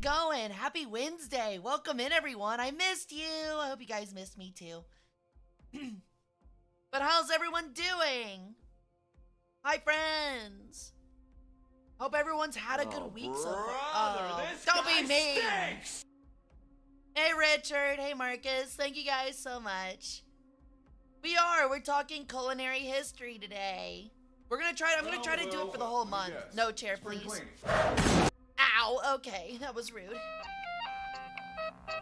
it going? Happy Wednesday. Welcome in, everyone. I missed you. I hope you guys missed me too. But how's everyone doing? Hi, friends. Hope everyone's had a good week so far. Don't be mean. Stinks. Hey, Richard. Hey, Marcus. Thank you guys so much. We're talking culinary history today. I'm gonna try to do it for the whole month. Yes. No chair, please. Ow, okay, that was rude.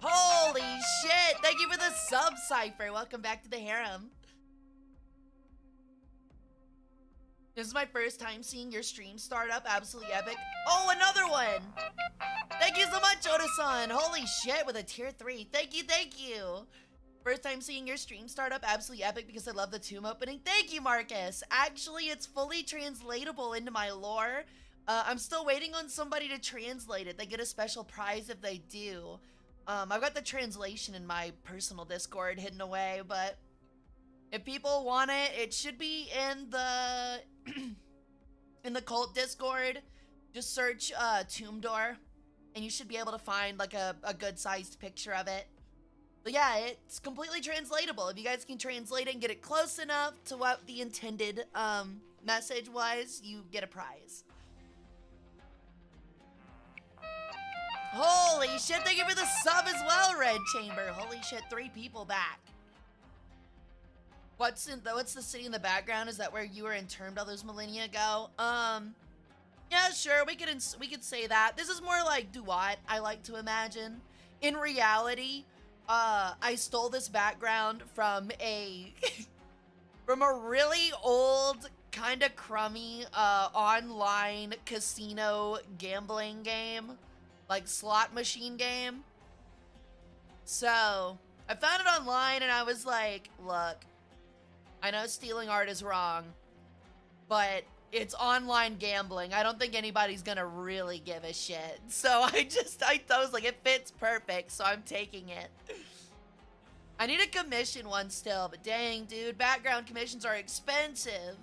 Holy shit, thank you for the sub, Cypher. Welcome back to the harem. This is my first time seeing your stream start up, absolutely epic. Oh, another one! Thank you so much, Oda-san. Holy shit, with a tier 3. Thank you. First time seeing your stream start up, absolutely epic because I love the tomb opening. Thank you, Marcus. Actually, it's fully translatable into my lore. I'm still waiting on somebody to translate it. They get a special prize if they do. I've got the translation in my personal Discord hidden away, but if people want it, it should be in the in the cult Discord. Just search Tomb Door, and you should be able to find like a good-sized picture of it. But yeah, it's completely translatable. If you guys can translate it and get it close enough to what the intended message was, you get a prize. Holy shit, thank you for the sub as well, Red Chamber. Holy shit, 3 people back. What's the city in the background? Is that where you were entombed all those millennia ago? Yeah, sure, we could say that. This is more like Duat, I like to imagine. In reality, I stole this background from a really old, kind of crummy online casino gambling game, like slot machine game. So I found it online and I was like, look, I know stealing art is wrong, but it's online gambling. I don't think anybody's gonna really give a shit. So I was like, it fits perfect, so I'm taking it. I need a commission one still, but dang, dude, background commissions are expensive.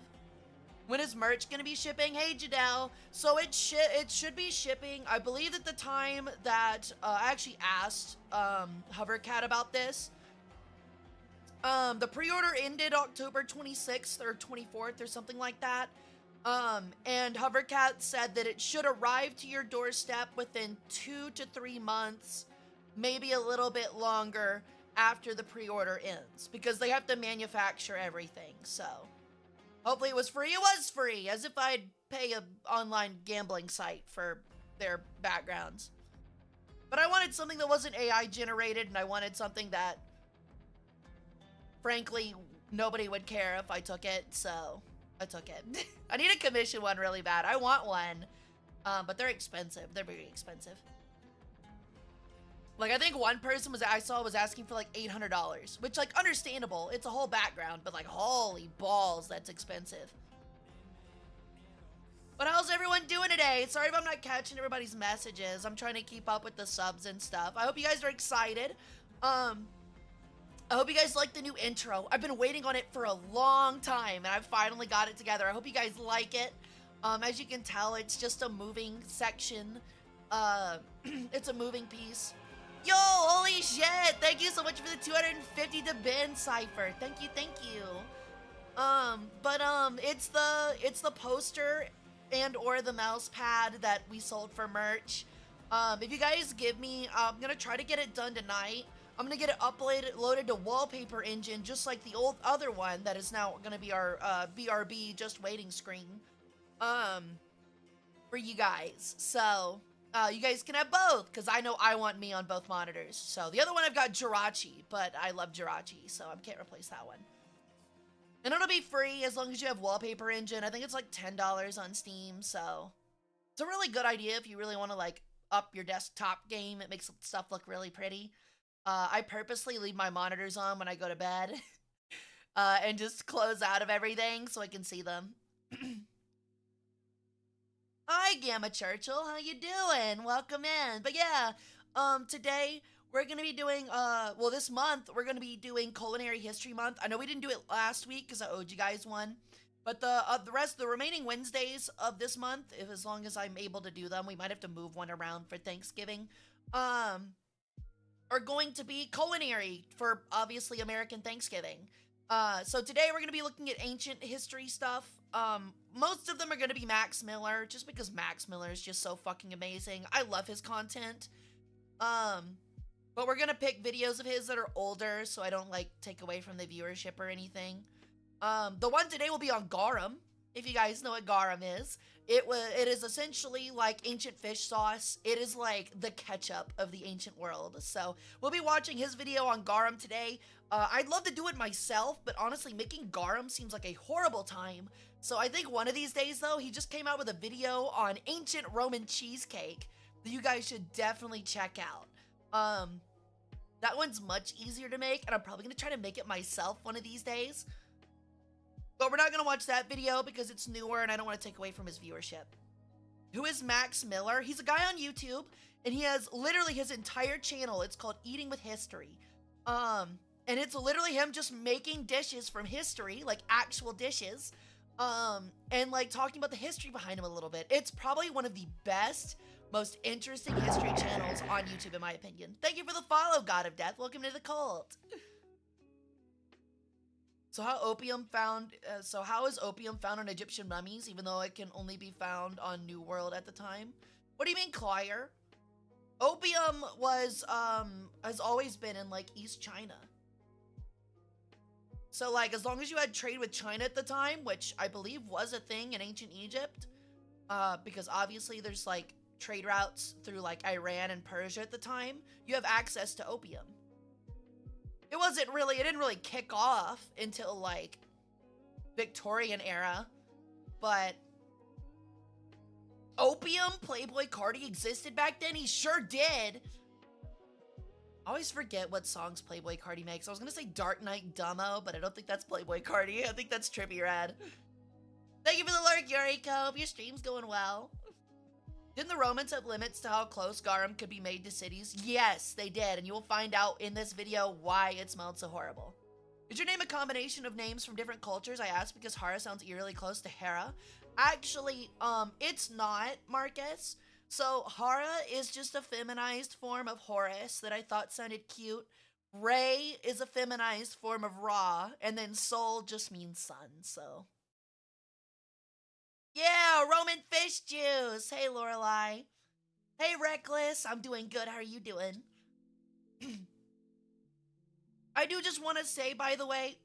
When is merch gonna be shipping? Hey, Jadel. So it should be shipping. I believe at the time that I actually asked Hovercat about this. The pre-order ended October 26th or 24th or something like that. And Hovercat said that it should arrive to your doorstep within 2 to 3 months, maybe a little bit longer after the pre-order ends, because they have to manufacture everything. So hopefully it was free. It was free, as if I'd pay an online gambling site for their backgrounds. But I wanted something that wasn't AI generated, and I wanted something that, frankly, nobody would care if I took it, so I took it. I need a commission one really bad. I want one, but they're expensive. They're very expensive. Like, I think one person I saw was asking for like $800, which, like, understandable. It's a whole background, but like, holy balls, that's expensive. But how's everyone doing today? Sorry if I'm not catching everybody's messages. I'm trying to keep up with the subs and stuff. I hope you guys are excited. I hope you guys like the new intro. I've been waiting on it for a long time, and I finally got it together. I hope you guys like it. As you can tell, it's just a moving section. It's a moving piece. Yo, holy shit! Thank you so much for the 250 to Ben, Cypher. Thank you. It's the poster and or the mouse pad that we sold for merch. If you guys give me, I'm gonna try to get it done tonight. I'm gonna get it loaded to Wallpaper Engine, just like the other one that is now gonna be our BRB just waiting screen, for you guys. So you guys can have both, because I know I want me on both monitors. So the other one I've got Jirachi, but I love Jirachi, so I can't replace that one. And it'll be free as long as you have Wallpaper Engine. I think it's like $10 on Steam, so it's a really good idea if you really want to like up your desktop game. It makes stuff look really pretty. I purposely leave my monitors on when I go to bed and just close out of everything so I can see them. Hi, Gamma Churchill. How you doing? Welcome in. But yeah, today we're going to be doing, this month we're going to be doing Culinary History Month. I know we didn't do it last week because I owed you guys one. But the remaining Wednesdays of this month, if as long as I'm able to do them, we might have to move one around for Thanksgiving. Are going to be culinary for obviously American Thanksgiving. So today we're going to be looking at ancient history stuff. Most of them are going to be Max Miller, just because Max Miller is just so fucking amazing. I love his content. But we're going to pick videos of his that are older, so I don't, like, take away from the viewership or anything. The one today will be on garum, if you guys know what garum is. It is essentially like ancient fish sauce. It is like the ketchup of the ancient world. So we'll be watching his video on garum today. I'd love to do it myself, but honestly, making garum seems like a horrible time. So I think one of these days, though, he just came out with a video on ancient Roman cheesecake that you guys should definitely check out. That one's much easier to make, and I'm probably going to try to make it myself one of these days. But we're not going to watch that video because it's newer and I don't want to take away from his viewership. Who is Max Miller? He's a guy on YouTube, and he has literally his entire channel. It's called Eating with History. And it's literally him just making dishes from history, like actual dishes, and like talking about the history behind them a little bit. It's probably one of the best, most interesting history channels on YouTube, in my opinion. Thank you for the follow, God of Death. Welcome to the cult. So how is opium found on Egyptian mummies, even though it can only be found on New World at the time? What do you mean, Clyer? Opium has always been in, like, East China. So, like, as long as you had trade with China at the time, which I believe was a thing in ancient Egypt, because obviously there's, like, trade routes through, like, Iran and Persia at the time, you have access to opium. It didn't really kick off until, like, Victorian era, but opium, Playboy Carti existed back then? He sure did. I always forget what songs Playboy Carti makes. I was gonna say Dark Knight Dumbo, but I don't think that's Playboy Carti. I think that's Trippy Red. Thank you for the lurk, Yuriko. Hope your stream's going well. Didn't the Romans have limits to how close garum could be made to cities? Yes, they did, and you will find out in this video why it smelled so horrible. Is your name a combination of names from different cultures? I asked because Hara sounds eerily close to Hera. Actually, it's not, Marcus. So, Hara is just a feminized form of Horus that I thought sounded cute. Ray is a feminized form of Ra, and then Sol just means sun, so... Yeah, Roman fish juice. Hey, Lorelai. Hey, Reckless. I'm doing good. How are you doing? I do just want to say, by the way,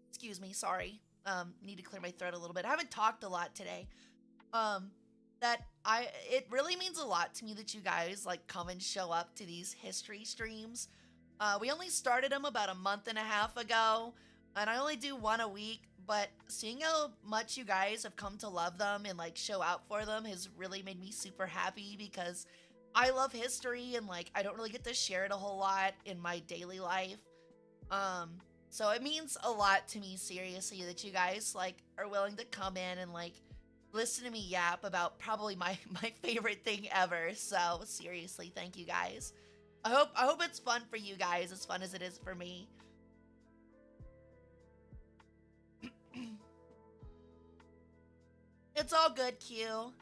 excuse me, sorry. Need to clear my throat a little bit. I haven't talked a lot today. It really means a lot to me that you guys, like, come and show up to these history streams. We only started them about a month and a half ago, and I only do one a week. But seeing how much you guys have come to love them and, like, show out for them has really made me super happy because I love history and, like, I don't really get to share it a whole lot in my daily life. So it means a lot to me, seriously, that you guys, like, are willing to come in and, like, listen to me yap about probably my favorite thing ever. So seriously, thank you guys. I hope it's fun for you guys, as fun as it is for me. It's all good, Q.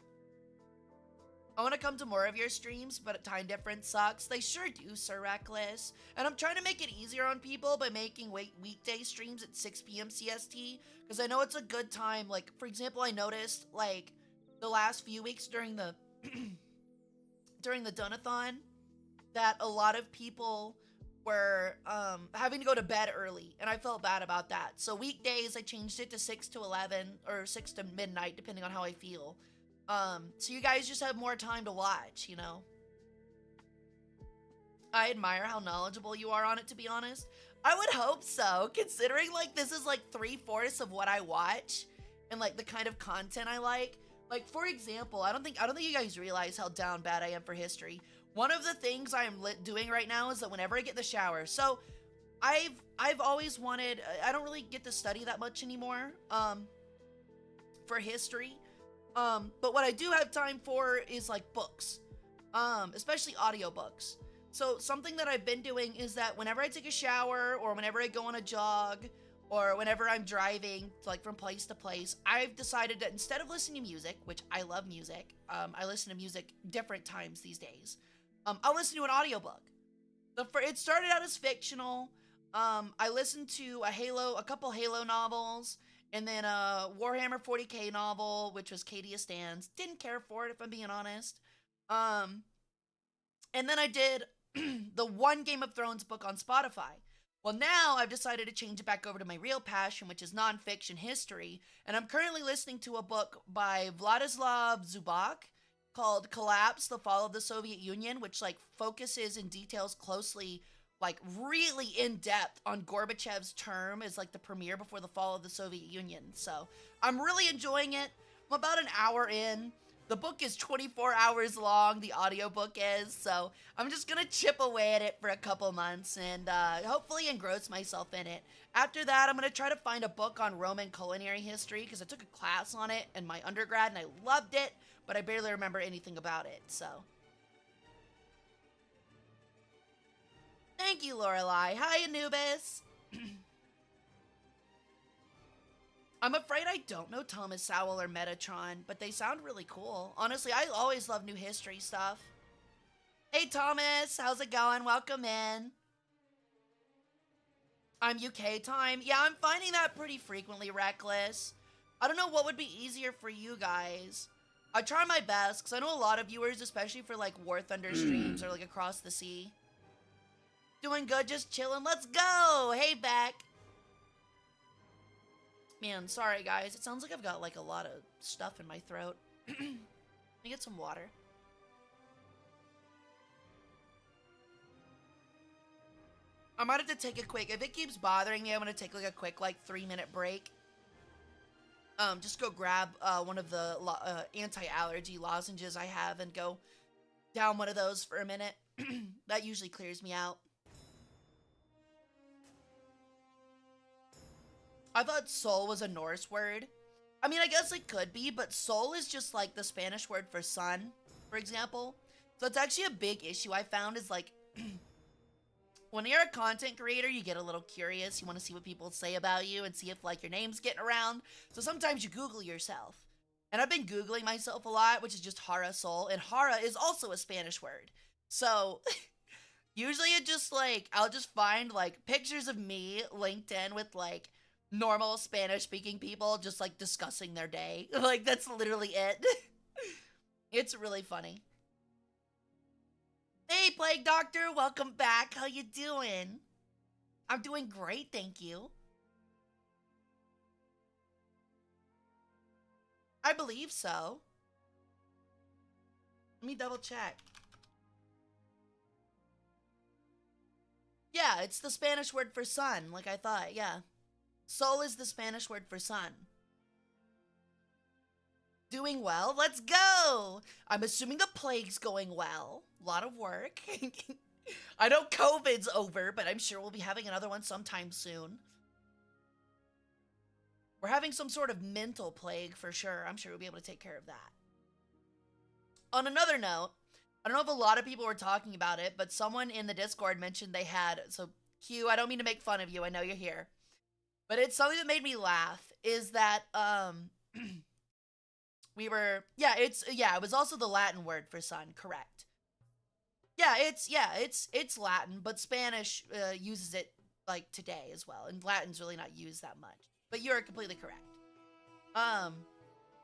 I want to come to more of your streams, but time difference sucks. They sure do, Sir Reckless. And I'm trying to make it easier on people by making weekday streams at 6 p.m. CST, because I know it's a good time. Like, for example, I noticed, like, the last few weeks during the during the Donathon, that a lot of people were having to go to bed early, and I felt bad about that. So weekdays, I changed it to 6 to 11, or 6 to midnight, depending on how I feel. So you guys just have more time to watch, you know? I admire how knowledgeable you are on it, to be honest. I would hope so, considering, like, this is, like, 3/4 of what I watch, and, like, the kind of content I like. Like, for example, I don't think you guys realize how down bad I am for history. One of the things I am doing right now is that whenever I get in the shower, so I've always wanted, I don't really get to study that much anymore, for history, but what I do have time for is, like, books, especially audiobooks. So something that I've been doing is that whenever I take a shower, or whenever I go on a jog, or whenever I'm driving, like from place to place, I've decided that instead of listening to music, which I love music, I listen to music different times these days. I'll listen to an audiobook. It started out as fictional. I listened to a couple Halo novels, and then a Warhammer 40k novel, which was Cadia Stands. Didn't care for it, if I'm being honest. And then I did the one Game of Thrones book on Spotify. Well, now I've decided to change it back over to my real passion, which is nonfiction history, and I'm currently listening to a book by Vladislav Zubak called Collapse, the Fall of the Soviet Union, which like focuses and details closely, like really in depth on Gorbachev's term as like the premier before the fall of the Soviet Union. So I'm really enjoying it. I'm about an hour in. The book is 24 hours long, the audiobook is, so I'm just gonna chip away at it for a couple months and hopefully engross myself in it. After that, I'm gonna try to find a book on Roman culinary history, because I took a class on it in my undergrad and I loved it, but I barely remember anything about it, so. Thank you, Lorelai. Hi, Anubis. I'm afraid I don't know Thomas Sowell or Metatron, but they sound really cool. Honestly, I always love new history stuff. Hey, Thomas, how's it going? Welcome in. I'm UK time. Yeah, I'm finding that pretty frequently, Reckless. I don't know what would be easier for you guys. I try my best, because I know a lot of viewers, especially for like War Thunder streams or like across the sea. Doing good, just chilling. Let's go. Hey, Beck. Man, sorry guys. It sounds like I've got like a lot of stuff in my throat. Let me get some water. I might have to take a quick, if it keeps bothering me, I'm gonna take like a quick like 3-minute break. Just go grab one of the anti-allergy lozenges I have and go down one of those for a minute. That usually clears me out. I thought soul was a Norse word. I mean, I guess it could be, but soul is just like the Spanish word for sun, for example. So it's actually a big issue I found is like, when you're a content creator, you get a little curious. You want to see what people say about you and see if like your name's getting around. So sometimes you Google yourself. And I've been Googling myself a lot, which is just Hara Sol. And Hara is also a Spanish word. So usually it just like, I'll just find like pictures of me linked in with like normal Spanish speaking people just like discussing their day. Like that's literally it. It's really funny. Hey Plague Doctor, welcome back. How you doing? I'm doing great, thank you. I believe so. Let me double check. Yeah, it's the Spanish word for sun, like I thought, yeah. Sol is the Spanish word for sun. Doing well? Let's go! I'm assuming the plague's going well. A lot of work. I know COVID's over, but I'm sure we'll be having another one sometime soon. We're having some sort of mental plague for sure. I'm sure we'll be able to take care of that. On another note, I don't know if a lot of people were talking about it, but someone in the Discord mentioned they had, so Q, I don't mean to make fun of you, I know you're here. But it's something that made me laugh, is that, it was also the Latin word for sun, correct. It's Latin, but Spanish uses it, like, today as well, and Latin's really not used that much. But you're completely correct.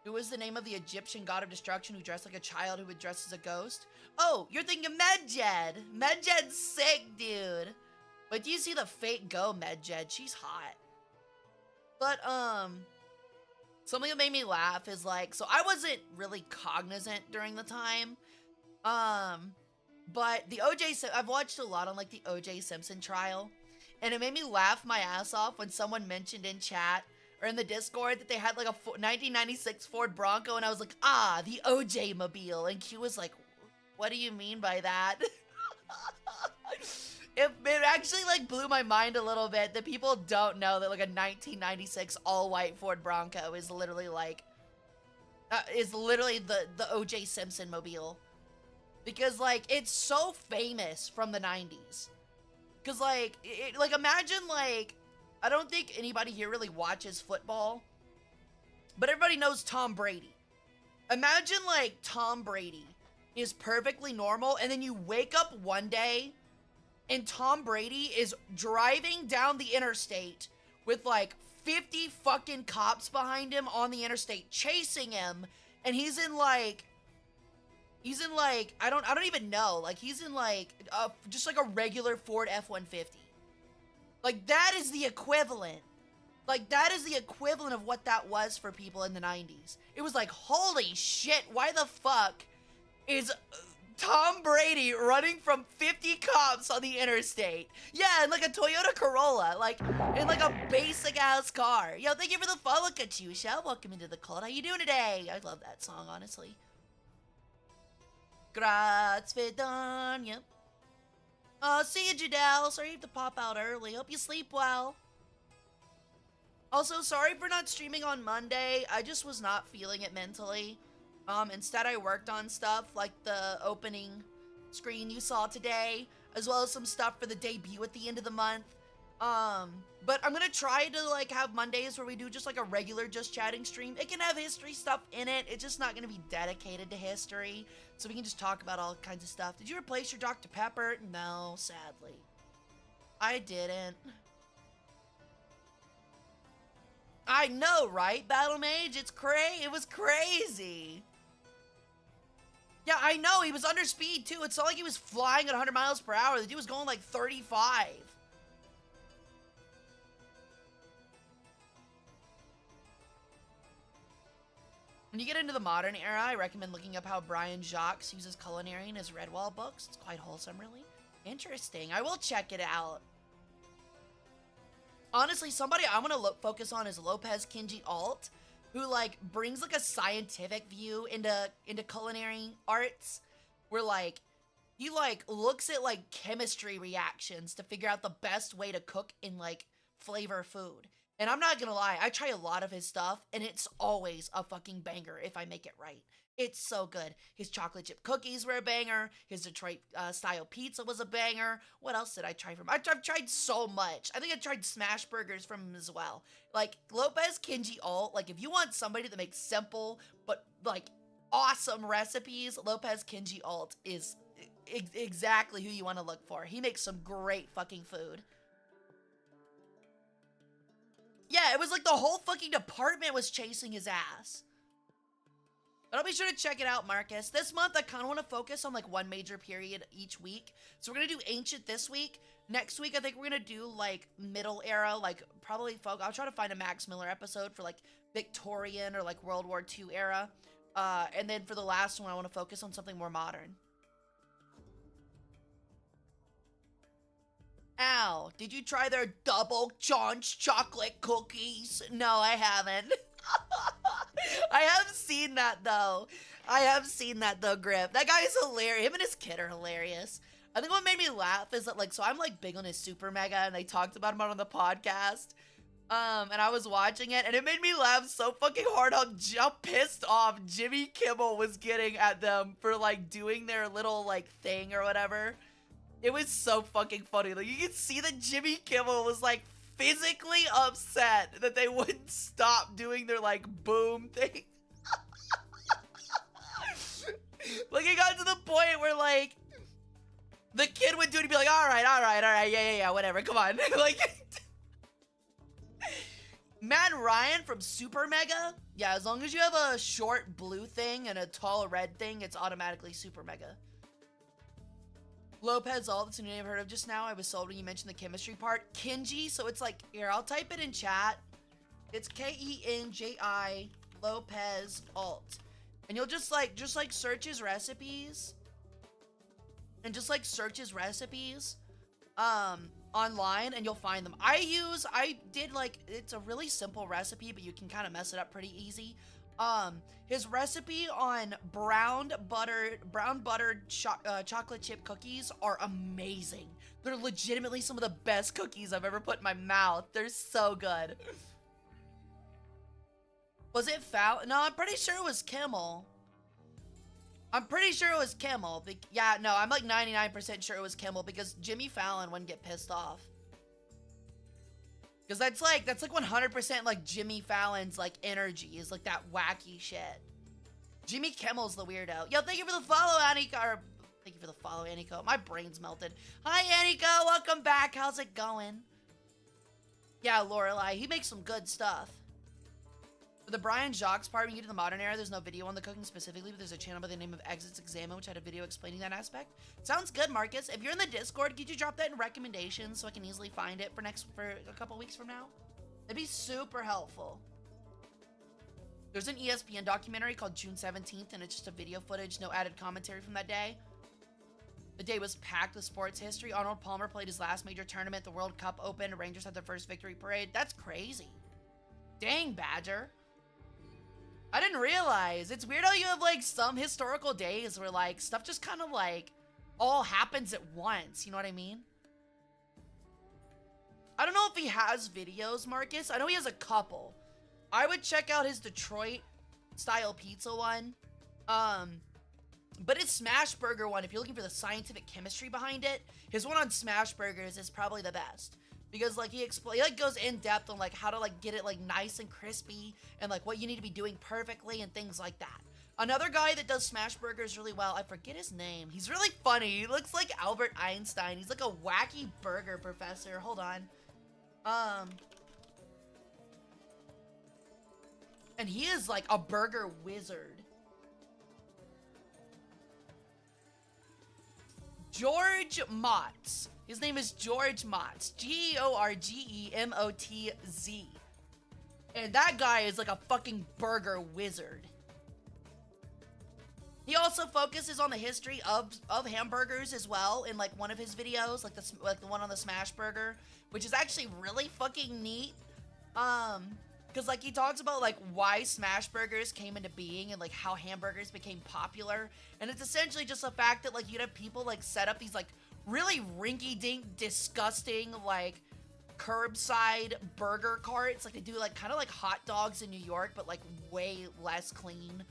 Who was the name of the Egyptian god of destruction who dressed like a child who would dress as a ghost? Oh, you're thinking Medjed! Medjed's sick, dude! But do you see the fate go, Medjed? She's hot. But, something that made me laugh is like, so I wasn't really cognizant during the time, but the I've watched a lot on like the O.J. Simpson trial, and it made me laugh my ass off when someone mentioned in chat or in the Discord that they had like a 1996 Ford Bronco, and I was like, ah, the O.J. Mobile, and Q was like, what do you mean by that? It actually like blew my mind a little bit that people don't know that like a 1996 all-white Ford Bronco is literally like the O.J. Simpson mobile, because like it's so famous from the 90s. Because like like imagine like I don't think anybody here really watches football, but everybody knows Tom Brady. Imagine, like, Tom Brady is perfectly normal, and then you wake up one day, and Tom Brady is driving down the interstate with, like, 50 fucking cops behind him on the interstate chasing him, and he's in, like, I don't even know, like, he's in, like, just, like, a regular Ford F-150. Like, that is the equivalent. Like, that is the equivalent of what that was for people in the 90s. It was like, holy shit, why the fuck is Tom Brady running from 50 cops on the interstate? Yeah, in like a Toyota Corolla, like, in like a basic-ass car. Yo, thank you for the follow, Katusha. Welcome into the cult. How you doing today? I love that song, honestly. Grazie, see you, Jadelle. Sorry you have to pop out early. Hope you sleep well. Also, sorry for not streaming on Monday. I just was not feeling it mentally. Instead, I worked on stuff like the opening screen you saw today, as well as some stuff for the debut at the end of the month. But I'm gonna try to, like, have Mondays where we do just, like, a regular Just Chatting stream. It can have history stuff in it. It's just not gonna be dedicated to history. So we can just talk about all kinds of stuff. Did you replace your Dr. Pepper? No, sadly. I didn't. I know, right? Battle Mage, it was crazy. Yeah, I know, he was under speed too. It's not like he was flying at 100 miles per hour. The dude was going like 35. When you get into the modern era, I recommend looking up how Brian Jacques uses Culinary in his Redwall books. It's quite wholesome, really. Interesting. I will check it out. Honestly, somebody I want to focus on is Lopez Kinji Alt, who, like, brings, like, a scientific view into culinary arts, where, like, he, like, looks at, like, chemistry reactions to figure out the best way to cook and, like, flavor food. And I'm not gonna lie, I try a lot of his stuff, and it's always a fucking banger if I make it right. It's so good. His chocolate chip cookies were a banger. His Detroit style pizza was a banger. What else did I try from him? I've tried so much. I think I tried smash burgers from him as well. Like, Lopez Kinji Alt, like, if you want somebody that makes simple but, like, awesome recipes, Lopez Kinji Alt is exactly who you want to look for. He makes some great fucking food. Yeah, it was like the whole fucking department was chasing his ass. But I'll be sure to check it out, Marcus. This month, I kind of want to focus on, like, one major period each week. So we're going to do Ancient this week. Next week, I think we're going to do, like, Middle Era, like, probably I'll try to find a Max Miller episode for, like, Victorian or, like, World War II era. And then for the last one, I want to focus on something more modern. Ow, did you try their double John's chocolate cookies? No, I haven't. I have seen that, though. Griff. That guy is hilarious. Him and his kid are hilarious. I think what made me laugh is that, like, so I'm, like, big on his Super Mega, and they talked about him on the podcast. And I was watching it, and it made me laugh so fucking hard how pissed off Jimmy Kimmel was getting at them for, like, doing their little, like, thing or whatever. It was so fucking funny. Like, you can see that Jimmy Kimmel was, like, physically upset that they wouldn't stop doing their, like, boom thing. Like, it got to the point where, like, the kid would do it and be like, all right, yeah, whatever, come on. Like, Matt Ryan from Super Mega, yeah, as long as you have a short blue thing and a tall red thing, it's automatically Super Mega. Lopez Alt, that's a name I've heard of just now. I was sold when you mentioned the chemistry part. Kinji, so it's like, here, I'll type it in chat. It's Kenji Lopez Alt. And you'll just search his recipes. And just, like, search his recipes online, and you'll find them. I did, like, it's a really simple recipe, but you can kind of mess it up pretty easy. His recipe on brown buttered chocolate chip cookies are amazing. They're legitimately some of the best cookies I've ever put in my mouth. They're so good. Was it Fallon? No, I'm pretty sure it was Kimmel. Yeah, no, I'm like 99% sure it was Kimmel because Jimmy Fallon wouldn't get pissed off. Because that's like 100% like Jimmy Fallon's like energy is like that wacky shit. Jimmy Kimmel's the weirdo. Yo, thank you for the follow, Aniko. Or, thank you for the follow, Aniko. My brain's melted. Hi, Aniko. Welcome back. How's it going? Yeah, Lorelai. He makes some good stuff. For the Brian Jacques part, when you get to the modern era, there's no video on the cooking specifically, but there's a channel by the name of Exits Examine, which had a video explaining that aspect. Sounds good, Marcus. If you're in the Discord, could you drop that in recommendations so I can easily find it for a couple weeks from now? That'd be super helpful. There's an ESPN documentary called June 17th, and it's just a video footage, no added commentary from that day. The day was packed with sports history. Arnold Palmer played his last major tournament, the World Cup Open. Rangers had their first victory parade. That's crazy. Dang, Badger. I didn't realize. It's weird how you have, like, some historical days where, like, stuff just kind of, like, all happens at once. You know what I mean? I don't know if he has videos, Marcus. I know he has a couple. I would check out his Detroit-style pizza one. But his Smash Burger one, if you're looking for the scientific chemistry behind it, his one on Smash Burgers is probably the best. Because, like, he like, goes in depth on, like, how to, like, get it, like, nice and crispy and, like, what you need to be doing perfectly and things like that. Another guy that does Smash Burgers really well, I forget his name. He's really funny. He looks like Albert Einstein. He's like a wacky burger professor. Hold on. And he is, like, a burger wizard. George Motz. His name is George Motz. Georgemotz. And that guy is like a fucking burger wizard. He also focuses on the history of hamburgers as well in like one of his videos, like the one on the Smash Burger, which is actually really fucking neat. Because like he talks about like why Smash Burgers came into being and like how hamburgers became popular. And it's essentially just the fact that like you'd have people like set up these like really rinky-dink, disgusting, like, curbside burger carts. Like, they do, like, kind of like hot dogs in New York, but, like, way less clean.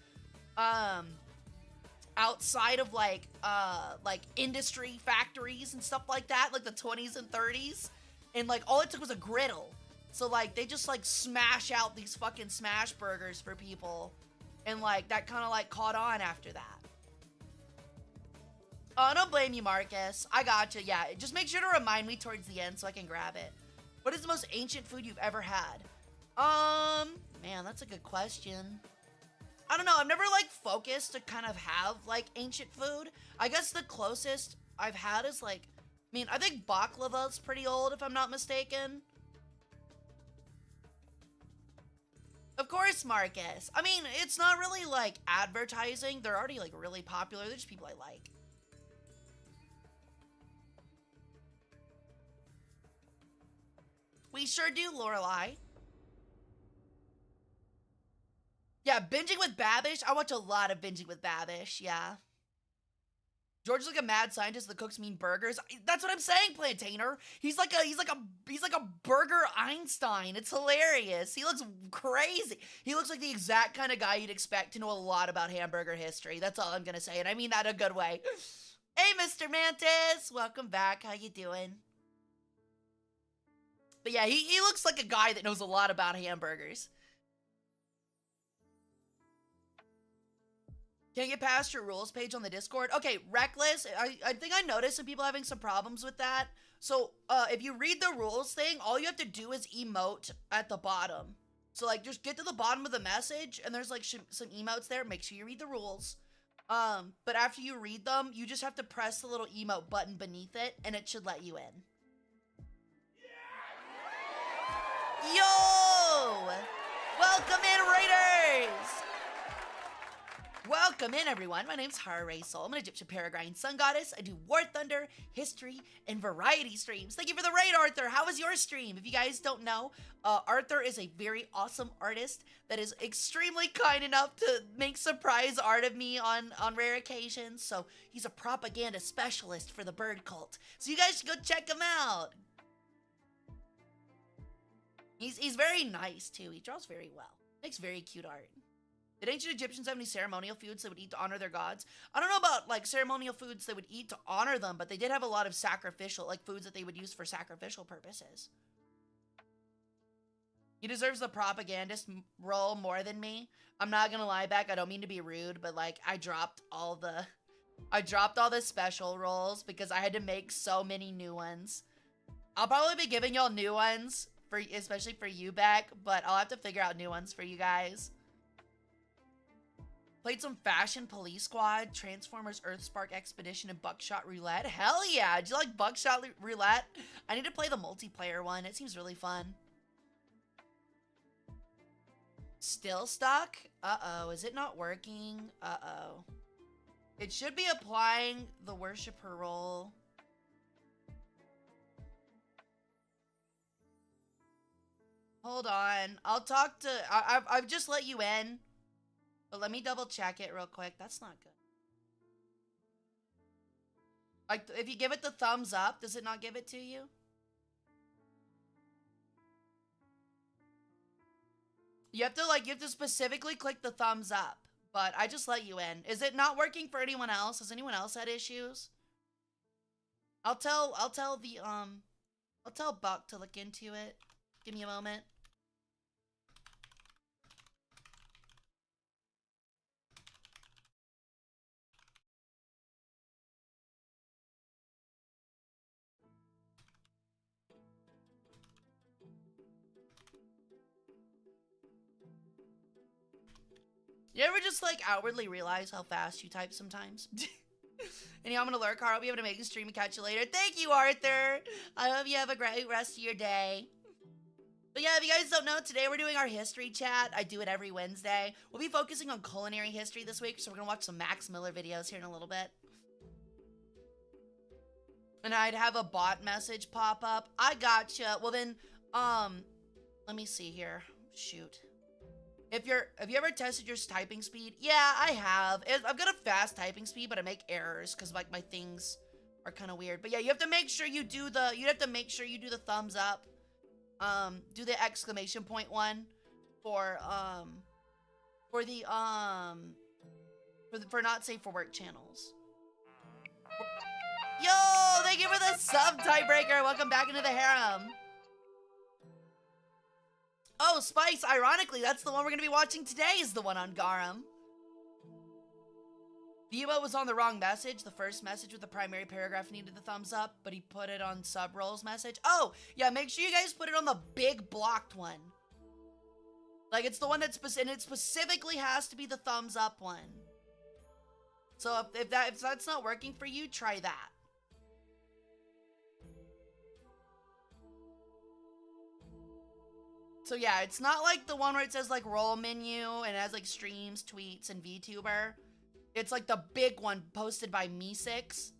Outside of, like, industry factories and stuff like that, like the 20s and 30s. And, like, all it took was a griddle. So, like, they just, like, smash out these fucking smash burgers for people. And, like, that kind of, like, caught on after that. Oh, don't blame you, Marcus. I gotcha. Yeah, just make sure to remind me towards the end so I can grab it. What is the most ancient food you've ever had? Man, that's a good question. I don't know. I've never, like, focused to kind of have, like, ancient food. I guess the closest I've had is, like, I mean, I think baklava's pretty old, if I'm not mistaken. Of course, Marcus. I mean, it's not really, like, advertising. They're already, like, really popular. They're just people I like. We sure do, Lorelai. Yeah, binging with Babish. I watch a lot of binging with Babish, yeah. George is like a mad scientist that cooks mean burgers. That's what I'm saying, Plantainer. He's like a burger Einstein. It's hilarious. He looks crazy. He looks like the exact kind of guy you'd expect to know a lot about hamburger history. That's all I'm gonna say, and I mean that in a good way. Hey, Mr. Mantis, welcome back. How you doing? But yeah, he looks like a guy that knows a lot about hamburgers. Can't get past your rules page on the Discord. Okay, Reckless, I think I noticed some people having some problems with that. So, if you read the rules thing, all you have to do is emote at the bottom. So, like, just get to the bottom of the message, and there's, like, some emotes there. Make sure you read the rules. But after you read them, you just have to press the little emote button beneath it, and it should let you in. Yo! Welcome in, Raiders! Welcome in, everyone. My name's Hara Rae Sol. I'm an Egyptian Peregrine sun goddess. I do War Thunder, history, and variety streams. Thank you for the raid, Arthur. How was your stream? If you guys don't know, Arthur is a very awesome artist that is extremely kind enough to make surprise art of me on rare occasions. So he's a propaganda specialist for the bird cult. So you guys should go check him out. He's very nice, too. He draws very well. Makes very cute art. Did ancient Egyptians have any ceremonial foods they would eat to honor their gods? I don't know about, like, ceremonial foods they would eat to honor them, but they did have a lot of sacrificial, like, foods that they would use for sacrificial purposes. He deserves the propagandist role more than me. I'm not gonna lie back. I don't mean to be rude, but like I dropped all the special roles because I had to make so many new ones. I'll probably be giving y'all new ones for especially for you, Beck, but I'll have to figure out new ones for you guys. Played some Fashion Police Squad, Transformers Earthspark Expedition, and Buckshot Roulette. Hell yeah! Do you like Buckshot Roulette? I need to play the multiplayer one. It seems really fun. Still stuck? Uh-oh. Is it not working? Uh-oh. It should be applying the worshiper role. Hold on. I'll talk to... I've just let you in. But let me double check it real quick. That's not good. Like, if you give it the thumbs up, does it not give it to you? You have to specifically click the thumbs up. But I just let you in. Is it not working for anyone else? Has anyone else had issues? I'll tell Buck to look into it. Give me a moment. You ever just like outwardly realize how fast you type sometimes? Anyhow, I'm gonna lurk. I'll be able to make a stream and catch you later. Thank you, Arthur. I hope you have a great rest of your day. But yeah, if you guys don't know, today we're doing our history chat. I do it every Wednesday. We'll be focusing on culinary history this week, so we're gonna watch some Max Miller videos here in a little bit. And I'd have a bot message pop up. I gotcha. Well then, let me see here. Shoot. Have you ever tested your typing speed? Yeah, I have. I've got a fast typing speed, but I make errors because like my things are kind of weird. But yeah, you have to make sure you do the thumbs up. Do the exclamation point one for not safe for work channels. Yo, thank you for the sub tiebreaker. Welcome back into the harem. Oh, Spice, ironically, that's the one we're going to be watching today is the one on Garum. The emote was on the wrong message. The first message with the primary paragraph needed the thumbs up, but he put it on sub-rolls message. Oh, yeah, make sure you guys put it on the big blocked one. Like, it's the one that's and it specifically has to be the thumbs up one. So if that's not working for you, try that. So yeah, it's not like the one where it says like roll menu and it has like streams, tweets, and VTuber. It's like the big one posted by Me6,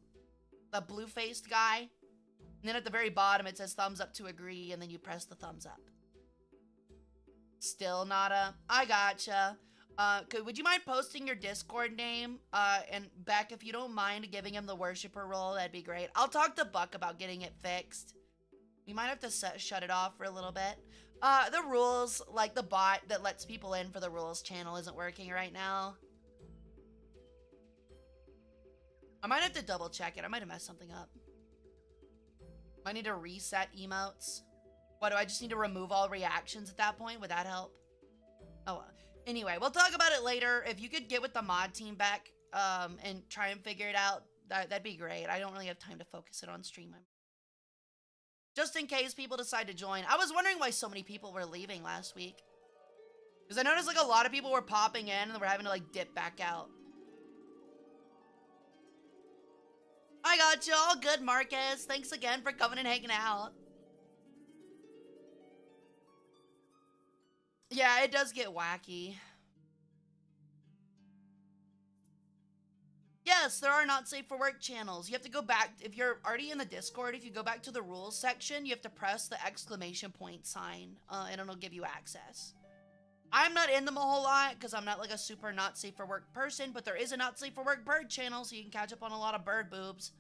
the blue-faced guy. And then at the very bottom it says thumbs up to agree, and then you press the thumbs up. Still nada. I gotcha. Would you mind posting your Discord name? And Beck, if you don't mind giving him the worshiper role, that'd be great. I'll talk to Buck about getting it fixed. We might have to shut it off for a little bit. The rules, like the bot that lets people in for the rules channel isn't working right now. I might have to double check it. I might have messed something up. I need to reset emotes. What, do I just need to remove all reactions at that point? Would that help? Oh, anyway, we'll talk about it later. If you could get with the mod team back, and try and figure it out, that'd be great. I don't really have time to focus it on stream. Just in case people decide to join. I was wondering why so many people were leaving last week. Because I noticed like a lot of people were popping in and were having to like dip back out. I got you all good, Marcus. Thanks again for coming and hanging out. Yeah, it does get wacky. Yes, there are not safe for work channels. You have to go back, if you're already in the Discord, if you go back to the rules section, you have to press the exclamation point sign, and it'll give you access. I'm not in them a whole lot, because I'm not like a super not safe for work person, but there is a not safe for work bird channel, so you can catch up on a lot of bird boobs.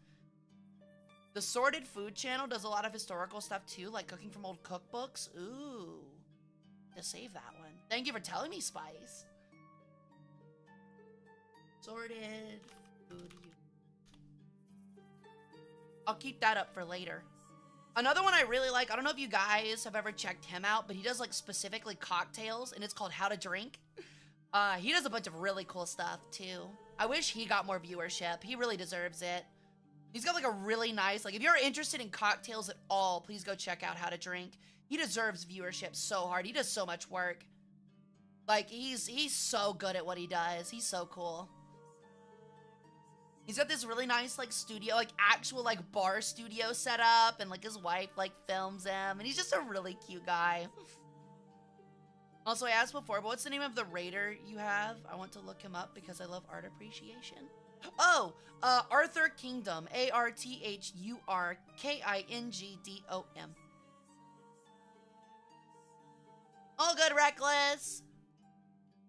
The Sorted Food channel does a lot of historical stuff too, like cooking from old cookbooks. Ooh, to save that one. Thank you for telling me, Spice. Sorted Food. I'll keep that up for later. Another one I really like, I don't know if you guys have ever checked him out, but he does like specifically cocktails, and it's called How to Drink. He does a bunch of really cool stuff too. I wish he got more viewership. He really deserves it. He's got like a really nice, like if you're interested in cocktails at all, please go check out How to Drink. He deserves viewership so hard. He does so much work. Like he's so good at what he does. He's so cool. He's got this really nice like studio, like actual like bar studio set up, and like his wife like films him, and he's just a really cute guy. Also, I asked before, but what's the name of the raider you have? I want to look him up because I love art appreciation. Oh, Arthur Kingdom. ARTHURKINGDOM. All good, Reckless.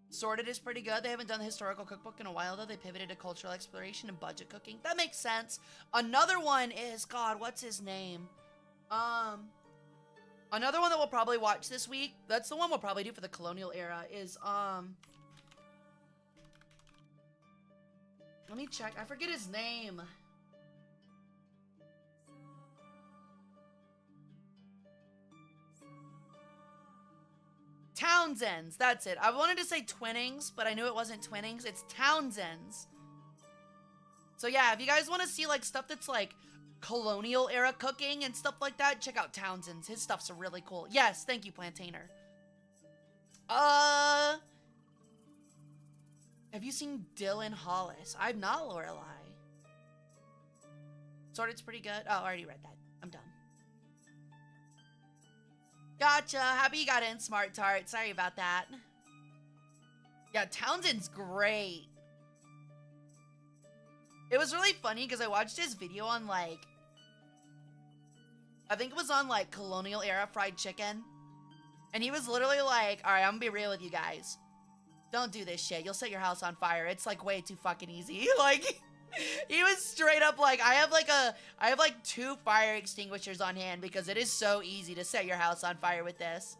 Sorted is pretty good. They haven't done the historical cookbook in a while, though. They pivoted to cultural exploration and budget cooking. That makes sense. Another one is, God, what's his name? Another one that we'll probably watch this week, that's the one we'll probably do for the colonial era, is, let me check. I forget his name. Townsend's. That's it. I wanted to say Twinnings, but I knew it wasn't Twinnings. It's Townsend's. So yeah, if you guys want to see like stuff that's like colonial era cooking and stuff like that, check out Townsend's. His stuff's really cool. Yes, thank you, Plantainer. Have you seen Dylan Hollis? I'm not Lorelai. Sorted's pretty good. Oh, I already read that. I'm done. Gotcha. Happy you got in, Smart Tart. Sorry about that. Yeah, Townsend's great. It was really funny because I watched his video on like, I think it was on like colonial era fried chicken. And he was literally like, all right, I'm gonna be real with you guys. Don't do this shit. You'll set your house on fire. It's like way too fucking easy. Like, he was straight up like, I have like 2 fire extinguishers on hand because it is so easy to set your house on fire with this.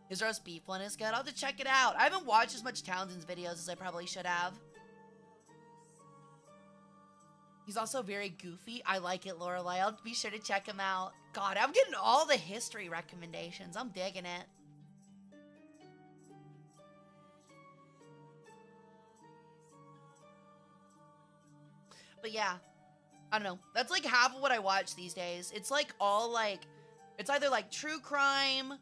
His roast beef one is good. I'll have to check it out. I haven't watched as much Townsend's videos as I probably should have. He's also very goofy. I like it, Lorelai. I'll be sure to check him out. God, I'm getting all the history recommendations. I'm digging it. But yeah, I don't know. That's like half of what I watch these days. It's like all like, it's either like true crime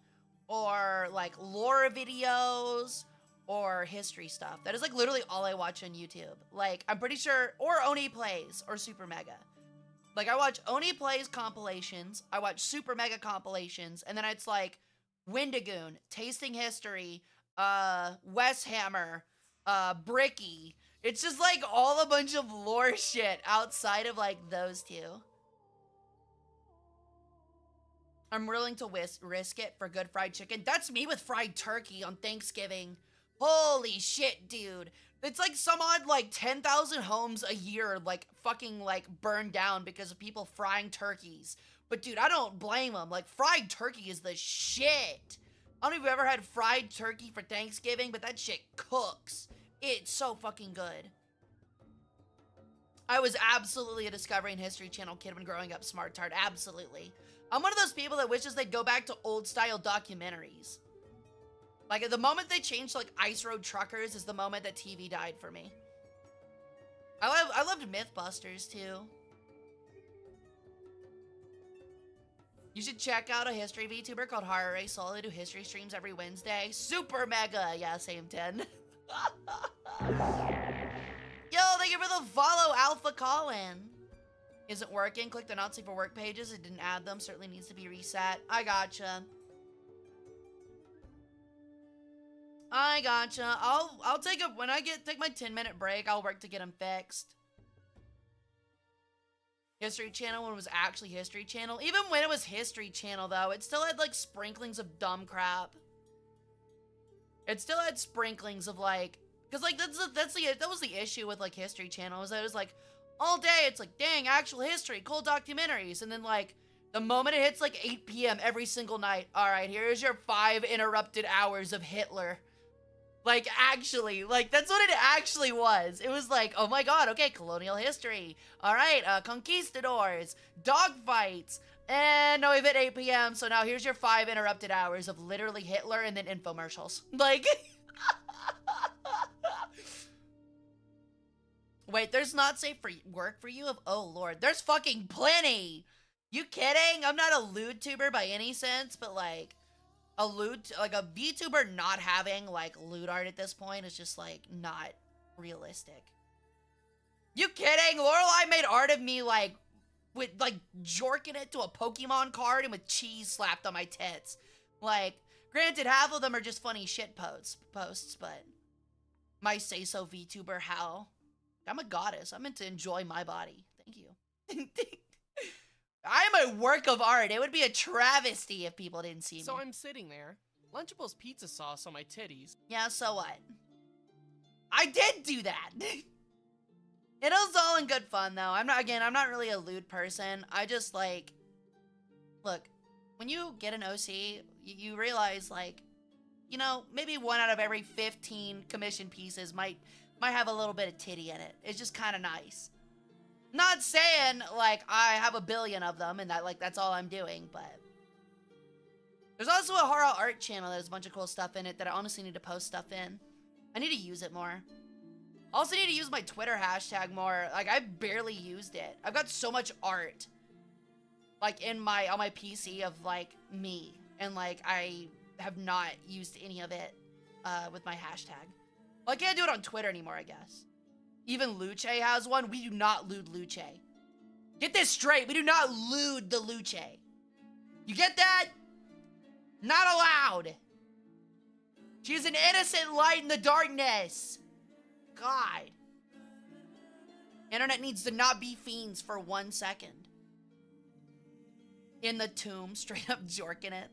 or like lore videos or history stuff. That is like literally all I watch on YouTube. Like, I'm pretty sure, or Oni Plays or Super Mega. Like, I watch Oni Plays compilations, I watch Super Mega compilations, and then it's like Wendigoon, Tasting History, West Hammer, Bricky. It's just like all a bunch of lore shit outside of like those two. I'm willing to risk it for good fried chicken. That's me with fried turkey on Thanksgiving. Holy shit, dude. It's like some odd like 10,000 homes a year like fucking like burned down because of people frying turkeys. But dude, I don't blame them. Like, fried turkey is the shit. I don't know if you've ever had fried turkey for Thanksgiving, but that shit cooks. It's so fucking good. I was absolutely a Discovery and History Channel kid when growing up, Smart Tart. Absolutely. I'm one of those people that wishes they'd go back to old-style documentaries. Like, at the moment they changed to, like, Ice Road Truckers is the moment that TV died for me. I loved Mythbusters, too. You should check out a history VTuber called Hara Rae Sol. They do history streams every Wednesday. Super mega! Yeah, same 10. Yo, thank you for the follow, Alpha Colin. Isn't working. Click the not safe for work pages. It didn't add them. Certainly needs to be reset. I gotcha. I'll take a, when I take my 10-minute break, I'll work to get them fixed. History Channel when it was actually History Channel. Even when it was History Channel, though, it still had, like, sprinklings of dumb crap. It still had sprinklings of, like... Because, like, that was the issue with, like, History Channel, was that it was, like, all day, it's like, dang, actual history, cool documentaries. And then, like, the moment it hits, like, 8 p.m. every single night, all right, here's your 5 interrupted hours of Hitler. Like, actually, like, that's what it actually was. It was like, oh my god, okay, colonial history. All right, conquistadors, dogfights, and no, we've hit 8 p.m., so now here's your 5 interrupted hours of literally Hitler and then infomercials. Like, wait, there's not safe for work for you? Oh lord, there's fucking plenty. You kidding? I'm not a lewd tuber by any sense, but like, a VTuber not having like lewd art at this point is just like not realistic. You kidding? Lorelai made art of me like with like jorking it to a Pokemon card and with cheese slapped on my tits. Like, granted, half of them are just funny shit posts, but my say so VTuber how? I'm a goddess. I'm meant to enjoy my body. Thank you. I'm a work of art. It would be a travesty if people didn't see me. So I'm sitting there, Lunchables pizza sauce on my titties. Yeah, so what? I did do that. It was all in good fun, though. I'm not really a lewd person. I just, like, look, when you get an OC, you realize, like, you know, maybe 1 out of every 15 commissioned pieces might have a little bit of titty in it. It's just kind of nice. Not saying, like, I have a billion of them and that, like, that's all I'm doing, but there's also a Hara art channel that has a bunch of cool stuff in it that I honestly need to post stuff in. I need to use it more. Also need to use my Twitter hashtag more. Like, I barely used it. I've got so much art, like, on my PC of, like, me. And, like, I have not used any of it with my hashtag. Well, I can't do it on Twitter anymore, I guess. Even Luce has one. We do not lewd Luce. Get this straight. We do not lewd the Luce. You get that? Not allowed. She's an innocent light in the darkness. God. Internet needs to not be fiends for 1 second. In the tomb, straight up jorking it.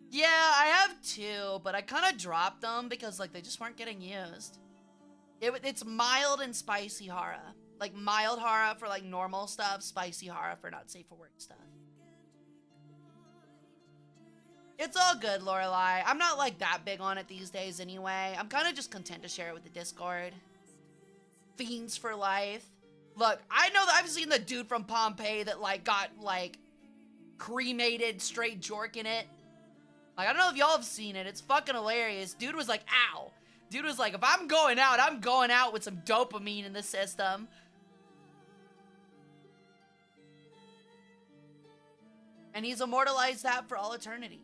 Yeah, I have 2, but I kind of dropped them because, like, they just weren't getting used. It's mild and spicy Hara. Like, mild Hara for, like, normal stuff, spicy Hara for not safe for work stuff. It's all good, Lorelai. I'm not, like, that big on it these days anyway. I'm kind of just content to share it with the Discord. Fiends for life. Look, I know that I've seen the dude from Pompei that, like, got, like, cremated straight jork in it. Like, I don't know if y'all have seen it. It's fucking hilarious. Dude was like, ow. Dude was like, if I'm going out with some dopamine in the system. And he's immortalized that for all eternity.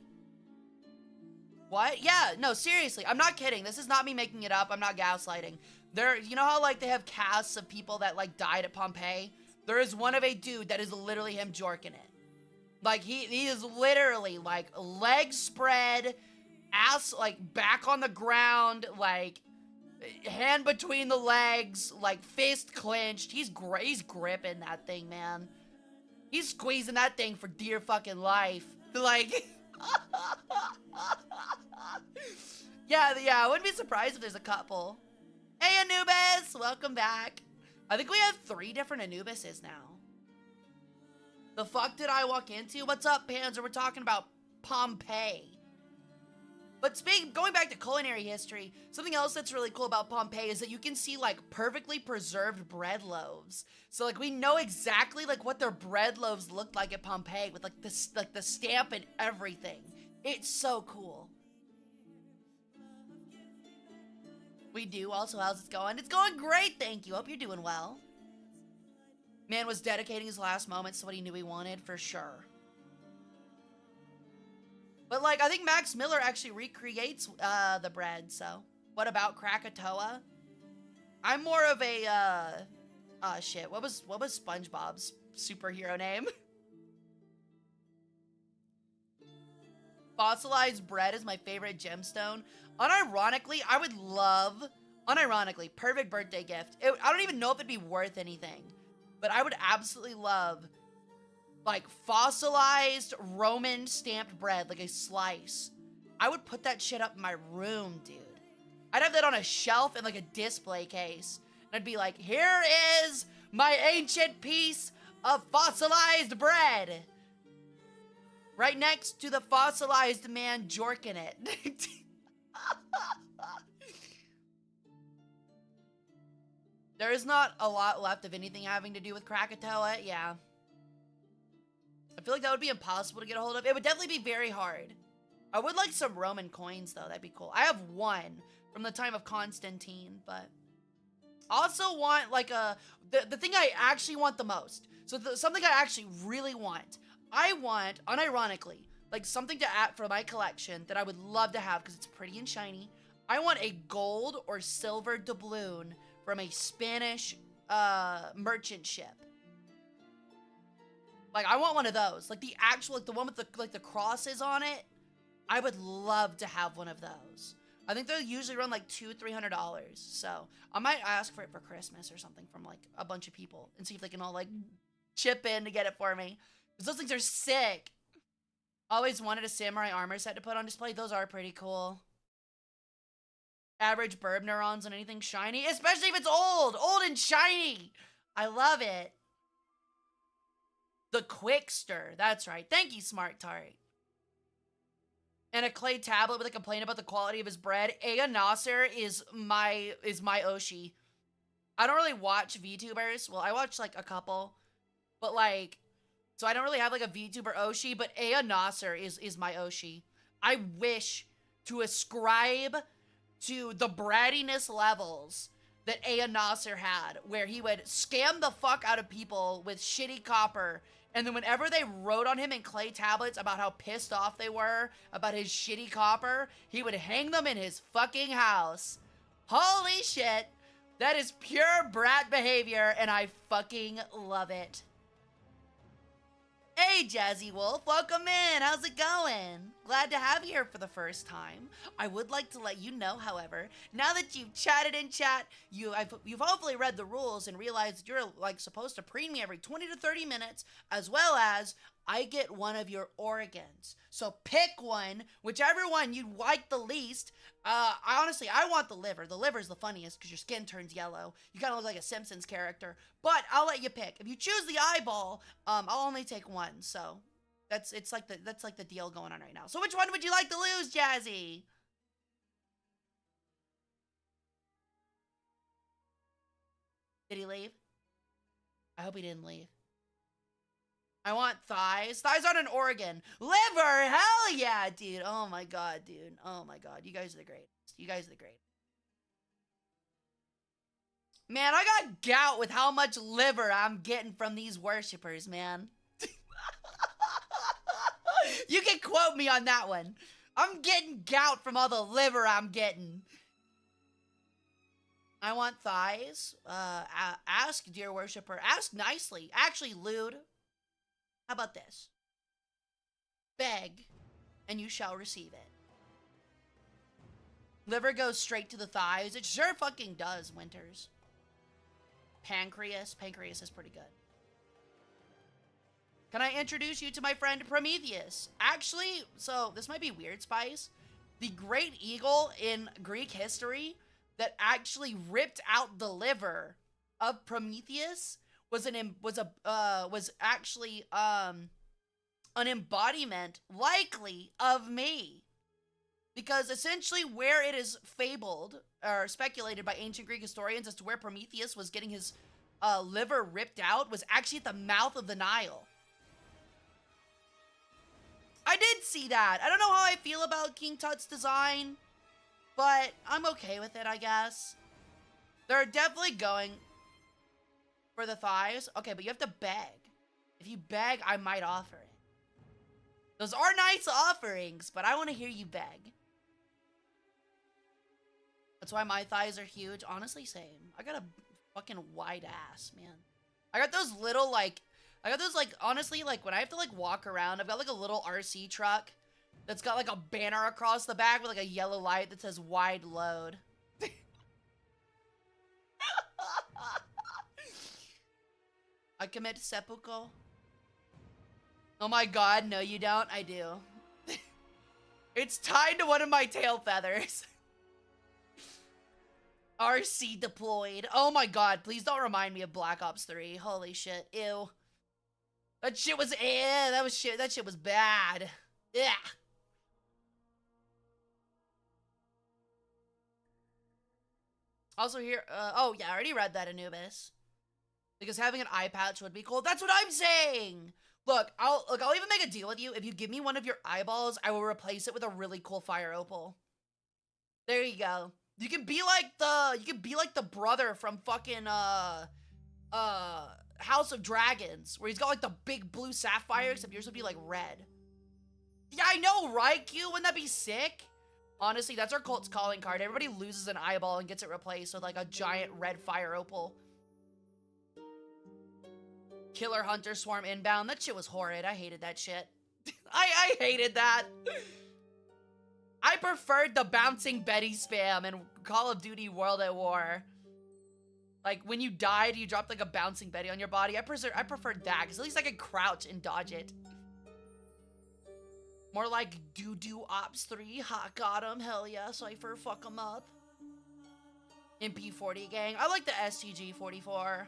What? Yeah, no, seriously. I'm not kidding. This is not me making it up. I'm not gaslighting. You know how, like, they have casts of people that, like, died at Pompei? There is one of a dude that is literally him jorking it. Like, he is literally, like, legs spread, ass, like, back on the ground, like, hand between the legs, like, fist clenched. He's gripping that thing, man. He's squeezing that thing for dear fucking life. Like, yeah, I wouldn't be surprised if there's a couple. Hey, Anubis, welcome back. I think we have 3 different Anubises now. The fuck did I walk into? What's up, Panzer? We're talking about Pompei. But going back to culinary history, something else that's really cool about Pompei is that you can see, like, perfectly preserved bread loaves. So, like, we know exactly, like, what their bread loaves looked like at Pompei with, like, the stamp and everything. It's so cool. We do. Also, how's it going? It's going great, thank you. Hope you're doing well. Man was dedicating his last moments to what he knew he wanted, for sure. But, like, I think Max Miller actually recreates the bread, so. What about Krakatoa? I'm more of a, shit. What was SpongeBob's superhero name? Fossilized bread is my favorite gemstone. Unironically, I would love, perfect birthday gift. I don't even know if it'd be worth anything. But I would absolutely love, like, fossilized Roman stamped bread, like a slice. I would put that shit up in my room, dude. I'd have that on a shelf in, like, a display case. And I'd be like, here is my ancient piece of fossilized bread. Right next to the fossilized man jorking it. There is not a lot left of anything having to do with Krakatoa, yeah. I feel like that would be impossible to get a hold of. It would definitely be very hard. I would like some Roman coins, though. That'd be cool. I have one from the time of Constantine, but... I also want, like, the thing I actually want the most. So, something I actually really want. I want, unironically, like, something to add for my collection that I would love to have because it's pretty and shiny. I want a gold or silver doubloon from a Spanish merchant ship. Like, I want one of those. Like, the actual, like, the one with the, like, the crosses on it. I would love to have one of those. I think they're usually around, like, $200-300. So, I might ask for it for Christmas or something from, like, a bunch of people. And see if they can all, like, chip in to get it for me. Because those things are sick. Always wanted a samurai armor set to put on display. Those are pretty cool. Average burb neurons on anything shiny. Especially if it's old. Old and shiny. I love it. The Quickster. That's right. Thank you, Smart Tart. And a clay tablet with a complaint about the quality of his bread. Aon Naser is my Oshi. I don't really watch VTubers. Well, I watch, like, a couple. But, like... So I don't really have, like, a VTuber Oshi. But Aon Naser is my Oshi. I wish to ascribe to the brattiness levels that Aon Naser had. Where he would scam the fuck out of people with shitty copper. And then whenever they wrote on him in clay tablets about how pissed off they were about his shitty copper, he would hang them in his fucking house. Holy shit. That is pure brat behavior, and I fucking love it. Hey, Jazzy Wolf, welcome in. How's it going? Glad to have you here for the first time. I would like to let you know, however, now that you've chatted in chat, you've hopefully read the rules and realized you're, like, supposed to preen me every 20 to 30 minutes, as well as I get one of your organs. So pick one, whichever one you like the least. Honestly, I want the liver. The liver's the funniest because your skin turns yellow. You kind of look like a Simpsons character. But I'll let you pick. If you choose the eyeball, I'll only take one. So that's like the deal going on right now. So which one would you like to lose, Jazzy? Did he leave? I hope he didn't leave. I want thighs. Thighs aren't an organ. Liver! Hell yeah, dude. Oh my god, dude. Oh my god. You guys are the greatest. You guys are the greatest. Man, I got gout with how much liver I'm getting from these worshippers, man. You can quote me on that one. I'm getting gout from all the liver I'm getting. I want thighs. Ask, dear worshipper. Ask nicely. Actually, lewd. How about this? Beg, and you shall receive it. Liver goes straight to the thighs. It sure fucking does, Winters. Pancreas. Pancreas is pretty good. Can I introduce you to my friend Prometheus? Actually, so this might be weird, Spice. The great eagle in Greek history that actually ripped out the liver of Prometheus was actually an embodiment, likely, of me. Because essentially where it is fabled, or speculated by ancient Greek historians as to where Prometheus was getting his liver ripped out was actually at the mouth of the Nile. I did see that. I don't know how I feel about King Tut's design, but I'm okay with it, I guess. They're definitely going for the thighs. Okay, but you have to beg. If you beg, I might offer it. Those are nice offerings, but I want to hear you beg. That's why my thighs are huge. Honestly, same. I got a fucking wide ass, man. I got those little, like... honestly, like, when I have to, like, walk around, I've got, like, a little RC truck that's got, like, a banner across the back with, like, a yellow light that says wide load. I commit seppuku. Oh my god, no you don't. I do. It's tied to one of my tail feathers. RC deployed. Oh my god, please don't remind me of Black Ops 3. Holy shit. Ew. That shit was that shit was bad. Yeah. Also here, oh yeah, I already read that, Anubis. Because having an eye patch would be cool. That's what I'm saying! I'll even make a deal with you. If you give me one of your eyeballs, I will replace it with a really cool fire opal. There you go. You can be like the brother from fucking House of Dragons, where he's got like the big blue sapphire, except yours would be like red. Yeah, I know, right, Q? Wouldn't that be sick? Honestly, that's our cult's calling card. Everybody loses an eyeball and gets it replaced with like a giant red fire opal. Killer Hunter Swarm inbound. That shit was horrid. I hated that shit. I hated that. I preferred the bouncing Betty spam in Call of Duty World at War. Like, when you died, you dropped like a bouncing Betty on your body. I preferred that, because at least I could crouch and dodge it. More like Doo-Doo Ops 3. Hot got him. Hell yeah. Cypher, fuck him up. MP40 gang. I like the STG-44.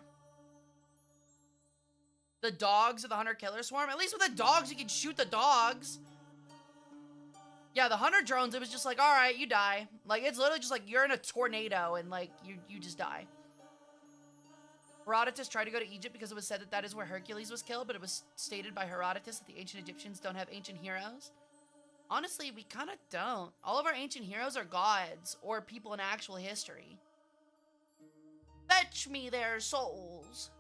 The dogs of the Hunter-Killer Swarm. At least with the dogs, you can shoot the dogs. Yeah, the Hunter drones, it was just like, alright, you die. Like, it's literally just like, you're in a tornado and like, you just die. Herodotus tried to go to Egypt because it was said that that is where Hercules was killed, but it was stated by Herodotus that the ancient Egyptians don't have ancient heroes. Honestly, we kind of don't. All of our ancient heroes are gods or people in actual history. Fetch me their souls.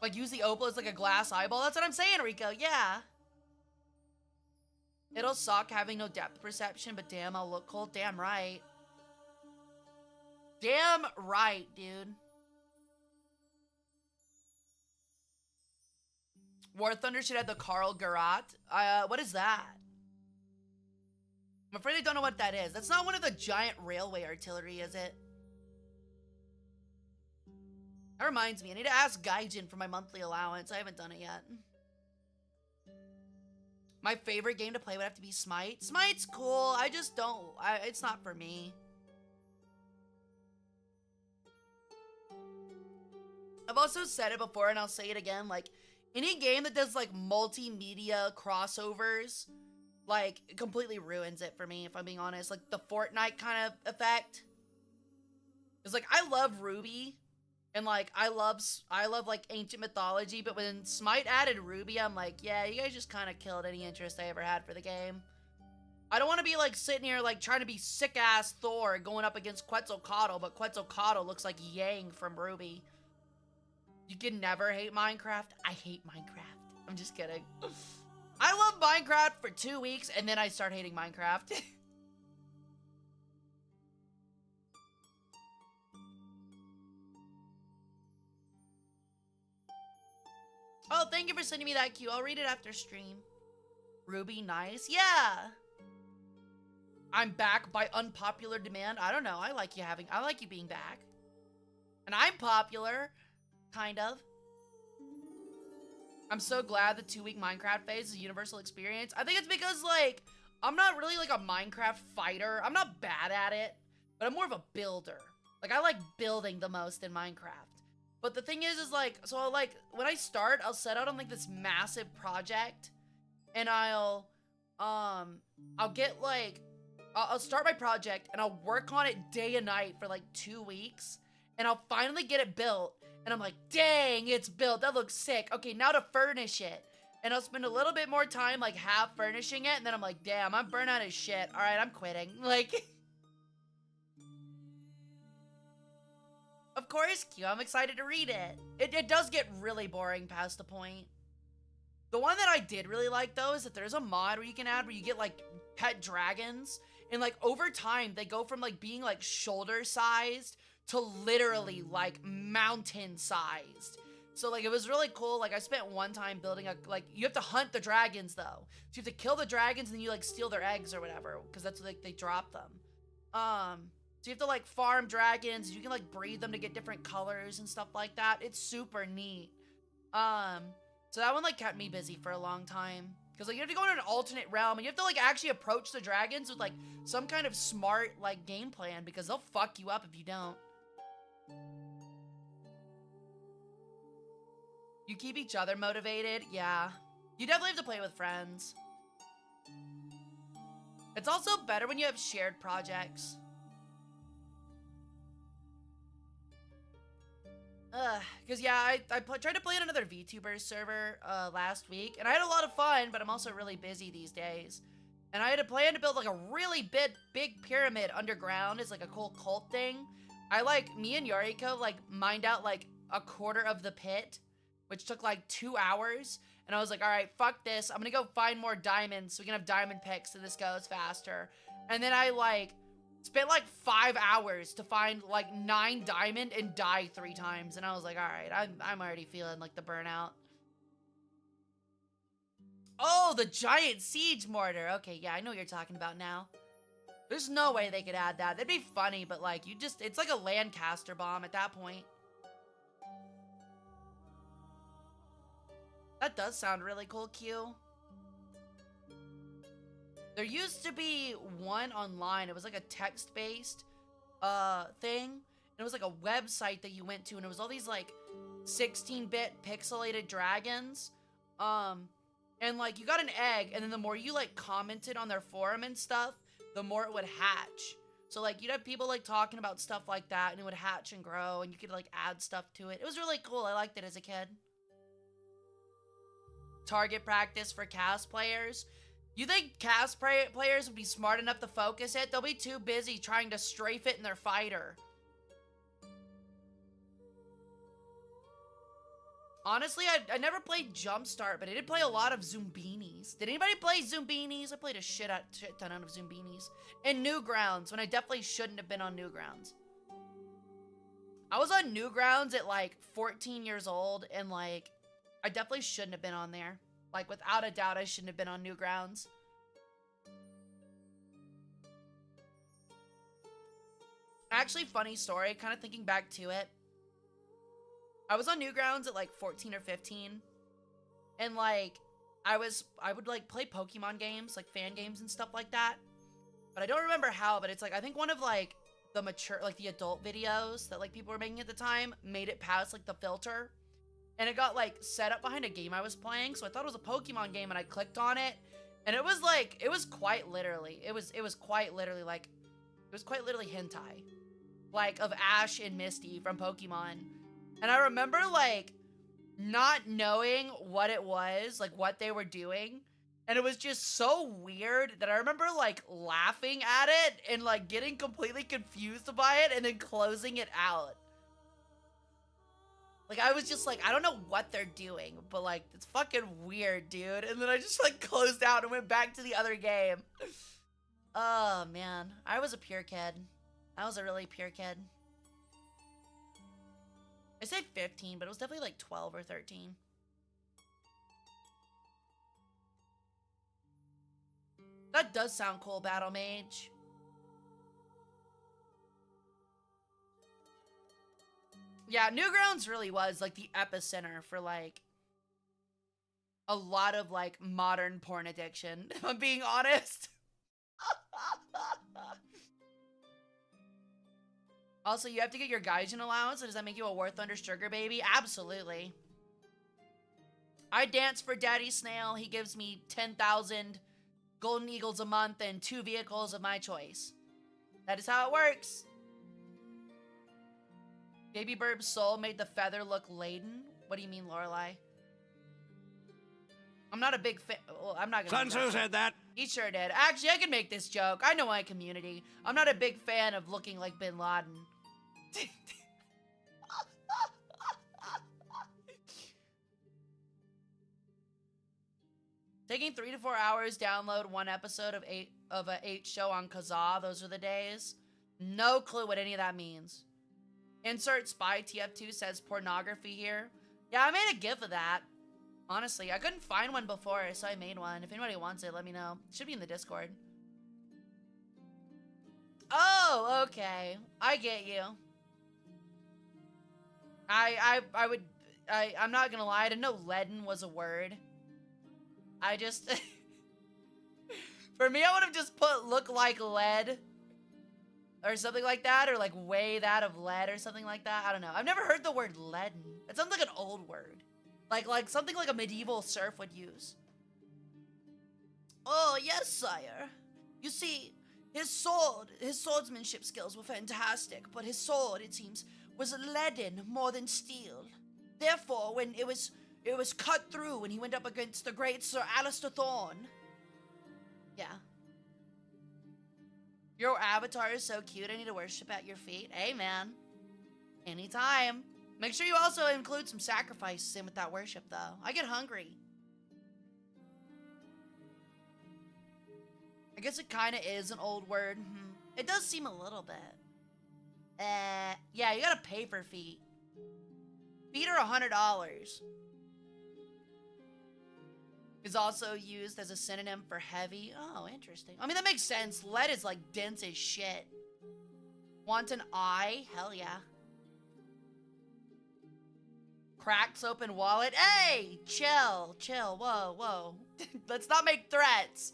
Like, use the opal as like a glass eyeball? That's what I'm saying, Rico. Yeah. It'll suck having no depth perception, but damn, I'll look cool. Damn right. Damn right, dude. War Thunder should have the Carl Garat. What is that? I'm afraid I don't know what that is. That's not one of the giant railway artillery, is it? That reminds me, I need to ask Gaijin for my monthly allowance. I haven't done it yet. My favorite game to play would have to be Smite. Smite's cool. I just don't. It's not for me. I've also said it before and I'll say it again. Like, any game that does like multimedia crossovers, like, it completely ruins it for me, if I'm being honest. Like, the Fortnite kind of effect. It's like, I love Ruby. And like, I love like ancient mythology, but when Smite added Ruby, I'm like, yeah, you guys just kind of killed any interest I ever had for the game. I don't want to be like sitting here like trying to be sick ass Thor going up against Quetzalcoatl, but Quetzalcoatl looks like Yang from Ruby. You can never hate Minecraft. I hate Minecraft. I'm just kidding. I love Minecraft for 2 weeks and then I start hating Minecraft. Oh, thank you for sending me that cue. I'll read it after stream. Ruby, nice. Yeah. I'm back by unpopular demand. I don't know. I like you being back. And I'm popular. Kind of. I'm so glad the 2-week Minecraft phase is a universal experience. I think it's because, like, I'm not really, like, a Minecraft fighter. I'm not bad at it, but I'm more of a builder. Like, I like building the most in Minecraft. But the thing is like, so like, when I start, I'll set out on like this massive project and I'll get like, I'll start my project and I'll work on it day and night for like 2 weeks and I'll finally get it built and I'm like, dang, it's built. That looks sick. Okay, now to furnish it. And I'll spend a little bit more time like half furnishing it and then I'm like, damn, I'm burnt out as shit. All right, I'm quitting. Like... Of course, Q. I'm excited to read it. It does get really boring past the point. The one that I did really like, though, is that there's a mod where you can add where you get, like, pet dragons. And, like, over time, they go from, like, being, like, shoulder-sized to literally, like, mountain-sized. So, like, it was really cool. Like, I spent one time building a, like, you have to hunt the dragons, though. So you have to kill the dragons and then you, like, steal their eggs or whatever. Because that's, like, they drop them. So you have to, like, farm dragons. You can, like, breed them to get different colors and stuff like that. It's super neat. So that one, like, kept me busy for a long time. Because, like, you have to go in an alternate realm. And you have to, like, actually approach the dragons with, like, some kind of smart, like, game plan. Because they'll fuck you up if you don't. You keep each other motivated? Yeah. You definitely have to play with friends. It's also better when you have shared projects. Because yeah, tried to play on another VTuber server last week, and I had a lot of fun, but I'm also really busy these days. And I had a plan to build like a really big pyramid underground. It's like a cool cult thing. Me and Yoriko like mined out like a quarter of the pit, which took like 2 hours. And I was like, all right, fuck this. I'm gonna go find more diamonds so we can have diamond picks so this goes faster. And then I like spent like 5 hours to find like 9 diamond and die 3 times. And I was like, all right, I'm already feeling like the burnout. Oh, the giant siege mortar. Okay, yeah, I know what you're talking about now. There's no way they could add that. That'd be funny, but like, it's like a Lancaster bomb at that point. That does sound really cool, Q. There used to be one online. It was like a text-based thing. And it was like a website that you went to, and it was all these like 16-bit pixelated dragons. And like you got an egg, and then the more you like commented on their forum and stuff, the more it would hatch. So like you'd have people like talking about stuff like that, and it would hatch and grow, and you could like add stuff to it. It was really cool. I liked it as a kid. Target practice for cast players. You think cast players would be smart enough to focus it? They'll be too busy trying to strafe it in their fighter. Honestly, I never played Jumpstart, but I did play a lot of Zumbinis. Did anybody play Zumbinis? I played a shit ton of Zumbinis. And Newgrounds, when I definitely shouldn't have been on Newgrounds. I was on Newgrounds at like 14 years old, and like, I definitely shouldn't have been on there. Like, without a doubt, I shouldn't have been on Newgrounds. Actually, funny story, kind of thinking back to it. I was on Newgrounds at like 14 or 15. And like, I would like play Pokemon games, like fan games and stuff like that. But I don't remember how, but it's like, I think one of like the mature, like the adult videos that like people were making at the time made it past like the filter. And it got like set up behind a game I was playing. So I thought it was a Pokemon game, and I clicked on it. And it was like, it was quite literally hentai. Like of Ash and Misty from Pokemon. And I remember like not knowing what it was, like what they were doing. And it was just so weird that I remember like laughing at it and like getting completely confused by it and then closing it out. Like, I was just like, I don't know what they're doing, but like, it's fucking weird, dude. And then I just like closed out and went back to the other game. Oh, man. I was a pure kid. I was a really pure kid. I said 15, but it was definitely like 12 or 13. That does sound cool, Battle Mage. Yeah, Newgrounds really was like the epicenter for like a lot of like modern porn addiction, if I'm being honest. Also, you have to get your Gaijin allowance, so does that make you a War Thunder sugar baby? Absolutely. I dance for Daddy Snail. He gives me 10,000 golden eagles a month and 2 vehicles of my choice. That is how it works. Baby Burb's soul made the feather look laden? What do you mean, Lorelai? I'm not a big fan. Well, I'm not gonna. Sun Tzu said that. He sure did. Actually, I can make this joke. I know my community. I'm not a big fan of looking like Bin Laden. Taking 3 to 4 hours, download 1 episode of a 8 show on Kazaa. Those are the days. No clue what any of that means. Insert spy TF2 says pornography here. Yeah, I made a GIF of that. Honestly, I couldn't find one before, so I made one. If anybody wants it, let me know. It should be in the Discord. Oh, okay. I get you. I'm not gonna lie, I didn't know leaden was a word. I just... For me, I would have just put look like lead. Or something like that, or like weigh that of lead or something like that. I don't know. I've never heard the word leaden. It sounds like an old word. Like something like a medieval serf would use. Oh, yes, sire. You see, his swordsmanship skills were fantastic, but his sword, it seems, was leaden more than steel. Therefore, when it was cut through when he went up against the great Sir Alistair Thorne. Yeah. Your avatar is so cute, I need to worship at your feet. Hey, man. Anytime. Make sure you also include some sacrifices in with that worship, though. I get hungry. I guess it kind of is an old word. It does seem a little bit. Yeah, you gotta pay for feet. Feet are $100. Is also used as a synonym for heavy. Oh, interesting. I mean, that makes sense. Lead is like dense as shit. Want an eye? Hell yeah. Cracks open wallet. Hey, chill, chill. Whoa, whoa. Let's not make threats.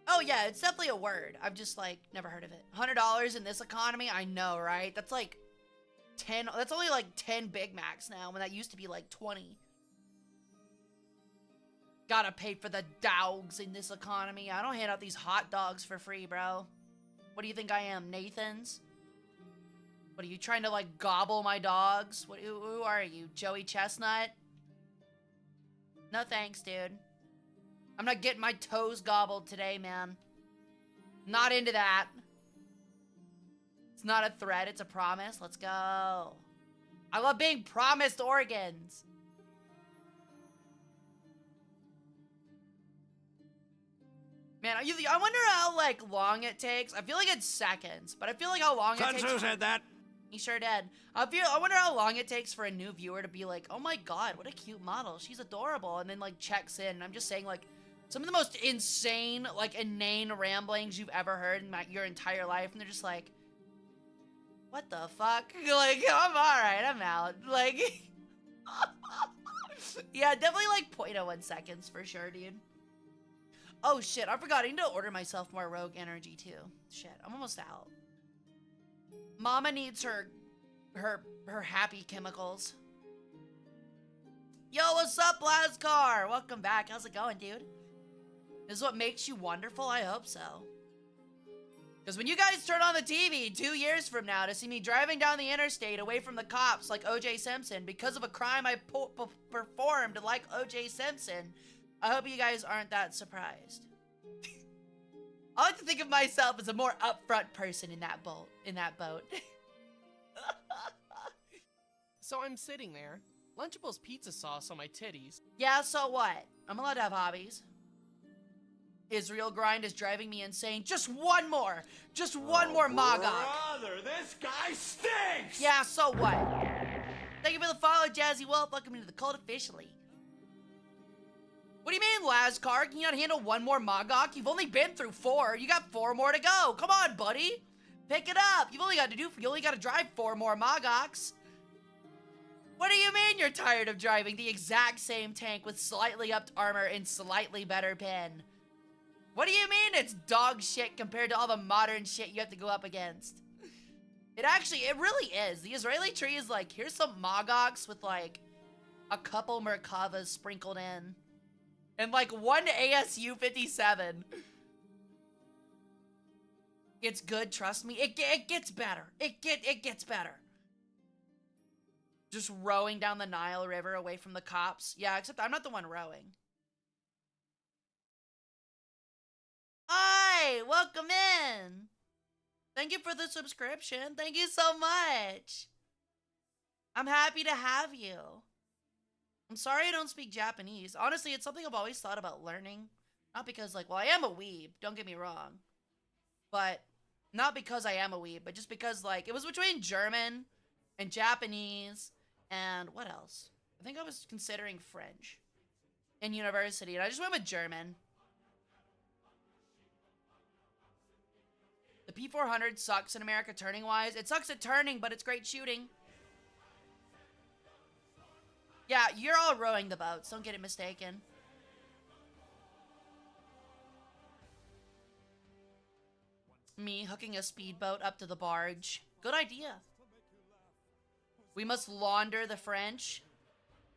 Oh yeah, it's definitely a word. I've just like never heard of it. $100 in this economy. I know, right? That's like 10. That's only like 10 Big Macs now, when that used to be like 20. Gotta pay for the dogs in this economy. I don't hand out these hot dogs for free, bro. What do you think I am, Nathan's? What are you trying to like gobble my dogs? Who are you, Joey Chestnut? No thanks, dude. I'm not getting my toes gobbled today, man. Not into that. It's not a threat, it's a promise. Let's go. I love being promised organs. Man, I wonder how like long it takes. I feel like it's seconds, but I feel like how long it takes. Sun Tzu said that. He sure did. I wonder how long it takes for a new viewer to be like, oh my god, what a cute model. She's adorable. And then like checks in. And I'm just saying like some of the most insane, like inane ramblings you've ever heard in your entire life. And they're just like, what the fuck? Like, I'm alright, I'm out. Like, yeah, definitely like 0.01 seconds for sure, dude. Oh shit, I forgot. I need to order myself more rogue energy too. Shit, I'm almost out. Mama needs her happy chemicals. Yo, what's up, Lascar? Welcome back. How's it going, dude? This is what makes you wonderful? I hope so. Because when you guys turn on the TV 2 years from now to see me driving down the interstate away from the cops like O.J. Simpson because of a crime I performed like O.J. Simpson, I hope you guys aren't that surprised. I like to think of myself as a more upfront person in that boat. So I'm sitting there, Lunchables pizza sauce on my titties. Yeah, so what? I'm allowed to have hobbies. Israel grind is driving me insane. Just one more! Just one more Magok! Brother, this guy stinks! Yeah, so what? Thank you for the follow, Jazzy Wolf. Welcome into the cult officially. What do you mean, Lascar? Can you not handle one more Magok? You've only been through 4. You got 4 more to go. Come on, buddy. Pick it up. You only got to drive 4 more Magoks. What do you mean you're tired of driving the exact same tank with slightly upped armor and slightly better pin? What do you mean it's dog shit compared to all the modern shit you have to go up against? It really is. The Israeli tree is like, here's some Magoks with like a couple Merkavas sprinkled in. And like 1 ASU 57. It's good, trust me. It gets better. It gets better. Just rowing down the Nile River away from the cops. Yeah, except I'm not the one rowing. Hi, welcome in. Thank you for the subscription. Thank you so much. I'm happy to have you. I'm sorry I don't speak Japanese. Honestly, it's something I've always thought about learning. Not because, like, well, I am a weeb. Don't get me wrong. But not because I am a weeb, but just because, like, it was between German and Japanese and what else? I think I was considering French in university, and I just went with German. The P400 sucks in America turning-wise. It sucks at turning, but it's great shooting. Yeah, you're all rowing the boats. Don't get it mistaken. Me hooking a speedboat up to the barge. Good idea. We must launder the French.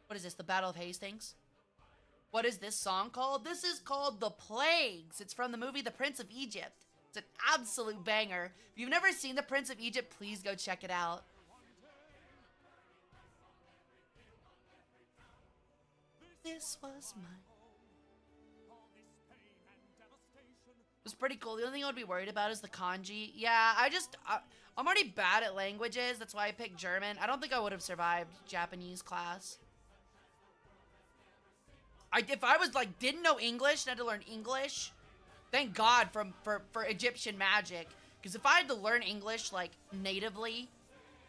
What is this, the Battle of Hastings? What is this song called? This is called The Plagues. It's from the movie The Prince of Egypt. It's an absolute banger. If you've never seen The Prince of Egypt, please go check it out. This was mine. It was pretty cool. The only thing I would be worried about is the kanji. Yeah, I'm already bad at languages. That's why I picked German. I don't think I would have survived Japanese class. If I was like, didn't know English and had to learn English, thank God for Egyptian magic. Because if I had to learn English like natively,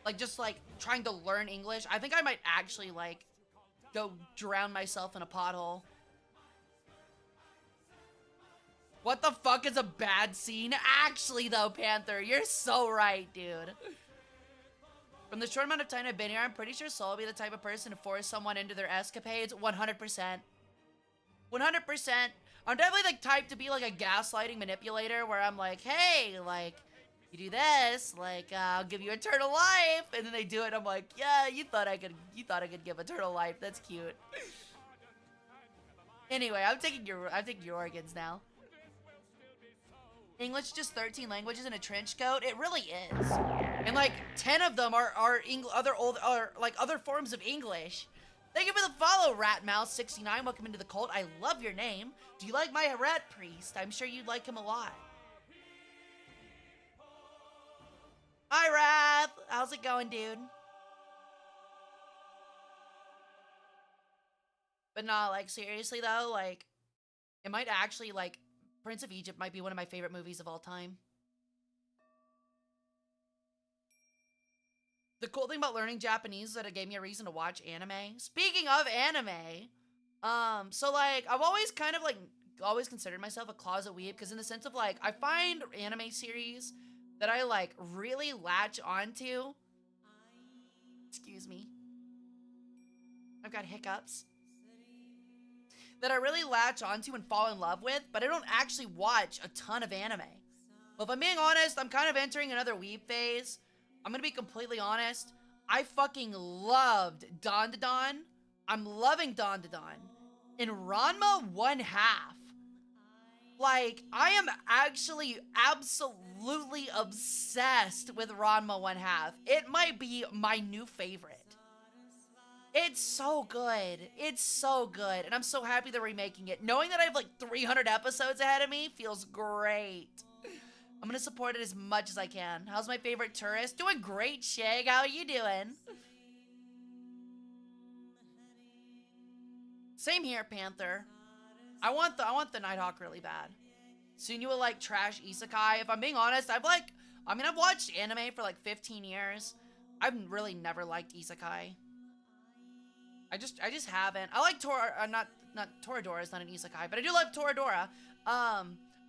like just like trying to learn English, I think I might actually like go drown myself in a pothole. What the fuck is a bad scene? Actually though, Panther, you're so right, dude. From the short amount of time I've been here, I'm pretty sure Sol will be the type of person to force someone into their escapades. 100%. 100%. I'm definitely the type to be like a gaslighting manipulator where I'm like, hey, like, you do this, like, I'll give you eternal life. And then they do it, and I'm like, yeah, you thought I could give eternal life. That's cute. Anyway, I'm taking your organs now. English just 13 languages in a trench coat. It really is. And like 10 of them are other forms of English. Thank you for the follow, Ratmouse69. Welcome into the cult. I love your name. Do you like my rat priest? I'm sure you'd like him a lot. Hi, Wrath. How's it going, dude? But nah, like, seriously, though, like, it might actually, like, Prince of Egypt might be one of my favorite movies of all time. The cool thing about learning Japanese is that it gave me a reason to watch anime. Speaking of anime, so, like, I've always kind of, like, always considered myself a closet weeb, because in the sense of, like, I find anime series that I, like, really latch onto. Excuse me. I've got hiccups. That I really latch onto and fall in love with, but I don't actually watch a ton of anime. Well, if I'm being honest, I'm kind of entering another weeb phase. I'm gonna be completely honest. I fucking loved Don Don. I'm loving Don Don. In Ranma 1/2. Like, I am actually absolutely obsessed with Ranma 1/2. It might be my new favorite. It's so good. It's so good. And I'm so happy they're remaking it. Knowing that I have like 300 episodes ahead of me feels great. I'm gonna support it as much as I can. How's my favorite tourist? Doing great, Shag. How are you doing? Same here, Panther. I want the Nighthawk really bad. Soon you will like trash isekai. If I'm being honest, I've watched anime for like 15 years. I've really never liked isekai. I just haven't. I like Toradora is not an isekai, but I do love Toradora.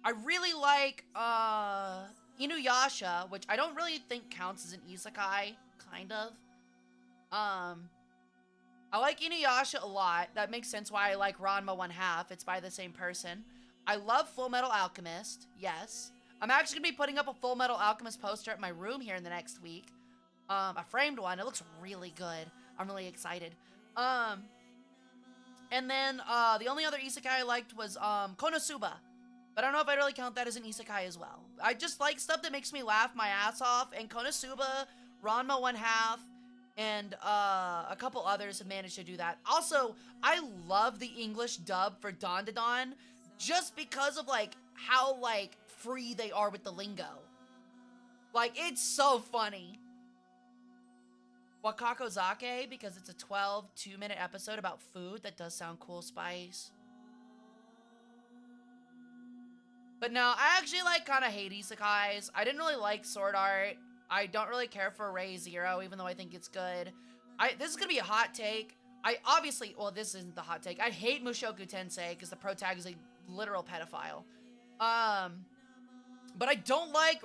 I really like Inuyasha, which I don't really think counts as an isekai, kind of. I like Inuyasha a lot. That makes sense why I like Ranma 1/2. It's by the same person. I love Full Metal Alchemist, yes. I'm actually gonna be putting up a Full Metal Alchemist poster at my room here in the next week. A framed one. It looks really good. I'm really excited. And then, the only other isekai I liked was, Konosuba. But I don't know if I really count that as an isekai as well. I just like stuff that makes me laugh my ass off, and Konosuba, Ranma 1/2, and, a couple others have managed to do that. Also, I love the English dub for Don Don, just because of, like, how, like, free they are with the lingo. Like, it's so funny. Wakako Zake, because it's a 12 2-minute episode about food. That does sound cool, Spice. But no, I actually, like, kind of hate isekais. I didn't really like Sword Art. I don't really care for Ray Zero, even though I think it's good. This is gonna be a hot take. Well, this isn't the hot take. I hate Mushoku Tensei, because the pro tag is a literal pedophile. But I don't like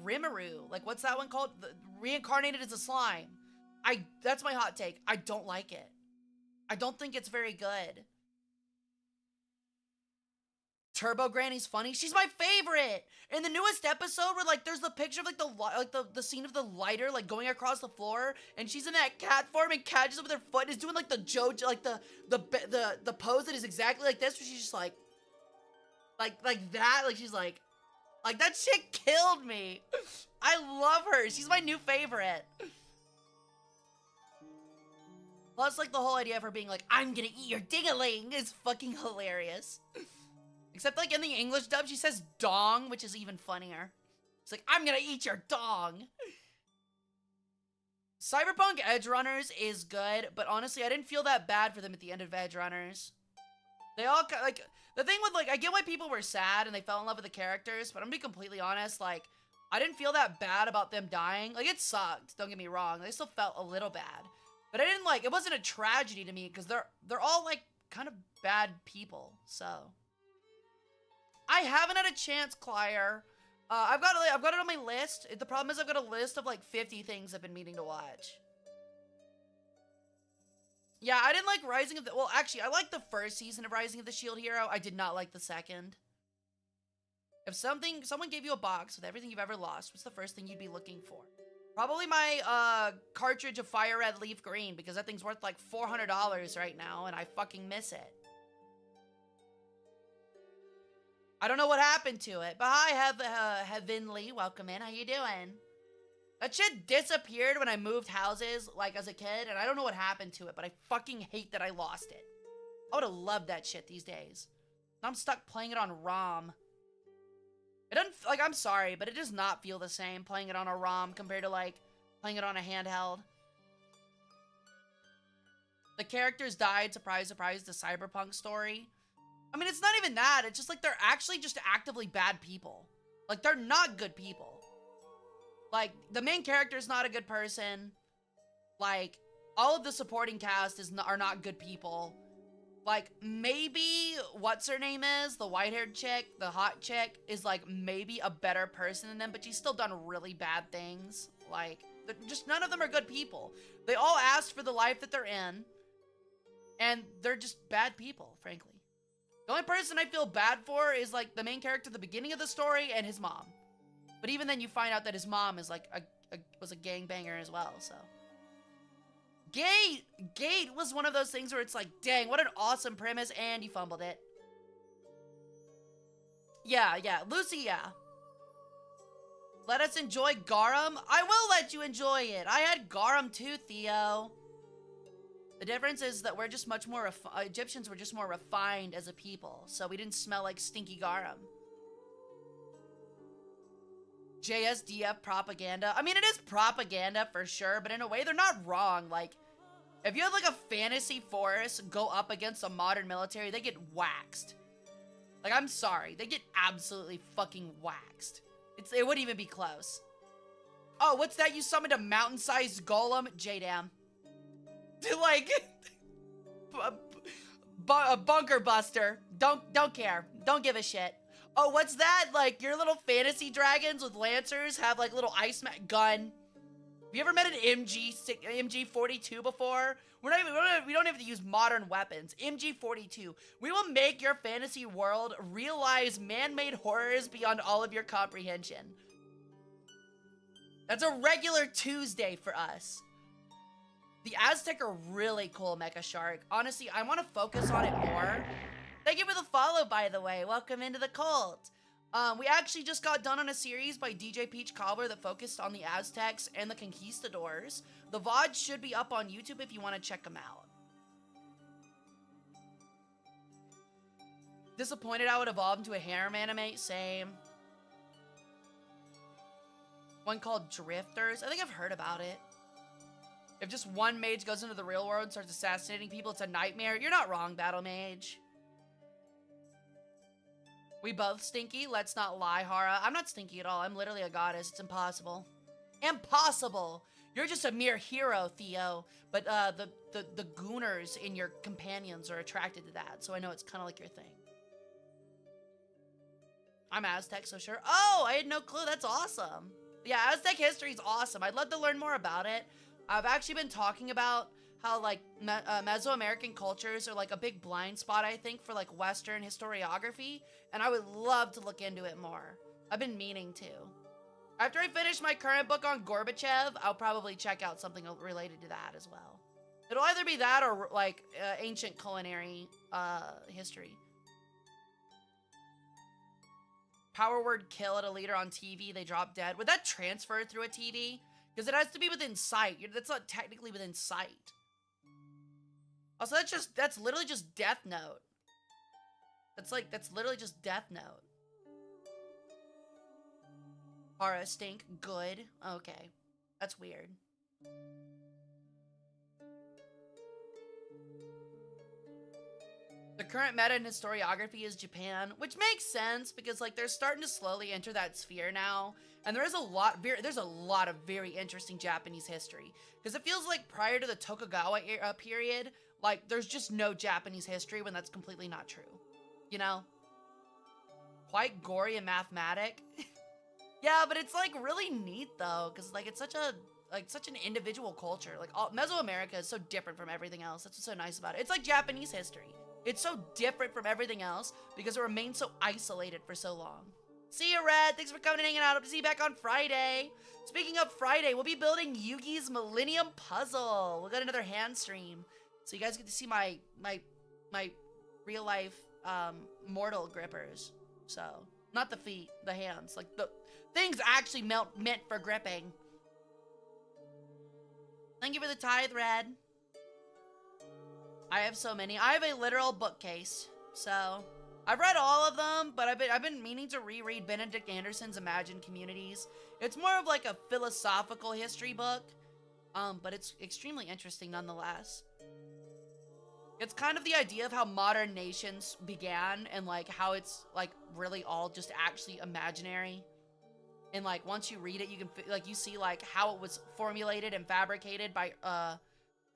Rimuru. Like, what's that one called? Reincarnated as a slime. That's my hot take. I don't like it. I don't think it's very good. Turbo Granny's funny. She's my favorite. In the newest episode where, like, there's the picture of, like, the scene of the lighter, like, going across the floor, and she's in that cat form and catches it with her foot and is doing, like, the JoJo, like, the pose that is exactly like this, where she's just like that. Like, she's like Like, that shit killed me. I love her. She's my new favorite. Plus, like, the whole idea of her being like, I'm gonna eat your ding-a-ling is fucking hilarious. Except, like, in the English dub, she says dong, which is even funnier. It's like, I'm gonna eat your dong. Cyberpunk Edge Runners is good, but honestly, I didn't feel that bad for them at the end of Edge Runners. They all, like, the thing with, like, I get why people were sad and they fell in love with the characters, but I'm gonna be completely honest, like, I didn't feel that bad about them dying. Like, it sucked, don't get me wrong. They still felt a little bad. But I didn't, like, it wasn't a tragedy to me, because they're all, like, kind of bad people, so. I haven't had a chance, Clier. I've got it on my list. The problem is I've got a list of like 50 things I've been meaning to watch. Yeah, I didn't like Rising of the... Well, actually, I liked the first season of Rising of the Shield Hero. I did not like the second. If someone gave you a box with everything you've ever lost, what's the first thing you'd be looking for? Probably my cartridge of Fire Red Leaf Green, because that thing's worth like $400 right now, and I fucking miss it. I don't know what happened to it, but hi, Heavenly, welcome in. How you doing? That shit disappeared when I moved houses, like, as a kid, and I don't know what happened to it, but I fucking hate that I lost it. I would've loved that shit these days. Now I'm stuck playing it on ROM. It doesn't, like, I'm sorry, but it does not feel the same playing it on a ROM compared to, like, playing it on a handheld. The characters died, surprise, surprise, the Cyberpunk story. I mean, it's not even that. It's just like they're actually just actively bad people. Like, they're not good people. Like, the main character's not a good person. Like, all of the supporting cast are not good people. Like, maybe what's her name is, the white-haired chick, the hot chick, is like maybe a better person than them, but she's still done really bad things. Like, just none of them are good people. They all asked for the life that they're in, and they're just bad people, frankly. The only person I feel bad for is, like, the main character at the beginning of the story and his mom. But even then, you find out that his mom is, like, was a gangbanger as well, so. Gate was one of those things where it's like, dang, what an awesome premise, and you fumbled it. Yeah, Lucy, yeah. Let us enjoy Garum. I will let you enjoy it. I had Garum too, Theo. The difference is that we're just much more, Egyptians were just more refined as a people, so we didn't smell like stinky garum. JSDF propaganda. I mean, it is propaganda for sure, but in a way, they're not wrong. Like, if you had like a fantasy force go up against a modern military, they get waxed. Like, I'm sorry, they get absolutely fucking waxed. It wouldn't even be close. Oh, what's that? You summoned a mountain-sized golem? J-Dam. Like, a bunker buster. Don't care. Don't give a shit. Oh, what's that? Like, your little fantasy dragons with lancers have, like, little ice gun. Have you ever met an MG42 before? We don't have to use modern weapons. MG42. We will make your fantasy world realize man-made horrors beyond all of your comprehension. That's a regular Tuesday for us. The Aztec are really cool, Mecha Shark. Honestly, I want to focus on it more. Thank you for the follow, by the way. Welcome into the cult. We actually just got done on a series by DJ Peach Cobbler that focused on the Aztecs and the Conquistadors. The VOD should be up on YouTube if you want to check them out. Disappointed I would evolve into a harem anime? Same. One called Drifters. I think I've heard about it. If just one mage goes into the real world and starts assassinating people, it's a nightmare. You're not wrong, Battle Mage. We both stinky? Let's not lie, Hara. I'm not stinky at all. I'm literally a goddess. It's impossible. Impossible! You're just a mere hero, Theo. But the gooners in your companions are attracted to that, so I know it's kind of like your thing. I'm Aztec, so sure. Oh, I had no clue. That's awesome. Yeah, Aztec history is awesome. I'd love to learn more about it. I've actually been talking about how, like, Mesoamerican cultures are, like, a big blind spot, I think, for, like, Western historiography, and I would love to look into it more. I've been meaning to. After I finish my current book on Gorbachev, I'll probably check out something related to that as well. It'll either be that or, like, ancient culinary history. power word kill at a leader on TV, they drop dead. Would that transfer through a TV? Because it has to be within sight. That's not technically within sight. Also, that's literally just Death Note. That's literally just Death Note. Hara stink. Good. Okay. That's weird. The current meta in historiography is Japan, which makes sense because like they're starting to slowly enter that sphere now, and there's a lot of very interesting Japanese history because it feels like prior to the Tokugawa period, like there's just no Japanese history when that's completely not true, you know? Quite gory and mathematic. Yeah, but it's like really neat though, because like it's such an individual culture. Like Mesoamerica is so different from everything else. That's what's so nice about it. It's like Japanese history. It's so different from everything else because it remains so isolated for so long. See you, Red. Thanks for coming and hanging out. Hope to see you back on Friday. Speaking of Friday, we'll be building Yugi's Millennium Puzzle. We'll get another hand stream, so you guys get to see my real life mortal grippers. So not the feet, the hands, like the things actually meant for gripping. Thank you for the tithe, Red. I have so many. I have a literal bookcase. So I've read all of them, but I've been meaning to reread Benedict Anderson's Imagined Communities. It's more of like a philosophical history book, but it's extremely interesting nonetheless. It's kind of the idea of how modern nations began and like how it's like really all just actually imaginary. And like once you read it, you can like you see like how it was formulated and fabricated by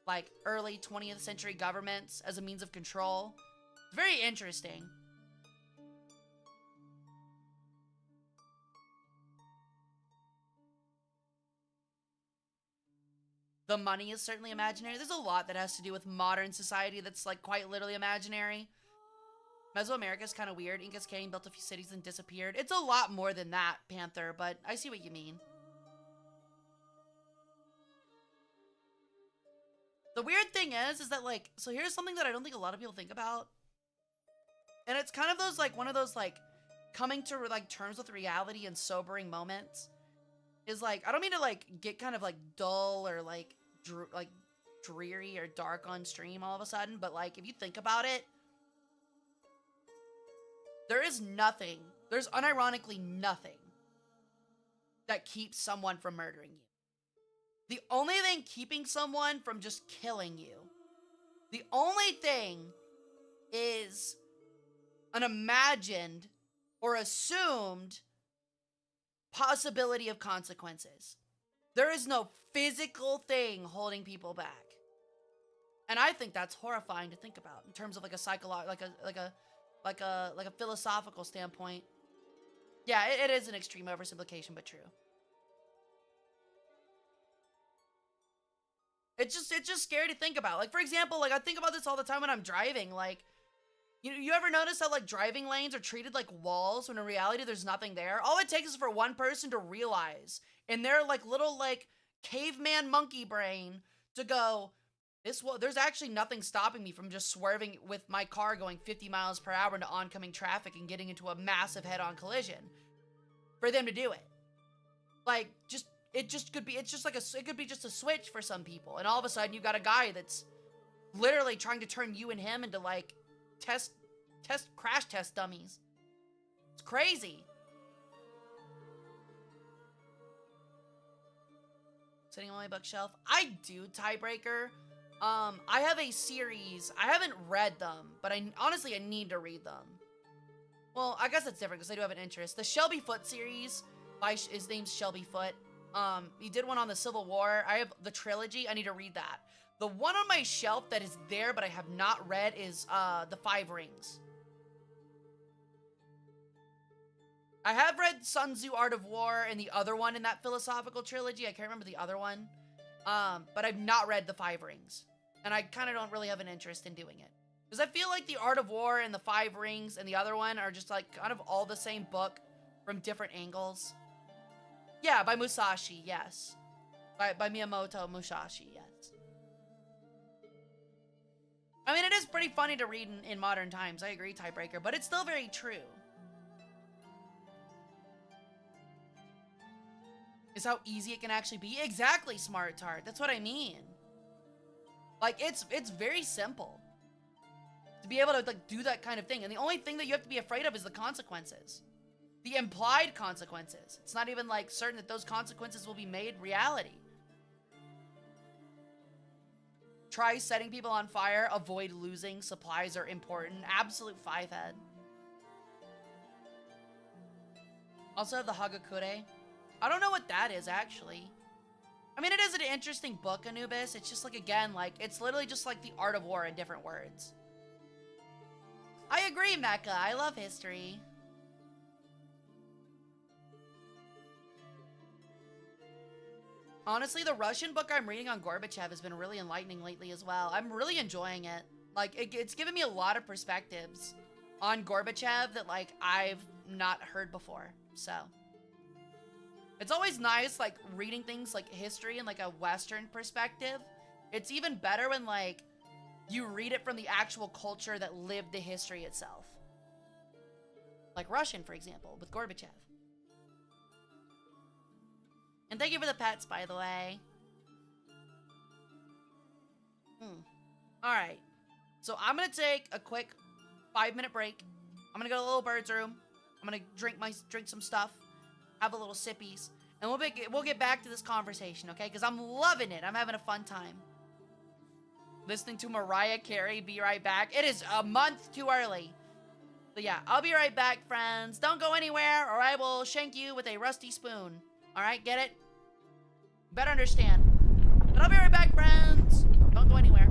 like early 20th century governments as a means of control. It's very interesting. The money is certainly imaginary. There's a lot that has to do with modern society that's like quite literally imaginary. Mesoamerica is kind of weird. Incas came, built a few cities, and disappeared. It's a lot more than that, Panther, but I see what you mean. The weird thing is that like, so here's something that I don't think a lot of people think about. And it's kind of those like, one of those like coming to like terms with reality and sobering moments. Is like, I don't mean to like get kind of like dull or like dreary or dark on stream all of a sudden, but like if you think about it, there is nothing, there's unironically nothing that keeps someone from murdering you. The only thing keeping someone from just killing you, the only thing is an imagined or assumed possibility of consequences. There is no physical thing holding people back. And I think that's horrifying to think about in terms of like a psychological, like a philosophical standpoint. Yeah, it is an extreme oversimplification, but true. It's just scary to think about. Like, for example, like I think about this all the time when I'm driving. Like, you ever notice how like driving lanes are treated like walls when in reality there's nothing there? All it takes is for one person to realize in their like little like caveman monkey brain to go, there's actually nothing stopping me from just swerving with my car going 50 miles per hour into oncoming traffic and getting into a massive head-on collision. For them to do it. Like, it could be just a switch for some people. And all of a sudden you've got a guy that's literally trying to turn you and him into like crash test dummies. It's crazy. Sitting on my bookshelf. I do, Tiebreaker. I have a series. I haven't read them, but I need to read them. Well, I guess it's different because I do have an interest. The Shelby Foote series, his name's Shelby Foote. He did one on the Civil War. I have the trilogy. I need to read that. The one on my shelf that is there but I have not read is The Five Rings. I have read Sun Tzu Art of War and the other one in that philosophical trilogy. I can't remember the other one. But I've not read The Five Rings. And I kind of don't really have an interest in doing it. Because I feel like the Art of War and the Five Rings and the other one are just like kind of all the same book from different angles. Yeah, by Musashi, yes. By Miyamoto Musashi, yes. I mean, it is pretty funny to read in modern times. I agree, Tiebreaker, but it's still very true. is how easy it can actually be. Exactly, Smart Tart. That's what I mean. Like, it's very simple to be able to like do that kind of thing. And the only thing that you have to be afraid of is the consequences. The implied consequences. It's not even like certain that those consequences will be made reality. Try setting people on fire. Avoid losing. Supplies are important. Absolute five-head. Also have the Hagakure. I don't know what that is, actually. I mean, it is an interesting book, Anubis. It's just like, again, like, it's literally just like the art of war in different words. I agree, Mecca. I love history. Honestly, the Russian book I'm reading on Gorbachev has been really enlightening lately as well. I'm really enjoying it. Like, it's given me a lot of perspectives on Gorbachev that, like, I've not heard before. So, it's always nice, like, reading things like history in, like, a Western perspective. It's even better when, like, you read it from the actual culture that lived the history itself. Like Russian, for example, with Gorbachev. And thank you for the pets, by the way. Alright. So I'm going to take a quick 5-minute break. I'm going to go to the little bird's room. I'm going to drink some stuff. Have a little sippies. And we'll get back to this conversation, okay? Because I'm loving it. I'm having a fun time. Listening to Mariah Carey, be right back. It is a month too early. So yeah, I'll be right back, friends. Don't go anywhere or I will shank you with a rusty spoon. Alright, get it? Better understand. But I'll be right back, friends. Don't go anywhere.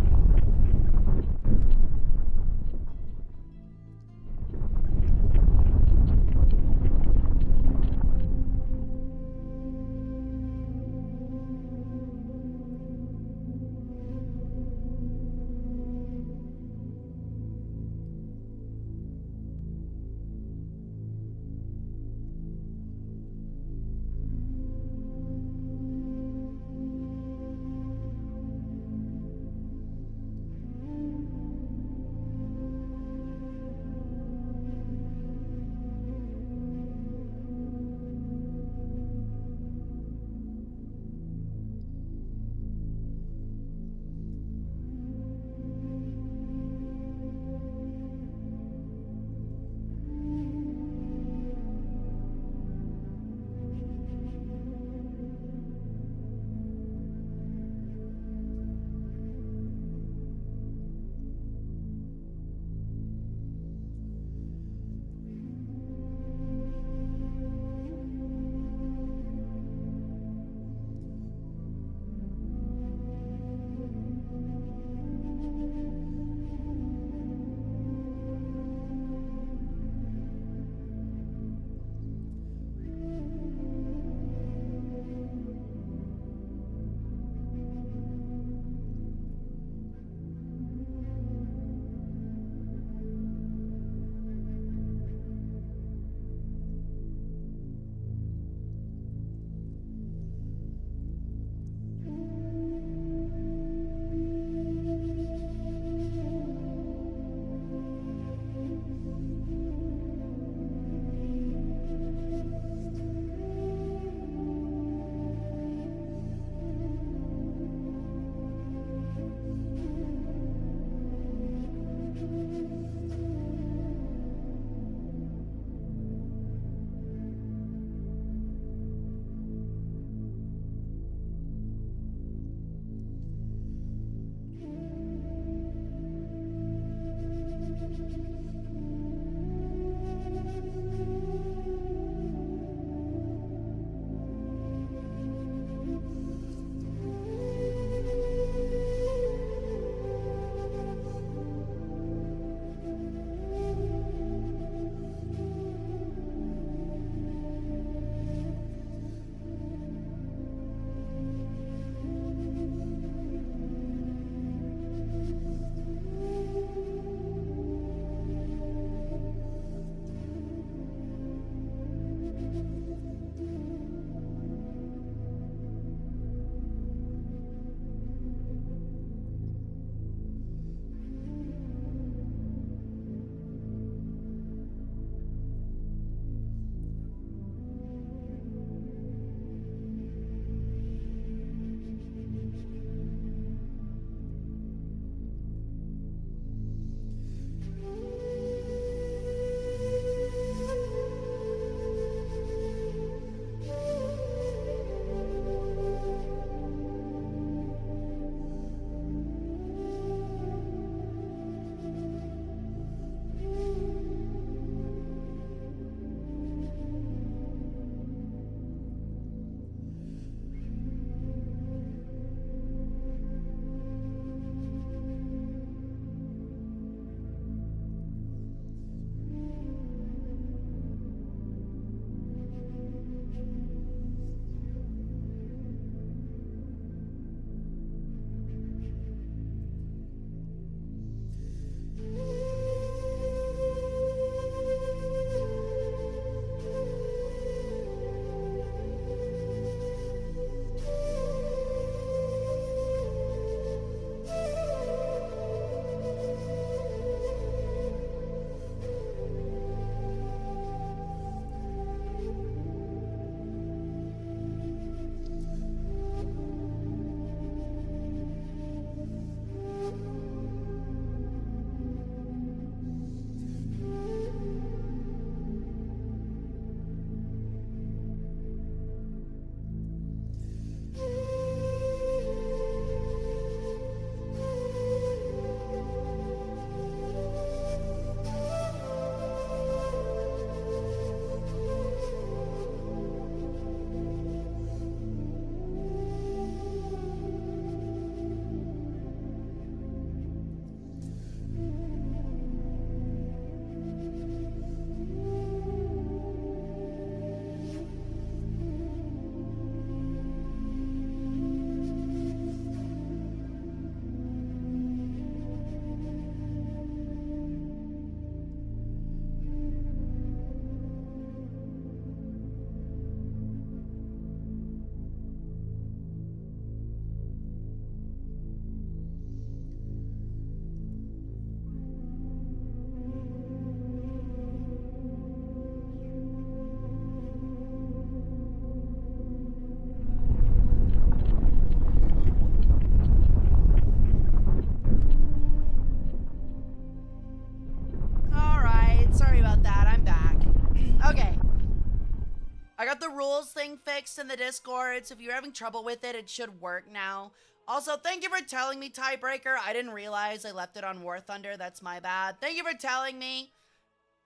fixed in the Discord, so if you're having trouble with it, it should work now. Also, thank you for telling me, Tiebreaker. I didn't realize I left it on War Thunder. That's my bad. Thank you for telling me.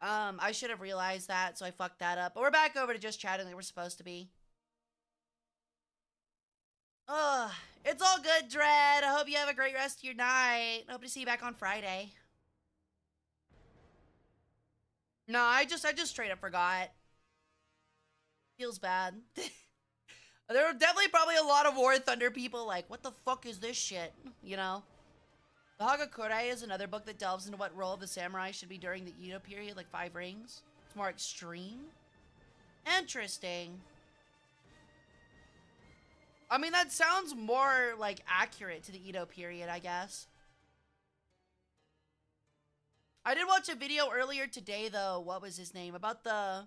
I should have realized that, so I fucked that up. But we're back over to just chatting like we're supposed to be. Ugh, it's all good, Dread. I hope you have a great rest of your night. Hope to see you back on Friday. No, I just straight up forgot. Feels bad. There were definitely probably a lot of War Thunder people like, what the fuck is this shit? You know? The Hagakure is another book that delves into what role of the samurai should be during the Edo period, like Five Rings. It's more extreme. Interesting. I mean, that sounds more, like, accurate to the Edo period, I guess. I did watch a video earlier today, though. What was his name? About the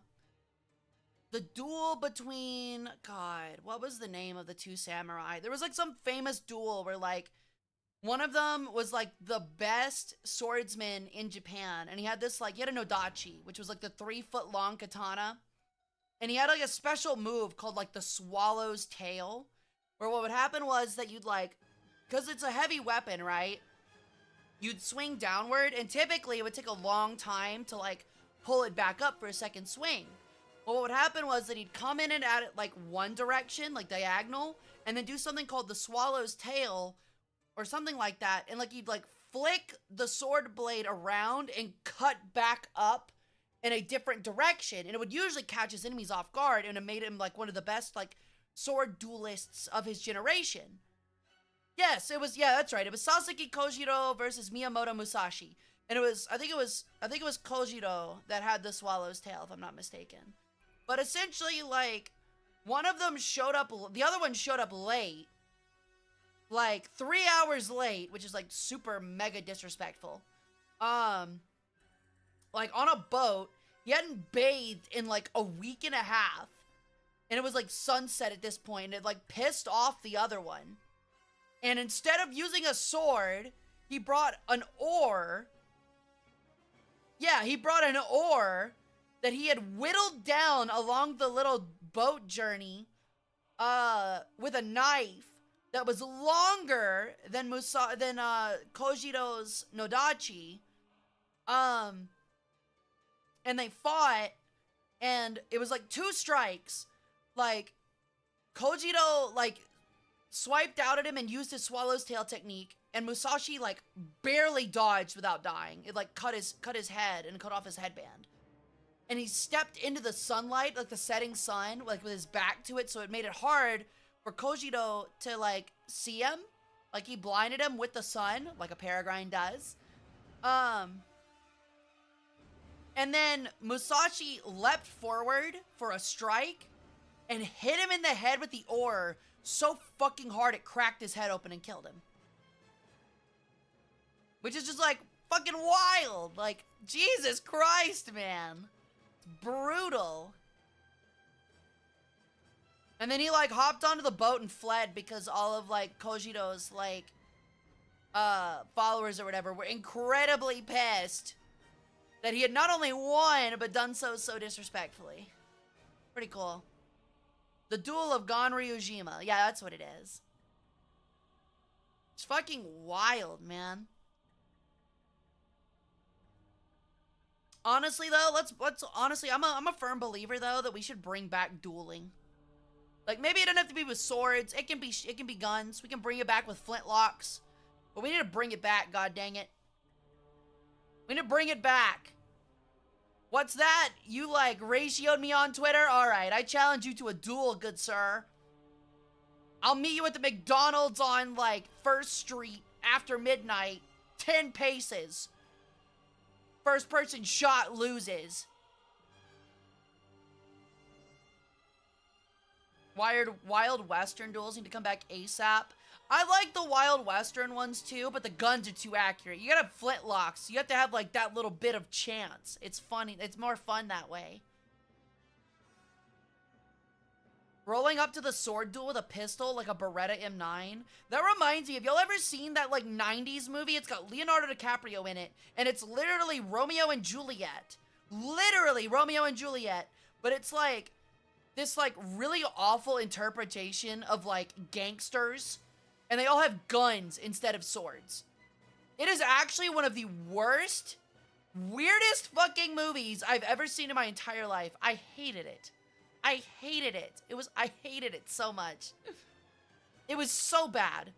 duel between... God, what was the name of the two samurai? There was, like, some famous duel where, like, one of them was, like, the best swordsman in Japan. And he had this, like, he had a Nodachi, which was, like, the 3-foot-long katana. And he had, like, a special move called, like, the Swallow's Tail. Where what would happen was that you'd, like... Because it's a heavy weapon, right? You'd swing downward, and typically it would take a long time to, like, pull it back up for a second swing. Well, what would happen was that he'd come in and at it, like, one direction, like, diagonal, and then do something called the Swallow's Tail, or something like that, and, like, he'd, like, flick the sword blade around and cut back up in a different direction, and it would usually catch his enemies off guard, and it made him, like, one of the best, like, sword duelists of his generation. Yes, it was, yeah, that's right. It was Sasaki Kojiro versus Miyamoto Musashi. And it was, I think it was Kojiro that had the Swallow's Tail, if I'm not mistaken. But essentially, like, one of them showed up, the other one showed up late. Like, 3 hours late, which is, like, super mega disrespectful. Like, on a boat, he hadn't bathed in, like, a week and a half. And it was, like, sunset at this point, and it, like, pissed off the other one. And instead of using a sword, he brought an oar. Yeah, he brought an oar that he had whittled down along the little boat journey with a knife that was longer than Kojiro's Nodachi. And they fought, and it was like 2 strikes. Like, Kojiro, like, swiped out at him and used his Swallow's Tail technique, and Musashi, like, barely dodged without dying. It, like, cut his head and cut off his headband. And he stepped into the sunlight, like the setting sun, like, with his back to it, so it made it hard for Kojiro to, like, see him. Like, he blinded him with the sun, like a Peregrine does. And then Musashi leapt forward for a strike and hit him in the head with the oar so fucking hard it cracked his head open and killed him. Which is just, like, fucking wild. Like, Jesus Christ, man. It's brutal. And then he, like, hopped onto the boat and fled because all of, like, Kojiro's, like, followers or whatever were incredibly pissed that he had not only won, but done so disrespectfully. Pretty cool. The Duel of Ganryujima. Yeah, that's what it is. It's fucking wild, man. Honestly, though, let's honestly, I'm a firm believer, though, that we should bring back dueling. Like, maybe it doesn't have to be with swords. It can be guns. We can bring it back with flintlocks. But we need to bring it back, god dang it. We need to bring it back. What's that? You, like, ratioed me on Twitter? Alright, I challenge you to a duel, good sir. I'll meet you at the McDonald's on, like, 1st Street after midnight. 10 paces. First person shot loses. Wild Western duels need to come back ASAP. I like the Wild Western ones too, but the guns are too accurate. You gotta have flintlocks. You have to have, like, that little bit of chance. It's funny. It's more fun that way. Rolling up to the sword duel with a pistol, like a Beretta M9. That reminds me, have y'all ever seen that, like, 90s movie? It's got Leonardo DiCaprio in it, and it's literally Romeo and Juliet. Literally Romeo and Juliet. But it's, like, this like really awful interpretation of like gangsters, and they all have guns instead of swords. It is actually one of the worst, weirdest fucking movies I've ever seen in my entire life. I hated it. I hated it. I hated it so much. It was so bad.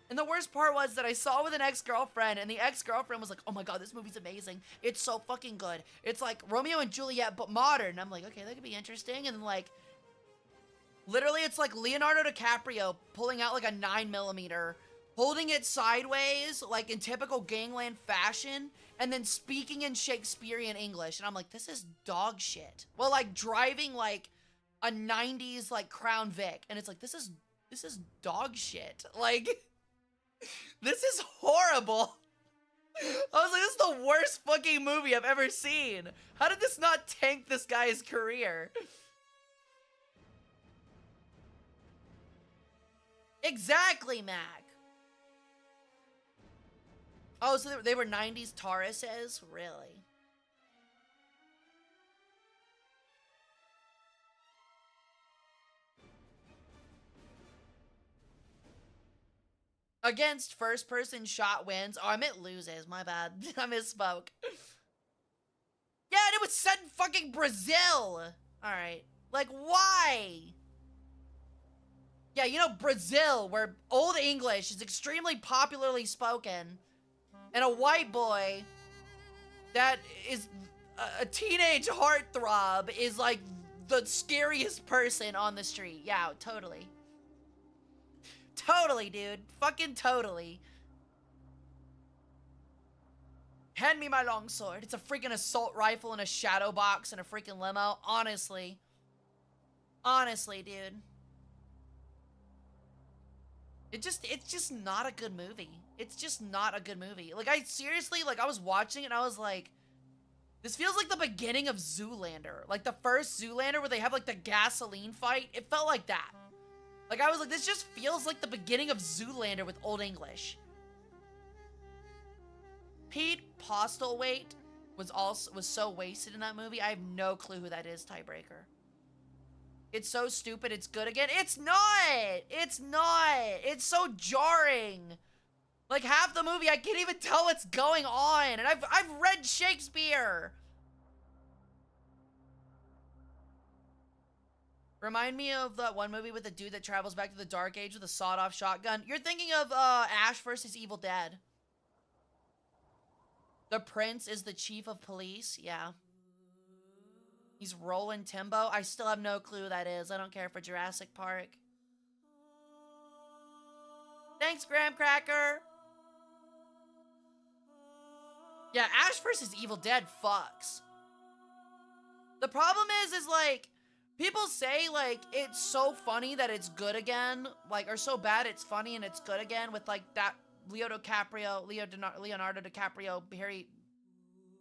And the worst part was that I saw it with an ex-girlfriend, and the ex-girlfriend was like, oh my god, this movie's amazing. It's so fucking good. It's like Romeo and Juliet, but modern. And I'm like, okay, that could be interesting. And then, like, literally it's like Leonardo DiCaprio pulling out like a 9mm, holding it sideways, like in typical gangland fashion, and then speaking in Shakespearean English. And I'm like, this is dog shit. Well, like driving like a 90s like Crown Vic. And it's like, this is dog shit. Like, this is horrible. I was like, this is the worst fucking movie I've ever seen. How did this not tank this guy's career? Exactly, Mac. Oh, so they were 90s Tauruses? Really? Against first-person shot wins. Oh, I meant loses. My bad. I misspoke. Yeah, and it was set in fucking Brazil. Alright. Like, why? Yeah, you know, Brazil, where Old English is extremely popularly spoken, and a white boy that is a teenage heartthrob is, like, the scariest person on the street. Yeah, totally. Totally, dude. Fucking totally. Hand me my longsword. It's a freaking assault rifle in a shadow box in a freaking limo. Honestly. Honestly, dude. It's just not a good movie. It's just not a good movie. Like, I seriously, like, I was watching it and I was like, this feels like the beginning of Zoolander. Like, the first Zoolander where they have, like, the gasoline fight. It felt like that. Like, I was like, this just feels like the beginning of Zoolander with Old English. Pete Postlethwaite was so wasted in that movie. I have no clue who that is, tiebreaker. It's so stupid, it's good again. It's not! It's not! It's so jarring. Like, half the movie, I can't even tell what's going on. And I've read Shakespeare. Remind me of that one movie with the dude that travels back to the Dark Age with a sawed-off shotgun. You're thinking of Ash versus Evil Dead. The prince is the chief of police. Yeah. He's Roland Timbo. I still have no clue who that is. I don't care for Jurassic Park. Thanks, Graham Cracker. Yeah, Ash versus Evil Dead fucks. The problem is like, people say, like, it's so funny that it's good again. Like, or so bad it's funny and it's good again with, like, that Leonardo DiCaprio,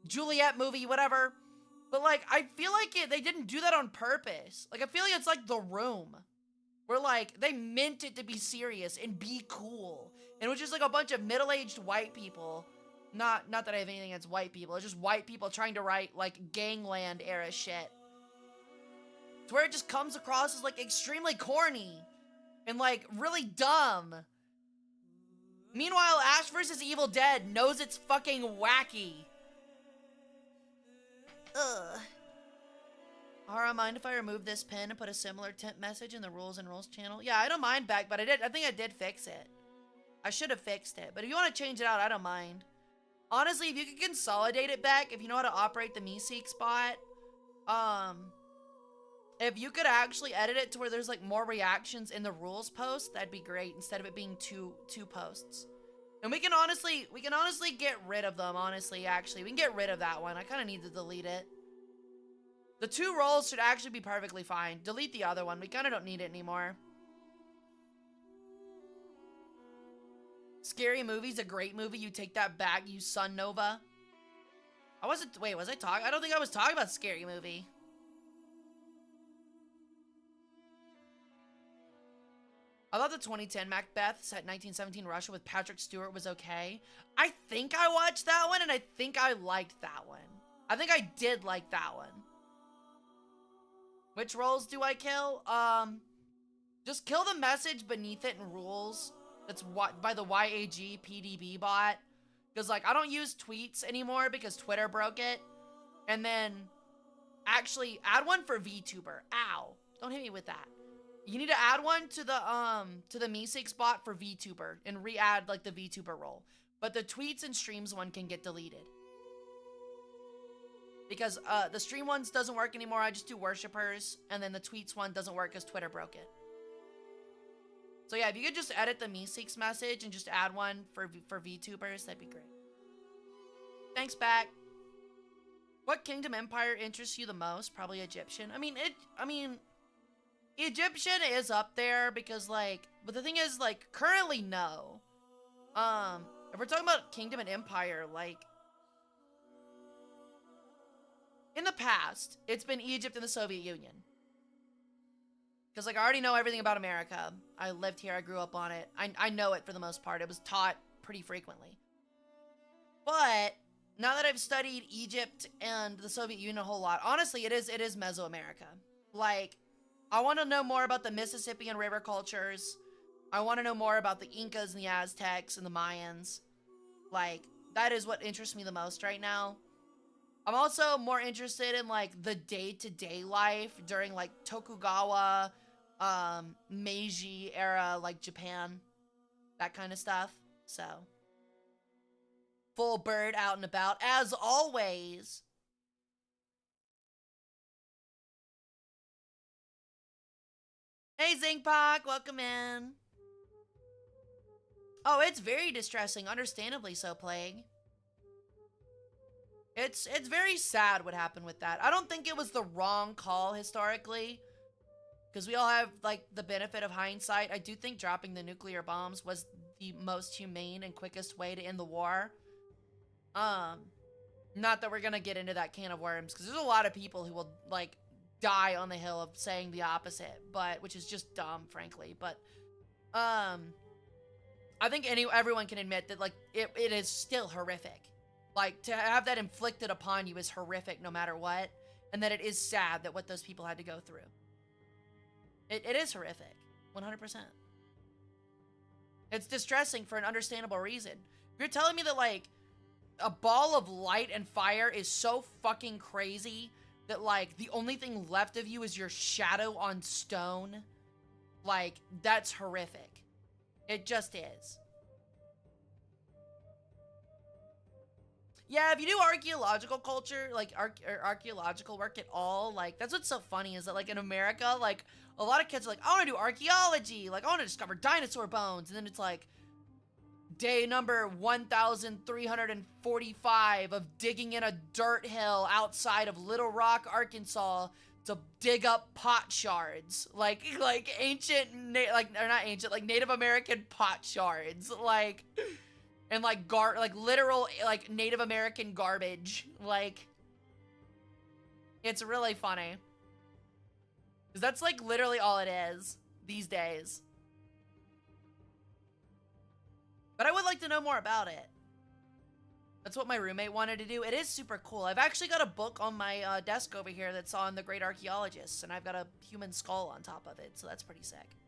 Juliet movie, whatever. But, like, I feel like they didn't do that on purpose. Like, I feel like it's like The Room. Where, like, they meant it to be serious and be cool. And it was just, like, a bunch of middle-aged white people. Not that I have anything against white people. It's just white people trying to write, like, gangland era shit. To where it just comes across as, like, extremely corny. And, like, really dumb. Meanwhile, Ash vs. Evil Dead knows it's fucking wacky. Ugh. Hara, mind if I remove this pin and put a similar tip message in the Rules and Rules channel? Yeah, I don't mind back, but I think I did fix it. I should have fixed it. But if you want to change it out, I don't mind. Honestly, if you could consolidate it back, if you know how to operate the MeSeek spot, if you could actually edit it to where there's like more reactions in the Rules post, that'd be great, instead of it being two posts. And we can honestly get rid of them, honestly, actually. We can get rid of that one. I kind of need to delete it. The 2 roles should actually be perfectly fine. Delete the other one. We kind of don't need it anymore. Scary Movie's a great movie. You take that back, you Sun Nova. Wait, was I talking? I don't think I was talking about Scary Movie. I thought the 2010 Macbeth set 1917 Russia with Patrick Stewart was okay. I think I watched that one, and I think I liked that one. I think I did like that one. Which roles do I kill? Just kill the message beneath it in rules. That's by the YAG PDB bot. Because, like, I don't use tweets anymore because Twitter broke it. And then actually add one for Vtuber. Ow. Don't hit me with that. You need to add one to the Me6 bot for Vtuber and re-add, like, the Vtuber role. But the tweets and streams one can get deleted. Because the stream ones doesn't work anymore. I just do worshippers. And then the tweets one doesn't work because Twitter broke it. So yeah, if you could just edit the Me6 message and just add one for VTubers, that'd be great. Thanks, back. What kingdom empire interests you the most? Probably Egyptian. I mean, Egyptian is up there because, like, but the thing is, like, currently, no. If we're talking about kingdom and empire, like, in the past, it's been Egypt and the Soviet Union. Because, like, I already know everything about America. I lived here. I grew up on it. I know it for the most part. It was taught pretty frequently. But now that I've studied Egypt and the Soviet Union a whole lot, honestly, it is Mesoamerica. Like, I want to know more about the Mississippian River cultures. I want to know more about the Incas and the Aztecs and the Mayans. Like, that is what interests me the most right now. I'm also more interested in, like, the day-to-day life during, like, Tokugawa, Meiji era, like, Japan. That kind of stuff. So, full bird out and about, as always. Hey, Zingpak, welcome in. Oh, it's very distressing, understandably so, Plague. It's very sad what happened with that. I don't think it was the wrong call historically, because we all have, like, the benefit of hindsight. I do think dropping the nuclear bombs was the most humane and quickest way to end the war. Not that we're gonna get into that can of worms, because there's a lot of people who will, like, die on the hill of saying the opposite, but which is just dumb, frankly. But I think everyone can admit that, like, it is still horrific. Like, to have that inflicted upon you is horrific no matter what. And that it is sad that what those people had to go through. It is horrific. 100%. It's distressing for an understandable reason. If you're telling me that, like, a ball of light and fire is so fucking crazy that, like, the only thing left of you is your shadow on stone, like, that's horrific. It just is. Yeah, if you do archaeological culture, like, archaeological work at all, like, that's what's so funny is that, like, in America, like, a lot of kids are like, I want to do archaeology, like, I want to discover dinosaur bones, and then it's like, day number 1,345 of digging in a dirt hill outside of Little Rock, Arkansas, to dig up pot shards, like ancient, or not ancient, like, Native American pot shards, like... And, like, literal, like, Native American garbage. Like, it's really funny. Because that's, like, literally all it is these days. But I would like to know more about it. That's what my roommate wanted to do. It is super cool. I've actually got a book on my desk over here that's on the Great Archaeologists. And I've got a human skull on top of it. So that's pretty sick.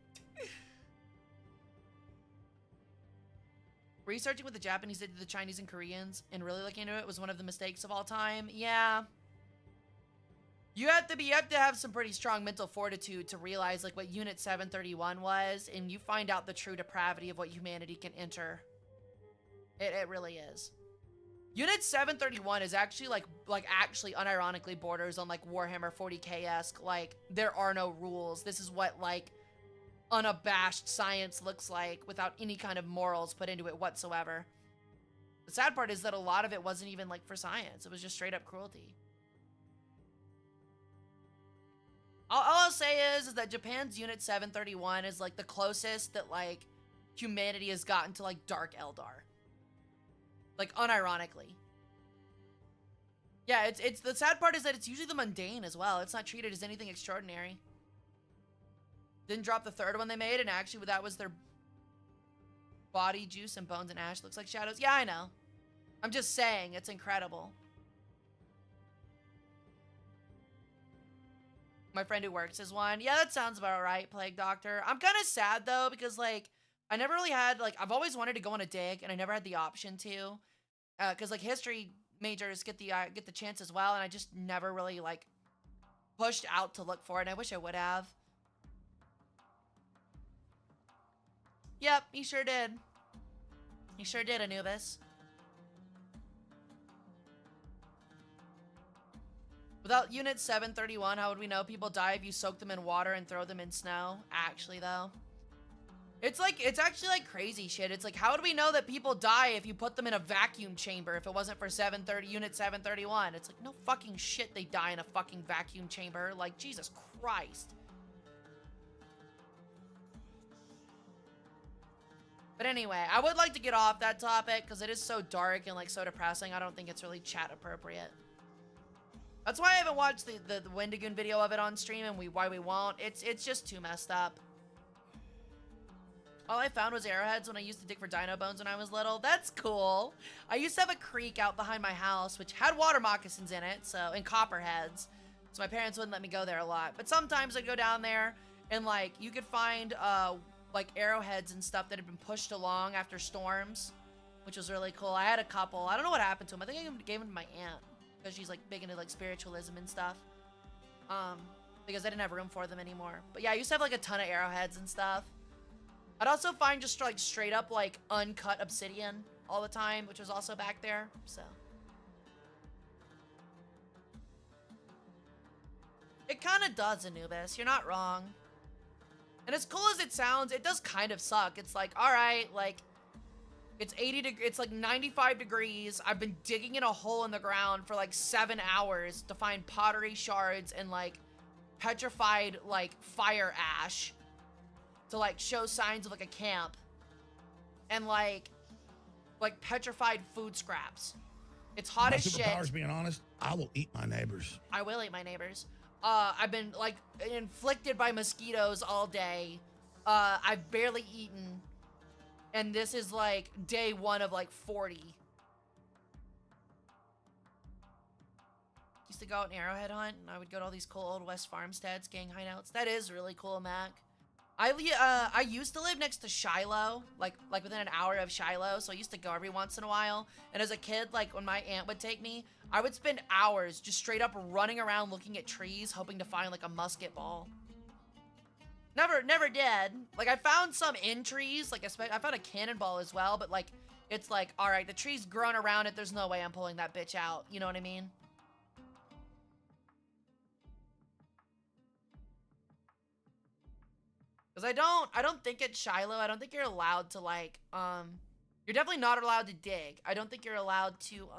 Researching what the Japanese did to the Chinese and Koreans and really looking into it was one of the mistakes of all time. Yeah. You have to have some pretty strong mental fortitude to realize, like, what Unit 731 was, and you find out the true depravity of what humanity can enter. It really is. Unit 731 is actually, like actually unironically borders on, like, Warhammer 40k-esque. Like, there are no rules. This is what, like, unabashed science looks like without any kind of morals put into it whatsoever. The sad part is that a lot of it wasn't even, like, for science. It was just straight up cruelty. All I'll say is that Japan's Unit 731 is, like, the closest that, like, humanity has gotten to, like, Dark Eldar. Like, unironically. Yeah, it's the sad part is that it's usually the mundane as well. It's not treated as anything extraordinary. Didn't drop the third one they made, and actually that was their body, juice, and bones and ash looks like shadows. Yeah, I know. I'm just saying, it's incredible. My friend who works is one. Yeah, that sounds about right, Plague Doctor. I'm kind of sad, though, because, like, I never really had, like, I've always wanted to go on a dig, and I never had the option to. Because, like, history majors get the chance as well, and I just never really, like, pushed out to look for it, and I wish I would have. Yep, he sure did. He sure did, Anubis. Without Unit 731, how would we know people die if you soak them in water and throw them in snow? Actually, though. It's actually like crazy shit. It's like, how would we know that people die if you put them in a vacuum chamber if it wasn't for Unit 731? It's like, no fucking shit they die in a fucking vacuum chamber. Like, Jesus Christ. But anyway, I would like to get off that topic because it is so dark and like so depressing. I don't think it's really chat appropriate. That's why I haven't watched the Wendigoon video of it on stream, and why we won't. It's just too messed up. All I found was arrowheads when I used to dig for dino bones when I was little. That's cool. I used to have a creek out behind my house, which had water moccasins in it, and copperheads. So my parents wouldn't let me go there a lot. But sometimes I'd go down there, and like, you could find, like arrowheads and stuff that had been pushed along after storms, which was really cool. I had a couple. I don't know what happened to them. I think I gave them to my aunt because she's like big into like spiritualism and stuff. Because I didn't have room for them anymore. But yeah, I used to have like a ton of arrowheads and stuff. I'd also find just like straight up like uncut obsidian all the time, which was also back there. So it kind of does, Anubis. You're not wrong. And as cool as it sounds, it does kind of suck. It's like, all right, like, it's 80 degrees, it's like 95 degrees. I've been digging in a hole in the ground for like 7 hours to find pottery shards and like petrified like fire ash to like show signs of like a camp, and like petrified food scraps. It's hot as shit. My superpower's being honest. I will eat my neighbors. I will eat my neighbors. I've been like inflicted by mosquitoes all day. I've barely eaten, and this is like day 1 of like 40. Used to go out and arrowhead hunt, and I would go to all these cool old west farmsteads, gang hideouts. That is really cool, Mac. I used to live next to Shiloh, like within an hour of Shiloh, so I used to go every once in a while. And as a kid, like when my aunt would take me, I would spend hours just straight up running around looking at trees, hoping to find like a musket ball. Never did. Like I found some in trees, like I found a cannonball as well, but like it's like, all right, the tree's grown around it. There's no way I'm pulling that bitch out. You know what I mean? Because I don't think at Shiloh, I don't think you're allowed to like, you're definitely not allowed to dig. I don't think you're allowed to,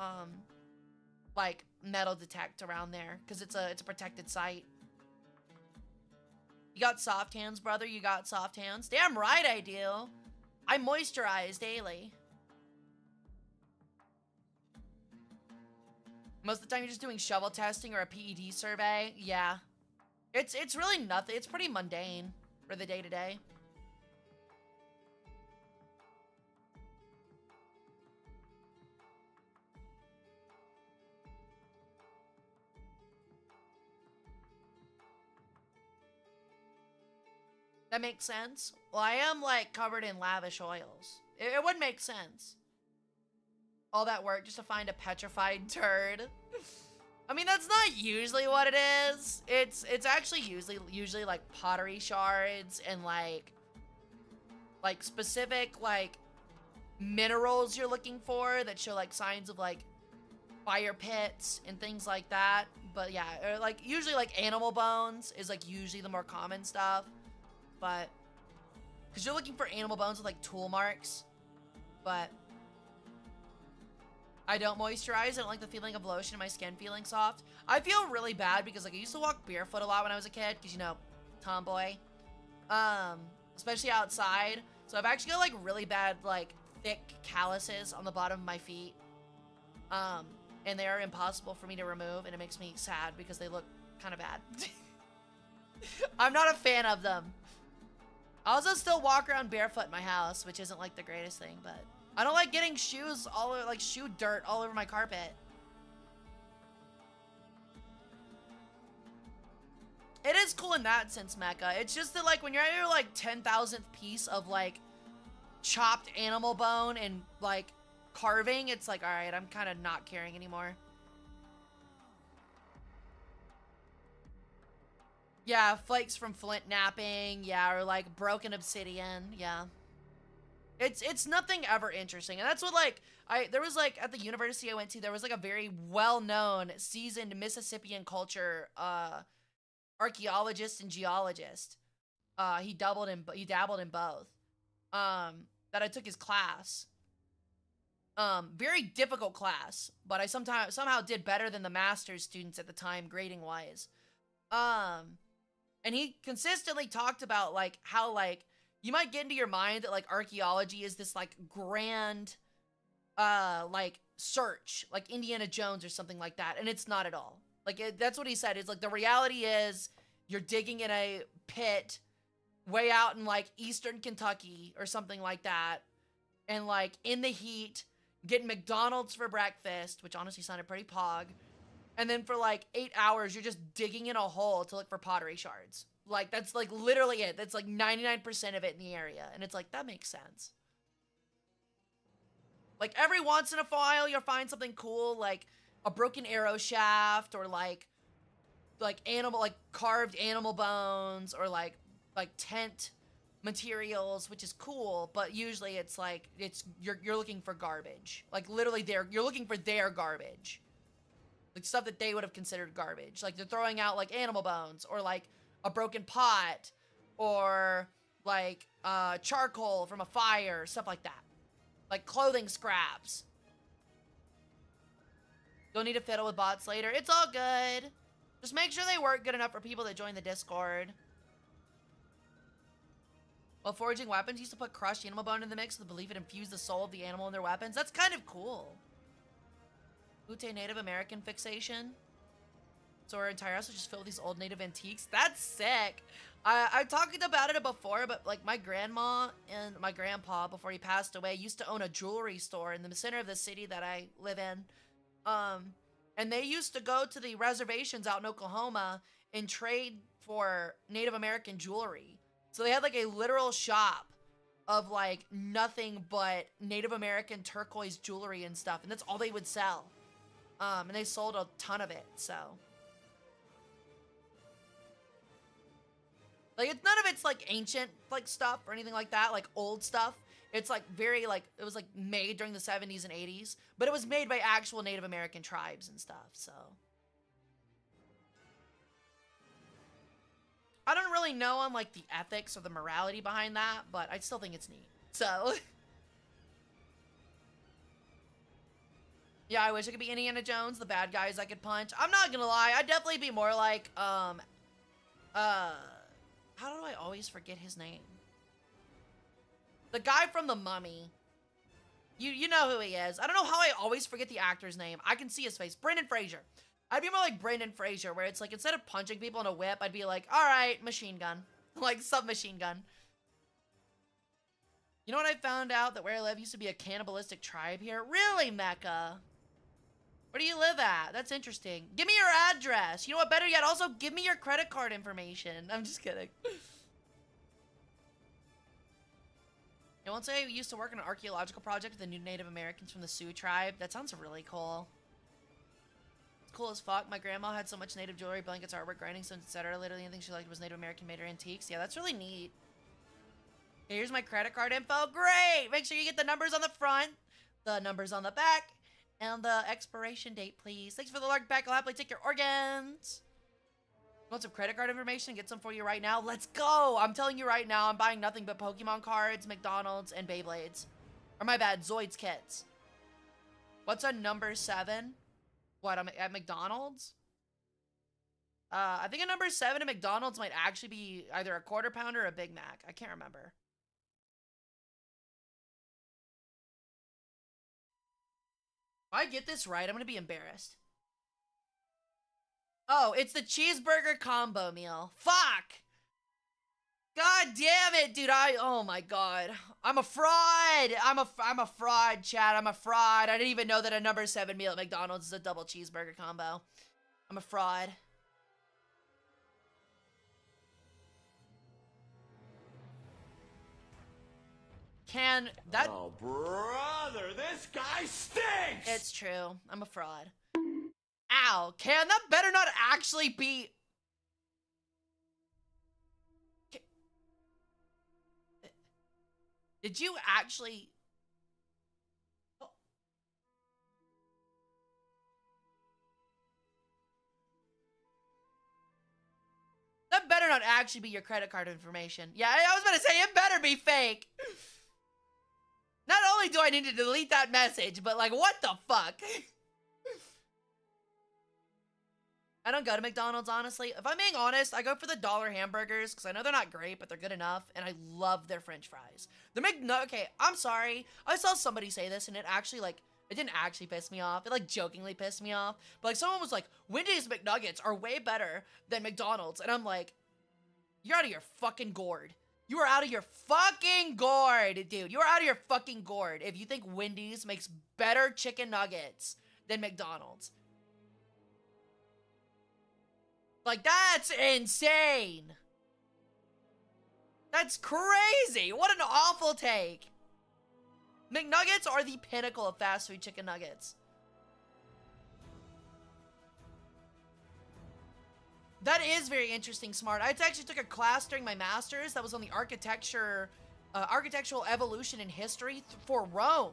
like, metal detect around there, because it's a protected site. You got soft hands, brother, you got soft hands. Damn right I do. I moisturize daily. Most of the time you're just doing shovel testing or a PED survey. Yeah. It's really nothing. It's pretty mundane for the day-to-day. That makes sense. Well, I am like covered in lavish oils. It would make sense. All that work just to find a petrified turd. I mean, that's not usually what it is. It's actually usually like pottery shards and like specific like minerals you're looking for that show like signs of like fire pits and things like that. But yeah, or like usually like animal bones is like usually the more common stuff. But because you're looking for animal bones with like tool marks. But I don't moisturize. I don't like the feeling of lotion in my skin feeling soft. I feel really bad because like I used to walk barefoot a lot when I was a kid because, you know, tomboy. Especially outside. So I've actually got like really bad like thick calluses on the bottom of my feet. And they are impossible for me to remove, and it makes me sad because they look kind of bad. I'm not a fan of them. I also still walk around barefoot in my house, which isn't like the greatest thing, but I don't like getting shoes all over, like shoe dirt all over my carpet. It is cool in that sense, Mecha. It's just that, like, when you're at your, like, 10,000th piece of, like, chopped animal bone and, like, carving, it's like, alright, I'm kind of not caring anymore. Yeah, flakes from flint napping, yeah, or, like, broken obsidian, yeah. It's nothing ever interesting, and that's what, like, there was, like, at the university I went to, there was, like, a very well-known, seasoned Mississippian culture, archaeologist and geologist. He dabbled in both. That I took his class. Very difficult class, but I somehow did better than the master's students at the time, grading wise. And he consistently talked about, like, how, like, you might get into your mind that, like, archaeology is this, like, grand, like, search, like Indiana Jones or something like that, and it's not at all. Like, that's what he said. It's like, the reality is you're digging in a pit way out in, like, eastern Kentucky or something like that, and, like, in the heat, getting McDonald's for breakfast, which honestly sounded pretty pog, and then for, like, 8 hours, you're just digging in a hole to look for pottery shards. Like, that's, like, literally it. That's, like, 99% of it in the area, and it's like, that makes sense. Like, every once in a while, you'll find something cool, like a broken arrow shaft, or, like carved animal bones, or, like tent materials, which is cool, but usually it's like, you're looking for garbage. Like, literally, you're looking for their garbage. Like, stuff that they would have considered garbage. Like, they're throwing out, like, animal bones, or, like, a broken pot, or, like, charcoal from a fire, stuff like that. Like, clothing scraps. Don't need to fiddle with bots later. It's all good. Just make sure they work good enough for people that join the Discord. While foraging weapons, used to put crushed animal bone in the mix with the belief it infused the soul of the animal in their weapons. That's kind of cool. Ute Native American fixation. So our entire house was just filled with these old native antiques. That's sick. I talked about it before, but, like, my grandma and my grandpa, before he passed away, used to own a jewelry store in the center of the city that I live in. And they used to go to the reservations out in Oklahoma and trade for Native American jewelry. So they had, like, a literal shop of, like, nothing but Native American turquoise jewelry and stuff, and that's all they would sell. And they sold a ton of it, so. Like, none of it's, like, ancient, like, stuff or anything like that, like, old stuff. It's, like, very, like, it was, like, made during the 70s and 80s, but it was made by actual Native American tribes and stuff, so. I don't really know on, like, the ethics or the morality behind that, but I still think it's neat, so. Yeah, I wish I could be Indiana Jones, the bad guys I could punch. I'm not gonna lie, I'd definitely be more like, how do I always forget his name? The guy from The Mummy. You know who he is. I don't know how I always forget the actor's name. I can see his face. Brendan Fraser. I'd be more like Brendan Fraser, where it's like, instead of punching people in a whip, I'd be like, alright, machine gun. Like, submachine gun. You know what I found out? That where I live used to be a cannibalistic tribe here? Really, Mecca? Where do you live at? That's interesting. Give me your address. You know what? Better yet, also give me your credit card information. I'm just kidding. And once I used to work on an archaeological project with the new Native Americans from the Sioux tribe. That sounds really cool. It's cool as fuck. My grandma had so much native jewelry, blankets, artwork, grinding stones, etc. Literally anything she liked was Native American made or antiques. Yeah, that's really neat. Okay, here's my credit card info. Great! Make sure you get the numbers on the front, the numbers on the back, and the expiration date, please. Thanks for the lark back. I'll happily take your organs. Want some credit card information? Get some for you right now. Let's go. I'm telling you right now, I'm buying nothing but Pokemon cards, McDonald's, and Beyblades. Or my bad, Zoids kits. What's a number 7? What, I'm at McDonald's? I think a number 7 at McDonald's might actually be either a quarter pounder or a Big Mac. I can't remember. If I get this right, I'm gonna be embarrassed. Oh, it's the cheeseburger combo meal. Fuck! God damn it, dude. Oh my god. I'm a fraud. I'm a fraud, Chad. I'm a fraud. I didn't even know that a number 7 meal at McDonald's is a double cheeseburger combo. I'm a fraud. Can that... Oh, brother, this guy stinks! It's true. I'm a fraud. Ow. Can that better not actually be... Did you actually... That better not actually be your credit card information. Yeah, I was about to say, it better be fake. Not only do I need to delete that message, but like, what the fuck? I don't go to McDonald's, honestly. If I'm being honest, I go for the dollar hamburgers because I know they're not great, but they're good enough, and I love their french fries. Okay, I'm sorry. I saw somebody say this, and it actually, like, it didn't actually piss me off. It, like, jokingly pissed me off. But, like, someone was like, Wendy's McNuggets are way better than McDonald's. And I'm like, you're out of your fucking gourd. You are out of your fucking gourd, dude. You are out of your fucking gourd if you think Wendy's makes better chicken nuggets than McDonald's. Like, that's insane. That's crazy. What an awful take. McNuggets are the pinnacle of fast food chicken nuggets. That is very interesting, Smart. I actually took a class during my master's that was on the architectural evolution in history for Rome.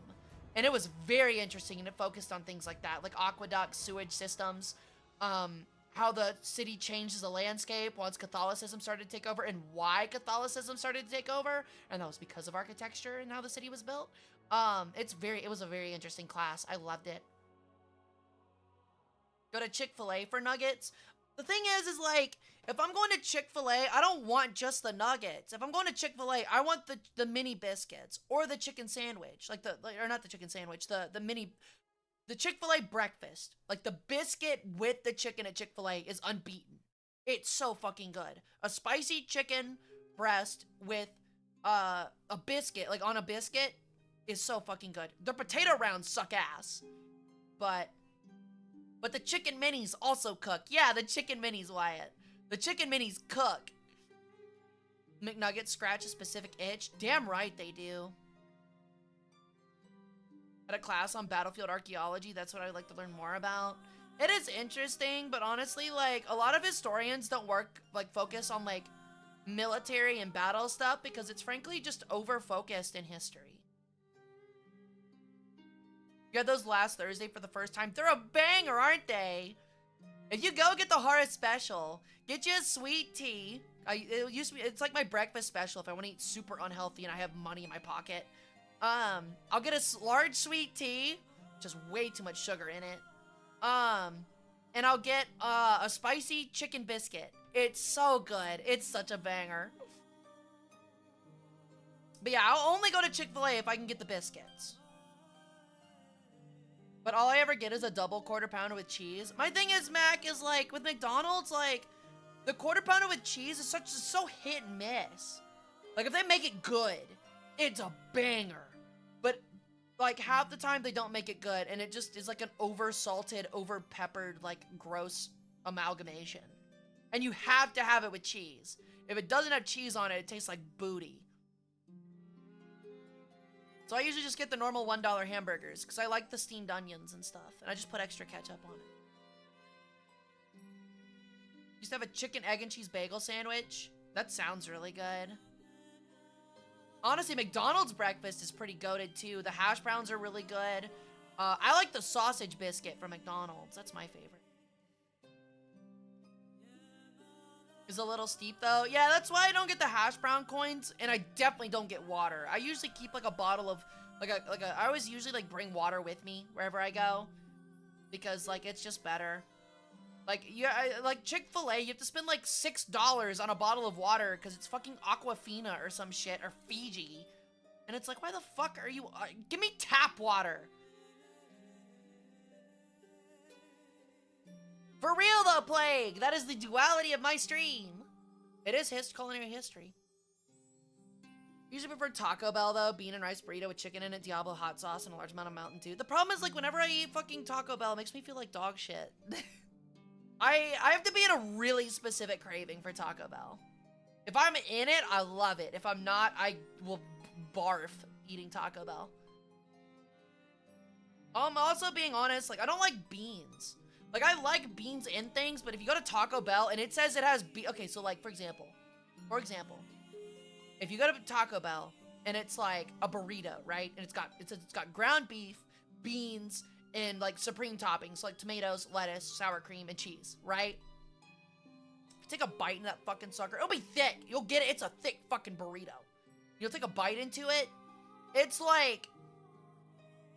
And it was very interesting, and it focused on things like that, like aqueducts, sewage systems, how the city changes the landscape once Catholicism started to take over, and why Catholicism started to take over, and that was because of architecture and how the city was built. It was a very interesting class. I loved it. Go to Chick-fil-A for nuggets. The thing is like, if I'm going to Chick-fil-A, I don't want just the nuggets. If I'm going to Chick-fil-A, I want the mini biscuits or the chicken sandwich, or not the chicken sandwich, the Chick-fil-A breakfast. Like, the biscuit with the chicken at Chick-fil-A is unbeaten. It's so fucking good. A spicy chicken breast with a biscuit, like on a biscuit, is so fucking good. The potato rounds suck ass. But the chicken minis also cook. Yeah, the chicken minis, Wyatt. The chicken minis cook. McNuggets scratch a specific itch. Damn right they do. At a class on battlefield archaeology, that's what I'd like to learn more about. It is interesting, but honestly, like, a lot of historians don't focus on, like, military and battle stuff because it's frankly just over-focused in history. You had those last Thursday for the first time. They're a banger, aren't they? If you go get the Hara special, get you a sweet tea. It's like my breakfast special if I want to eat super unhealthy and I have money in my pocket. I'll get a large sweet tea, just way too much sugar in it. And I'll get a spicy chicken biscuit. It's so good. It's such a banger. But yeah, I'll only go to Chick-fil-A if I can get the biscuits. But all I ever get is a double quarter pounder with cheese. My thing is, Mac, is like, with McDonald's, like, the quarter pounder with cheese is so hit and miss. Like, if they make it good, it's a banger. But, like, half the time they don't make it good, and it just is like an over-salted, over-peppered, like, gross amalgamation. And you have to have it with cheese. If it doesn't have cheese on it, it tastes like booty. So I usually just get the normal $1 hamburgers, because I like the steamed onions and stuff, and I just put extra ketchup on it. Used to have a chicken, egg, and cheese bagel sandwich. That sounds really good. Honestly, McDonald's breakfast is pretty goated too. The hash browns are really good. I like the sausage biscuit from McDonald's. That's my favorite. Is a little steep though. Yeah, that's why I don't get the hash brown coins, and I definitely don't get water. I usually keep like a bottle of I always usually like bring water with me wherever I go, because like it's just better. Like like Chick-fil-A, you have to spend like $6 on a bottle of water because it's fucking Aquafina or some shit, or Fiji, and it's like, why the fuck are you? Give me tap water. For real though, Plague! That is the duality of my stream! It is culinary history. Usually prefer Taco Bell though, bean and rice burrito with chicken in it, Diablo hot sauce, and a large amount of Mountain Dew. The problem is, like, whenever I eat fucking Taco Bell, it makes me feel like dog shit. I have to be in a really specific craving for Taco Bell. If I'm in it, I love it. If I'm not, I will barf eating Taco Bell. Also being honest, like, I don't like beans. Like, I like beans in things, but if you go to Taco Bell and it says it has okay, so like, for example, if you go to Taco Bell and it's like a burrito, right? And it says it's got ground beef, beans, and like supreme toppings, like tomatoes, lettuce, sour cream, and cheese, right? Take a bite in that fucking sucker. It'll be thick. You'll get it. It's a thick fucking burrito. You'll take a bite into it. It's like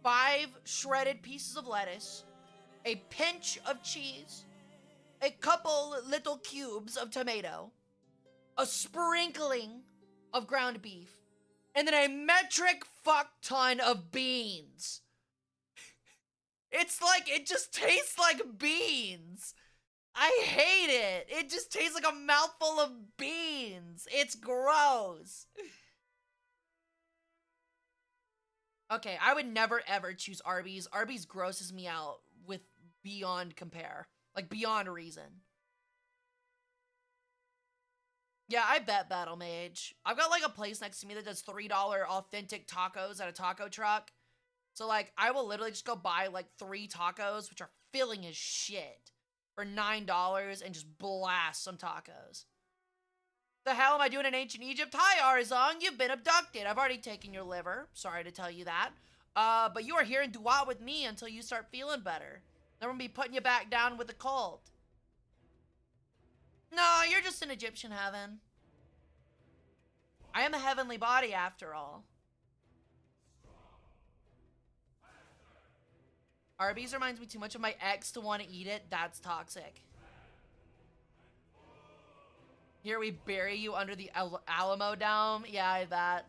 5 shredded pieces of lettuce, a pinch of cheese, a couple little cubes of tomato, a sprinkling of ground beef, and then a metric fuck ton of beans. It's like, it just tastes like beans. I hate it. It just tastes like a mouthful of beans. It's gross. Okay, I would never ever choose Arby's. Arby's grosses me out with beyond compare. Like, beyond reason. Yeah, I bet Battle Mage. I've got like a place next to me that does $3 authentic tacos at a taco truck. So like, I will literally just go buy like 3 tacos, which are filling as shit, for $9 and just blast some tacos. The hell am I doing in ancient Egypt? Hi, Arzong, you've been abducted. I've already taken your liver. Sorry to tell you that. But you are here in Duat with me until you start feeling better. Then we'll be putting you back down with the cult. No, you're just in Egyptian heaven. I am a heavenly body after all. Arby's reminds me too much of my ex to want to eat it. That's toxic. Here we bury you under the Alamo Dome. Yeah, I bet.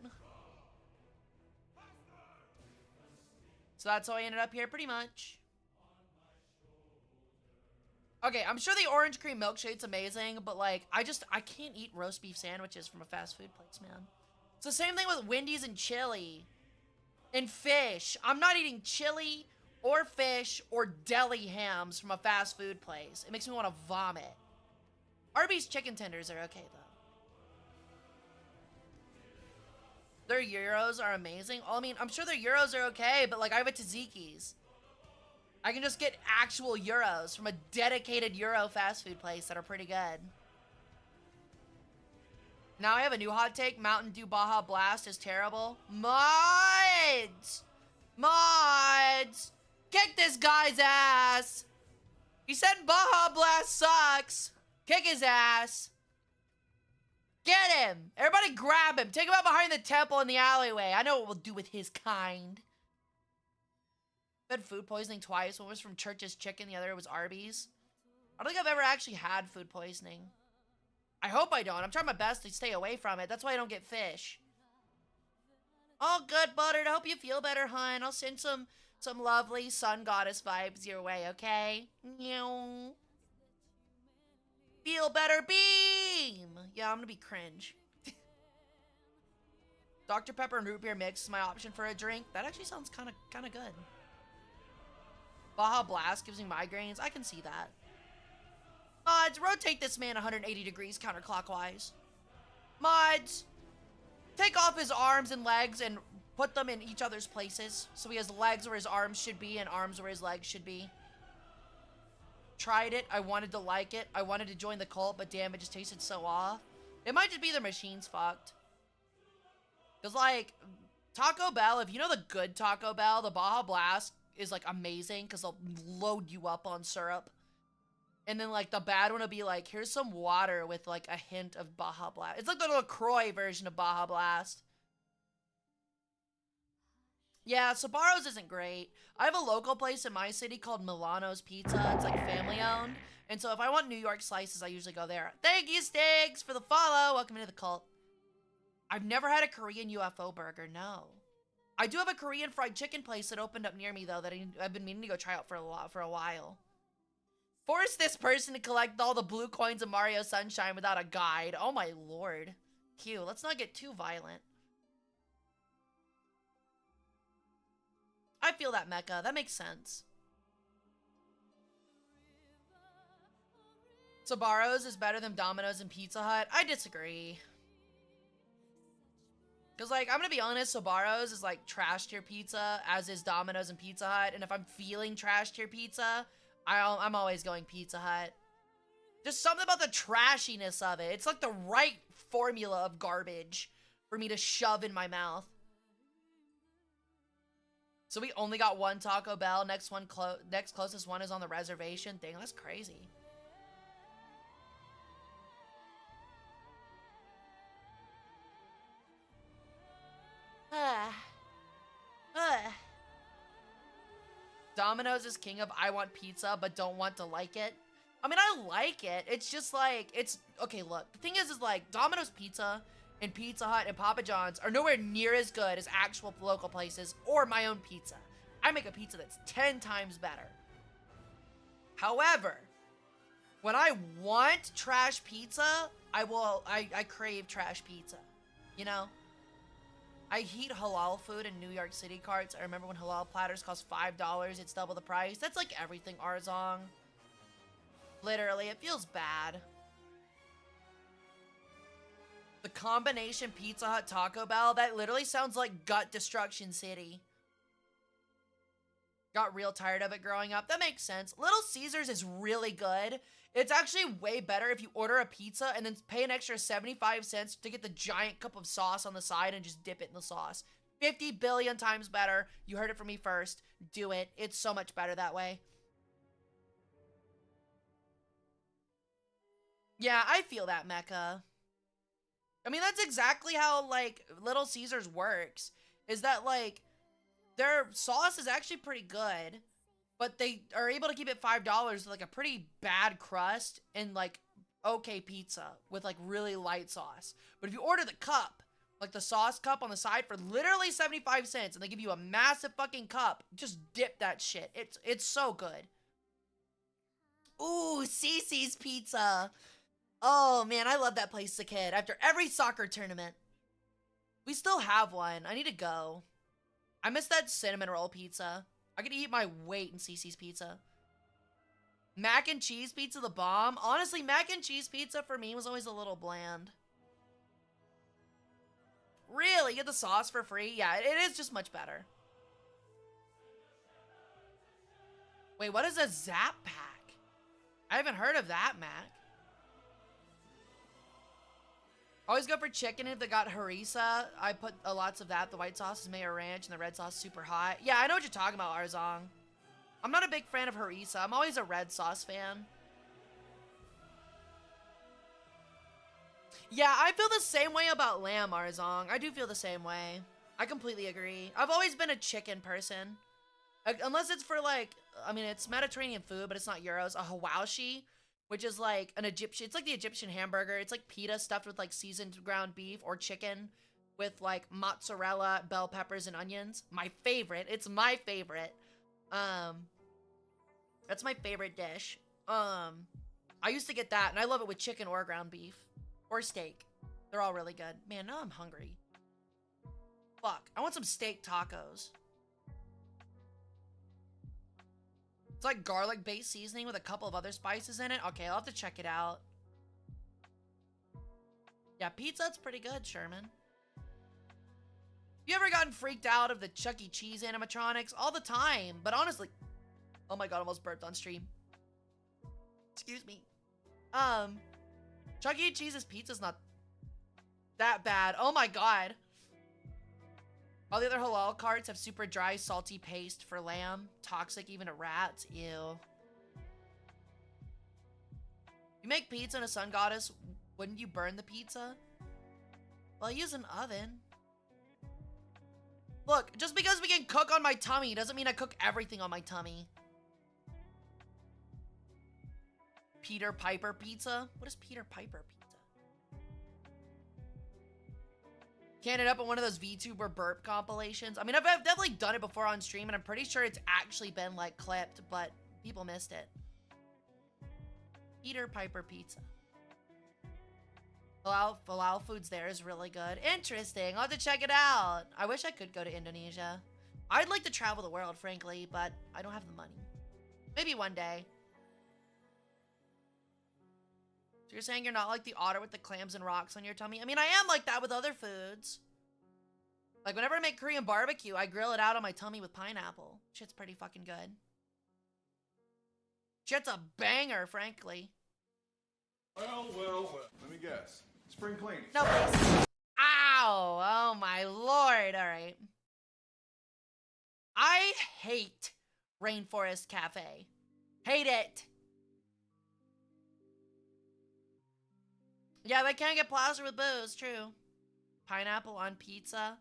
So that's how I ended up here, pretty much. Okay, I'm sure the orange cream milkshake's amazing, but like, I can't eat roast beef sandwiches from a fast food place, man. It's the same thing with Wendy's and chili. And fish. I'm not eating chili or fish or deli hams from a fast food place. It makes me want to vomit. Arby's chicken tenders are okay, though. Their gyros are amazing. I mean, I'm sure their gyros are okay, but like, I have a tzatziki's. I can just get actual gyros from a dedicated gyro fast food place that are pretty good. Now I have a new hot take. Mountain Dew Baja Blast is terrible. Mods! Mods! Kick this guy's ass! He said Baja Blast sucks! Kick his ass! Get him! Everybody grab him! Take him out behind the temple in the alleyway. I know what we'll do with his kind. I've had food poisoning twice. One was from Church's Chicken, the other was Arby's. I don't think I've ever actually had food poisoning. I hope I don't. I'm trying my best to stay away from it. That's why I don't get fish. All good, Buttered. I hope you feel better, hun. I'll send some lovely sun goddess vibes your way, okay? Meow. Feel better, beam! Yeah, I'm gonna be cringe. Dr. Pepper and root beer mix is my option for a drink. That actually sounds kind of good. Baja Blast gives me migraines. I can see that. Mods, rotate this man 180 degrees counterclockwise. Mods, take off his arms and legs and put them in each other's places. So he has legs where his arms should be and arms where his legs should be. Tried it. I wanted to like it. I wanted to join the cult, but damn, it just tasted so off. It might just be the machine's fucked. Because, like, Taco Bell, if you know the good Taco Bell, the Baja Blast is, like, amazing because they'll load you up on syrup. And then, like, the bad one will be, like, here's some water with, like, a hint of Baja Blast. It's like the LaCroix version of Baja Blast. Yeah, Sbarro's isn't great. I have a local place in my city called Milano's Pizza. It's, like, family-owned. And so if I want New York slices, I usually go there. Thank you, Stiggs, for the follow. Welcome into the cult. I've never had a Korean UFO burger, no. I do have a Korean fried chicken place that opened up near me, though, that I've been meaning to go try out for a while. Force this person to collect all the blue coins of Mario Sunshine without a guide. Oh my lord. Q, let's not get too violent. I feel that, Mecha. That makes sense. Sbarro's is better than Domino's and Pizza Hut. I disagree. Because, like, I'm gonna be honest, Sbarro's is, like, trash tier pizza, as is Domino's and Pizza Hut. And if I'm feeling trash tier pizza, I'm always going Pizza Hut. Just something about the trashiness of it. It's, like, the right formula of garbage for me to shove in my mouth. So we only got one Taco Bell. Next closest one is on the reservation. Dang, that's crazy. Domino's is king of I want pizza but don't want to like it. I mean, I like it. It's just like, it's... Okay, look. The thing is like, Domino's Pizza and Pizza Hut and Papa John's are nowhere near as good as actual local places or my own pizza. I make a pizza that's 10 times better. However, when I want trash pizza, I crave trash pizza. You know? I eat halal food in New York City carts. I remember when halal platters cost $5, it's double the price. That's like everything Arzong. Literally, it feels bad. The combination Pizza Hut Taco Bell, that literally sounds like Gut Destruction City. Got real tired of it growing up. That makes sense. Little Caesars is really good. It's actually way better if you order a pizza and then pay an extra 75 cents to get the giant cup of sauce on the side and just dip it in the sauce. 50 billion times better. You heard it from me first. Do it. It's so much better that way. Yeah, I feel that, Mecca. I mean, that's exactly how, like, Little Caesars works. Is that, like, their sauce is actually pretty good, but they are able to keep it $5 with, like, a pretty bad crust and, like, okay pizza with, like, really light sauce. But if you order the cup, like the sauce cup on the side for literally 75 cents, and they give you a massive fucking cup, just dip that shit. It's so good. Ooh, Cece's Pizza. Oh, man, I love that place as a kid. After every soccer tournament. We still have one. I need to go. I miss that cinnamon roll pizza. I could eat my weight in Cece's Pizza. Mac and cheese pizza, the bomb. Honestly, mac and cheese pizza for me was always a little bland. Really? You get the sauce for free? Yeah, it is just much better. Wait, what is a Zap Pack? I haven't heard of that, Mac. Always go for chicken if they got harissa. I put lots of that. The white sauce is mayo ranch and the red sauce is super hot. Yeah, I know what you're talking about, Arzong. I'm not a big fan of harissa. I'm always a red sauce fan. Yeah, I feel the same way about lamb, Arzong. I do feel the same way. I completely agree. I've always been a chicken person. Unless it's for, like, I mean, it's Mediterranean food, but it's not Euros. A hawashi, which is like an Egyptian, it's like the Egyptian hamburger. It's like pita stuffed with like seasoned ground beef or chicken with like mozzarella, bell peppers, and onions. My favorite. It's my favorite. That's my favorite dish. I used to get that, and I love it with chicken or ground beef. Or steak. They're all really good. Man, now I'm hungry. Fuck. I want some steak tacos. It's like garlic-based seasoning with a couple of other spices in it. Okay, I'll have to check it out. Yeah, pizza's pretty good, Sherman. You ever gotten freaked out of the Chuck E. Cheese animatronics? All the time. But honestly... Oh my god, I almost burped on stream. Excuse me. Chuck E. Cheese's pizza's not that bad. Oh my god. All the other halal carts have super dry, salty paste for lamb. Toxic even to rats. Ew. You make pizza in a sun goddess, wouldn't you burn the pizza? Well, I use an oven. Look, just because we can cook on my tummy doesn't mean I cook everything on my tummy. Peter Piper pizza? What is Peter Piper pizza? Can it up on one of those VTuber burp compilations? I mean, I've definitely done it before on stream, and I'm pretty sure it's actually been, like, clipped, but people missed it. Peter Piper pizza. Halal foods there is really good. Interesting. I'll have to check it out. I wish I could go to Indonesia. I'd like to travel the world, frankly, but I don't have the money. Maybe one day. So you're saying you're not like the otter with the clams and rocks on your tummy? I mean, I am like that with other foods. Like, whenever I make Korean barbecue, I grill it out on my tummy with pineapple. Shit's pretty fucking good. Shit's a banger, frankly. Well. Let me guess. Spring cleaning. No, please. Ow! Oh my lord. Alright. I hate Rainforest Cafe. Hate it. Yeah, they can't get plastered with booze, true. Pineapple on pizza.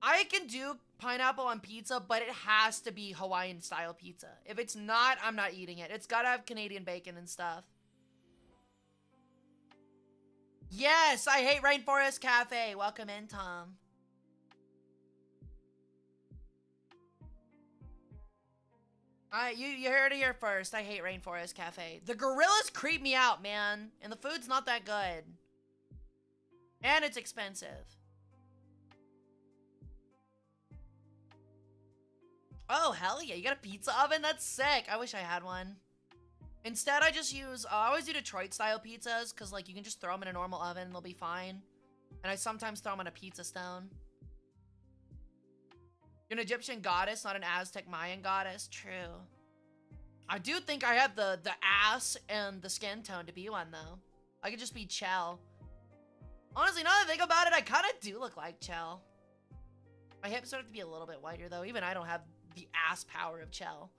I can do pineapple on pizza, but it has to be Hawaiian style pizza. If it's not, I'm not eating it. It's gotta have Canadian bacon and stuff. Yes, I hate Rainforest Cafe. Welcome in, Tom. Alright, you heard it here first. I hate Rainforest Cafe. The gorillas creep me out, man. And the food's not that good. And it's expensive. Oh, hell yeah. You got a pizza oven? That's sick. I wish I had one. Instead, I just use... I always do Detroit-style pizzas, because, like, you can just throw them in a normal oven and they'll be fine. And I sometimes throw them on a pizza stone. You're an Egyptian goddess, not an Aztec Mayan goddess. True. I do think I have the ass and the skin tone to be one, though. I could just be Chell. Honestly, now that I think about it, I kind of do look like Chell. My hips have to be a little bit whiter, though. Even I don't have the ass power of Chell.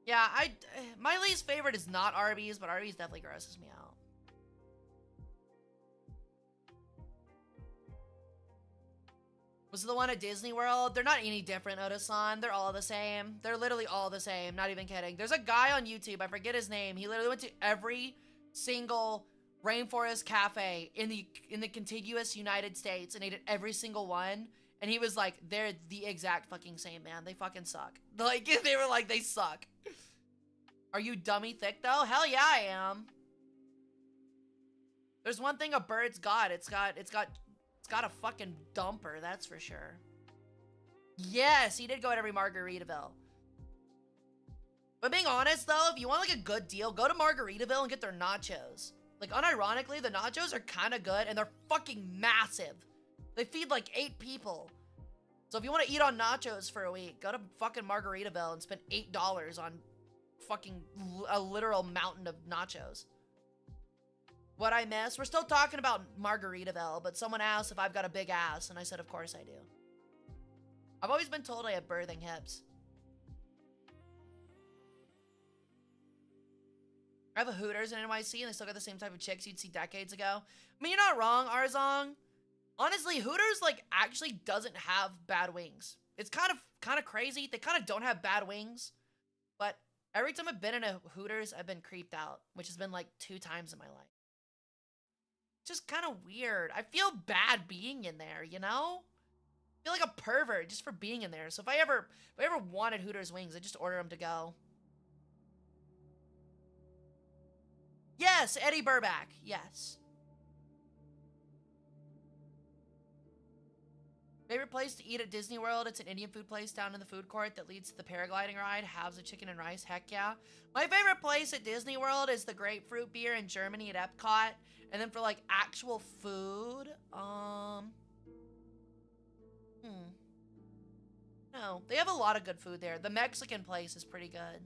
Yeah, my least favorite is not Arby's, but Arby's definitely grosses me out. Was it the one at Disney World? They're not any different, Oda-san. They're all the same. They're literally all the same. Not even kidding. There's a guy on YouTube. I forget his name. He literally went to every single Rainforest Cafe in the contiguous United States and ate at every single one. And he was like, they're the exact fucking same, man. They fucking suck. Like, they were like, they suck. Are you dummy thick, though? Hell yeah, I am. There's one thing a bird's got. It's got a fucking dumper, that's for sure. Yes, he did go at every Margaritaville. But being honest, though, if you want, like, a good deal, go to Margaritaville and get their nachos. Like, unironically, the nachos are kind of good, and they're fucking massive. They feed, like, 8 people. So if you want to eat on nachos for a week, go to fucking Margaritaville and spend $8 on fucking a literal mountain of nachos. What I miss? We're still talking about Margaritaville, but someone asked if I've got a big ass, and I said, of course I do. I've always been told I have birthing hips. I have a Hooters in NYC, and they still got the same type of chicks you'd see decades ago. I mean, you're not wrong, Arzong. Honestly, Hooters, like, actually doesn't have bad wings. It's kind of crazy. They kind of don't have bad wings, but every time I've been in a Hooters, I've been creeped out, which has been like 2 times in my life. Just kind of weird. I feel bad being in there, you know? I feel like a pervert just for being in there. So if I ever wanted Hooters wings, I just order them to go. Yes, Eddie Burback. Yes. Favorite place to eat at Disney World? It's an Indian food place down in the food court that leads to the paragliding ride. Halves of chicken and rice. Heck yeah. My favorite place at Disney World is the grapefruit beer in Germany at Epcot. And then for, like, actual food, no, they have a lot of good food there. The Mexican place is pretty good.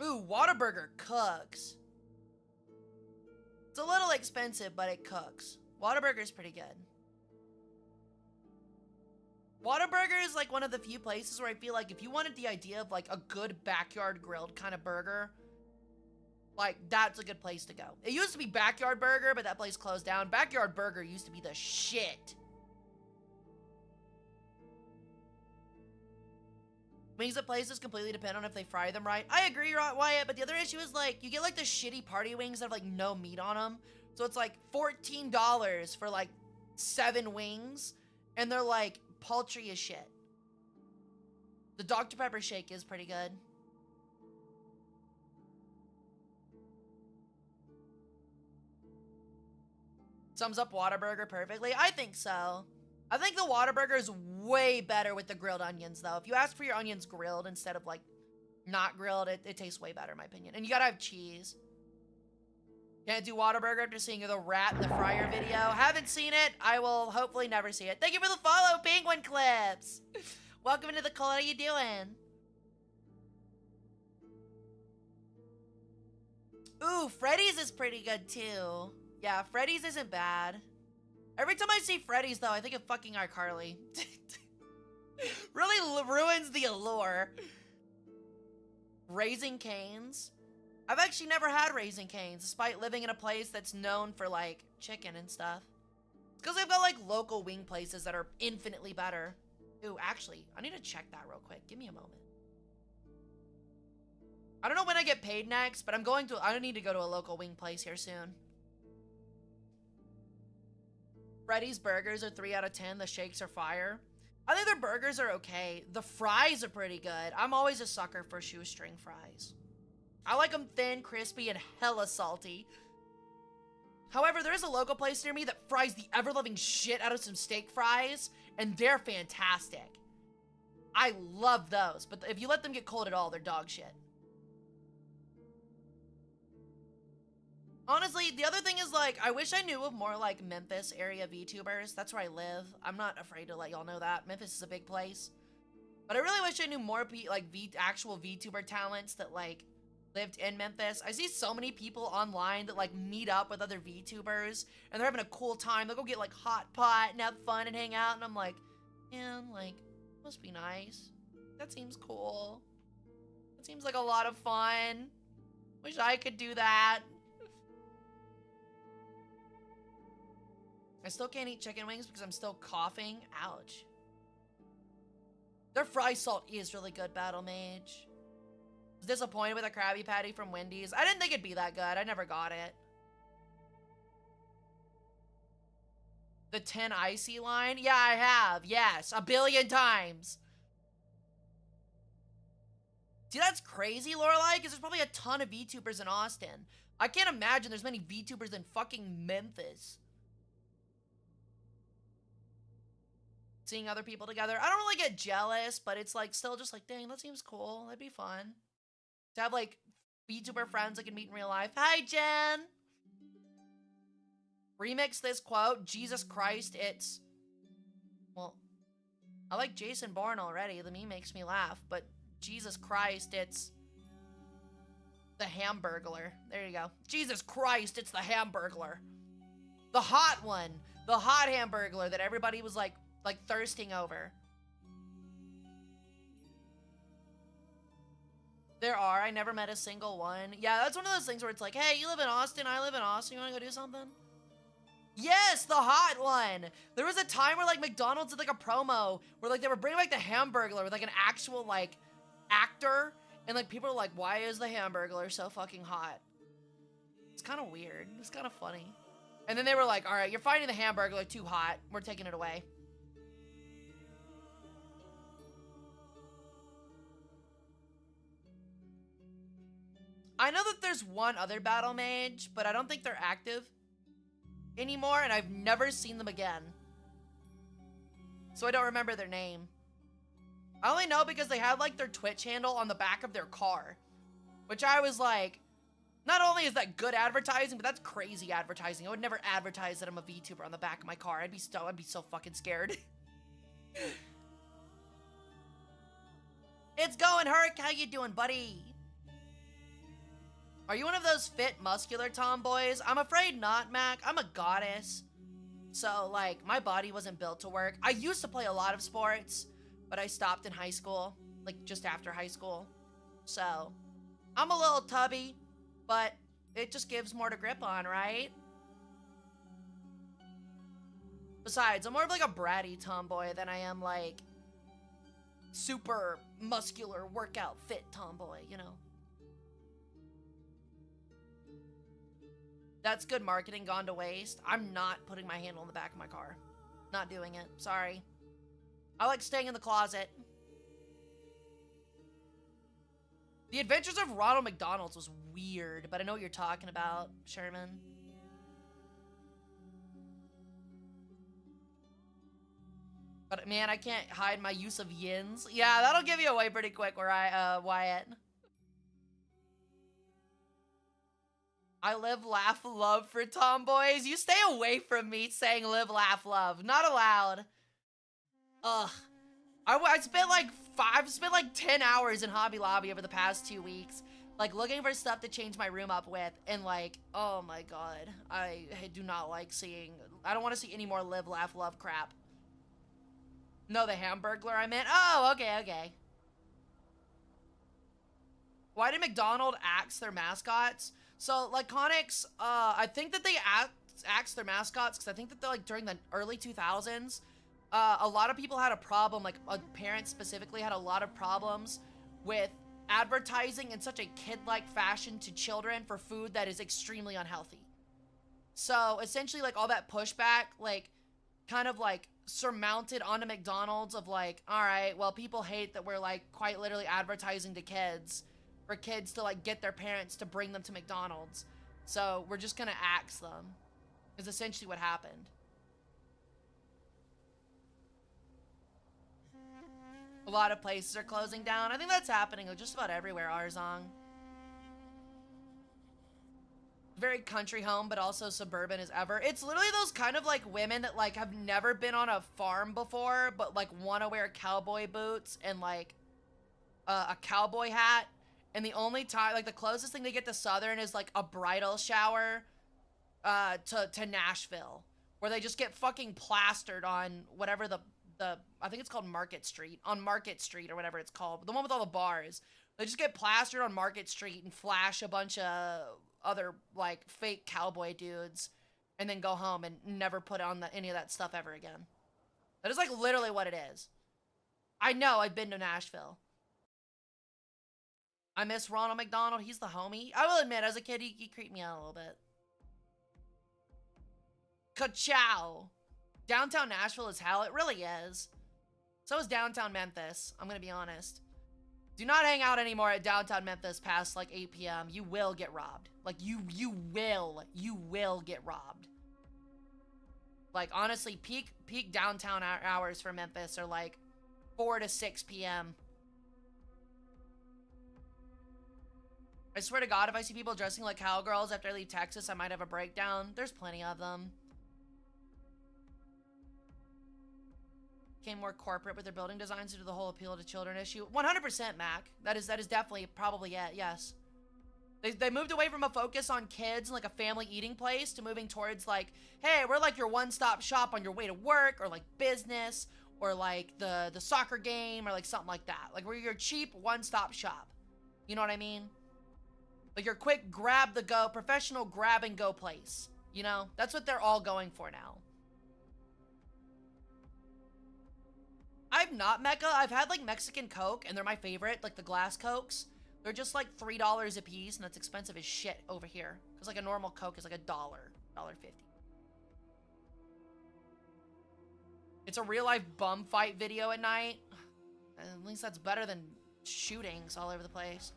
Ooh, Whataburger cooks. It's a little expensive, but it cooks. Whataburger's pretty good. Whataburger is like one of the few places where I feel like if you wanted the idea of like a good backyard grilled kind of burger, like that's a good place to go. It used to be Backyard Burger, but that place closed down. Backyard Burger used to be the shit. Wings at places completely depend on if they fry them right. I agree, Wyatt, but the other issue is like you get like the shitty party wings that have like no meat on them. So it's like $14 for like 7 wings, and they're like paltry as shit. The Dr. Pepper shake is pretty good. Sums up Whataburger perfectly. I think so. I think the Whataburger is way better with the grilled onions, though. If you ask for your onions grilled instead of, like, Not grilled, it tastes way better in my opinion. And you gotta have cheese. Can't do Whataburger after seeing the rat in the fryer video. Haven't seen it. I will hopefully never see it. Thank you for the follow, Penguin Clips. Welcome into the cult. How you doing? Ooh, Freddy's is pretty good too. Yeah, Freddy's isn't bad. Every time I see Freddy's though, I think of fucking iCarly. Really ruins the allure. Raising Cane's. I've actually never had Raising Cane's, despite living in a place that's known for, like, chicken and stuff. It's because they've got, like, local wing places that are infinitely better. Ooh, actually, I need to check that real quick. Give me a moment. I don't know when I get paid next, but I need to go to a local wing place here soon. Freddy's burgers are 3 out of 10. The shakes are fire. I think their burgers are okay. The fries are pretty good. I'm always a sucker for shoestring fries. I like them thin, crispy, and hella salty. However, there is a local place near me that fries the ever-loving shit out of some steak fries, and they're fantastic. I love those, but if you let them get cold at all, they're dog shit. Honestly, the other thing is, like, I wish I knew of more, like, Memphis area VTubers. That's where I live. I'm not afraid to let y'all know that. Memphis is a big place. But I really wish I knew more, actual VTuber talents that, like, lived in Memphis. I see so many people online that, like, meet up with other VTubers, and they're having a cool time. They'll go get, like, hot pot and have fun and hang out, and I'm like, man, like, must be nice. That seems cool. That seems like a lot of fun. Wish I could do that. I still can't eat chicken wings because I'm still coughing. Ouch. Their fry salt is really good, Battle Mage. Was disappointed with a Krabby Patty from Wendy's. I didn't think it'd be that good. I never got it. The 10 icy line? Yeah, I have. Yes, 1 billion times. See, that's crazy, Lorelai, because there's probably a ton of VTubers in Austin. I can't imagine there's many VTubers in fucking Memphis. Seeing other people together. I don't really get jealous, but it's like still just like, dang, that seems cool. That'd be fun. To have like VTuber friends I can meet in real life. Hi, Jen! Remix this quote. Jesus Christ, it's... Well, I like Jason Bourne already. The meme makes me laugh. But Jesus Christ, it's... the Hamburglar. There you go. Jesus Christ, it's the Hamburglar. The hot one. The hot Hamburglar that everybody was like thirsting over. There are. I never met a single one. Yeah, that's one of those things where it's like, hey, you live in Austin, I live in Austin, you wanna go do something? Yes, the hot one! There was a time where, like, McDonald's did, like, a promo where, like, they were bringing back the Hamburglar with, like, an actual, like, actor, and, like, people are like, why is the Hamburglar so fucking hot? It's kind of weird. It's kind of funny. And then they were like, alright, you're finding the Hamburglar too hot. We're taking it away. I know that there's one other battle mage, but I don't think they're active anymore, and I've never seen them again. So I don't remember their name. I only know because they had, like, their Twitch handle on the back of their car. Which I was like, not only is that good advertising, but that's crazy advertising. I would never advertise that I'm a VTuber on the back of my car. I'd be so fucking scared. It's going, Hark. How you doing, buddy? Are you one of those fit, muscular tomboys? I'm afraid not, Mac. I'm a goddess. So, like, my body wasn't built to work. I used to play a lot of sports, but I stopped in high school. Like, just after high school. So, I'm a little tubby, but it just gives more to grip on, right? Besides, I'm more of, like, a bratty tomboy than I am, like, super muscular, workout, fit tomboy, you know? That's good marketing gone to waste. I'm not putting my handle in the back of my car. Not doing it. Sorry. I like staying in the closet. The Adventures of Ronald McDonald's was weird, but I know what you're talking about, Sherman. But man, I can't hide my use of yins. Yeah, that'll give you away pretty quick, Wyatt. I live, laugh, love for tomboys. You stay away from me saying live, laugh, love. Not allowed. Ugh. I spent like 10 hours in Hobby Lobby over the past 2 weeks. Like looking for stuff to change my room up with. And like, oh my god. I do not like seeing, I don't want to see any more live, laugh, love crap. No, the Hamburglar I meant. Oh, okay. Why did McDonald's axe their mascots? So, Lyconics, I think that they axed their mascots because I think that they're, like, during the early 2000s, a lot of people had a problem, like, parents specifically had a lot of problems with advertising in such a kid-like fashion to children for food that is extremely unhealthy. So, essentially, like, all that pushback, like, kind of, like, surmounted onto McDonald's of, like, alright, well, people hate that we're, like, quite literally advertising to kids for kids to, like, get their parents to bring them to McDonald's. So, we're just gonna axe them. Is essentially what happened. A lot of places are closing down. I think that's happening just about everywhere, Arzong. Very country home, but also suburban as ever. It's literally those kind of, like, women that, like, have never been on a farm before, but, like, want to wear cowboy boots and, like, a cowboy hat. And the only time, like, the closest thing they get to Southern is, like, a bridal shower, to Nashville. Where they just get fucking plastered on whatever the I think it's called Market Street. On Market Street, or whatever it's called. The one with all the bars. They just get plastered on Market Street and flash a bunch of other, like, fake cowboy dudes. And then go home and never put on any of that stuff ever again. That is, like, literally what it is. I know, I've been to Nashville. I miss Ronald McDonald. He's the homie. I will admit, as a kid, he creeped me out a little bit. Ka-chow. Downtown Nashville is hell. It really is. So is downtown Memphis. I'm going to be honest. Do not hang out anymore at downtown Memphis past, like, 8 p.m. You will get robbed. Like, you will get robbed. Like, honestly, peak downtown hours for Memphis are, like, 4 to 6 p.m. I swear to God, if I see people dressing like cowgirls after I leave Texas, I might have a breakdown. There's plenty of them. Became more corporate with their building designs due to the whole appeal to children issue. 100%, Mac. That is definitely probably it, yes. They moved away from a focus on kids and, like, a family eating place to moving towards, like, hey, we're, like, your one-stop shop on your way to work, or, like, business, or, like, the soccer game, or, like, something like that. Like, we're your cheap one-stop shop. You know what I mean? Like your quick grab-the-go, professional grab-and-go place. You know? That's what they're all going for now. I've not Mecca. I've had, like, Mexican Coke, and they're my favorite. Like, the glass Cokes. They're just, like, $3 a piece, and that's expensive as shit over here. Because, like, a normal Coke is, like, $1.50. It's a real-life bum fight video at night. At least that's better than shootings all over the place.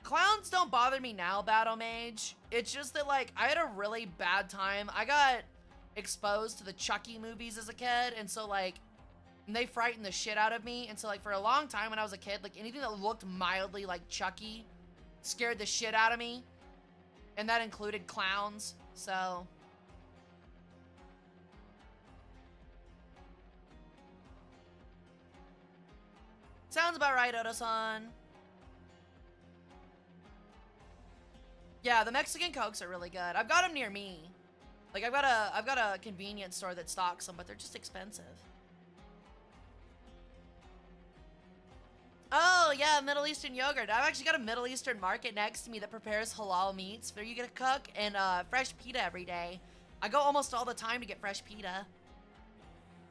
Clowns don't bother me now, Battle Mage. It's just that, like, I had a really bad time. I got exposed to the Chucky movies as a kid, and so, like, they frightened the shit out of me. And so, like, for a long time when I was a kid, like, anything that looked mildly like Chucky scared the shit out of me. And that included clowns, so... Sounds about right, Odo-san. Yeah, the Mexican Cokes are really good. I've got them near me. Like, I've got a convenience store that stocks them, but they're just expensive. Oh, yeah, Middle Eastern yogurt. I've actually got a Middle Eastern market next to me that prepares halal meats for you to cook, and fresh pita every day. I go almost all the time to get fresh pita.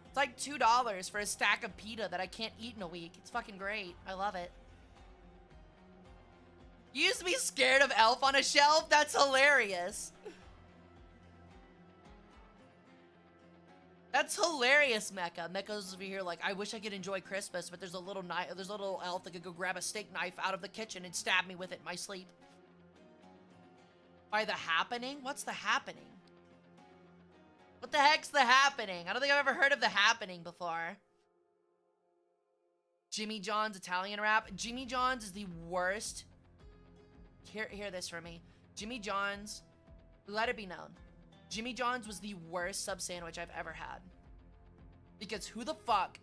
It's like $2 for a stack of pita that I can't eat in a week. It's fucking great. I love it. You used to be scared of Elf on a Shelf? That's hilarious. That's hilarious, Mecca. Mecca's over here like, I wish I could enjoy Christmas, but there's a little elf that could go grab a steak knife out of the kitchen and stab me with it in my sleep. By The Happening? What's The Happening? What the heck's The Happening? I don't think I've ever heard of The Happening before. Jimmy John's Italian rap. Jimmy John's is the worst hear this from me. Jimmy John's, let it be known, Jimmy John's was the worst sub sandwich I've ever had. Because who the fuck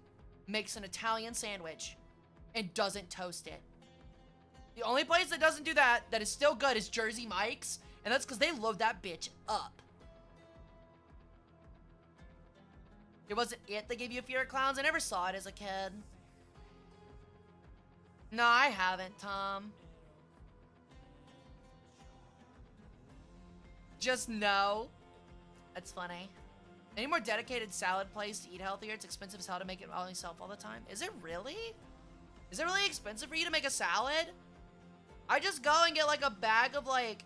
makes an Italian sandwich and doesn't toast it? The only place that doesn't do that is still good is Jersey Mike's, and that's because they load that bitch up. It wasn't it that gave you a fear of clowns. I never saw it as a kid. No, I haven't, Tom. Just no. That's funny. Any more dedicated salad place to eat healthier? It's expensive as hell to make it all yourself all the time. Is it really? Is it really expensive for you to make a salad? I just go and get like a bag of like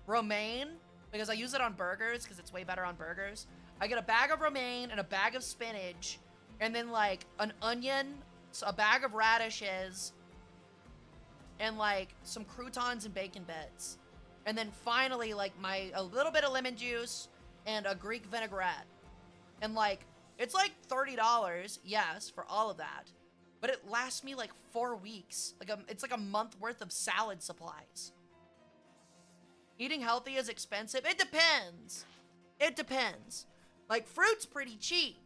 romaine because I use it on burgers because it's way better on burgers. I get a bag of romaine and a bag of spinach and then like an onion, so a bag of radishes, and like some croutons and bacon bits. And then finally like a little bit of lemon juice and a Greek vinaigrette. And like, it's like $30, yes, for all of that. But it lasts me like 4 weeks. It's like a month worth of salad supplies. Eating healthy is expensive. It depends. It depends. Like, fruit's pretty cheap.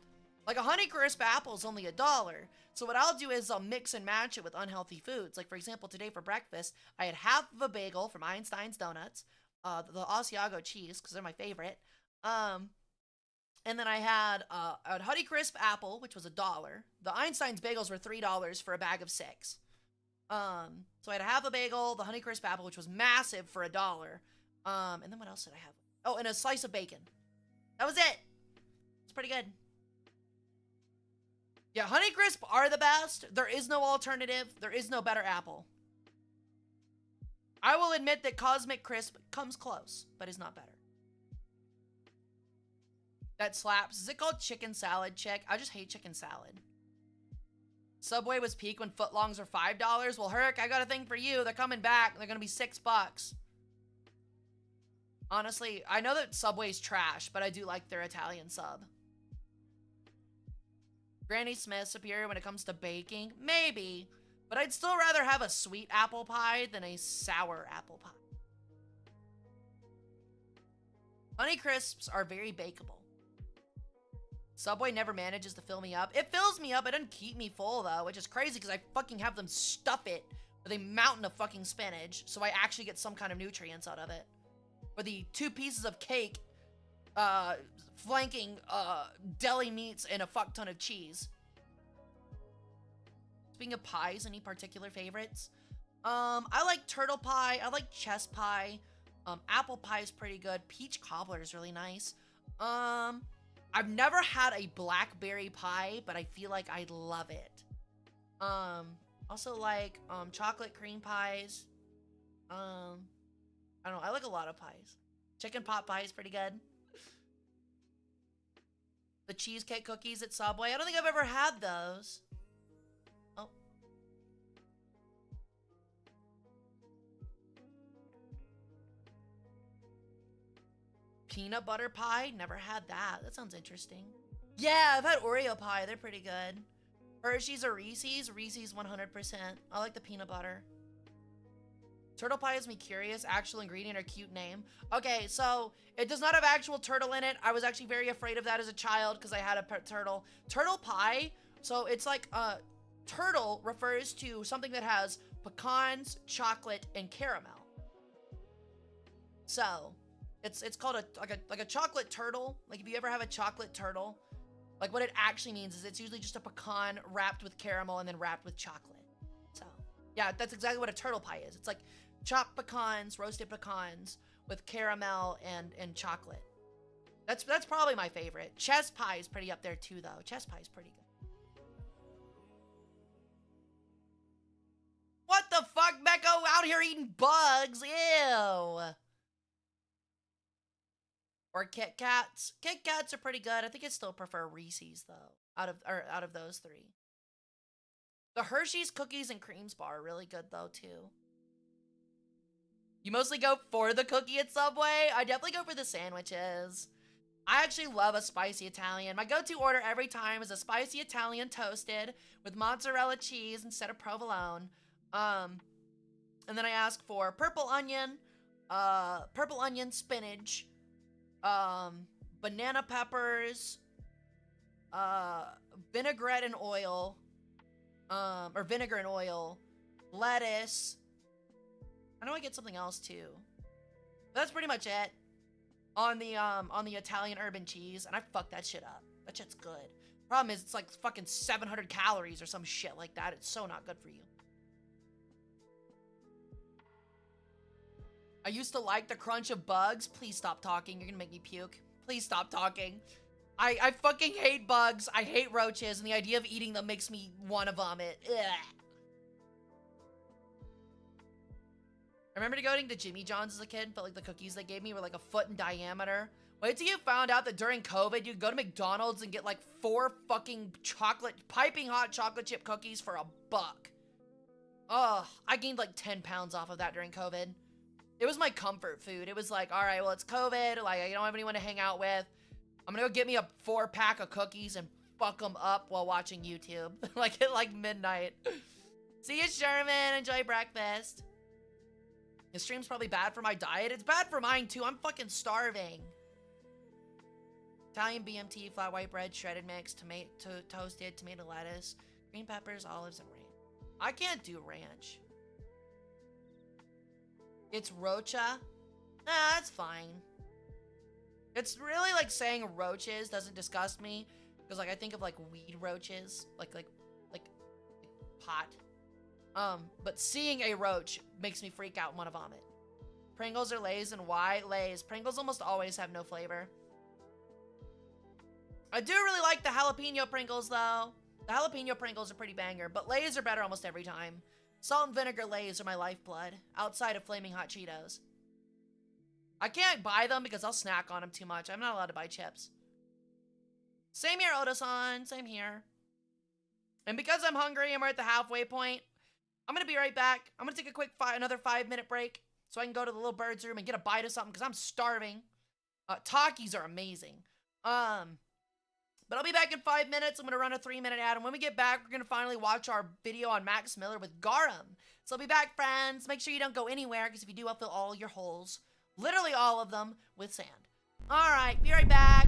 Like a Honeycrisp apple's only $1. So what I'll do is I'll mix and match it with unhealthy foods. Like, for example, today for breakfast, I had half of a bagel from Einstein's Donuts, the Asiago cheese, because they're my favorite. And then I had a Honeycrisp apple, which was $1. The Einstein's bagels were $3 for a bag of 6. So I had a half a bagel, the Honeycrisp apple, which was massive for $1. And then what else did I have? Oh, and a slice of bacon. That was it. It's pretty good. Yeah, Honeycrisp are the best. There is no alternative. There is no better apple. I will admit that Cosmic Crisp comes close, but is not better. That slaps. Is it called chicken salad, chick? I just hate chicken salad. Subway was peak when footlongs were $5. Well, Hark, I got a thing for you. They're coming back. They're gonna be $6. Honestly, I know that Subway's trash, but I do like their Italian sub. Granny Smith superior when it comes to baking? Maybe. But I'd still rather have a sweet apple pie than a sour apple pie. Honeycrisps are very bakeable. Subway never manages to fill me up. It fills me up. It doesn't keep me full, though, which is crazy because I fucking have them stuff it with a mountain of fucking spinach, so I actually get some kind of nutrients out of it. Or the 2 pieces of cake flanking deli meats and a fuck ton of cheese. Speaking of pies, any particular favorites? I like turtle pie. I like chess pie. Apple pie is pretty good. Peach cobbler is really nice. I've never had a blackberry pie, but I feel like I'd love it. Also like chocolate cream pies. I don't know. I like a lot of pies. Chicken pot pie is pretty good. The cheesecake cookies at Subway. I don't think I've ever had those. Oh. Peanut butter pie? Never had that. That sounds interesting. Yeah, I've had Oreo pie. They're pretty good. Hershey's or Reese's? Reese's 100%. I like the peanut butter. Turtle pie has me curious. Actual ingredient or cute name? Okay, so it does not have actual turtle in it. I was actually very afraid of that as a child because I had a turtle. Turtle pie, so it's like turtle refers to something that has pecans, chocolate, and caramel. So it's called like a chocolate turtle. Like if you ever have a chocolate turtle, like what it actually means is it's usually just a pecan wrapped with caramel and then wrapped with chocolate. So yeah, that's exactly what a turtle pie is. It's like chopped pecans, roasted pecans with caramel and chocolate. That's probably my favorite. Chess pie is pretty up there too, though. Chess pie is pretty good. What the fuck, Mecco? Out here eating bugs? Ew. Or Kit Kats. Kit Kats are pretty good. I think I still prefer Reese's though. Out of those 3. The Hershey's cookies and creams bar are really good though too. You mostly go for the cookie at Subway? I definitely go for the sandwiches. I actually love a spicy Italian. My go-to order every time is a spicy Italian toasted with mozzarella cheese instead of provolone. And then I ask for purple onion, spinach, banana peppers, vinaigrette and oil, or vinegar and oil, lettuce. I know I get something else too. That's pretty much it on the Italian urban cheese, and I fuck that shit up. That shit's good. Problem is, it's like fucking 700 calories or some shit like that. It's so not good for you. I used to like the crunch of bugs. Please stop talking. You're gonna make me puke. Please stop talking. I fucking hate bugs. I hate roaches, and the idea of eating them makes me want to vomit. Ugh. I remember going to Jimmy John's as a kid, but like the cookies they gave me were like a foot in diameter. Wait till you found out that during COVID, you could go to McDonald's and get like 4 fucking piping hot chocolate chip cookies for $1. Ugh, I gained like 10 pounds off of that during COVID. It was my comfort food. It was like, all right, well, it's COVID. Like, I don't have anyone to hang out with. I'm gonna go get me a 4-pack of cookies and fuck them up while watching YouTube. Like at like midnight. See you, Sherman. Enjoy breakfast. This stream's probably bad for my diet. It's bad for mine too. I'm fucking starving. Italian BMT, flat white bread, shredded mix, toasted tomato lettuce, green peppers, olives, and ranch. I can't do ranch. It's rocha. Nah, that's fine. It's really like saying roaches doesn't disgust me, because like I think of like weed roaches, like pot. But seeing a roach makes me freak out and want to vomit. Pringles or Lay's, and why? Lay's. Pringles almost always have no flavor. I do really like the jalapeno Pringles though. The jalapeno Pringles are pretty banger, but Lay's are better almost every time. Salt and vinegar Lay's are my lifeblood, outside of flaming hot Cheetos. I can't buy them because I'll snack on them too much. I'm not allowed to buy chips. Same here, Oda-san. Same here. And because I'm hungry and we're at the halfway point, I'm going to be right back. I'm going to take a quick another 5-minute break so I can go to the little bird's room and get a bite of something because I'm starving. Takis are amazing. But I'll be back in 5 minutes. I'm going to run a 3-minute ad. And when we get back, we're going to finally watch our video on Max Miller with Garum. So I'll be back, friends. Make sure you don't go anywhere, because if you do, I'll fill all your holes, literally all of them, with sand. All right, be right back.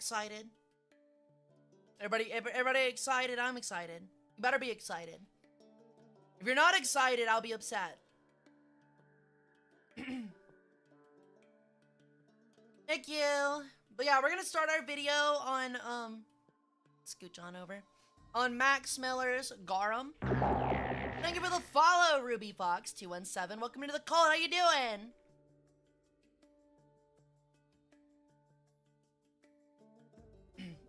excited? Everybody excited? I'm excited. You better be excited. If you're not excited, I'll be upset. Thank you. But yeah, we're gonna start our video on, scooch on over. On Max Miller's Garum. Thank you for the follow, Ruby Fox 217. Welcome into the cult. How you doing?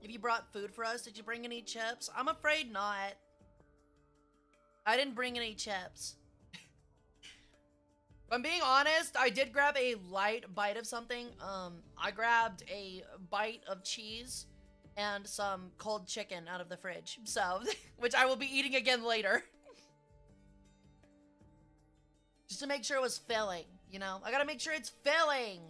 If you brought food for us, did you bring any chips? I'm afraid not. I didn't bring any chips. If I'm being honest, I did grab a light bite of something. I grabbed a bite of cheese and some cold chicken out of the fridge. So, which I will be eating again later. Just to make sure it was filling, you know? I gotta make sure it's filling.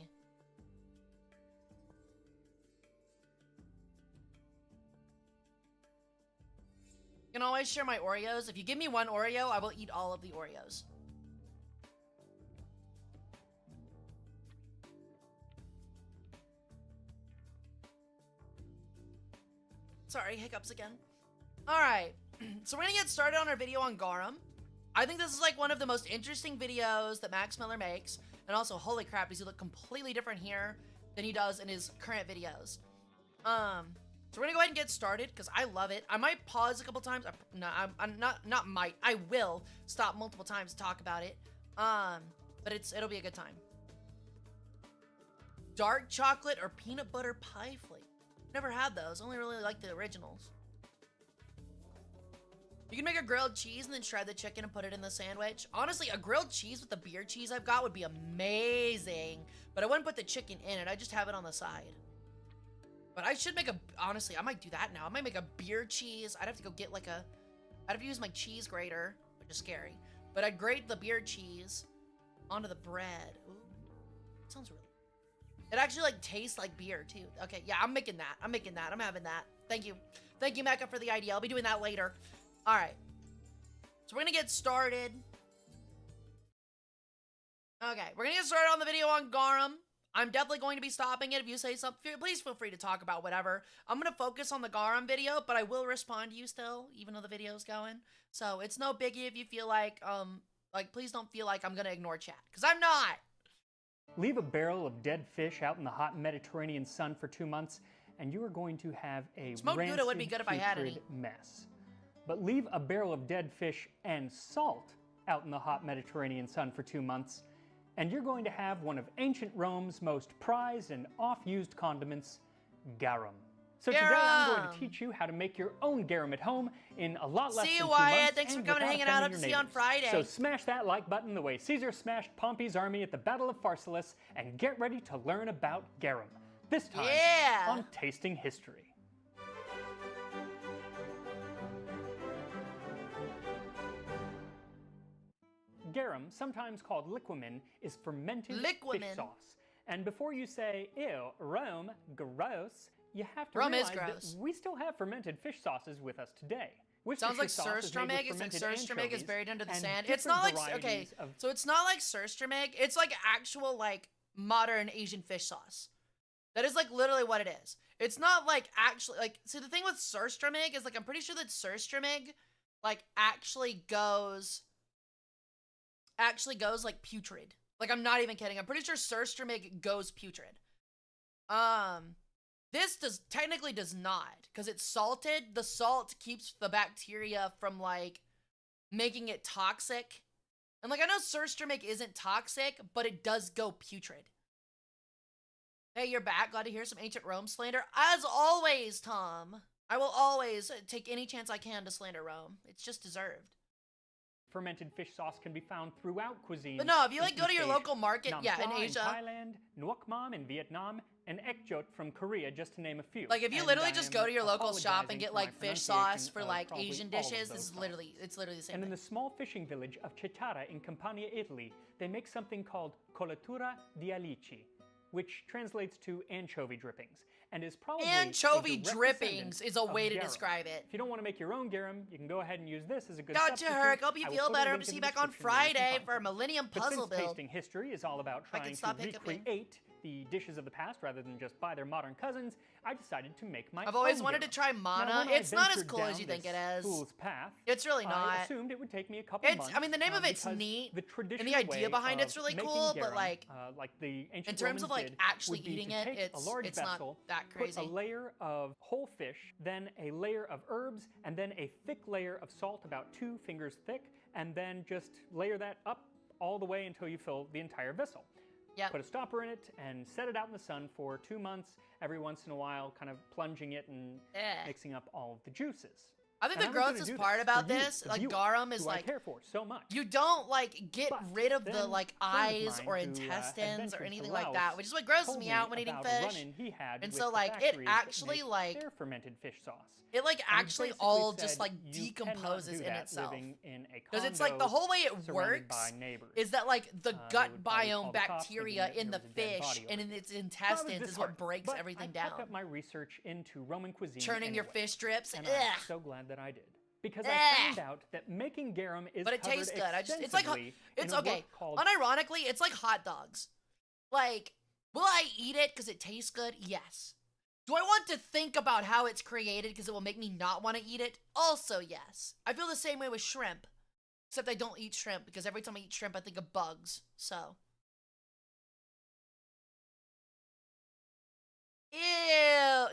You can always share my Oreos. If you give me one Oreo, I will eat all of the Oreos. Sorry, hiccups again. Alright, so we're gonna get started on our video on Garum. I think this is like one of the most interesting videos that Max Miller makes. And also, holy crap, does he look completely different here than he does in his current videos. So we're gonna go ahead and get started because I love it. I might pause a couple times. No, I'm not might. I will stop multiple times to talk about it. But it'll be a good time. Dark chocolate or peanut butter pie flavor. Never had those. Only really like the originals. You can make a grilled cheese and then shred the chicken and put it in the sandwich. Honestly, a grilled cheese with the beer cheese I've got would be amazing. But I wouldn't put the chicken in it. I just have it on the side. But I should make honestly, I might do that now. I might make a beer cheese. I'd have to go get like I'd have to use my cheese grater, which is scary. But I'd grate the beer cheese onto the bread. Ooh, sounds really. It actually like tastes like beer too. Okay, yeah, I'm making that. I'm having that. Thank you. Thank you, Mecca, for the idea. I'll be doing that later. All right. So we're gonna get started. Okay, we're gonna get started on the video on Garum. I'm definitely going to be stopping it if you say something. Please feel free to talk about whatever. I'm going to focus on the Garum video, but I will respond to you still, even though the video's going. So it's no biggie if you feel like please don't feel like I'm going to ignore chat, because I'm not. Leave a barrel of dead fish out in the hot Mediterranean sun for 2 months, and you are going to have a smoked Gouda would be good if I had any. Mess. But leave a barrel of dead fish and salt out in the hot Mediterranean sun for 2 months, and you're going to have one of ancient Rome's most prized and oft-used condiments, garum. So today I'm going to teach you how to make your own garum at home in a lot less than 2 months. See you, Wyatt. Thanks for coming and hanging out. Hope to see you on Friday. So smash that like button the way Caesar smashed Pompey's army at the Battle of Pharsalus, and get ready to learn about garum. This time on Tasting History. Garum, sometimes called liquamen, is fermented fish sauce. And before you say, ew, Rome, gross, you have to realize that we still have fermented fish sauces with us today. Sounds like surströmming. It's like surströmming is buried under the sand. It's not like, okay, so it's not like surströmming. It's like actual, like, modern Asian fish sauce. That is, like, literally what it is. It's not, like, actually, like, see, the thing with surströmming is, like, I'm pretty sure that surströmming, like, actually goes like putrid. Like, I'm not even kidding. I'm pretty sure surströmming goes putrid. This technically does not, because it's salted. The salt keeps the bacteria from, like, making it toxic. And, like, I know surströmming isn't toxic, but it does go putrid. Hey, you're back. Glad to hear some ancient Rome slander. As always, Tom. I will always take any chance I can to slander Rome. It's just deserved. Fermented fish sauce can be found throughout cuisine. But no, if you like go to your local market, Nam yeah, Pla in Asia, Thailand, Nuoc Mam in Vietnam, and Ekjot from Korea, just to name a few. Like if you literally just go to your local shop and get like fish sauce for like Asian dishes, it's literally the same thing. And in the small fishing village of Cetara in Campania, Italy, they make something called colatura di alici, which translates to anchovy drippings, and is probably anchovy drippings is a way to garum. describe it. If you don't want to make your own garum, you can go ahead and use this as a good Gotcha, substitute. Herc. Hope you feel better. See you back on Friday for a Millennium Puzzle Build. build. Tasting history is all about trying to recreate the dishes of the past rather than just buy their modern cousins, I decided to make my I've always own wanted to garum. try Now, mana. when I It's not as ventured cool as down you think this it is. fool's path, It's really I not. assumed it would take me a couple months. I mean, the name of it's because neat, the and traditional the idea way behind it's of really making cool, but garum, like, the ancient in terms of Romans like did, actually would be eating to it, take a large it's not vessel, that put crazy. a layer of whole fish, then a layer of herbs, and then a thick layer of salt about 2 fingers thick, and then just layer that up all the way until you fill the entire vessel. Yep. Put a stopper in it and set it out in the sun for 2 months, every once in a while kind of plunging it and mixing up all of the juices. I think And the I was gonna grossest do part this about for you, this, the like viewer, garum, is who I like care for so much. you don't like get But rid of the then like a friend of eyes mine or who, had intestines or ventured anything to like Laos that, which is what grosses told me out when eating about a fish. run-in he had And with so the like it factories that actually make like their fermented fish sauce. it like And he actually basically all said just like you cannot decomposes do in that itself. living in a Because it's like the condo whole way it surrounded works by neighbors. is that like the They gut would probably call biome the cops bacteria thinking in that the there was a dead fish body and over in its So I was intestines is what disheartened, breaks but everything I down. kept up my research into Roman cuisine Churning your anyway, fish strips. and Ugh. I'm so glad that I did. Because I Ugh. found out that making garum is But it covered tastes good. It's like extensively in it's a okay. work called Unironically, it's like hot dogs. Like, will I eat it because it tastes good? Yes. Do I want to think about how it's created because it will make me not want to eat it? Also, yes. I feel the same way with shrimp. Except I don't eat shrimp because every time I eat shrimp, I think of bugs. So. Ew.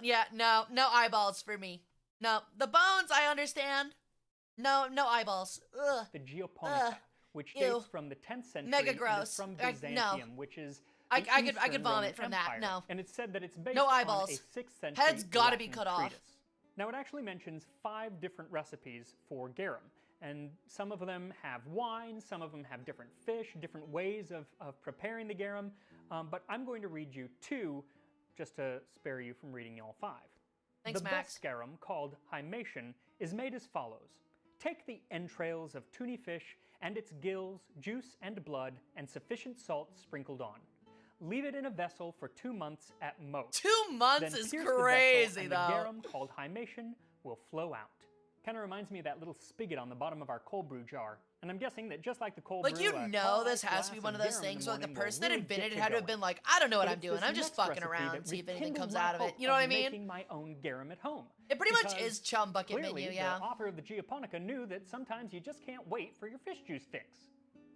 Yeah, no eyeballs for me. No, the bones I understand. No eyeballs. Ugh. the Geoponica, which ew. dates from the 10th century Mega and gross. is from No. Byzantium, which is I the could Eastern vomit Roman from that. Empire. No. And it's said that it's based No on eyeballs. a 6th century Head's gotta be Latin cut off. treatise. Now it actually mentions 5 different recipes for garum, and some of them have wine, some of them have different fish, different ways of preparing the garum, but I'm going to read you 2 just to spare you from reading all 5. Thanks, the Max. best garum, called hymation, is made as follows. Take the entrails of tunny fish and its gills, juice and blood, and sufficient salt sprinkled on. Leave it in a vessel for 2 months at most. 2 months Then is pierce the vessel crazy, and though. the garum, called hymation, will flow out. Kind of reminds me of that little spigot on the bottom of our cold brew jar. And I'm guessing that just like the cold Like, brew, you a know tall this has glass to be of one of those garum in things where like the morning will person that really invented get it you had to have going. been like, I don't know what But I'm it's doing. this I'm just next fucking recipe around, that see if anything rekindled comes my out of it. hope You know what I mean? Making my own garum at home. It pretty much Because is chum bucket clearly, menu, yeah. the author of the Geoponica knew that sometimes you just can't wait for your fish juice fix.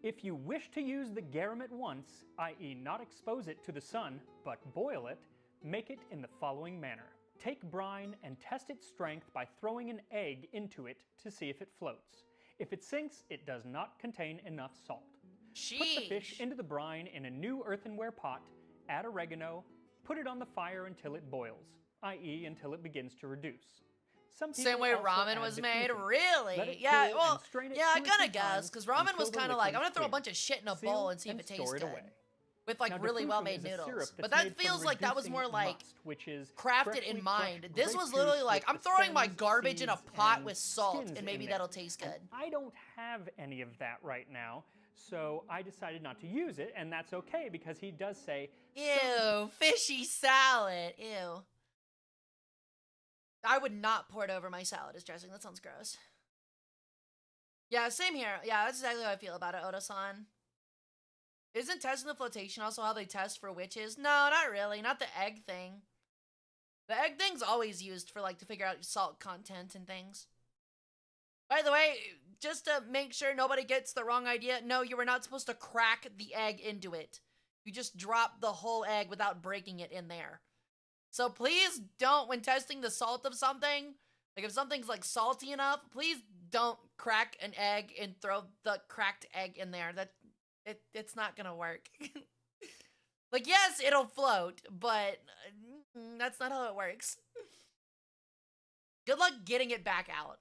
If you wish to use the garum at once, i.e. not expose it to the sun, but boil it, make it in the following manner. Take brine and test its strength by throwing an egg into it to see if it floats. If it sinks, it does not contain enough salt. Put the fish Sheesh. into the brine in a new earthenware pot, add oregano, put it on the fire until it boils, i.e. until it begins to reduce. Some people Same way also ramen add was the made? fufu. Let Really? it Yeah, cool well, and strain it yeah, I 2 or kinda 3 guess, times because ramen until was the kind of like, I'm liquid gonna is throw a clear. bunch of shit in a Seal bowl and see if and it tastes store good. away. With like Now, really defutum well-made is a noodles. syrup But that's that made from feels like that was reducing more like must, which is crafted freshly in crushed mind. This grape was literally juice like, with I'm the throwing my stems, garbage in a seeds, pot and with salt skins and maybe in that'll there. taste And good. I don't have any of that right now, so I decided not to use it, and that's okay because he does say Ew, fishy salad. Ew. I would not pour it over my salad as dressing. That sounds gross. Yeah, same here. Yeah, that's exactly how I feel about it, Oda-san. Isn't testing the flotation also how they test for witches? No, not really. Not the egg thing. The egg thing's always used for, like, to figure out salt content and things. By the way, just to make sure nobody gets the wrong idea, no, you were not supposed to crack the egg into it. You just drop the whole egg without breaking it in there. So please don't, when testing the salt of something, like if something's like salty enough, please don't crack an egg and throw the cracked egg in there. It's not gonna work. Like, yes, it'll float, but that's not how it works. Good luck getting it back out.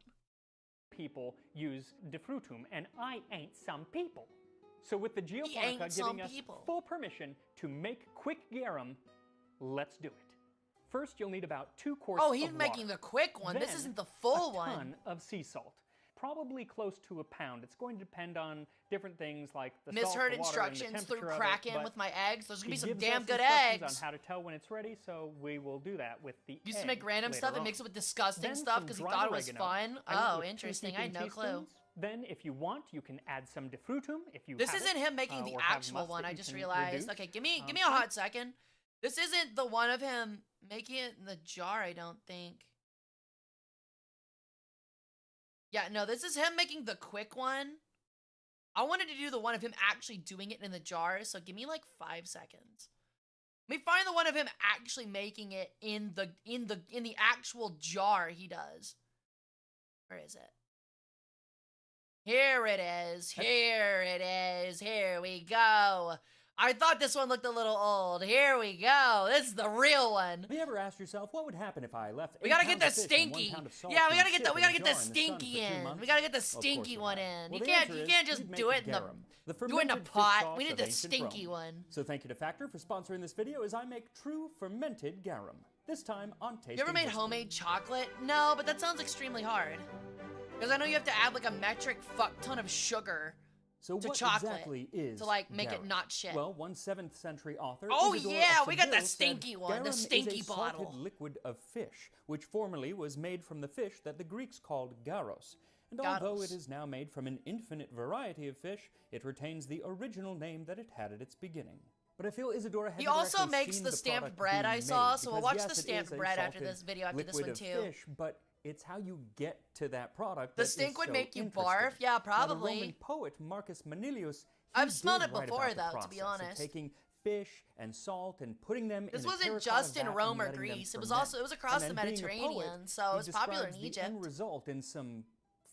people use defrutum, and I ain't some people. So with the ain't Geoponica some giving us people. full permission to make quick garum, let's do it. First, you'll need about 2 quarts Oh, he's of making water. the quick one. This Then, isn't the full a one. ton of sea salt. Probably close to a pound. It's going to depend on different things like the salt, Misheard the water, and the instructions through temperature of it, Kraken but with my eggs. Those are gonna be he some gives damn us good instructions eggs. on how to tell when it's ready, so we will do that with the Used to egg make random later stuff and on. mix it with disgusting Then stuff some because he dried thought it was oregano. fun. I went Oh, with 2 interesting. I had heaping no clue. teaspoons. Then, if you want, you can add some defrutum if you This have isn't it, him making the or have actual must one. that I you just can realized. reduce. Okay, give me a I hot second. This isn't the one of him making it in the jar, I don't think. Yeah, no, this is him making the quick one. I wanted to do the one of him actually doing it in the jar, so give me like 5 seconds. Let me find the one of him actually making it in the actual jar he does. Where is it? Here it is. Here it is. Here we go. I thought this one looked a little old. Here we go. This is the real one. Have you ever asked yourself what would happen if I left? We gotta get the stinky. Yeah, we gotta get the stinky in. We gotta get the stinky one in. You can't just do it in the pot. We need the stinky one. So thank you to Factor for sponsoring this video as I make true fermented garum. This time on Tasting You ever made History. homemade chocolate? No, but that sounds extremely hard. Because I know you have to add like a metric fuck ton of sugar So to what chocolate exactly is to like make garum? it not shit. Well, one 7th century author. Oh Isidore yeah, of we got the Seville said, stinky one, "Garum the stinky is a bottle. salted liquid of fish, which formerly was made from the fish that the Greeks called garos. And although Garos. it is now made from an infinite variety of fish, it retains the original name that it had at its beginning." But I feel Isadora had He never also actually makes seen the the stamped product bread being I saw, made, so we'll because watch the yes, it stamped is a bread after salted this video, after this liquid one of too. Fish, but it's how you get to that product. The that is stink would so make you interesting. barf? Yeah, Now, the probably. Roman poet Marcus Manilius, I've smelled did it write before, about the though, to be process of honest. taking fish and salt and putting them This in a wasn't terracotta just in vat Rome and or letting them Greece. It was ferment. across And the then being a poet, Mediterranean, so he it was popular in describes the end Egypt. result in some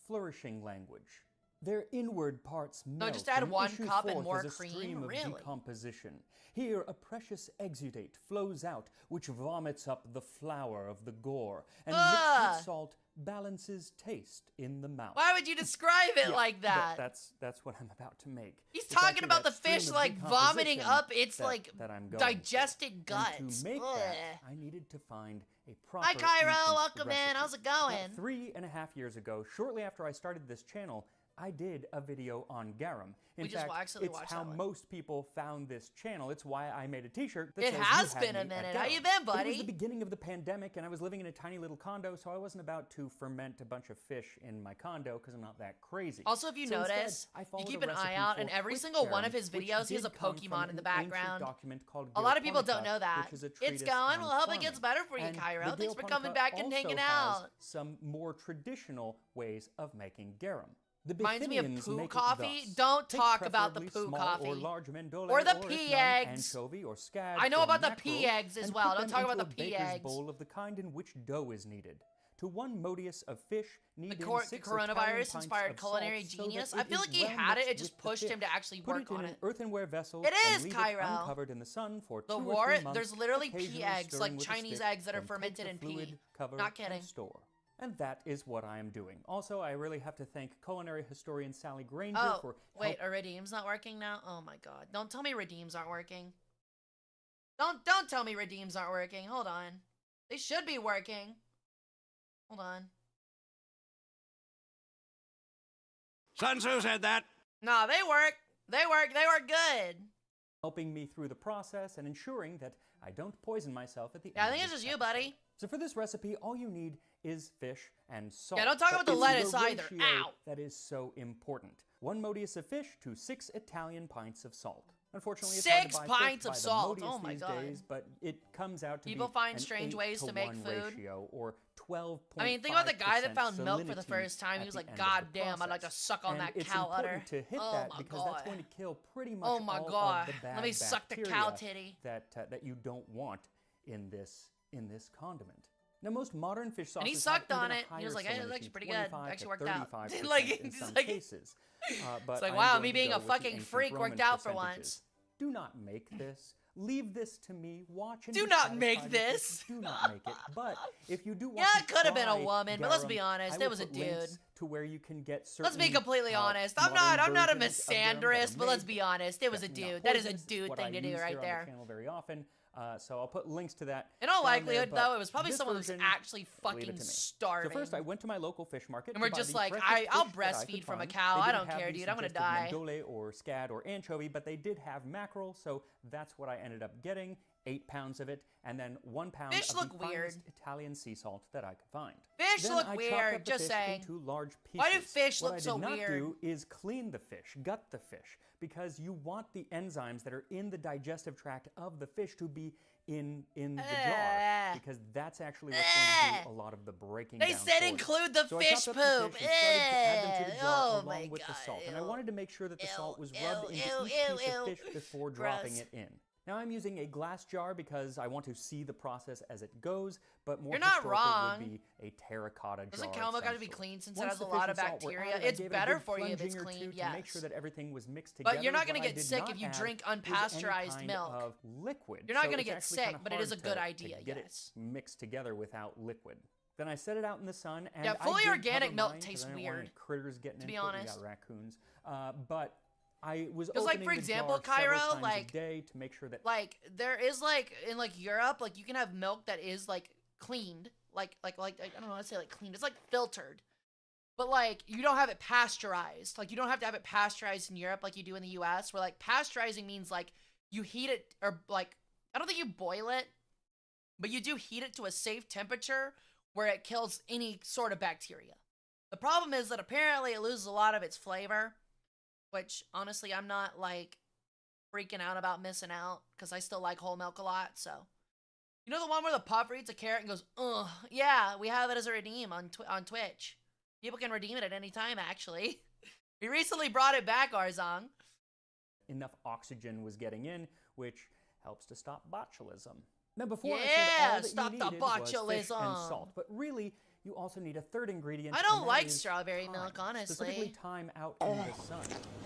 flourishing language. Their inward parts melt. just add and 1 issue cup and forth more as a cream? stream of Really? decomposition. Here, a precious exudate flows out, which vomits up the flour of the gore, and mixed Ugh. with salt balances taste in the mouth. Why would you describe it Yeah, like that? That's what I'm about to make. He's It's talking actually about the that stream fish of like vomiting decomposition up its that- like that I'm going digested for. guts. And to make Ugh. that, I needed to find a proper Hi Cairo, infant welcome in. recipe. How's it Now, going? 3.5 years ago, shortly after I started this channel, I did a video on garum. In We just fact, actually it's watched how that one. most people found this channel. It's why I made a t-shirt that It says, has "You had been a me at minute. How garum." you been, But it was buddy? the beginning of the pandemic, and I was living in a tiny little condo, so I wasn't about to ferment a bunch of fish in my condo because I'm not that crazy. Also, if you So instead, notice, I you followed keep a an eye recipe out, for and every quick single one of garum, his which videos, he has a did come from Pokemon in the an ancient background. document called A lot of people don't Geoponica, know that. which is a It's treatise going. on Well, I hope it gets farming. better for you, And Cairo. the Thanks for Geoponica coming back and also hanging has out. some more traditional ways of making garum. The Reminds me of Bithynians poo make it coffee. thus. Don't Take talk about the preferably poo small coffee. or large mandole, Or the if pea none, eggs. anchovy or scad I know or about the mackerel, pea eggs as and well. put Don't them talk into about a the pea baker's eggs. bowl of the kind in which dough is needed. To one modius of fish, knead in The 6 coronavirus Italian pints inspired of culinary salt so genius. that I it feel is like he well had it. It mixed just with the pushed him fish. to actually Put work it in on an it. earthenware vessel It and is, leave Cairo. it uncovered in the sun for The 2 or war, 3 months, there's literally pea occasionally eggs, stirring like with a Chinese stick, eggs that are then take fermented the in fluid, pea. cover, Not and kidding. store. And that is what I am doing. Also, I really have to thank culinary historian Sally Granger Oh, for wait, are redeems not working now? Oh my god. Don't tell me redeems aren't working. Don't tell me redeems aren't working. Hold on. They should be working. Hold on. Sun Tzu said that. Nah, they work. They work good. helping me through the process and ensuring that I don't poison myself at the Yeah, I end. think of it's this just you, episode. buddy. So for this recipe, all you need is fish and salt. Yeah, don't talk But about the it's lettuce either. ratio Ow. That is so important. 1 modius of fish to 6 Italian pints of salt. Unfortunately, it's hard to 6 buy fish pints of by the salt. Modius Oh my these God. days, but it comes out to People be find an strange 8 ways to make 1 food. ratio, or 12.5%. I mean, think about the guy that found milk for the salinity first time. He at was the like, end of God the damn, I'd like to process. suck on And that it's cow udder. important to hit Oh that my because God. that's going to kill pretty much Oh my all God. of the bad Let me suck the bacteria cow titty. that you don't want in this condiment. Now, most modern fish sauces And he sucked have on even a it. He was higher like, "Hey, it looks salinity, pretty good. 25 Actually to worked out." 35% Like, in he's some like- cases. But It's like, I'm wow, going me to being go a with the fucking ancient freak Roman worked out for percentages. once. Do not make this. Leave this to me. Watch and Do be not make satisfied with this. it. Do not make it. But if you do want Yeah, to it could have been a try woman, but let's be garum, honest, I it will was a put links dude. to where you can get Let's be certain, completely honest. I'm modern not a versions of garum that are misandrist, but let's made. be honest. It was a Definitely not dude. That is a poisonous. It's dude what thing I to do use right here on the there. channel very often. So I'll put links to that. In all down likelihood, there, but though, it was probably this someone who's version, actually leave it fucking to me. starving. So first, I went to my local fish market. And we're to buy just the like, freshest I'll fish that I breastfeed could from a find. cow. They I didn't don't have care, the dude. I'm gonna suggested die. mandole or scad or anchovy, but they did have mackerel, so that's what I ended up getting. 8 pounds of it, and then 1 pound Fish of look the weird. finest Italian sea salt that I could find. Fish Then look I chopped weird, up the just fish saying. into large pieces. Why do fish what look I did so not weird? do is clean the fish, gut the fish, because you want the enzymes that are in the digestive tract of the fish to be in the jar, because that's actually what's going to do a lot of the breaking They down said for it. include the So I fish chopped poop. up the fish and started to add them to the jar Oh along my with the God, salt. And I ew. wanted to make sure that the salt was Ew, rubbed into ew, each ew, piece of ew. fish before dropping Gross. it in. Now I'm using a glass jar because I want to see the process as it goes, but more You're not historical wrong. would be a terracotta jar. Doesn't of caramel some got to be sort. clean since Once it has a the lot fish of and salt were bacteria? added, I It's gave it a better good for you if it's plunging or clean, two yes. to make sure that everything was mixed together. But you're not What gonna I get did sick not if you add drink was any unpasteurized kind milk. of liquid. You're not so gonna it's get actually sick, kinda but it is a hard good to idea, get yes. it mixed together without liquid. Then I set it out in the sun, and Yeah, I fully did organic cover milk mine 'cause tastes I didn't want any weird, critters getting to be into it. We honest. got raccoons, but I was Because, opening like, for the example, jar several Cairo, times like- a day to make sure that Like, there is, like, in, like, Europe, like, you can have milk that is, like, cleaned. Like, I don't know how to say, like, cleaned. It's, like, filtered. But, like, you don't have it pasteurized. Like, you don't have to have it pasteurized in Europe like you do in the US, where, like, pasteurizing means, like, you heat it, or, like, I don't think you boil it, but you do heat it to a safe temperature where it kills any sort of bacteria. The problem is that apparently it loses a lot of its flavor, which, honestly, I'm not, like, freaking out about missing out, because I still like whole milk a lot, so. You know the one where the puffer eats a carrot and goes, ugh, yeah, we have it as a redeem on Twitch. People can redeem it at any time, actually. We recently brought it back, Arzong. enough oxygen was getting in, which helps to stop botulism. Now, before I Yeah, said all that stop you the needed was fish and botulism. salt, but really, you also need a third ingredient. I and don't that like is strawberry time, milk, honestly. Specifically, time out in the sun.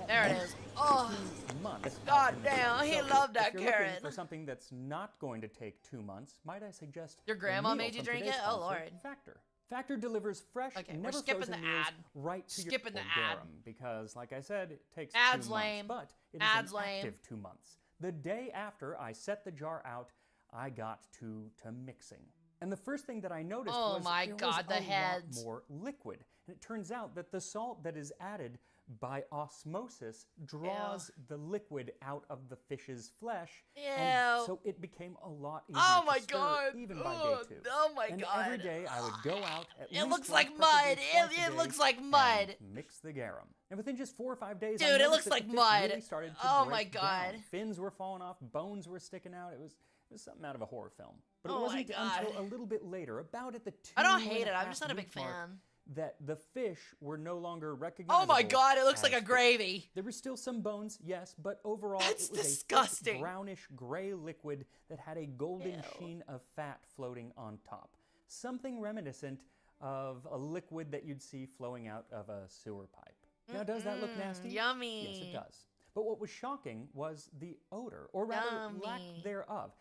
There it is. Oh, 2 months. God out in the damn, sun. he So loved that if you're looking carrot. for something that's not going to take 2 months, might I suggest Your a grandma meal made you from drink today's it? Oh, sponsor, Lord. Factor. Factor delivers fresh, Okay, we're never skipping frozen the meals ad. right to Skipping your the ad. garum, because, like I said, it takes Ad's 2 lame. months, but it Ad's is an lame. active 2 months. The day after I set the jar out, I got to mixing. And the first thing that I noticed Oh was my there God, was the a heads. lot more liquid. And it turns out that the salt that is added by osmosis draws the liquid out of the fish's flesh. And Ew. so it became a lot easier Oh to my stir God. even by Ugh, day 2. oh my and God. every day I would go out at It least looks once, like preferably mud. twice a It day, looks like and mud. mix the garum. And within just 4 or 5 days, I Dude, it noticed looks that like the fish mud. really started to Oh break my God. down. Fins were falling off, bones were sticking out. It was something out of a horror film. But it Oh my wasn't God. until a little bit later, about at the 2 I don't hate it. I'm and a just not a big half week mark, fan. that the fish were no longer recognizable. Oh my God, it looks like as a fish. gravy. There were still some bones, yes, but overall That's it was a disgusting. thick, brownish gray liquid that had a golden Ew. sheen of fat floating on top. Something reminiscent of a liquid that you'd see flowing out of a sewer pipe. Now, does that look nasty? Yummy. Yes, it does. But what was shocking was the odor, or rather lack Yummy. thereof.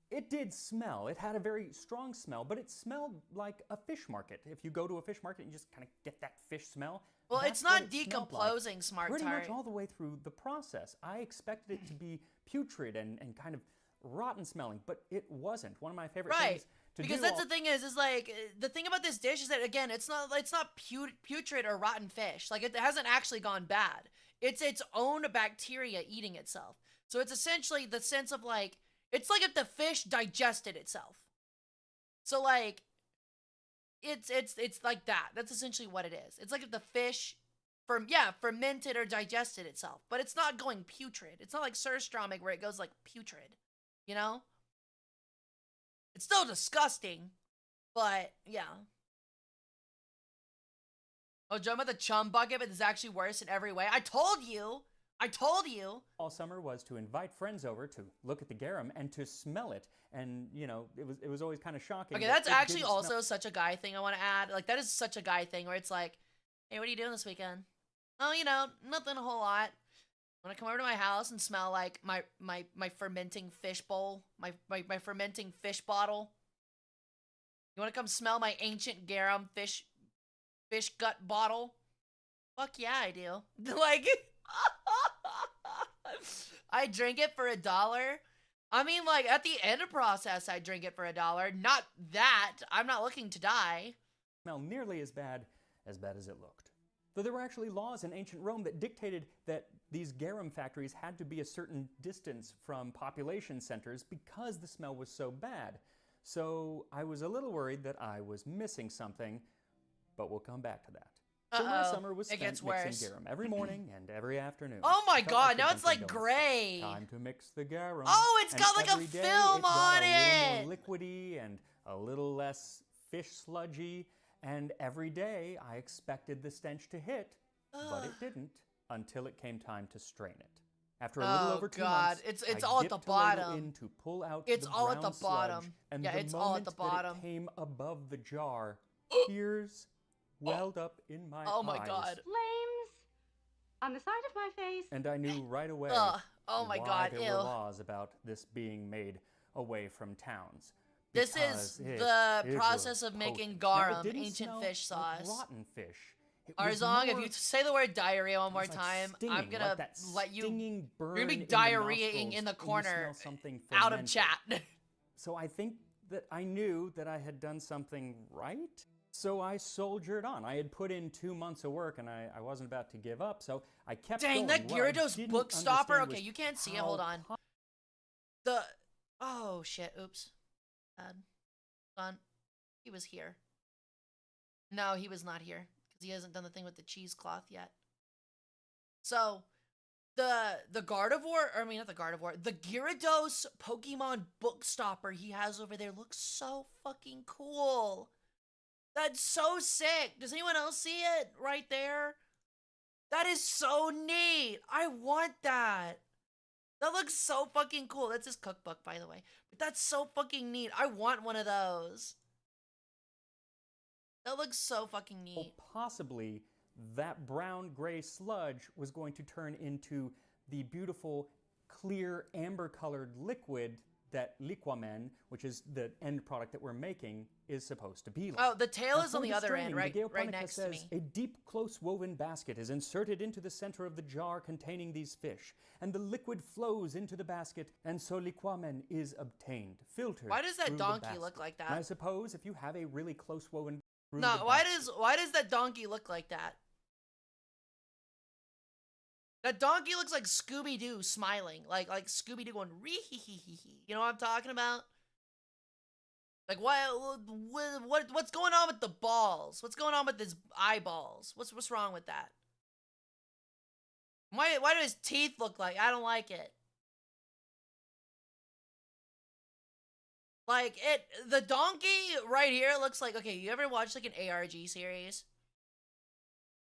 It did smell. It had a very strong smell, but it smelled like a fish market. If you go to a fish market and you just kind of get that fish smell. Well, that's it's what not it smelled like. decomposing, smart Pretty tart. much all the way through the process. I expected it to be putrid and kind of rotten smelling, but it wasn't. One of my favorite Right. things to Because do. that's the thing is like the thing about this dish is that again it's not putrid or rotten fish. Like it hasn't actually gone bad. It's its own bacteria eating itself. So it's essentially the sense of like it's like if the fish digested itself. So like it's like that. That's essentially what it is. It's like if the fish fermented or digested itself, but it's not going putrid. It's not like surströmming where it goes like putrid, you know? It's still disgusting, but yeah. Oh, Joe about the chum bucket, but this is actually worse in every way. I told you! All summer was to invite friends over to look at the garum and to smell it, and you know it was always kind of shocking. Okay, that that's it actually didn't also smell- such a guy thing I want to add. Like, that is such a guy thing where it's like, hey, what are you doing this weekend? Oh, you know, nothing a whole lot. Want to come over to my house and smell like my fermenting fish bowl, my fermenting fish bottle? You want to come smell my ancient garum fish gut bottle? Fuck yeah, I do. Like, I drink it for $1. I mean, like, at the end of process, I drink it for $1. Not that. I'm not looking to die. smell nearly as bad as it looked. Though there were actually laws in ancient Rome that dictated that these garum factories had to be a certain distance from population centers because the smell was so bad. So I was a little worried that I was missing something, but we'll come back to that. So my summer was spent mixing garum every morning and every afternoon. Oh my Felt god, like now a it's Dunkin' like Donuts. gray. Time to mix the garum. Oh, it's And got like a every day film it got on a it. little more liquidy and a little less fish sludgy. And every day I expected the stench to hit, but it didn't until it came time to strain it. After a little over 2 months, it's I all at the dipped the ladle bottom. in to pull out It's the all at brown the bottom. sludge, and Yeah, the it's all at the moment bottom. that it came above the jar, tears welled up in my Oh my eyes. god. Flames on the side of my face. And I knew right away Oh my why god, there ew. were laws about this being made away from towns. This is Because the it process was of making potent. Now, it garum, didn't ancient smell fish like sauce. rotten fish. It was Arzong, if more- you say the word diarrhea one more it was like time, I'm stinging, gonna like that let you. stinging burn You're gonna be in the diarrheaing in the nostrils when you corner, smell something out of fermented. chat. So I think that I knew that I had done something right. So I soldiered on. I had put in 2 months of work and I wasn't about to give up. So I kept Dang, going. that What I Gyarados didn't book stopper. understand Okay, was you can't see it. how Hold on. Oh shit. Oops. Bad. On. He was here. No, he was not here because he hasn't done the thing with the cheesecloth yet. So, the Gardevoir, or I mean not the Gardevoir, the Gyarados Pokemon book stopper he has over there looks so fucking cool. That's so sick. Does anyone else see it right there? That is so neat. I want that. That looks so fucking cool. That's his cookbook, by the way. But that's so fucking neat. I want one of those. That looks so fucking Well, neat. possibly that brown-gray sludge was going to turn into the beautiful, clear, amber-colored liquid that Liquamen, which is the end product that we're making, is supposed to be like. Oh, the tail Now, is on for the other straining, end, the right Geoponica next to says, me. a deep, close-woven basket is inserted into the center of the jar containing these fish, and the liquid flows into the basket, and so Liquamen is obtained, filtered. Why does that through the donkey basket. look like And I that? suppose if you have a really close-woven through No, the why basket- does that donkey look like that? That donkey looks like Scooby-Doo smiling, like Scooby-Doo going ree hee hee hee hee. You know what I'm talking about? Like what's going on with the balls? What's going on with his eyeballs? What's wrong with that? Why do his teeth look like? I don't like it. Like the donkey right here looks like, okay, you ever watch like an ARG series?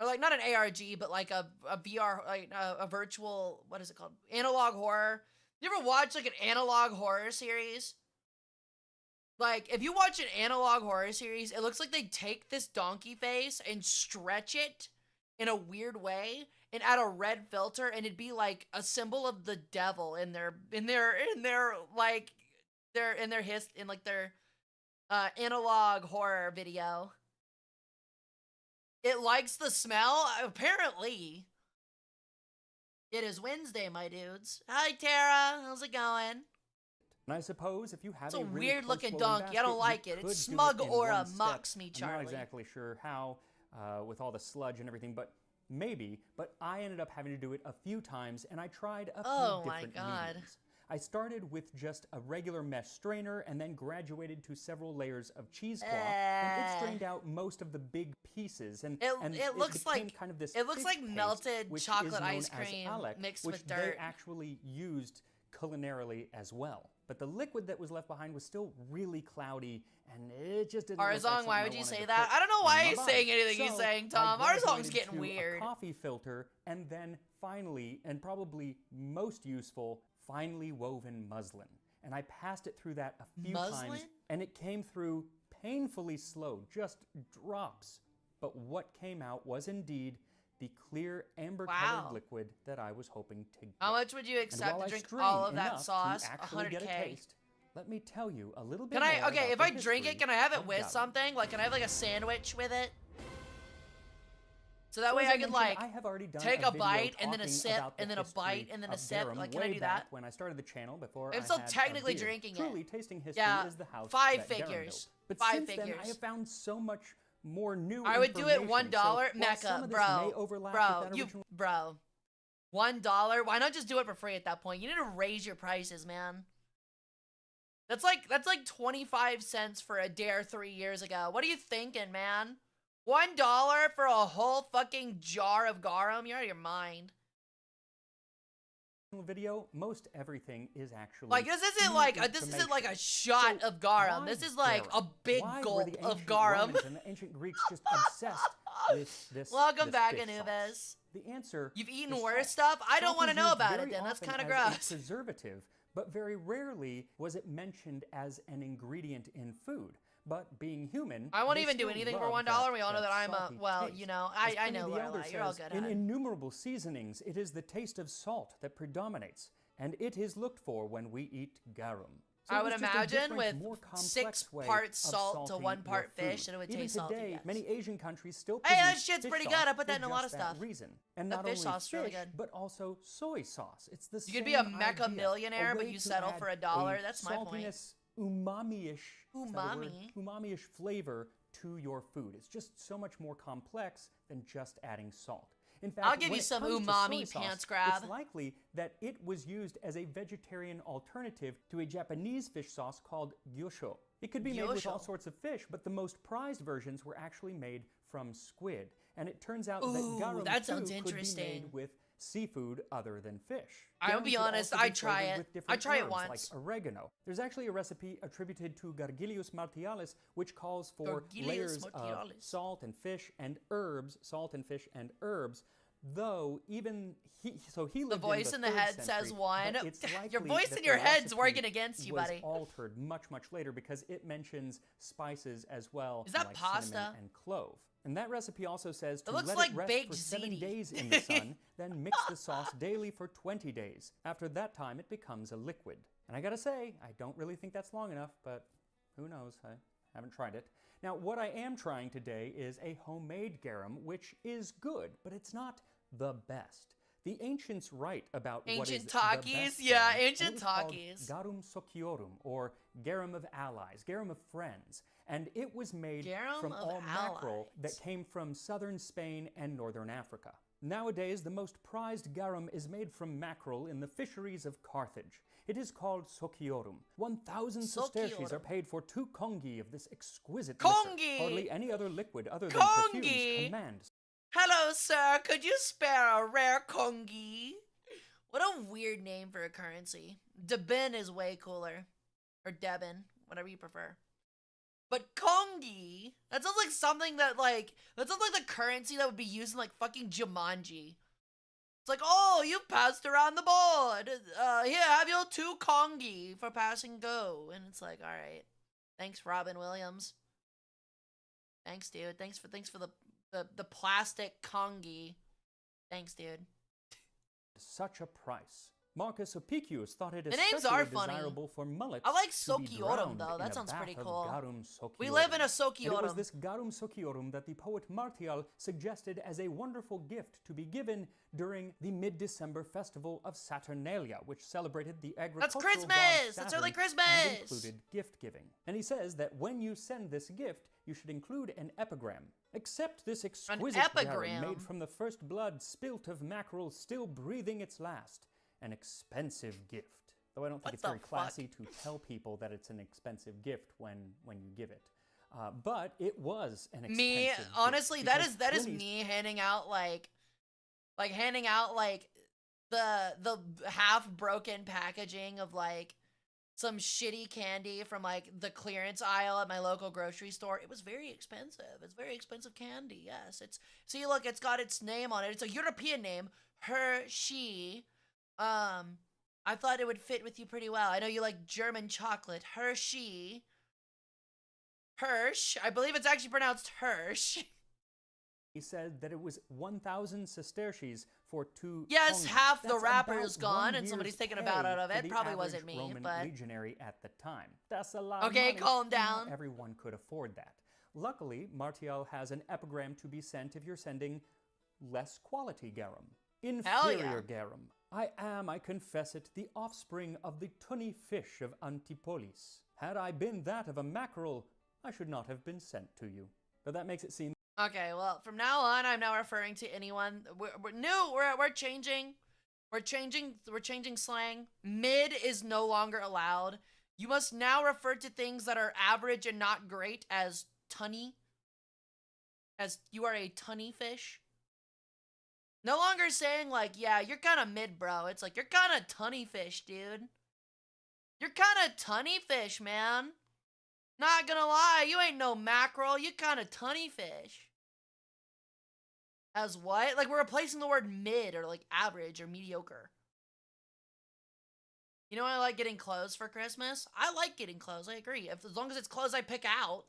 Or like not an ARG, but like a VR, like a virtual, what is it called? Analog horror. You ever watch like an analog horror series? Like if you watch an analog horror series, it looks like they take this donkey face and stretch it in a weird way and add a red filter, and it'd be like a symbol of the devil in their analog horror video. It likes the smell, apparently. It is Wednesday, my dudes. Hi, Tara. How's it going? And I suppose if you have It's a really weird-looking close-woven donkey. I don't basket, like you it. Its could do smug in aura one step. mocks me, I'm Charlie. not exactly sure how, with all the sludge and everything, but maybe. But I ended up having to do it a few times, and I tried a Oh few my different God. mediums. I started with just a regular mesh strainer and then graduated to several layers of cheesecloth, and it strained out most of the big pieces. And It looks became like kind of this it looks fish like paste, melted which is chocolate known ice as cream alec, mixed which with dirt. they actually used culinarily as well. But the liquid that was left behind was still really cloudy, and it just didn't look like Arzong, something why I would you wanted say to that? put I don't know in why my he's body. saying anything he's So saying, I Tom. Arzong's graduated getting to weird. A coffee filter, and then finally, and probably most useful, finely woven muslin. And I passed it through that a few Muslin? times, and it came through painfully slow, just drops. But what came out was indeed the clear amber-colored Wow. liquid that I was hoping to get. How much would you And accept while to I drink strained all of that enough to sauce? actually get a 100K. taste, let me tell you a little bit Can I? more Okay, about if the I drink it, history can I have it of with garum. something? Like, can I have like a sandwich with it? So that So way as I could mentioned, like I have already done take a a video bite and then a talking sip about the and then a history bite and then a of sip. garum Like, can I way do back that? when I started the channel before I'm I still had a technically beard. drinking it. Truly, tasting history Yeah, is the house 5 that garum figures. built. But 5 since then, I figures. have found so much more new I would do it information. $1, So while some Mecca, of this may bro. overlap Bro, with that you, original bro. $1? Why not just do it for free at that point? You need to raise your prices, man. That's like 25 cents for a dare 3 years ago. What are you thinking, man? $1 for a whole fucking jar of garum? You're out of your mind. Video, most everything is actually Like this isn't like a shot of garum. This is like a big gulp of garum. Romans and the ancient Greeks just obsessed with this. Welcome this back, fish Anubis. sauce? The answer. You've eaten is worse salt. stuff? I don't Salt want to is know used about it very then. That's often kind of as a gross. preservative, but very rarely was it mentioned as an ingredient in food. But being human, I won't they even do still anything for love $1. We all know that I'm a, salty well, taste. you know, As I Pliny know, the Elder Lorelai. You're all says, good in at it. innumerable seasonings, it is the taste of salt that predominates, and it is looked for when we eat garum. So I it would was just a imagine different, with more complex 6 way parts of salt to salting 1 your part fish, food. and it would Even taste salty. today, Yes. many Asian countries still Hey, that produce shit's fish pretty sauce good. I put that for in a lot of just that stuff. reason. And The not fish only sauce is really fish, good. but also soy sauce. It's the You same could be a mecha idea, millionaire, a but way you to settle add for $1. a That's my point. saltiness, umami-ish, is that a word? Umami. Umami-ish flavor to your food. It's just so much more complex than just adding salt. In fact, I'll give when you it some comes to umami soy pants sauce, grab. It's likely that it was used as a vegetarian alternative to a Japanese fish sauce called gyosho. It could be made with all Gyosho. sorts of fish, but the most prized versions were actually made from squid. And it turns out Ooh, that garum that too sounds could be interesting. made with seafood other than fish. I'll Garum be could honest, also be I'd try flavored it. with I'd different try it herbs, once. like oregano. There's actually a recipe attributed to Gargilius Martialis, which calls for Gargilius layers of Martialis. salt and fish and herbs, though even he lived The voice in the 3rd head century, says one. but it's Your likely voice that in your the head's recipe working against you, was buddy. altered much later because it mentions spices as well, Is that like pasta? cinnamon and clove. And that recipe also says to looks let like it rest baked for 7 ziti. days in the sun, then mix the sauce daily for 20 days. After that time, it becomes a liquid. And I gotta say, I don't really think that's long enough, but who knows? I haven't tried it. Now, what I am trying today is a homemade garum, which is good, but it's not the best. The ancients write about what is Ancient the talkies? best Yeah, garum, and ancient it was called talkies. Garum sociorum, or garum of allies, garum of friends. And it was made Garum from of all mackerel that allies. came from southern Spain and northern Africa. Nowadays, the most prized garum is made from mackerel in the fisheries of Carthage. It is called sociorum. 1,000 sesterces are Sociorum. paid for 2 congi of this exquisite Congi! liquor. Hardly any other liquid other than Congi! perfumes commands. Hello, sir. Could you spare a rare congi? What a weird name for a currency. Debin is way cooler. Or Debin, whatever you prefer. But congi, that sounds like something that that sounds like the currency that would be used in like fucking Jumanji. It's like, oh, you passed around the board. Here, have your 2 congi for passing go. And it's like, all right, thanks, Robin Williams. Thanks, dude. Thanks for the plastic congi. Thanks, dude. Such a price. Marcus Apicius thought it The names especially are funny. desirable for mullets I like to be Sociorum, drowned though. in That a sounds pretty bath of cool. garum sociorum. We live in a And it was Sociorum. this garum sociorum that the poet Martial suggested as a wonderful gift to be given during the mid-December festival of Saturnalia, which celebrated the agricultural god Christmas! That's Saturn early and Christmas! included gift giving. And he says that when you send this gift, you should include an epigram. Accept this exquisite epigram? garum made from the first blood spilt of mackerel still breathing its last. An expensive gift. Though I don't think What it's the very classy fuck? to tell people that it's an expensive gift when you give it. But it was an expensive Me, gift honestly, because that is Pliny's me handing out handing out the half broken packaging of some shitty candy from the clearance aisle at my local grocery store. It was very expensive. It's very expensive candy. Yes, see, look, it's got its name on it. It's a European name, Hershey. I thought it would fit with you pretty well. I know you like German chocolate. Hershey. Hirsch. I believe it's actually pronounced Hirsch. He said that it was 1,000 sesterces for 2 Yes, congi. half the That's wrapper about is gone 1 and somebody's year's taking a pay bite out of for it. the Probably wasn't average me, Roman but legionary at the time. That's a lot Okay, of money. calm and down. Not everyone could afford that. Luckily, Martial has an epigram to be sent if you're sending less quality garum. Hell yeah. Inferior garum. I am, I confess it, the offspring of the tunny fish of Antipolis. Had I been that of a mackerel, I should not have been sent to you. But that makes it seem okay. Well, from now on, I'm now referring to anyone. We're changing. We're changing slang. Mid is no longer allowed. You must now refer to things that are average and not great as tunny. As you are a tunny fish. No longer saying like, yeah, you're kind of mid, bro. It's like, you're kind of tunny fish, dude. You're kind of tunny fish, man. Not gonna lie, you ain't no mackerel. You kind of tunny fish. As what? Like, we're replacing the word mid or like average or mediocre. You know, I like getting clothes for Christmas. I like getting clothes. I agree. As long as it's clothes I pick out.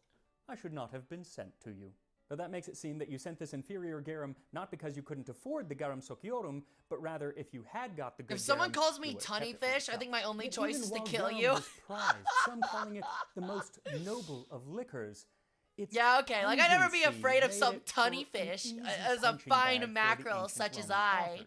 I should not have been sent to you. Though that makes it seem that you sent this inferior garum not because you couldn't afford the garum sociorum, but rather if you had got the good If someone garum, calls me you would have tunny kept it for fish, I yourself. think my only Yet choice even is to while kill garum you. was prized, some calling it the most noble of liquors, its Yeah, okay. Like, I'd never be pungency afraid of made some it tunny for an fish easy as a punching bag fine for the mackerel ancient such as Roman I. authors.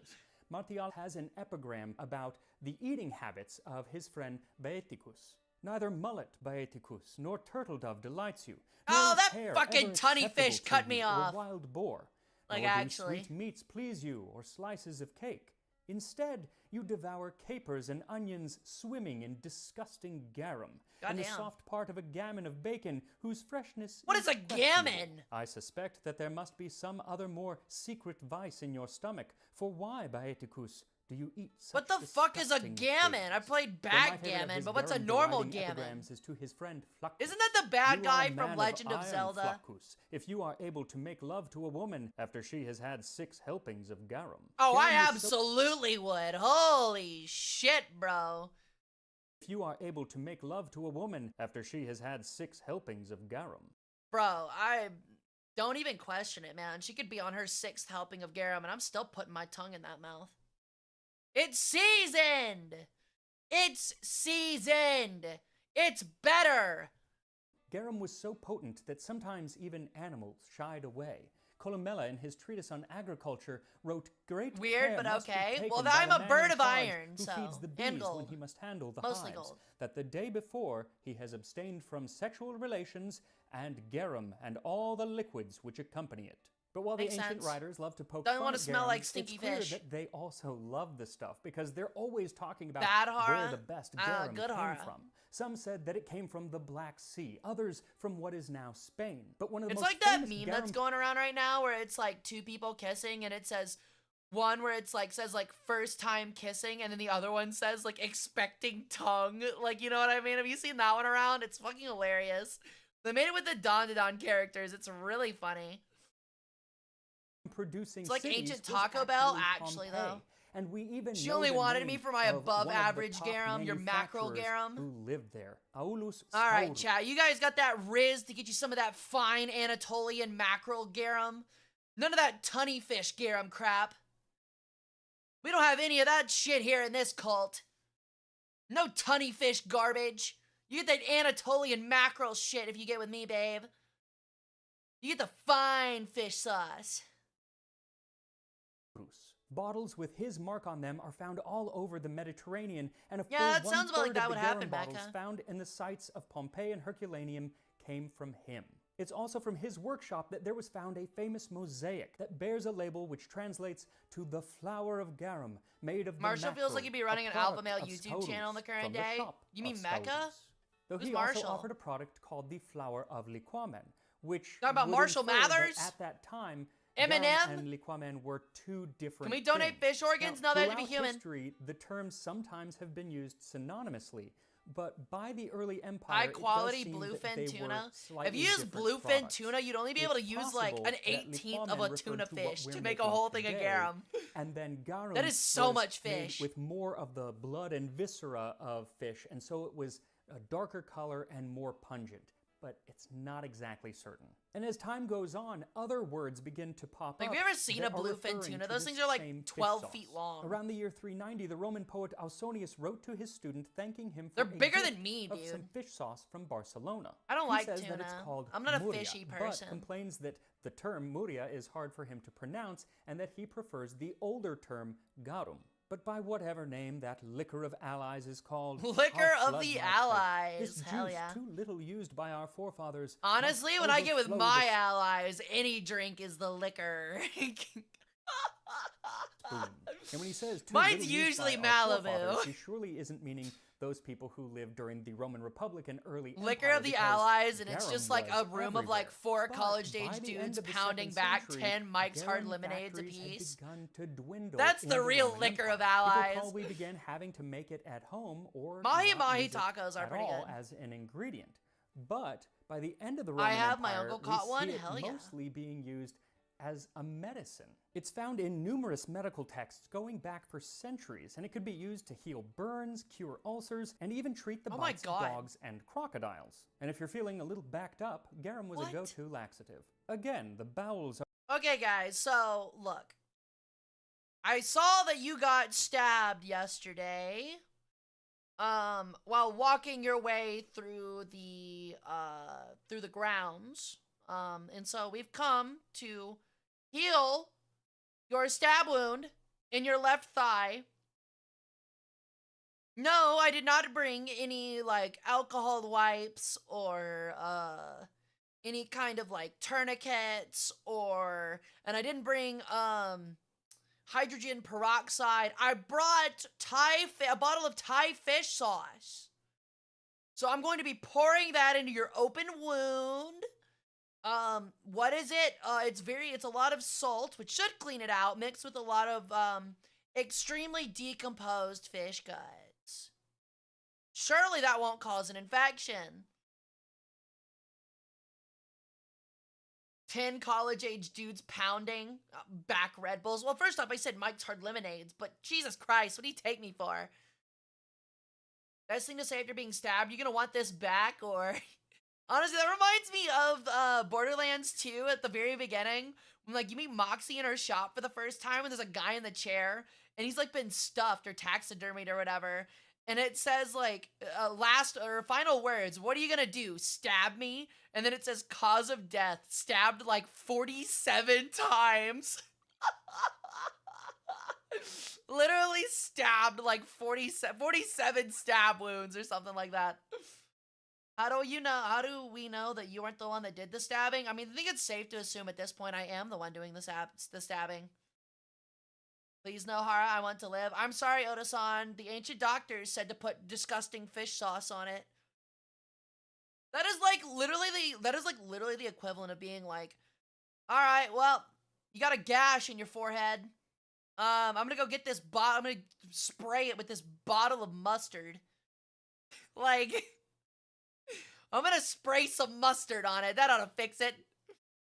Martial has an epigram about the eating habits of his friend Baeticus. Neither mullet, Baeticus, nor turtle dove delights you. Oh, nor is that hare fucking ever tunny acceptable fish to cut you, me or off. wild boar. Like, Nor do actually. sweet meats please you, or slices of cake. Instead, you devour capers and onions swimming in disgusting garum, and the Goddamn. soft part of a gammon of bacon whose freshness What is a questionable. gammon? I suspect that there must be some other more secret vice in your stomach, for why, Baeticus, do you eat such What the fuck is a disgusting gammon? things? I played Though my favorite of backgammon, his but what's a garum normal deriding gammon? epigrams is to his friend Fluctus. Isn't that the bad You guy are a from man Legend of iron, Zelda? Fluctus, if you are able to make love to a woman after she has had 6 helpings of garum. Oh, I Garum is so- absolutely would. Holy shit, bro. If you are able to make love to a woman after she has had 6 helpings of garum. Bro, I don't even question it, man. She could be on her 6th helping of garum, and I'm still putting my tongue in that mouth. It's seasoned! It's seasoned! It's better! Garum was so potent that sometimes even animals shied away. Columella, in his treatise on agriculture, wrote, "Great Weird, care but must be okay. taken Well, by I'm the a man bird in of charge iron, who so- feeds the bees and when gold. he must handle the Mostly hives, gold. that the day before he has abstained from sexual relations and garum and all the liquids which accompany it." But while Makes the ancient sense. writers love to poke Doesn't fun wanna at smell garum, like stinky it's clear fish. that they also love the stuff because they're always talking about Bad where Hara? the best Ah, garum good came Hara. from. Some said that it came from the Black Sea, others from what is now Spain. But one of the It's most like that famous meme garum that's going around right now where it's like 2 people kissing and it says one where it's like says like first time kissing and then the other one says like expecting tongue. Like, you know what I mean? Have you seen that one around? It's fucking hilarious. They made it with the Don characters. It's really funny. producing It's like cities ancient was Taco Bell, actually actually, though. Pompeii. And we even She know only the wanted me name for my of above one of the average top garum, your mackerel manufacturers garum. who lived there, Aulus All right, Saurus. chat. You guys got that Riz to get you some of that fine Anatolian mackerel garum? None of that tunny fish garum crap. We don't have any of that shit here in this cult. No tunny fish garbage. You get that Anatolian mackerel shit if you get with me, babe. You get the fine fish sauce. Bottles with his mark on them are found all over the Mediterranean, and a full Yeah, that sounds about like 1/3 that of would the happen, garum bottles Becca. found in the sites of Pompeii and Herculaneum came from him. It's also from his workshop that there was found a famous mosaic that bears a label which translates to the flower of garum, made of the Marshall feels mackerel, like he'd be running a an alpha product male of YouTube Staurus, channel in the current from day. shop You mean of Mecca? Staurus. Though Who's he Marshall? also offered a product called the flower of liquamen, which Talking about would Marshall infer that Mathers? at that time, Eminem? garum and liquamen were 2 different Can we donate things. fish organs? Now, No, that'd be throughout human. history, the terms sometimes have been used synonymously, but by the early empire, High it does quality seem bluefin that they tuna. were slightly If you use different bluefin products. tuna, you'd only be able to It's use like an possible that 18th of liquamen a tuna referred to what fish we're to make a making whole thing of today, garum. And then garum That is so was much made fish. with more of the blood and viscera of fish, and so it was a darker color and more pungent. But it's not exactly certain. And as time goes on, other words begin to pop Like, up. have you ever seen that a are bluefin referring tuna? to Those this things are like same fish 12 sauce. feet long. Around the year 390, the Roman poet Ausonius wrote to his student thanking him for They're a bigger gift than me, of some dude. fish sauce from Barcelona. I don't He like says that it's tuna. called I'm not a muria, fishy person. but complains that the term muria is hard for him to pronounce and that he prefers the older term garum. But by whatever name that liquor of allies is called, Liquor our of blood the might allies. take. This Hell juice, yeah. too little used by our forefathers, Honestly, must when I get with overflow my the allies, any drink is the liquor. Spoon. And when he says too Mine's little used by usually our Malibu. forefathers, he surely isn't meaning those people who lived during the Roman Republic and early Liquor Empire, of the because Allies, and it's garum just like a was room of like everywhere. 4 But college-age by the dudes end of the pounding 2nd back century, 10 Mike's Hard garum Lemonades factories had apiece. begun to dwindle That's in the real Roman liquor of Empire. allies. People probably began having to make it at home or Mahi not mahi use it tacos are at pretty all good. as an ingredient. But by the end of the Roman I have my Empire, uncle caught we one. see it Hell yeah. mostly being used as a medicine. It's found in numerous medical texts going back for centuries, and it could be used to heal burns, cure ulcers, and even treat the Oh my bites of God. dogs and crocodiles. And if you're feeling a little backed up, garum was What? a go-to laxative. Again, the bowels are Okay, guys, so look. I saw that you got stabbed yesterday. While walking your way through the grounds. And so we've come to heal your stab wound in your left thigh. No, I did not bring any like alcohol wipes or any kind of like tourniquets and I didn't bring hydrogen peroxide. I brought a bottle of Thai fish sauce. So I'm going to be pouring that into your open wound. What is it? It's a lot of salt, which should clean it out, mixed with a lot of extremely decomposed fish guts. Surely that won't cause an infection. 10 college-age dudes pounding back Red Bulls. Well, first off, I said Mike's Hard Lemonades, but Jesus Christ, what do you take me for? Best thing to say after being stabbed, you gonna want this back, or... Honestly, that reminds me of Borderlands 2 at the very beginning, when like you meet Moxie in her shop for the first time, and there's a guy in the chair, and he's like been stuffed or taxidermied or whatever, and it says like last or final words, what are you gonna do, stab me? And then it says cause of death, stabbed like 47 times. Literally stabbed like 47 stab wounds or something like that. How do we know that you weren't the one that did the stabbing? I mean, I think it's safe to assume at this point I am the one doing the stabbing. Please no, Hara, I want to live. I'm sorry, Oda-san. The ancient doctors said to put disgusting fish sauce on it. That is literally the equivalent of being like, all right, well, you got a gash in your forehead. I'm gonna go get this I'm gonna spray it with this bottle of mustard. Like, I'm gonna spray some mustard on it. That ought to fix it.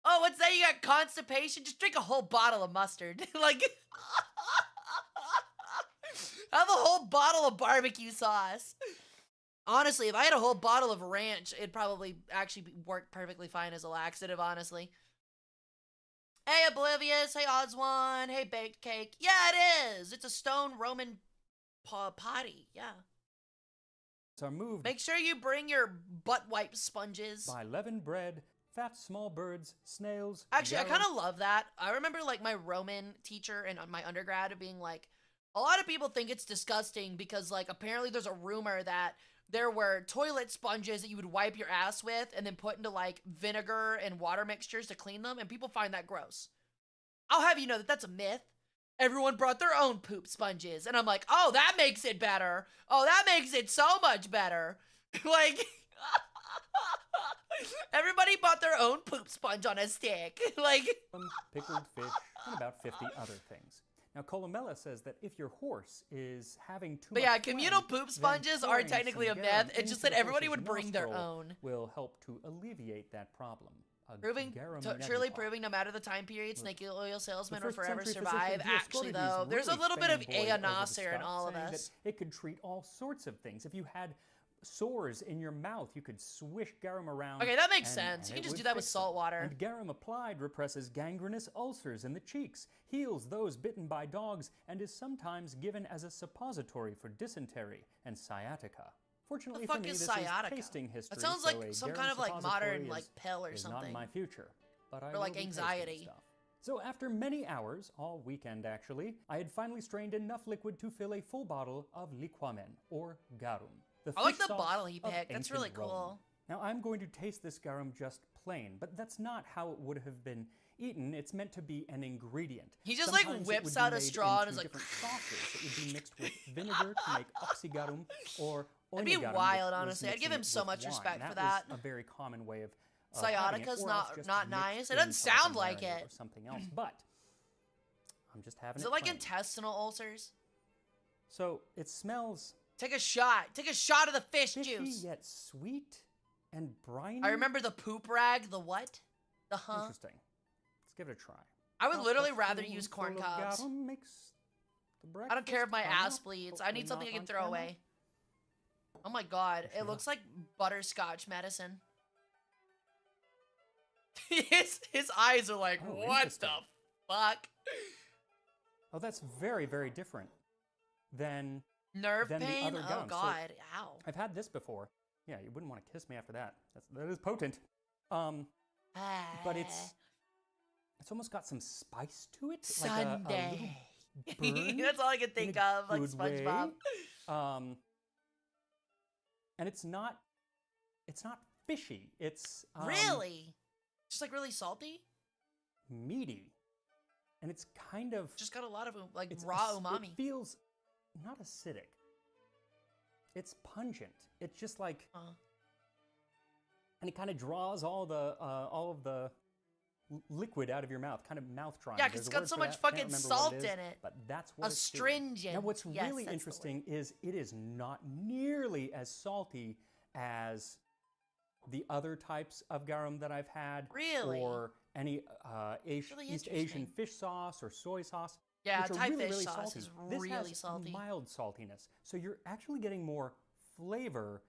Oh, what's that? You got constipation? Just drink a whole bottle of mustard. Like, have a whole bottle of barbecue sauce. Honestly, if I had a whole bottle of ranch, it'd probably actually work perfectly fine as a laxative, honestly. Hey, Oblivious. Hey, Odds1. Hey, Baked Cake. Yeah, it is. It's a stone Roman potty. Yeah. are moved Make sure you bring your butt wipe sponges. by leavened bread, fat small birds, snails. Actually, I garum, kind of love that. I remember like my Roman teacher in my undergrad being like, a lot of people think it's disgusting because like apparently there's a rumor that there were toilet sponges that you would wipe your ass with and then put into like vinegar and water mixtures to clean them, and people find that gross. I'll have you know that that's a myth. Everyone brought their own poop sponges, and I'm like, oh, that makes it better. Oh, that makes it so much better. Like, everybody bought their own poop sponge on a stick. Like, pickled fish, and about 50 other things. Now, Columella says that if your horse is having too but much yeah, communal phlegm, poop sponges then are pouring technically a some myth. garum It's just into that the everybody horse's would bring their nostril own. will help to alleviate that problem. A Proving, garum truly nebula. proving, no matter the time period, snake oil salesmen will first forever century survive. physicians who Actually, escorted though, these there's a really little bit of fanboyed Aon over the Naser in stuff, all of saying us. that it could treat all sorts of things. If you had sores in your mouth, you could swish garum around. Okay, that makes and- sense. and You can it just would do that with fix them. salt water. And garum applied represses gangrenous ulcers in the cheeks, heals those bitten by dogs, and is sometimes given as a suppository for dysentery and sciatica. Fortunately The fuck for me, is this sciatica? is tasting history. That sounds so like a some garum kind of like suppository modern like pill or is not something. in my future. But I Or will like be tasting anxiety. stuff. So after many hours, all weekend actually, I had finally strained enough liquid to fill a full bottle of liquamen, or garum. I like fish the sauce bottle he of picked. That's ancient really Rome. cool. Now I'm going to taste this garum just plain, but that's not how it would have been eaten. It's meant to be an ingredient. He just, like, Sometimes it whips would be out a made straw and into is like, different sauces. It would be mixed with vinegar to make oxygarum or That'd be oinigarum, wild, which was honestly. I'd give mixing him it so with much wine. respect for was that. a very common way of having it, Sciatica's or else just not mixed nice. It in doesn't sound like a like marinade it. or something else. But I'm just having Is it it like plain. intestinal ulcers? So it smells Take a shot. Take a shot of the fish fishy juice. yet sweet and briny. I remember the poop rag, the what? The huh? Interesting. Let's give it a try. I would Now, literally a rather use spoonful corn of cobs. garum makes the I don't care if my breakfast ass come up. bleeds. I Hopefully need something not I can on throw camera. away. Oh my god, Push it it looks up. like butterscotch medicine. his eyes are like, Oh, what the interesting. fuck? Oh, that's very, very different than Nerve Then the pain? other Oh gum. So- god, ow. I've had this before. Yeah, you wouldn't want to kiss me after that. That is potent. But it's almost got some spice to it. Sunday. Like a little burn That's all I can in think a of, like good SpongeBob. way. And it's not fishy. It's Really? Just like really salty? meaty. And it's kind of Just got a lot of like it's raw ac- umami. It feels not acidic. It's pungent. It's just like and it kind of draws all of the liquid out of your mouth, kind of mouth drying. Yeah, 'cause it's got so much fucking salt in it. But that's what it's doing. Astringent. Now, what's Yes, really that's the interesting is it is not nearly as salty as the other types of garum that I've had, Really? or any East Really Asian interesting. fish sauce or soy sauce. Yeah, which are Thai really, fish really sauce salty. is This really has salty. mild saltiness, so you're actually getting more flavor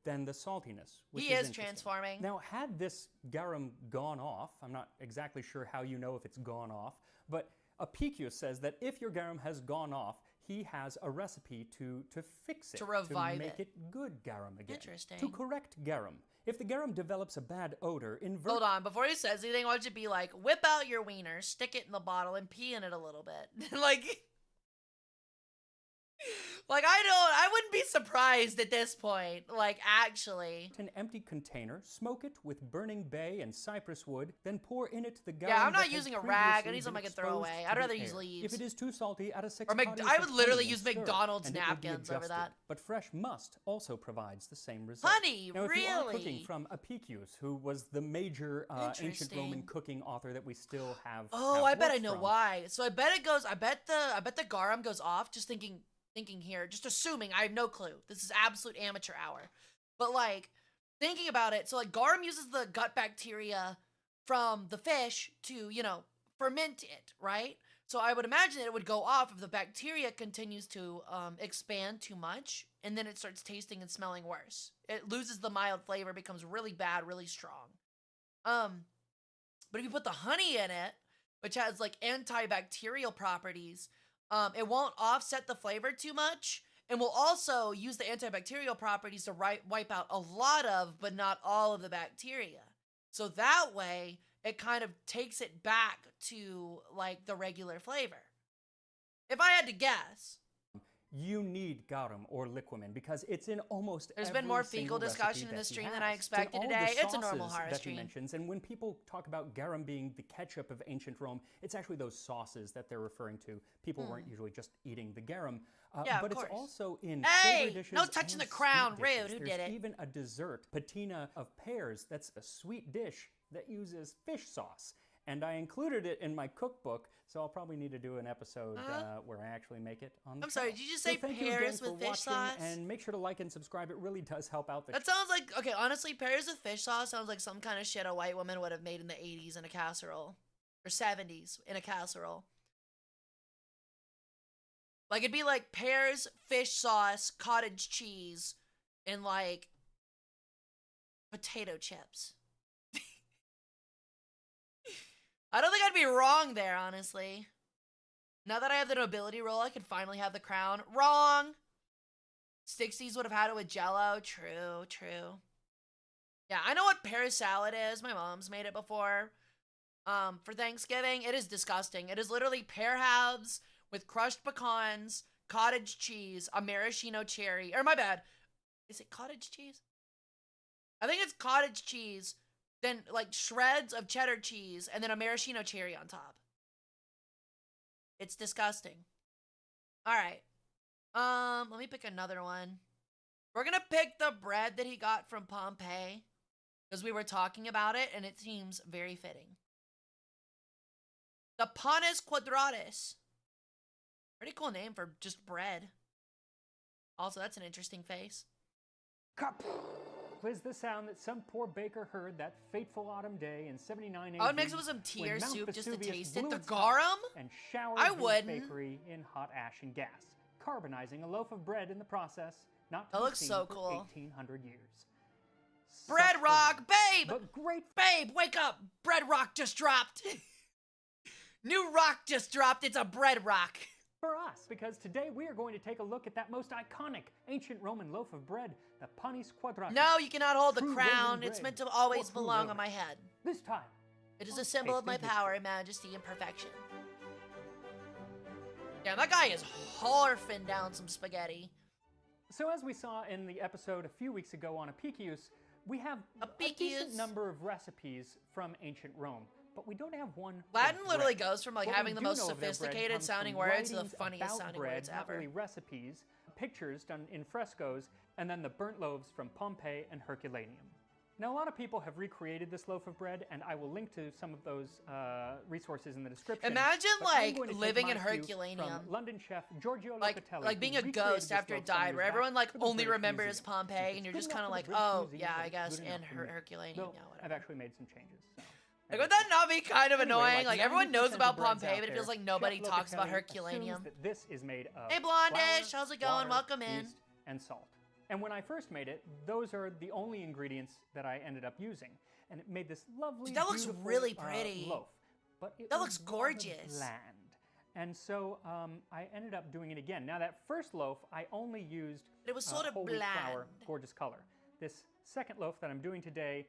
than the saltiness. Which He is interesting. transforming. Now, had this garum gone off, I'm not exactly sure how you know if it's gone off, but Apicius says that if your garum has gone off, he has a recipe to fix it, To revive to make it. good garum again. Interesting. To correct garum. If the garum develops a bad odor, invert. Hold on, before he says anything, I want you to be like, whip out your wiener, stick it in the bottle, and pee in it a little bit. like I wouldn't be surprised at this point. Like, actually. An empty container, smoke it with burning bay and cypress wood, then pour in it the garum. Yeah, I'm that not has using a previously rag. I need been something I can throw exposed away. to I'd the rather use air. leaves. If it is too salty, add a 6 Or I would literally use McDonald's napkins over that. But fresh must also provides the same result. Honey, now, if you are cooking really? from Apicius, who was the major ancient Roman Interesting. cooking author that we still have. Oh, have I bet I works know from, why. So I bet the garum goes off just thinking here, just assuming. I have no clue. This is absolute amateur hour. But like thinking about it, so like garum uses the gut bacteria from the fish to, ferment it, right? So I would imagine that it would go off if the bacteria continues to expand too much, and then it starts tasting and smelling worse. It loses the mild flavor, becomes really bad, really strong. But if you put the honey in it, which has like antibacterial properties, it won't offset the flavor too much, and will also use the antibacterial properties to wipe out a lot of, but not all of the bacteria. So that way, it kind of takes it back to like the regular flavor. If I had to guess. You need garum or liquamen because it's in almost There's every been more single fecal discussion recipe in this that he stream than I has. expected In all today. the It's a normal sauces Hara that stream. he mentions, and when people talk about garum being the ketchup of ancient Rome, it's actually those sauces that they're referring to. People weren't usually just eating the garum, Yeah, but of it's course. also in Hey, savory dishes no touching and the crown. sweet dishes. Rude. Who There's did it? even a dessert, patina of pears, that's a sweet dish that uses fish sauce. And I included it in my cookbook, so I'll probably need to do an episode where I actually make it on the I'm sorry, channel. did you just So say thank you again pears for with fish watching, sauce? And make sure to like and subscribe. It really does help out the That sounds like, okay, honestly, pears with fish sauce sounds like some kind of shit a white woman would have made in the 80s in a casserole. Or 70s in a casserole. Like, it'd be like pears, fish sauce, cottage cheese, and like potato chips. I don't think I'd be wrong there, honestly. Now that I have the nobility role, I could finally have the crown. Wrong! Stixies would have had it with Jell-O. True, true. Yeah, I know what pear salad is. My mom's made it before. For Thanksgiving, it is disgusting. It is literally pear halves with crushed pecans, cottage cheese, a maraschino cherry. Or my bad. Is it cottage cheese? I think it's cottage cheese, then like shreds of cheddar cheese, and then a maraschino cherry on top. It's disgusting. All right. Let me pick another one. We're gonna pick the bread that he got from Pompei, because we were talking about it, and it seems very fitting. The panes quadratus. Pretty cool name for just bread. Also, that's an interesting face. Was the sound that some poor baker heard that fateful autumn day in 79 AD. I would mix it with some when tear Mount soup just to Vesuvius taste it. blew The its top garum? and showered I his wouldn't. bakery in hot ash and gas, carbonizing a loaf of bread in the process. Not to That be looks seen so for cool. 1800 years. Bread Such rock, babe! but great. Babe, wake up! Bread rock just dropped. New rock just dropped. It's a bread rock. For us, because today we are going to take a look at that most iconic ancient Roman loaf of bread, the panis quadratus. No, you cannot hold the True crown. golden It's bread meant to always for true belong on Romans. my head. This time, It is a symbol of my tasting power and majesty and perfection. Yeah, that guy is harfing down some spaghetti. so as we saw in the episode a few weeks ago on Apicius, we have a decent Apicius. number of recipes from ancient Rome, but we don't have one for Latin literally bread. goes from like What having we the do most know of their bread sophisticated comes sounding from words to the writings funniest about sounding bread, words not ever. really recipes, pictures done in frescoes, and then the burnt loaves from Pompei and Herculaneum. Now, a lot of people have recreated this loaf of bread, and I will link to some of those resources in the description. Imagine, but I'm like, going to take living my in cue Herculaneum. from London chef Giorgio Like Locatelli, being who a recreated ghost this after loaf it some died, years where back everyone like for the only British remembers Museum. Pompeii, If and it's you're good just enough kind of for the like, British oh Museum, yeah, then I it's guess good in enough for me. Herculaneum, Though, yeah, whatever. I've actually made some changes. So. Like, would that not be kind of Anyway, annoying? Like everyone knows 90% about of breads Pompeii, out but it feels there, like nobody Chef talks about Locatelli Herculaneum. assumes that this is made of Hey, Blondish, flour, how's it going? water, Welcome in. yeast, and salt. And when I first made it, those are the only ingredients that I ended up using, and it made this lovely, That looks beautiful, really pretty. loaf. But it That was looks rather gorgeous. bland. And so I ended up doing it again. Now that first loaf, I only used It was sort of whole wheat flour, bland. gorgeous color. This second loaf that I'm doing today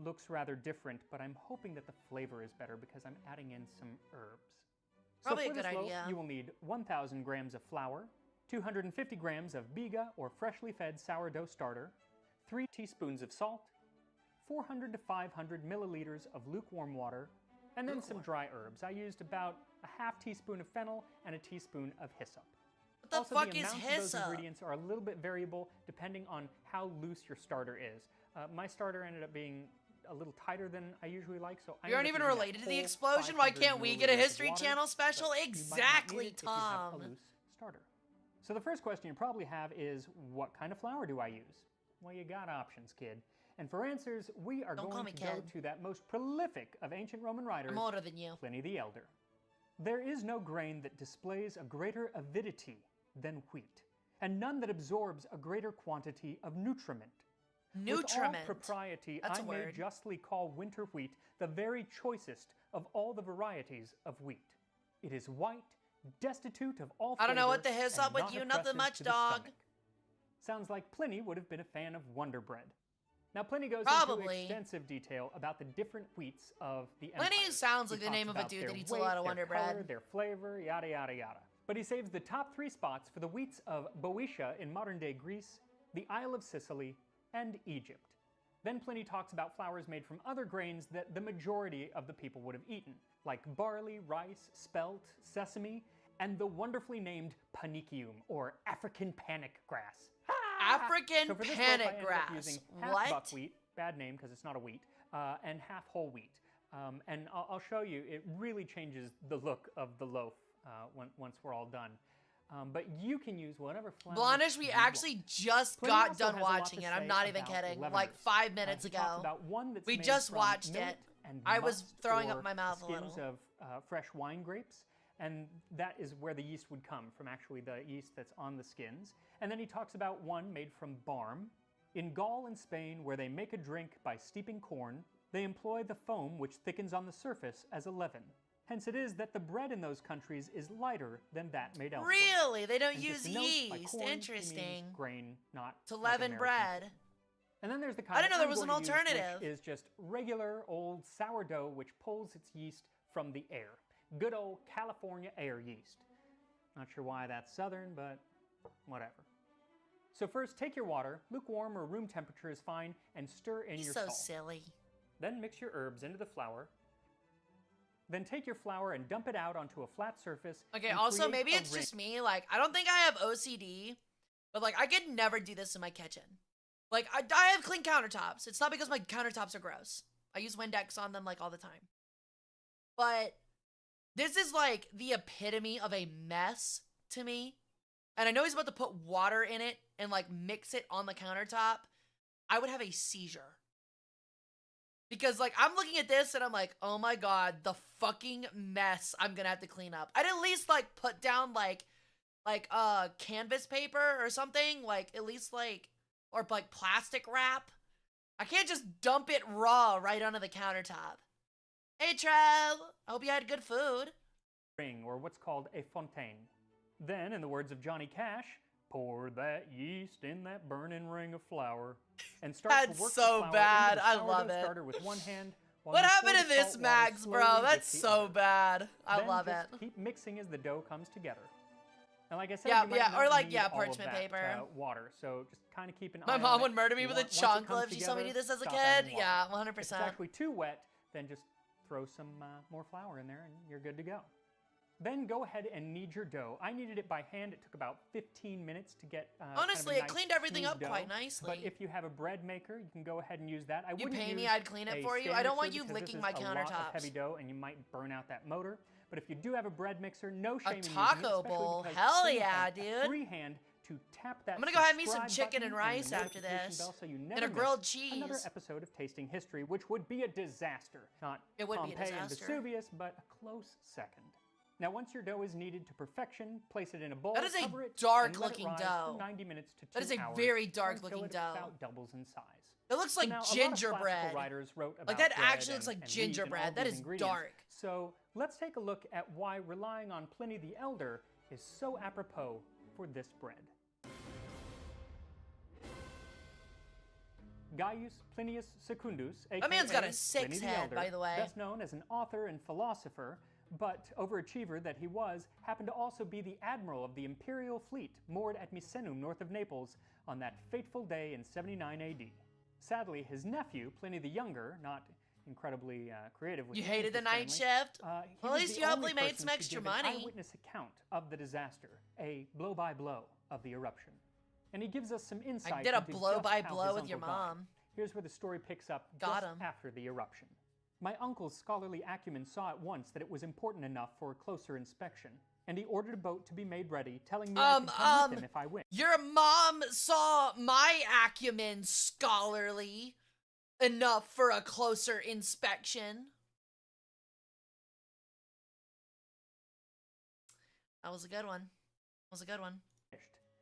looks rather different, but I'm hoping that the flavor is better because I'm adding in some herbs. Probably so a for good this loaf, idea. you will need 1,000 grams of flour, 250 grams of biga or freshly fed sourdough starter, 3 teaspoons of salt, 400 to 500 milliliters of lukewarm water, and then some dry herbs. I used about a half teaspoon of fennel and a teaspoon of hyssop. What the Also, fuck the is amounts of those hyssop? ingredients are a little bit variable depending on how loose your starter is. My starter ended up being a little tighter than I usually like, so I You aren't ended even up using that related to the whole explosion? Why 500 can't we get a milliliters of History water, Channel special? but you might not need Exactly, it if you have a Tom. loose starter. So the first question you probably have is, what kind of flour do I use? Well, you got options, kid. And for answers, we are Don't call going me to go kid. to that most prolific of ancient Roman writers, I'm older than you. Pliny the Elder. There is no grain that displays a greater avidity than wheat, and none that absorbs a greater quantity of nutriment. Nutriment. With all propriety, That's I a may word. justly call winter wheat the very choicest of all the varieties of wheat. It is white, destitute of all I don't know flavor, what the hyssop and with not you, nothing oppressive much, to the dog. stomach. Sounds like Pliny would have been a fan of Wonder Bread. Now, Pliny goes Probably. into extensive detail about the different wheats of the Pliny empire. sounds He like the talks name of a about dude their that eats a weight, lot of their Wonder color, Bread. their flavor, yada, yada, yada. But he saves the top 3 spots for the wheats of Boeotia in modern-day Greece, the Isle of Sicily, and Egypt. Then Pliny talks about flours made from other grains that the majority of the people would have eaten, like barley, rice, spelt, sesame, and the wonderfully named panicium, or African panic grass. African So for this loaf, I panic ended up grass. using half What? buckwheat, bad name because it's not a wheat, and half whole wheat. And I'll show you, it really changes the look of the loaf once we're all done. But you can use whatever flour. Blondish, we you actually want. just Pliny got also done has a lot watching to it. I'm say not even about kidding. leaveners. Like 5 minutes He ago. talks about one that's We made just from watched millet it. and I was must throwing or up my mouth a skins little. of fresh wine grapes, and that is where the yeast would come from, actually the yeast that's on the skins. And then he talks about one made from barm. In Gaul and Spain, where they make a drink by steeping corn, they employ the foam which thickens on the surface as a leaven. Hence it is that the bread in those countries is lighter than that made elsewhere. Really? They don't And use just to note, by yeast. corn, he Interesting. means grain, not To like leaven American. bread. And then there's the kind I didn't know there I'm was an going to use, alternative. which is just regular old sourdough which pulls its yeast from the air. Good old California air yeast. Not sure why that's southern, but whatever. So first, take your water, lukewarm or room temperature is fine, and stir in He's your so salt. silly. Then mix your herbs into the flour. Then take your flour and dump it out onto a flat surface. Okay, and also, create maybe a it's ring. just me. Like, I don't think I have OCD, but, like, I could never do this in my kitchen. Like, I have clean countertops. It's not because my countertops are gross. I use Windex on them, like, all the time. But this is, like, the epitome of a mess to me. And I know he's about to put water in it and, like, mix it on the countertop. I would have a seizure. Because, like, I'm looking at this and I'm like, oh my god, the fucking mess I'm gonna have to clean up. I'd at least, like, put down, like, canvas paper or something. Like, at least, like, or, like, plastic wrap. I can't just dump it raw right onto the countertop. Hey, Trev. I hope you had good food. Ring, or what's called a fontaine. Then, in the words of Johnny Cash, pour that yeast in that burning ring of flour and start to That's work so the flour bad. into the I sourdough love it. starter with one hand. While What you happened pour to the this, salt water Max, bro? slowly That's with the so other. bad. I Then love just it. keep mixing as the dough comes together. And like I said, Yeah, you might yeah, not or like, need yeah, all of parchment that, paper. Water, so just kind of keep an eye My on mom it. would murder me You with a want- once it comes chocolate if she saw me do together, this as a stop adding kid. water. Yeah, If 100%. it's actually too wet, then just throw some more flour in there and you're good to go. Then go ahead and knead your dough. I kneaded it by hand. It took about 15 minutes to get Honestly, kind of a it cleaned nice, everything smooth up dough. quite nicely. But if you have a bread maker, you can go ahead and use that. I You wouldn't pay me, use I'd clean it a for you. stand I don't want mixer you because licking this my is a lot of countertops. heavy dough and you might burn out that motor. But if you do have a bread mixer, no shame in using it, taco especially bowl. because Hell then you yeah, have a dude. free hand to tap that I'm gonna go have me some subscribe chicken and button rice the after notification this. bell so you And never a grilled miss cheese. Another episode of Tasting History, which would be a disaster. Not It would be a Pompei and disaster. Vesuvius, but a close second. Now, once your dough is kneaded to perfection, place it in a bowl, That is a cover it, dark and let it looking rise dough. for 90 minutes to 2 That is a hours, very or dark until looking it dough. about doubles in size. It looks So like now, a lot of classical gingerbread. writers wrote about Like, that bread actually looks like and wheat and all gingerbread. That these is ingredients. dark. So let's take a look at why relying on Pliny the Elder is so apropos for this bread. Gaius Plinius Secundus, aka That man's got a six Pliny the head, Elder, by the way. best known as an author and philosopher, but overachiever that he was, happened to also be the admiral of the imperial fleet moored at Misenum north of Naples on that fateful day in 79 AD. Sadly, his nephew, Pliny the Younger, not incredibly creative with You his hated the family, night shift? he Well, was at least the you only hopefully made person some to extra give an money. eyewitness account of the disaster, a blow-by-blow of the eruption. And he gives us some insight I did a into just blow-by-blow how his with your uncle died. mom. Here's where the story picks up Got just him. after the eruption. My uncle's scholarly acumen saw at once that it was important enough for a closer inspection, and he ordered a boat to be made ready, telling me I could come with him if I wished. Your mom saw my acumen scholarly enough for a closer inspection. That was a good one. That was a good one.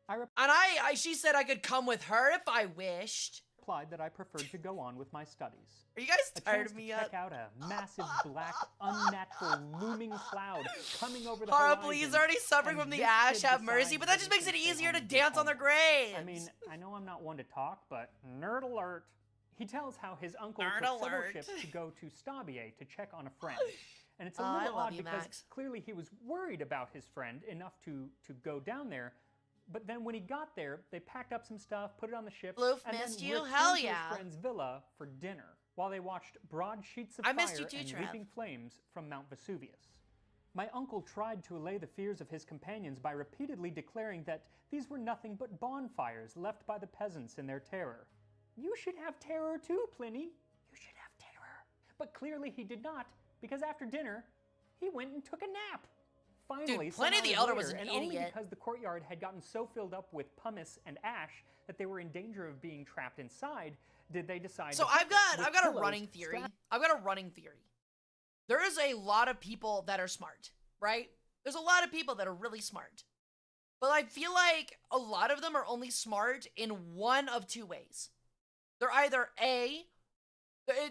And she said I could come with her if I wished. Replied that I preferred to go on with my studies. Are you guys A tired chance of to me check yet? out a massive black, unnatural, looming cloud coming over the Hara, horizon. please, already suffering and from the this ash, kid have mercy, decides but that just he makes it can stay easier to home and be dance on their homeless. graves. I mean, I know I'm not one to talk, but nerd alert. He tells how his uncle Nerd took several alert. ships to go to Stabia to check on a friend. And it's a Oh, I little love odd you, because Max. clearly he was worried about his friend enough to go down there. But then when he got there, they packed up some stuff, put it on the ship, Loof and missed then you? returned Hell to yeah. his friend's villa for dinner while they watched broad sheets of I fire missed you too, and Trev. leaping flames from Mount Vesuvius. My uncle tried to allay the fears of his companions by repeatedly declaring that these were nothing but bonfires left by the peasants in their terror. You should have terror too, Pliny. You should have terror. But clearly he did not, because after dinner, he went and took a nap. Finally, Dude, Pliny some the hours Elder was later, an and only idiot. because the courtyard had gotten so filled up with pumice and ash that they were in danger of being trapped inside, did they decide So to I've got with a pillows running theory. strapped I've got a running theory. There is a lot of people that are smart, right? There's a lot of people that are really smart. But I feel like a lot of them are only smart in one of two ways. They're either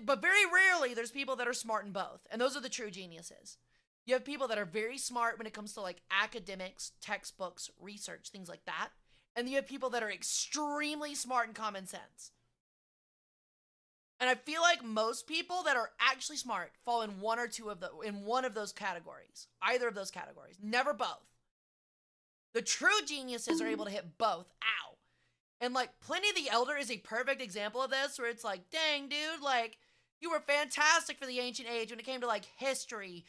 but very rarely there's people that are smart in both. And those are the true geniuses. You have people that are very smart when it comes to like academics, textbooks, research, things like that. And you have people that are extremely smart in common sense. And I feel like most people that are actually smart fall in one of those categories. Either of those categories. Never both. The true geniuses are able to hit both. Ow. And like Pliny the Elder is a perfect example of this, where it's like, dang, dude, like, You were fantastic for the ancient age when it came to like history,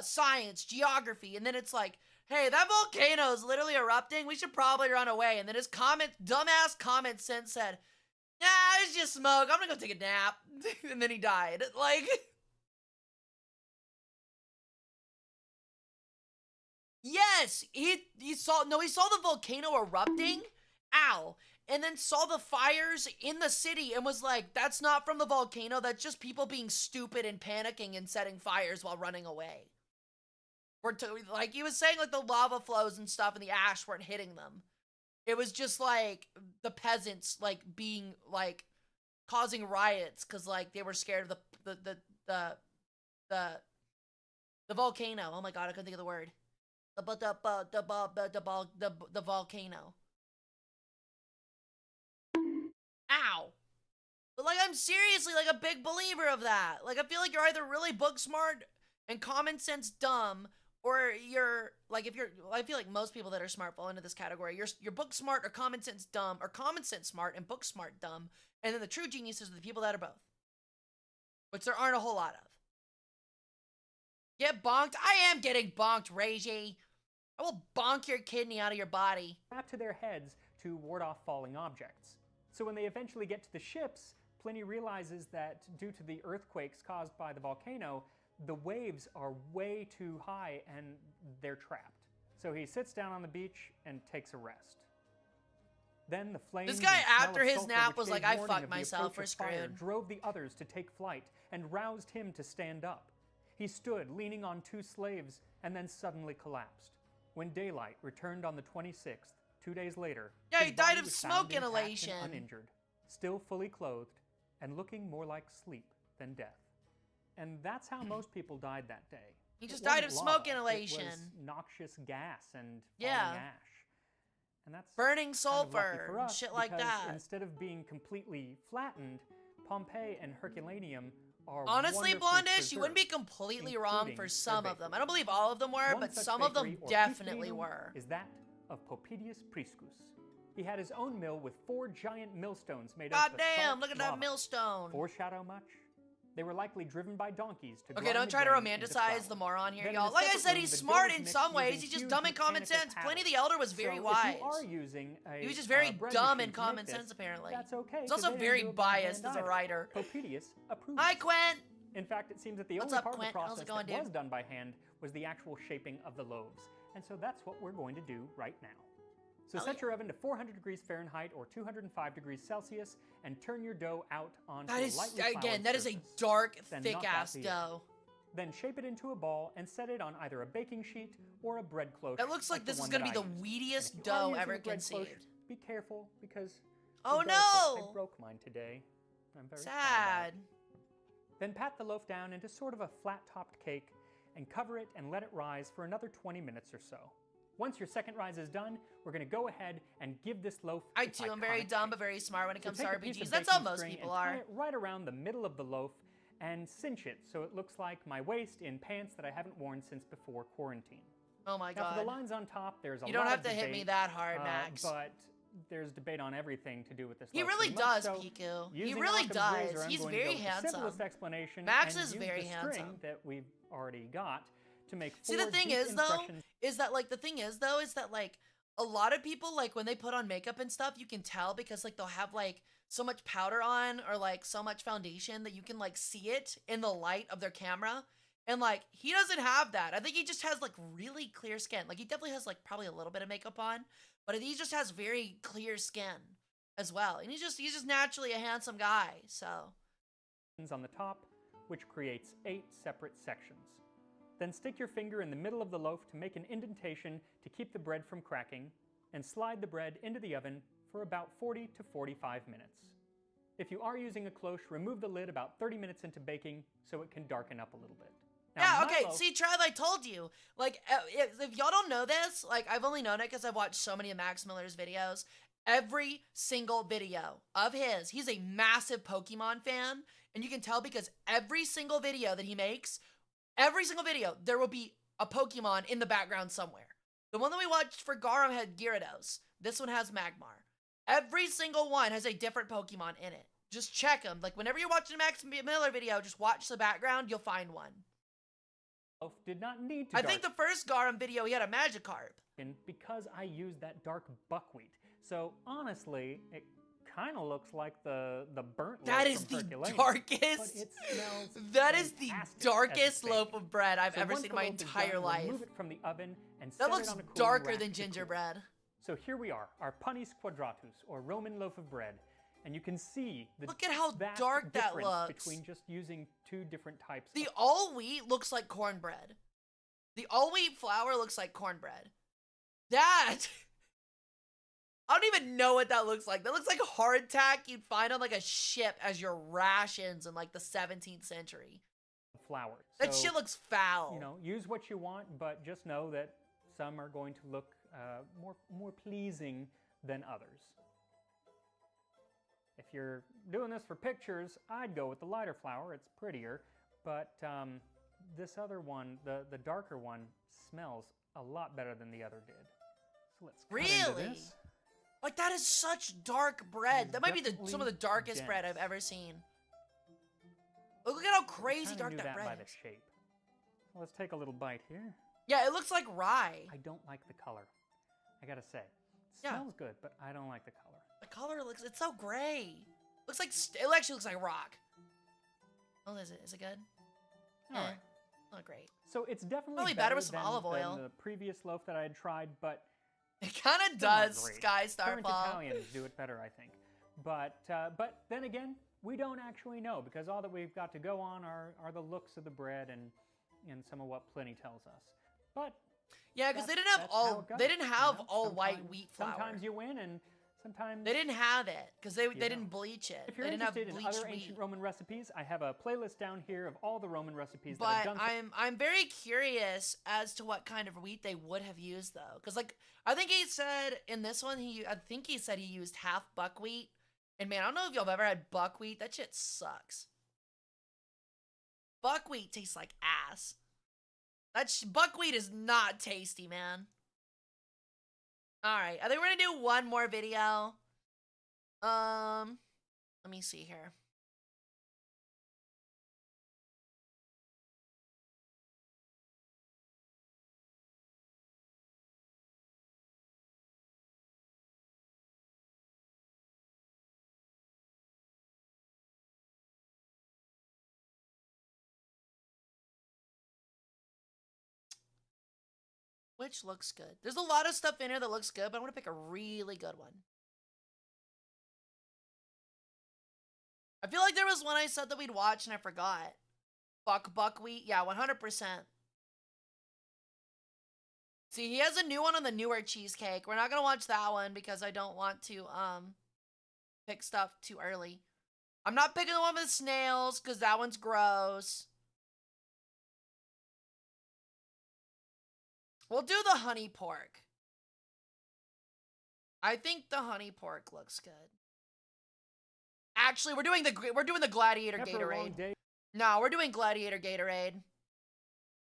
science, geography, and then it's like, hey, that volcano is literally erupting. We should probably run away. And then his dumbass comment sense said, nah, it's just smoke. I'm gonna go take a nap. And then he died. Like, yes, he saw the volcano erupting. Ow. And then saw the fires in the city and was like, that's not from the volcano. That's just people being stupid and panicking and setting fires while running away. Like, he was saying, like, the lava flows and stuff and the ash weren't hitting them. It was just, like, the peasants, like, being, like, causing riots because, like, they were scared of the volcano. Oh my god, I couldn't think of the word. The volcano. Ow. But, like, I'm seriously, like, a big believer of that. Like, I feel like you're either really book smart and common sense dumb, or you're, like, I feel like most people that are smart fall into this category. You're book smart or common sense dumb, or common sense smart and book smart dumb, and then the true geniuses are the people that are both. Which there aren't a whole lot of. Get bonked? I am getting bonked, Reiji. I will bonk your kidney out of your body. Strapped to their heads to ward off falling objects. So when they eventually get to the ships, Pliny realizes that due to the earthquakes caused by the volcano, the waves are way too high and they're trapped. So he sits down on the beach and takes a rest. Then the flames. This guy, and smell after of his sulfur, nap, which was gave like, I warning fucked of the myself, approach we're of fire, screwed. drove the others to take flight and roused him to stand up. He stood, leaning on two slaves, and then suddenly collapsed. When daylight returned on the 26th, 2 days later, Yeah, his he died body of was smoke found intact and inhalation. uninjured, still fully clothed, and looking more like sleep than death. And that's how most people died that day. He It just died wasn't of lava, smoke it inhalation. was noxious gas and Yeah. falling ash. And that's Burning kind of sulfur lucky for and us, shit like because that. instead of being completely flattened, Pompei and Herculaneum are Honestly, wonderfully Blondish, you wouldn't be preserved, completely wrong for including some their of them. bakery. I don't believe all of them were, One but such some of them bakery, or definitely pistrinum, were. is that of Popedius Priscus. He had his own mill with 4 giant millstones made God up of damn, salt look at that lava. millstone. Foreshadow much? They were likely driven by donkeys to Okay, grind don't the try to grain into romanticize the flour. moron here, Then in y'all. a Like I separate said, room, he's the dough smart was in mixed some ways. using He's just huge dumb in common mechanical sense. Pliny paddles. the Elder was very So wise. If you are using a, He was just very bread dumb machine in to common make this, sense, apparently. That's okay. He's 'cause also they didn't very do it by hand biased as a either. writer. Popedius approves. Hi, Quint. In fact, it seems that the What's only up, part Quint? of the How's process it going, that dude? was done by hand was the actual shaping of the loaves. And so that's what we're going to do right now. So Hell set yeah. your oven to 400 degrees Fahrenheit or 205 degrees Celsius and turn your dough out onto That a is, lightly again, floured that is a surface. dark, Then knock out thick-ass the egg. dough. Then shape it into a ball and set it on either a baking sheet or a bread cloche. It looks like the this is one gonna that be I the used. weediest And if you are dough using ever a bread cloche, conceived. be careful because Oh, the dough no! I broke mine today. I'm very sad. Sad. about it. Then pat the loaf down into sort of a flat-topped cake and cover it and let it rise for another 20 minutes or so. Once your second rise is done, we're going to go ahead and give this loaf I its too am very iconic dumb shape. but very smart when it So comes to take a piece RPGs. of That's how baking most string people and tie are. it right around the middle of the loaf and cinch it so it looks like my waist in pants that I haven't worn since before quarantine. Oh my Now for the god. lines on top, there's a You don't lot have of to hit debate, me that hard, Max. But there's debate on everything to do with this. He loaf really pretty does, much. So Piku. He using really Occam's does. razor, I'm He's going to very go with the handsome. simplest explanation Max and is use very the handsome. string that we've already got to make See, 4 the thing deep is, though, impressions. is that, like, a lot of people, like, when they put on makeup and stuff, you can tell because, like, they'll have, like, so much powder on or, like, so much foundation that you can, like, see it in the light of their camera. And, like, he doesn't have that. I think he just has, like, really clear skin. Like, he definitely has, like, probably a little bit of makeup on, but he just has very clear skin as well. And he's just naturally a handsome guy, so. On the top, which creates 8 separate sections. Then stick your finger in the middle of the loaf to make an indentation to keep the bread from cracking, and slide the bread into the oven for about 40 to 45 minutes. If you are using a cloche, remove the lid about 30 minutes into baking so it can darken up a little bit. Now, Yeah, my okay, loaf- see, Trav, I told you. Like, if y'all don't know this, like, I've only known it because I've watched so many of Max Miller's videos. Every single video of his, he's a massive Pokemon fan, and you can tell because every single video that he makes, every single video, there will be a Pokemon in the background somewhere. The one that we watched for Garum had Gyarados. This one has Magmar. Every single one has a different Pokemon in it. Just check them. Like, whenever you're watching a Max Miller video, just watch the background. You'll find one. Loaf did not need to I think the first garum video, he had a Magikarp. because I used that dark buckwheat. So honestly, it kind of looks like the burnt That loaf is from the Herculaneum, darkest. but it smells That is the fantastic as darkest a loaf steak. of bread I've So ever once seen in the my loaf is entire done, life. remove it from the oven and That set looks it on a cooling darker rack than to cool. gingerbread. So here we are, our panis quadratus, or Roman loaf of bread. And you can see the Look at how vast dark that difference looks. between just using two different types The of all wheat looks like cornbread. The all wheat flour looks like cornbread. That I don't even know what that looks like. That looks like hardtack you'd find on like a ship as your rations in like the 17th century. flour. That So, shit looks foul. you know, use what you want, but just know that some are going to look more pleasing than others. If you're doing this for pictures, I'd go with the lighter flour. It's prettier, but this other one, the darker one, smells a lot better than the other did. So let's cut into Really? this. Like that is such dark bread. It's That might be some of the definitely darkest bread I've dense. ever seen. Look at how crazy Kinda dark knew that that by bread the is. shape. So let's take a little bite here. Yeah, it looks like rye. I don't like the color. I gotta say, it Yeah. smells good, but I don't like the color. The color looks, it's so gray. Looks like, it actually looks like rock. Oh, is it? Is it good? All right. Not great. So it's definitely Probably better with some than- olive than oil. the previous loaf that I had tried, but It kind of still not does, great. Sky Current Starfall. Italians do it better, I think. But then again, we don't actually know because all that we've got to go on are the looks of the bread and some of what Pliny tells us. But Yeah, because they that's- didn't have that's how it goes, they didn't you have know? all white Sometimes- wheat flour. Sometimes you win, and sometimes They didn't have it because they don't. didn't bleach it. If you're They didn't have interested in bleached other wheat. ancient Roman recipes, I have a playlist down here of all the Roman recipes that I've But done. I'm very curious as to what kind of wheat they would have used though, because like I think he said in this one I think he said he used half buckwheat, and man, I don't know if y'all have ever had buckwheat. That shit sucks. Buckwheat tastes like ass. Buckwheat is not tasty, man. All right, I think we're gonna do one more video. Let me see here. Which looks good. There's a lot of stuff in here that looks good, but I want to pick a really good one. I feel like there was one I said that we'd watch and I forgot. Buckwheat. Yeah, 100%. See, he has a new one on the newer cheesecake. We're not going to watch that one because I don't want to pick stuff too early. I'm not picking the one with snails because that one's gross. We'll do the honey pork. I think the honey pork looks good. Actually, we're doing the gladiator After a long Gatorade. day No, we're doing gladiator Gatorade.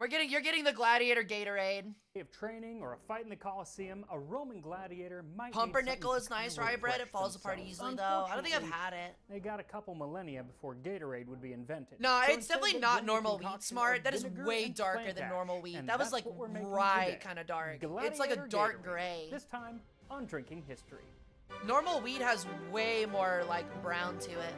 You're getting the gladiator Gatorade. of training or a fight in the Colosseum, a Roman gladiator might Pumpernickel need is something nice to rye bread. It refresh falls apart themselves. easily though. I don't think I've Unfortunately, had it. They got a couple millennia before Gatorade would be invented. No, So it's instead definitely they not blend a normal wheat concoction smart. of That is vinegar way and darker plant than ash, normal wheat. and That was that's like what we're making rye today. kind of dark. It's like a Gladiator dark Gatorade. gray. This time on Drinking History. Normal wheat has way more like brown to it.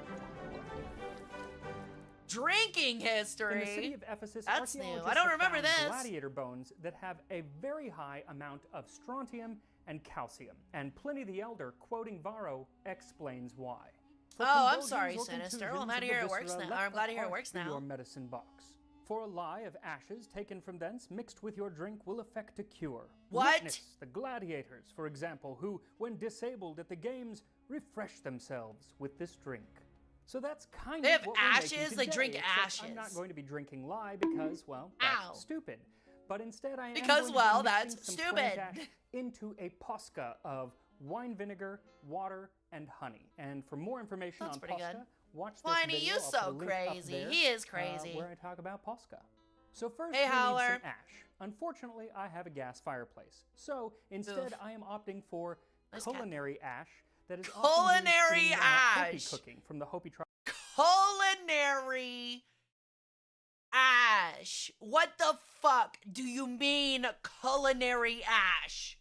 Drinking In the city history. of Ephesus, That's new. archaeologists I don't have remember found this. gladiator bones that have a very high amount of strontium and calcium. And Pliny the Elder, quoting Varro, explains why. For Oh, I'm convulsions sorry, or Sinister. Well, I'm contusions glad of to the hear it works viscera, now. let I'm glad to the hear it heart works be now. your medicine box. For a lye of ashes taken from thence mixed with your drink will effect a cure. What? Witness the gladiators, for example, who, when disabled at the games, refresh themselves with this drink. So that's kind They of have what we're making ashes? They today, drink except I'm not ashes. going to be drinking lye because, well, that's Ow. stupid. But instead I am Because, going to be well, mixing that's some plant stupid. ash into a posca of wine vinegar, water, and honey. And for more information Sounds on pretty posca, good. watch this Pliny, video. you I'll put a so link up crazy. there, He is crazy. where I talk about posca. So first Hey, we need Howler. some ash. Unfortunately, I have a gas fireplace. So instead Oof. I am opting for Nice cat. culinary ash that is often Culinary used in Hopi ash. cooking from the Hopi tribe. Culinary ash. What the fuck do you mean culinary ash?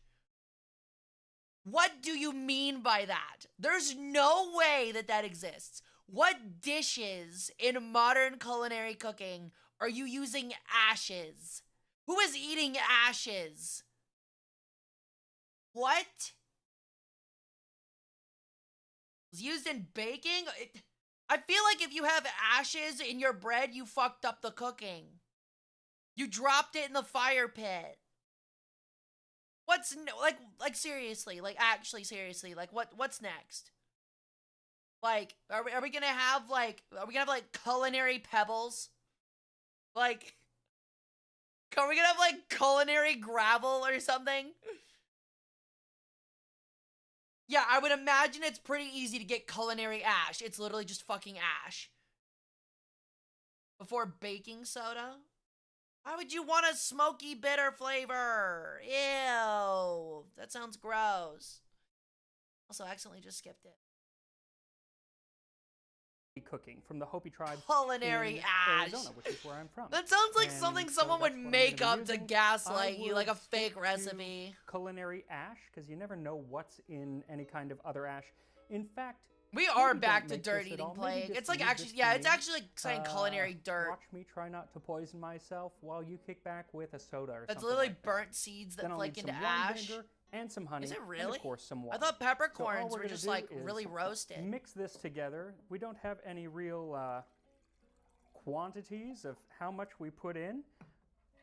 What do you mean by that? There's no way that that exists. What dishes in modern culinary cooking are you using ashes? Who is eating ashes? What? Was used in baking? I feel like if you have ashes in your bread, you fucked up the cooking. You dropped it in the fire pit. What's like seriously, like actually seriously, like what's next? Like are we gonna have like culinary pebbles? Like are we gonna have like culinary gravel or something? Yeah, I would imagine it's pretty easy to get culinary ash. It's literally just fucking ash. Before baking soda? Why would you want a smoky bitter flavor? Ew. That sounds gross. Also, I accidentally just skipped it. Cooking from the Hopi tribe Culinary in ash. Arizona, which is where I'm from. That sounds like And something so someone would that's what I'm make gonna be up to using. gaslight I you, like a would fake stick to recipe. Culinary ash, because you never know what's in any kind of other ash. In fact, We are maybe back don't to make dirt this at eating all. Maybe plague. just It's like leave actually, this to yeah, it's me. actually like saying culinary dirt. Watch me try not to poison myself while you kick back with a soda or That's something literally like that. burnt seeds that Then I'll flake need into some wine ash. vinegar and some honey. Is it And really? of course, some I water. thought So all peppercorns we're were gonna just do like is really roasted. Mix this together. We don't have any real quantities of how much we put in.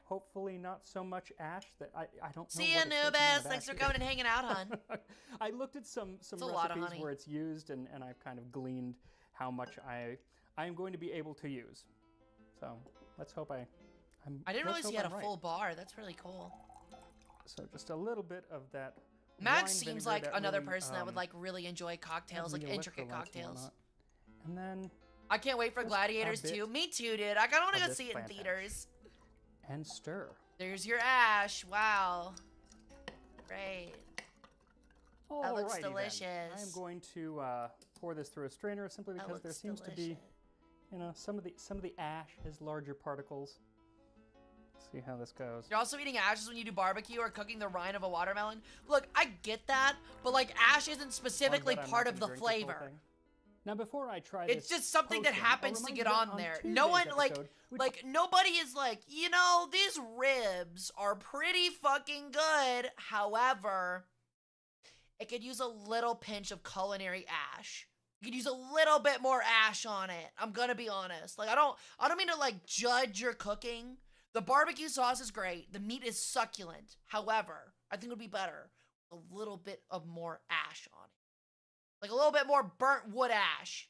Hopefully not so much ash that I don't know. See ya, what a certain amount Nubis. of Thanks for ash coming is. and hanging out, hon. I looked at some a lot of recipes honey. where it's used, and I've kind of gleaned how much I am going to be able to use. So let's hope I didn't realize he had a right. full bar. That's really cool. So just a little bit of that. Max wine seems vinegar like that another really, person that would like really enjoy cocktails, have like the intricate electrolytes and cocktails. whatnot. And then I can't wait for Just a Gladiators bit 2. Me too, dude. I kind of want to of go this see it in plant ash. theaters. and stir. There's your ash. Wow. Great. That looks Alrighty then. delicious. I am going to pour this through a strainer simply That because there looks seems to be, delicious. you know, some of the ash has larger particles. Let's see how this goes. You're also eating ashes when you do barbecue or cooking the rind of a watermelon. Look, I get that, but like ash isn't specifically Well, I'm part not of gonna the drink this whole flavor. thing. Now, before I try It's this just something that potion, I'll happens to remind get you that on there. Tuesday's No one episode, we like nobody is like, you know, these ribs are pretty fucking good. However, it could use a little pinch of culinary ash. You could use a little bit more ash on it. I'm gonna be honest. Like I don't mean to like judge your cooking. The barbecue sauce is great. The meat is succulent. However, I think it would be better with a little bit of more ash on it. Like a little bit more burnt wood ash.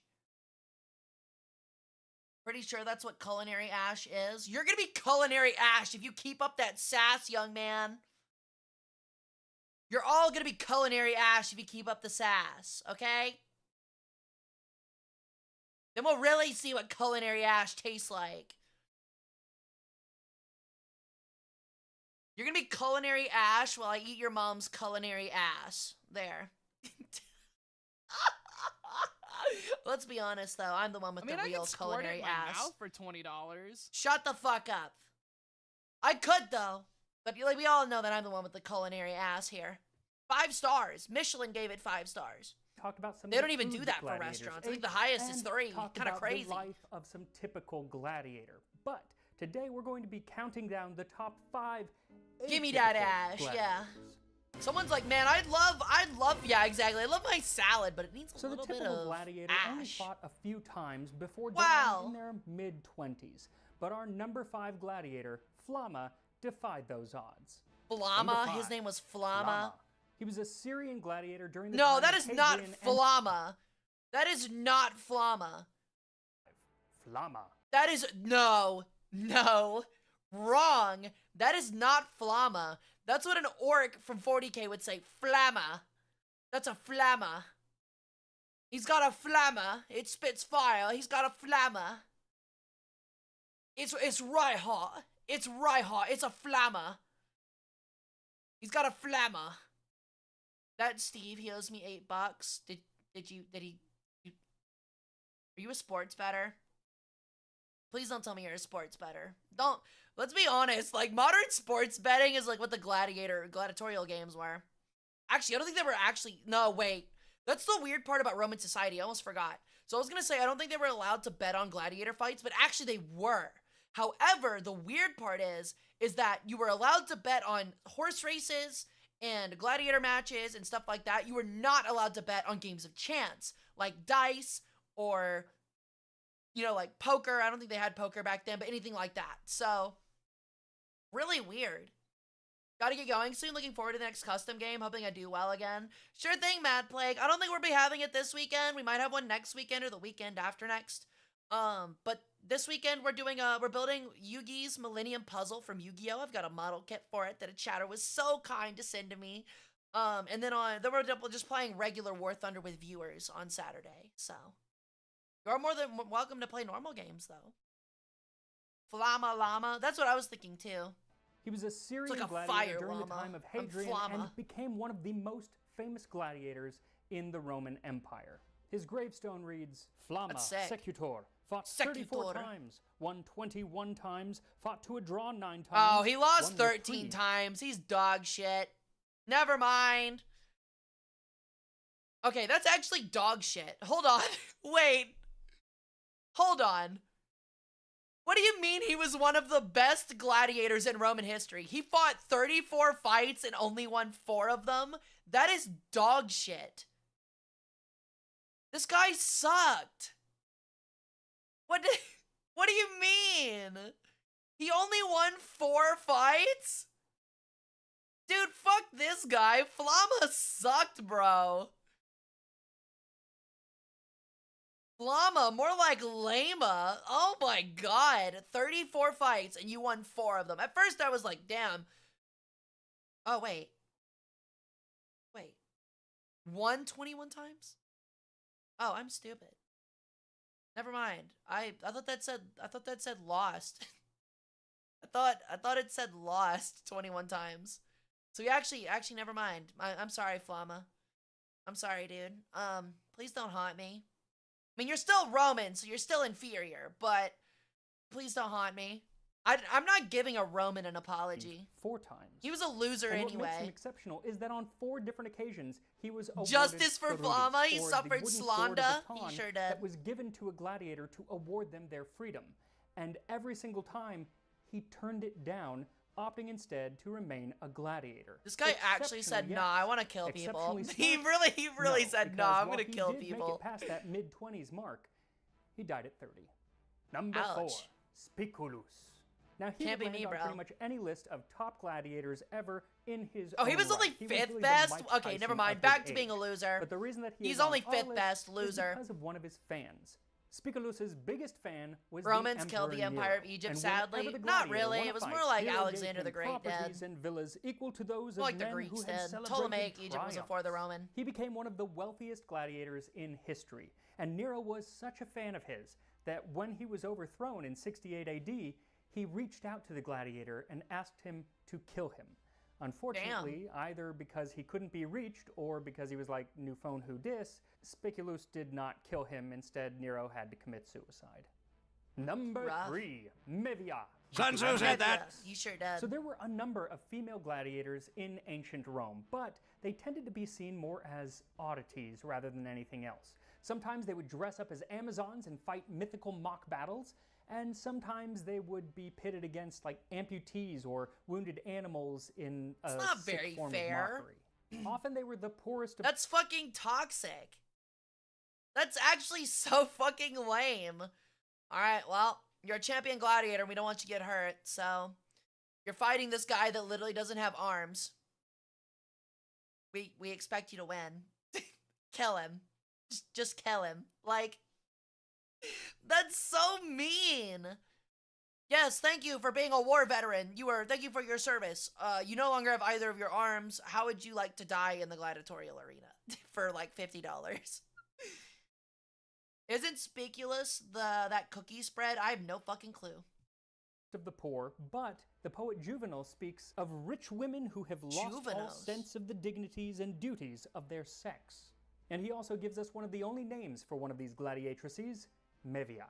Pretty sure that's what culinary ash is. You're gonna be culinary ash if you keep up that sass, young man. You're all gonna be culinary ash if you keep up the sass, okay? Then we'll really see what culinary ash tastes like. You're gonna be culinary ash while I eat your mom's culinary ass. There. Let's be honest, though. I'm the one with I mean, the I real could squirt it culinary in my ass. mouth for $20. Shut the fuck up. I could, though. But like, we all know that I'm the one with the culinary ass here. 5 stars. Michelin gave it 5 stars. talk about some. They of don't the even do food that for gladiators restaurants. I think ate, the highest is and 3. talk Kind of about crazy. The life of some typical gladiator. But today we're going to be counting down the top 5. Give me that atypical ash, yeah. gladiators. Someone's like, man, I'd love, yeah, exactly. I love my salad, but it needs a So the little bit typical of gladiator only ash. fought a few times before Wow. dying in their mid-20s. But our number 5 gladiator, Flama, defied those odds. Number Flama? His 5, name was Flama? He was a Syrian gladiator during the No, time that of is not Hadrian and Flama. That is not Flama. Flama. That is, no, wrong. That is not Flama. That's what an orc from 40k would say, Flamma. That's a Flamma. He's got a Flamma. It spits fire. He's got a Flamma. It's right hot. It's right hot. It's a Flamma. He's got a Flamma. That Steve, he owes me $8. Did are you a sports bettor? Please don't tell me you're a sports bettor. Don't, let's be honest, like, modern sports betting is like what the gladiatorial games were. Actually, I don't think they were actually, no, wait. That's the weird part about Roman society, I almost forgot. So I was gonna say, I don't think they were allowed to bet on gladiator fights, but actually they were. However, the weird part is that you were allowed to bet on horse races and gladiator matches and stuff like that. You were not allowed to bet on games of chance, like dice or, you know, like poker. I don't think they had poker back then, but anything like that. So, really weird. Gotta get going soon. Looking forward to the next custom game. Hoping I do well again. Sure thing, Mad Plague. I don't think we'll be having it this weekend. We might have one next weekend or the weekend after next. But this weekend we're building Yugi's Millennium Puzzle from Yu-Gi-Oh! I've got a model kit for it that a chatter was so kind to send to me. And then we're just playing regular War Thunder with viewers on Saturday. So you're more than welcome to play normal games though. Flama Llama. That's what I was thinking too. He was a Syrian like a gladiator fire during llama. the time of I'm Hadrian Flama. and became one of the most famous gladiators in the Roman Empire. His gravestone reads, Flama That's sick. Secutor, fought 34 Secutor. times, won 21 times, fought to a draw 9 times. Oh, he lost won with 13 3. times. He's dog shit. Never mind. Okay, that's actually dog shit. Hold on. Wait. Hold on. What do you mean he was one of the best gladiators in Roman history? He fought 34 fights and only won 4 of them? That is dog shit. This guy sucked. What do you mean? He only won 4 fights? Dude, fuck this guy. Flama sucked, bro. Flama, more like Lama. Oh my god. 34 fights and you won 4 of them. At first I was like, damn. Oh, wait. Wait. Won 21 times? Oh, I'm stupid. Never mind. I thought that said lost. I thought it said lost 21 times. So we actually never mind. I'm sorry, Flama. I'm sorry, dude. Please don't haunt me. I mean, you're still Roman, so you're still inferior, but please don't haunt me. I'm not giving a Roman an apology. 4 times. He was a loser and what makes him anyway. exceptional is that on 4 different occasions he was awarded Justice for Ferudis, Flama, he or the suffered wooden sword of slander. the He Ton sure did. that was given to a gladiator to award them their freedom. And every single time he turned it down, opting instead to remain a gladiator. This guy actually said, Exceptionally, "Nah, yes. I want to kill people." Exceptionally He smart? really No, said, because "Nah, I'm while gonna he kill did people." Make it past that mid-20s mark, he died at 30. Number 4, Ouch. Spiculus. Now he Can't be would me, rank on bro. pretty much any list of top gladiators ever in his Oh, he own was only right. He was 5th really the best? Mike Okay, never Tyson mind. of Back his to being a age. loser. But the reason that He's is on only our 5th list best is loser. because of one of his fans. Spiculus's biggest fan was Romans the killed the Emperor Empire of Nero. Egypt, And whenever sadly. the Not gladiator really. won a It was fight, more like Nero Alexander gave the him Great did. properties and villas equal to those More of like the men Greeks who had did. celebrated Ptolemaic Egypt was before the triumphs. Roman. He became one of the wealthiest gladiators in history, and Nero was such a fan of his that when he was overthrown in 68 AD, he reached out to the gladiator and asked him to kill him. Unfortunately, either because he couldn't be reached or because he was like, new phone who dis, Spiculus did not kill him. Instead, Nero had to commit suicide. Number Rough. 3, Mevia. Sun Tzu said that. He sure did. So there were a number of female gladiators in ancient Rome, but they tended to be seen more as oddities rather than anything else. Sometimes they would dress up as Amazons and fight mythical mock battles, and sometimes they would be pitted against like amputees or wounded animals in a It's not sick very form fair. of mockery. Often they were the poorest of That's fucking toxic. That's actually so fucking lame. Alright, well, you're a champion gladiator and we don't want you to get hurt, so you're fighting this guy that literally doesn't have arms. We expect you to win. Kill him. Just kill him. Like, that's so mean. Yes, thank you for being a war veteran. Thank you for your service. You no longer have either of your arms. How would you like to die in the gladiatorial arena for like $50? Isn't Spiculus that cookie spread? I have no fucking clue. of the poor, but the poet Juvenal speaks of rich women who have lost all Juvenals. sense of the dignities and duties of their sex. And he also gives us one of the only names for one of these gladiatrices, Mevia.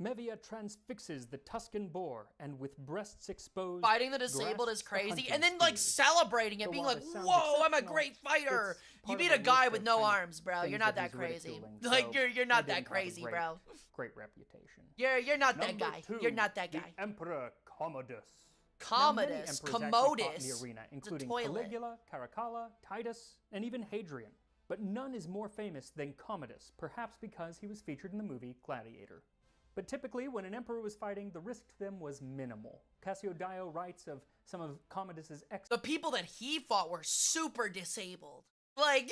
Mevia transfixes the Tuscan boar, and with breasts exposed, Fighting the disabled is grasps the crazy, hunting and then like spears. celebrating it, So being while like, this sounds "Whoa, I'm a exceptional, great fighter!" it's You part beat of a a guy list with of no kind of arms, bro. You're things not that that he's crazy. ridiculing. Like So you're he not didn't that have a crazy, great- bro. Great reputation. You're not that Number guy. 2, You're not that guy. The Emperor Commodus. Commodus, Now, many emperors actually fought in the Commodus. arena, It's a including toilet. Caligula, Caracalla, Titus, and even Hadrian. But none is more famous than Commodus, perhaps because he was featured in the movie Gladiator. But typically, when an emperor was fighting, the risk to them was minimal. Cassiodeo writes of some of Commodus's The people that he fought were super disabled. Like,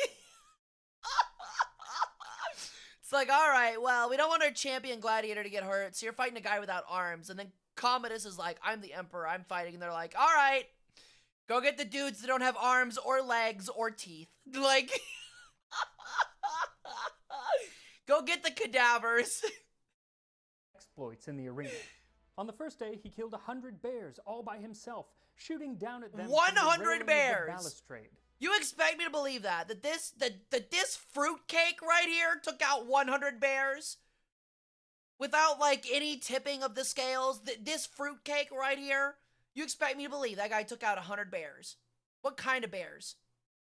it's like, all right, well, we don't want our champion gladiator to get hurt, so you're fighting a guy without arms. And then Commodus is like, I'm the emperor, I'm fighting. And they're like, all right, go get the dudes that don't have arms or legs or teeth. Like, go get the cadavers. exploits in the arena. On the first day, he killed 100 bears all by himself, shooting down at them from the 100 railing of the bears! balustrade. You expect me to believe that this fruitcake right here took out 100 bears without like any tipping of the scales? This fruitcake right here, you expect me to believe that guy took out 100 bears? What kind of bears?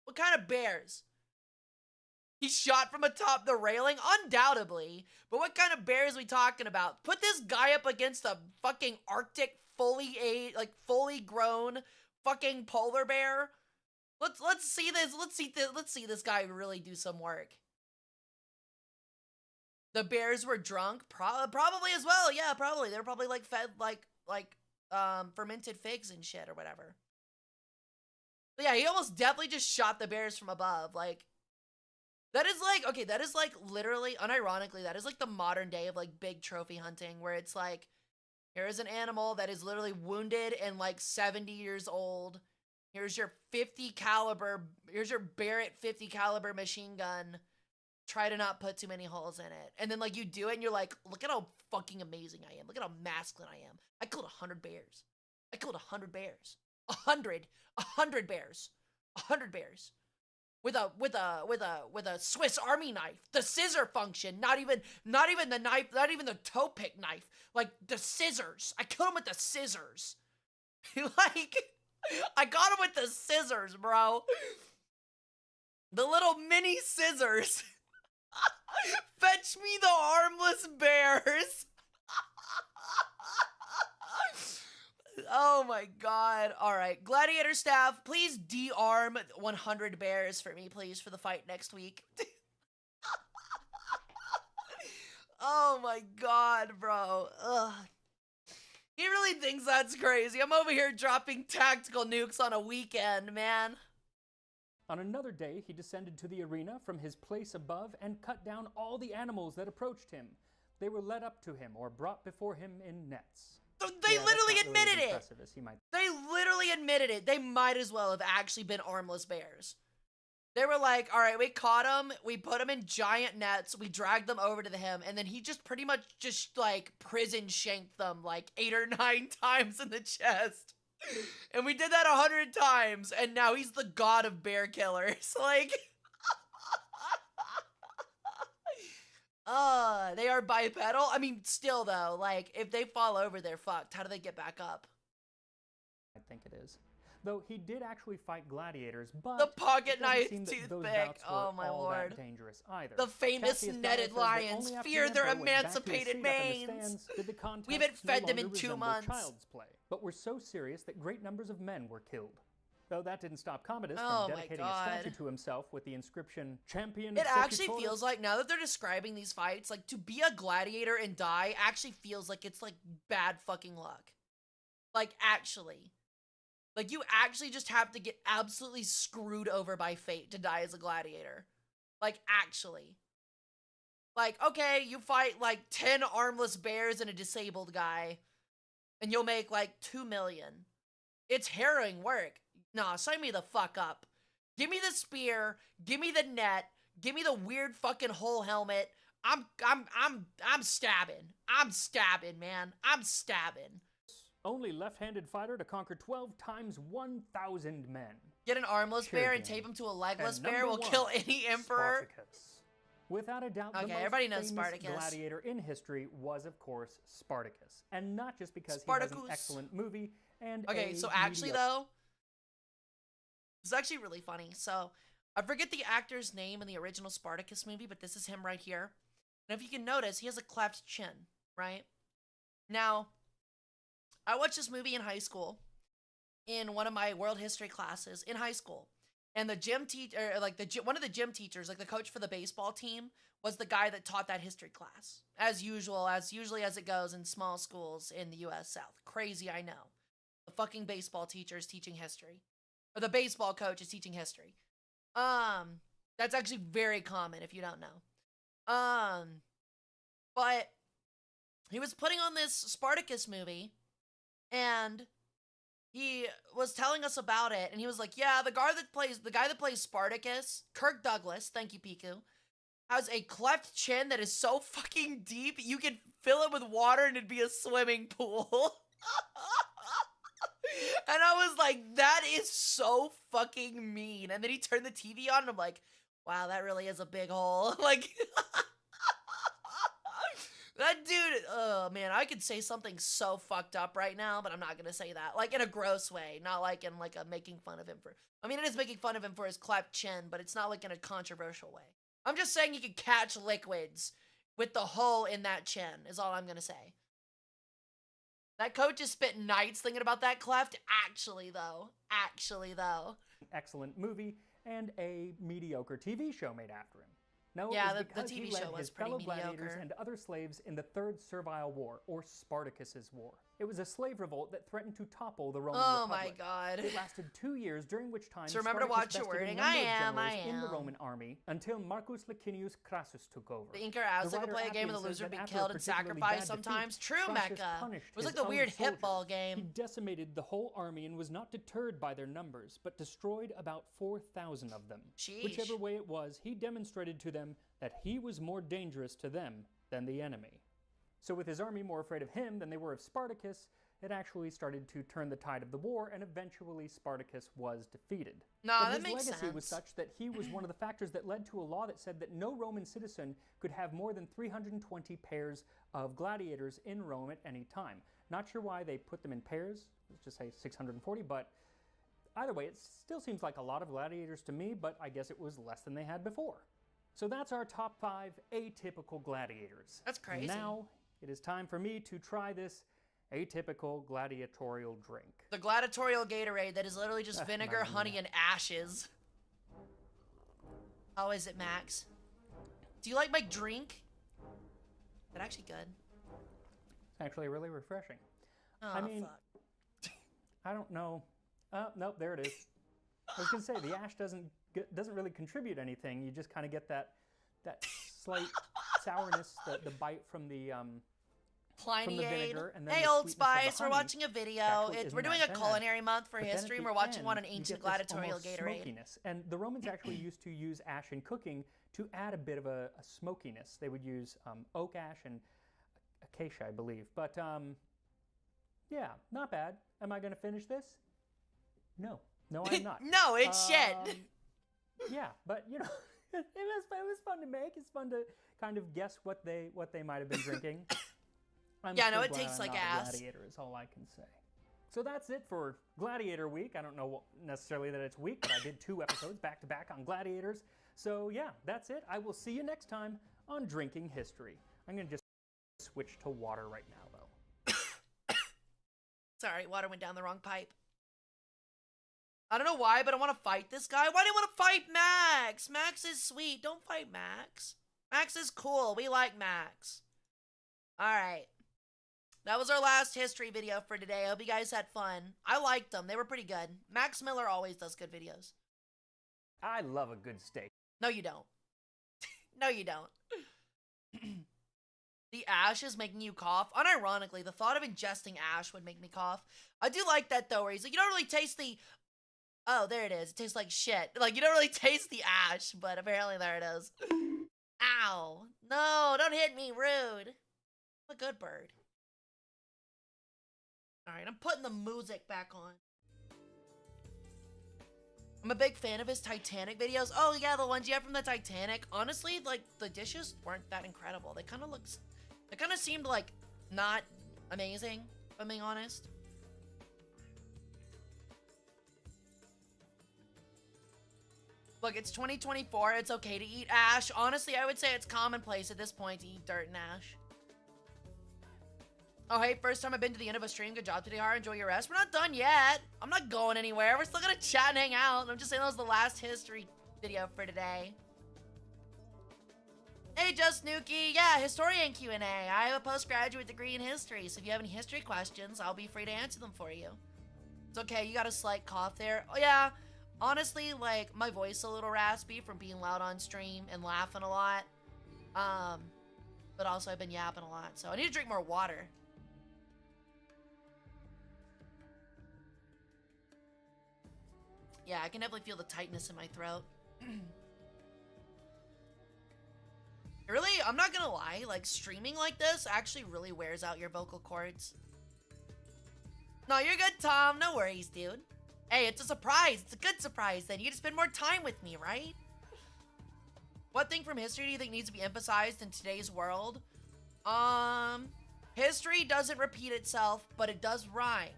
What kind of bears? He shot from atop the railing? Undoubtedly. But what kind of bears are we talking about? Put this guy up against a fucking Arctic fully grown fucking polar bear. Let's see this. Let's see this guy really do some work. The bears were drunk, probably as well. Yeah, probably. They were probably like fed like fermented figs and shit or whatever. But yeah, he almost definitely just shot the bears from above. Like, that is like, okay, that is like literally, unironically, that is like the modern day of like big trophy hunting, where it's like, here is an animal that is literally wounded and like 70 years old. Here's your here's your Barrett 50 caliber machine gun. Try to not put too many holes in it. And then like you do it and you're like, look at how fucking amazing I am. Look at how masculine I am. I killed 100 bears. I killed 100 bears. 100 bears. 100 bears. With a Swiss Army knife. The scissor function. Not even the knife, not even the toe pick knife. Like the scissors. I killed him with the scissors. Like, I got him with the scissors, bro. The little mini scissors. Fetch me the armless bears. Oh my god. Alright, Gladiator staff, please de-arm 100 bears for me, please, for the fight next week. Oh my god, bro. Ugh. He really thinks that's crazy. I'm over here dropping tactical nukes on a weekend, man. On another day, he descended to the arena from his place above and cut down all the animals that approached him. They were led up to him or brought before him in nets. They Yeah, that's literally not really admitted as it. impressive as he might. They literally admitted it. They might as well have actually been armless bears. They were like, all right, we caught him, we put him in giant nets, we dragged them over to him, and then he just pretty much just like prison shanked them like 8 or 9 times in the chest. And we did that 100 times, and now he's the god of bear killers. Like, they are bipedal. I mean, still though, like, if they fall over, they're fucked. How do they get back up? I think it is. Though he did actually fight gladiators, but The pocket it doesn't knife seem that those toothpick. bouts Oh were my all lord. that dangerous either. The famous Cassius Dio netted says that lions only after fear the their emperor went back to his emancipated seat up in the manes. stands did the contest We haven't no fed them in longer 2 resemble months. Child's play, but were so serious that great numbers of men were killed. Though that didn't stop Commodus Oh from my dedicating a God. statue to himself with the inscription "Champion." It actually Secutorus." feels like, now that they're describing these fights, like, to be a gladiator and die actually feels like it's, like, bad fucking luck. Like, actually. Like, you actually just have to get absolutely screwed over by fate to die as a gladiator. Like, actually. Like, okay, you fight, like, 10 armless bears and a disabled guy, and you'll make, like, 2 million. It's harrowing work. Nah, sign me the fuck up. Give me the spear, give me the net, give me the weird fucking whole helmet. I'm stabbing. I'm stabbing, man. I'm stabbing. only left-handed fighter to conquer 12 times 1,000 men. Get an armless Sure bear and thing. tape him to a legless And bear. number Will one, kill any emperor. Spartacus. Without a doubt, Okay, the most everybody knows famous Spartacus. gladiator in history was, of course, Spartacus. And not just because he has an Spartacus. excellent movie and Okay, so actually though, it's actually really funny. So I forget the actor's name in the original Spartacus movie, but this is him right here. And if you can notice, he has a cleft chin, right? Now, I watched this movie in high school, in one of my world history classes in high school. And the gym teacher, one of the gym teachers, like the coach for the baseball team, was the guy that taught that history class. As usual, usually as it goes in small schools in the U.S. South. Crazy, I know. The fucking baseball teacher is teaching history. Or the baseball coach is teaching history. That's actually very common if you don't know. But he was putting on this Spartacus movie, and he was telling us about it, and he was like, yeah, the guy that plays Spartacus, Kirk Douglas, thank you, Piku, has a cleft chin that is so fucking deep, you could fill it with water and it'd be a swimming pool. And I was like, that is so fucking mean. And then he turned the TV on, and I'm like, wow, that really is a big hole. Like, that dude, oh man, I could say something so fucked up right now, but I'm not gonna say that. Like, in a gross way, not like in like a making fun of him for, I mean, it is making fun of him for his cleft chin, but it's not like in a controversial way. I'm just saying he could catch liquids with the hole in that chin, is all I'm gonna say. That coach is spitting nights thinking about that cleft. Actually though. excellent movie and a mediocre TV show made after him. No, Yeah, it was the because TV he led show was his pretty fellow gladiators mediocre. and other slaves in the Third Servile War, or Spartacus's War. It was a slave revolt that threatened to topple the Roman Oh Republic. my god. It lasted 2 years, during which time So remember to Spartacus watch your bested a wording. number I of am. generals in the Roman army until Marcus Licinius Crassus took over. The inker asked The like to writer play a game and the Appian loser says would be that after a killed and particularly sacrificed bad sometimes. defeat, True, Crassus Mecca. punished It was his like the own weird hip soldiers. ball He game. decimated the whole army and was not deterred by their numbers, but destroyed about 4,000 of them. Sheesh. Whichever way it was, he demonstrated to them that he was more dangerous to them than the enemy. So with his army more afraid of him than they were of Spartacus, it actually started to turn the tide of the war, and eventually Spartacus was defeated. Nah, But that his makes legacy was sense. such that he was one of the factors that led to a law that said that no Roman citizen could have more than 320 pairs of gladiators in Rome at any time. Not sure why they put them in pairs, let's just say 640, but either way, it still seems like a lot of gladiators to me, but I guess it was less than they had before. So that's our top 5 atypical gladiators. That's crazy. Now it is time for me to try this atypical gladiatorial drink. The gladiatorial Gatorade that is literally just vinegar, Mamma honey, mia. and ashes. How is it, Max? Do you like my drink? Is it actually good? It's actually really refreshing. Oh, I mean, fuck. I don't know. Nope, there it is. I was gonna say the ash doesn't really contribute anything. You just kind of get that slight sourness, the bite from the Pliny vinegar, and then Hey, the Old sweetness of the Spice, we're honey watching a video. actually We're isn't doing that a bad. culinary month for But then history, at and the we're watching end, one on you ancient get this gladiatorial almost Gatorade. smokiness. And the Romans actually used to use ash in cooking to add a bit of a smokiness. They would use oak ash and acacia, I believe. But yeah, not bad. Am I going to finish this? No, I'm not. No, it's shit. Yeah, but you know, it was fun to make. It's fun to kind of guess what they might have been drinking. I'm Yeah, no, still it glad tastes I'm like not a ass. Gladiator is all I can say. So that's it for Gladiator Week. I don't know necessarily that it's week, but I did 2 episodes back to back on gladiators. So yeah, that's it. I will see you next time on Drinking History. I'm gonna just switch to water right now, though. Sorry, water went down the wrong pipe. I don't know why, but I want to fight this guy. Why do you want to fight Max? Max is sweet. Don't fight Max. Max is cool. We like Max. Alright. That was our last history video for today. I hope you guys had fun. I liked them. They were pretty good. Max Miller always does good videos. I love a good steak. No, you don't. No, you don't. The ash is making you cough. Unironically, the thought of ingesting ash would make me cough. I do like that, though, where he's like, you don't really taste the... Oh, there it is. It tastes like shit. Like, you don't really taste the ash, but apparently there it is. Ow. No, don't hit me, rude. I'm a good bird. All right, I'm putting the music back on. I'm a big fan of his Titanic videos. Oh yeah, the ones you have from the Titanic. Honestly, like the dishes weren't that incredible. They kind of seemed like not amazing, if I'm being honest. Look, it's 2024. It's okay to eat ash. Honestly, I would say it's commonplace at this point to eat dirt and ash. Oh, hey, first time I've been to the end of a stream. Good job today, Hara. Enjoy your rest. We're not done yet. I'm not going anywhere. We're still gonna chat and hang out. I'm just saying that was the last history video for today. Hey, Just Nuki. Yeah, historian Q&A. I have a postgraduate degree in history, so if you have any history questions, I'll be free to answer them for you. It's okay. You got a slight cough there. Oh, yeah. Honestly, like, my voice is a little raspy from being loud on stream and laughing a lot. But also I've been yapping a lot, so I need to drink more water. Yeah, I can definitely feel the tightness in my throat. Really, I'm not gonna lie, like, streaming like this actually really wears out your vocal cords. No, you're good, Tom. No worries, dude. Hey, it's a surprise. It's a good surprise, then. You get to spend more time with me, right? What thing from history do you think needs to be emphasized in today's world? History doesn't repeat itself, but it does rhyme.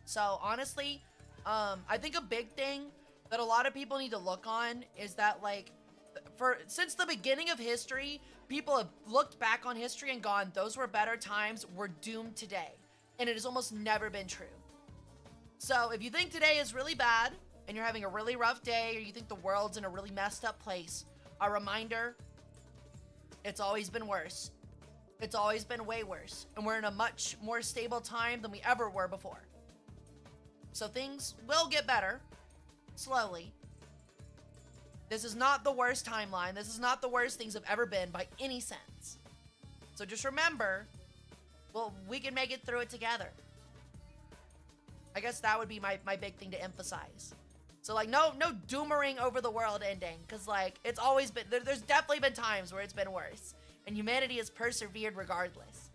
So, honestly, I think a big thing that a lot of people need to look on is that, like, since the beginning of history, people have looked back on history and gone, those were better times, we're doomed today. And it has almost never been true. So if you think today is really bad, and you're having a really rough day, or you think the world's in a really messed up place, a reminder, it's always been worse. It's always been way worse. And we're in a much more stable time than we ever were before. So things will get better, slowly. This is not the worst timeline. This is not the worst things have ever been by any sense. So just remember, well, we can make it through it together. I guess that would be my big thing to emphasize. So, like, no doomering over the world ending. Because, like, it's always been, there's definitely been times where it's been worse. And humanity has persevered regardless.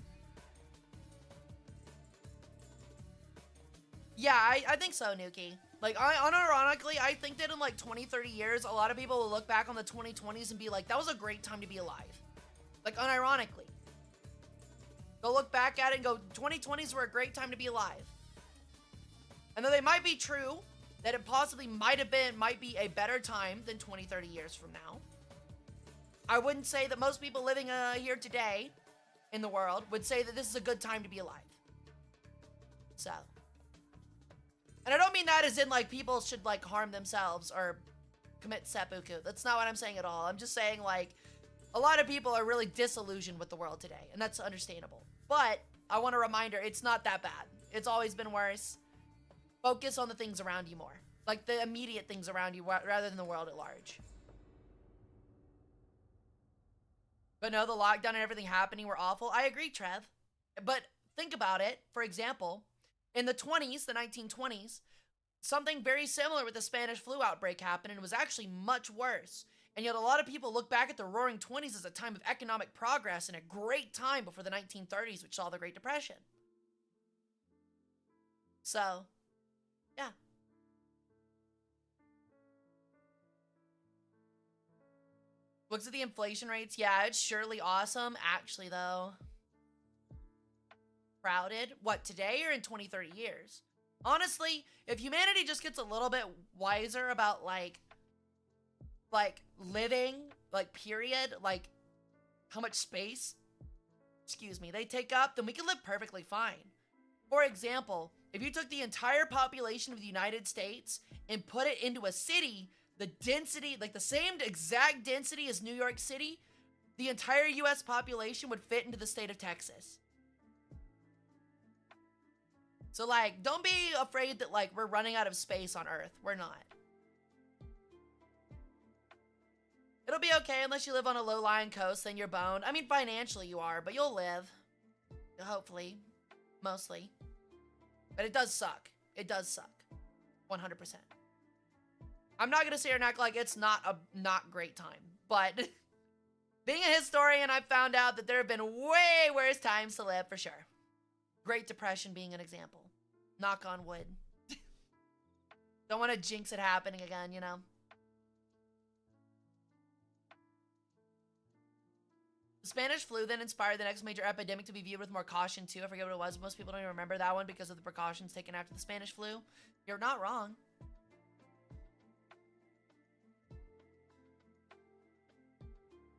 Yeah, I think so, Nuki. Like, unironically, I think that in, like, 20, 30 years, a lot of people will look back on the 2020s and be like, that was a great time to be alive. Like, unironically. They'll look back at it and go, 2020s were a great time to be alive. And though they might be true, that it possibly might be a better time than 20, 30 years from now. I wouldn't say that most people living here today in the world would say that this is a good time to be alive. So. And I don't mean that as in, like, people should, like, harm themselves or commit seppuku. That's not what I'm saying at all. I'm just saying, like, a lot of people are really disillusioned with the world today, and that's understandable. But I want a reminder, it's not that bad. It's always been worse. Focus on the things around you more. Like, the immediate things around you rather than the world at large. But no, the lockdown and everything happening were awful. I agree, Trev. But think about it. For example, in the 20s, the 1920s, something very similar with the Spanish flu outbreak happened, and it was actually much worse. And yet a lot of people look back at the roaring 20s as a time of economic progress and a great time before the 1930s, which saw the Great Depression. So, yeah. Looks at the inflation rates. Yeah, it's surely awesome. Actually, though. Crowded. What, today or in 20, 30 years? Honestly, if humanity just gets a little bit wiser about, like living, like, period, like, how much space, excuse me, they take up, then we can live perfectly fine. For example, if you took the entire population of the United States and put it into a city, the density, like the same exact density as New York City, the entire US population would fit into the state of Texas. So, like, don't be afraid that, like, we're running out of space on Earth. We're not. It'll be okay unless you live on a low-lying coast, then you're boned. I mean, financially you are, but you'll live. Hopefully. Mostly. But it does suck. It does suck. 100%. I'm not gonna sit here and act like it's not a not great time. But being a historian, I've found out that there have been way worse times to live, for sure. Great Depression being an example. Knock on wood. Don't want to jinx it happening again, you know? The Spanish flu then inspired the next major epidemic to be viewed with more caution, too. I forget what it was. Most people don't even remember that one because of the precautions taken after the Spanish flu. You're not wrong.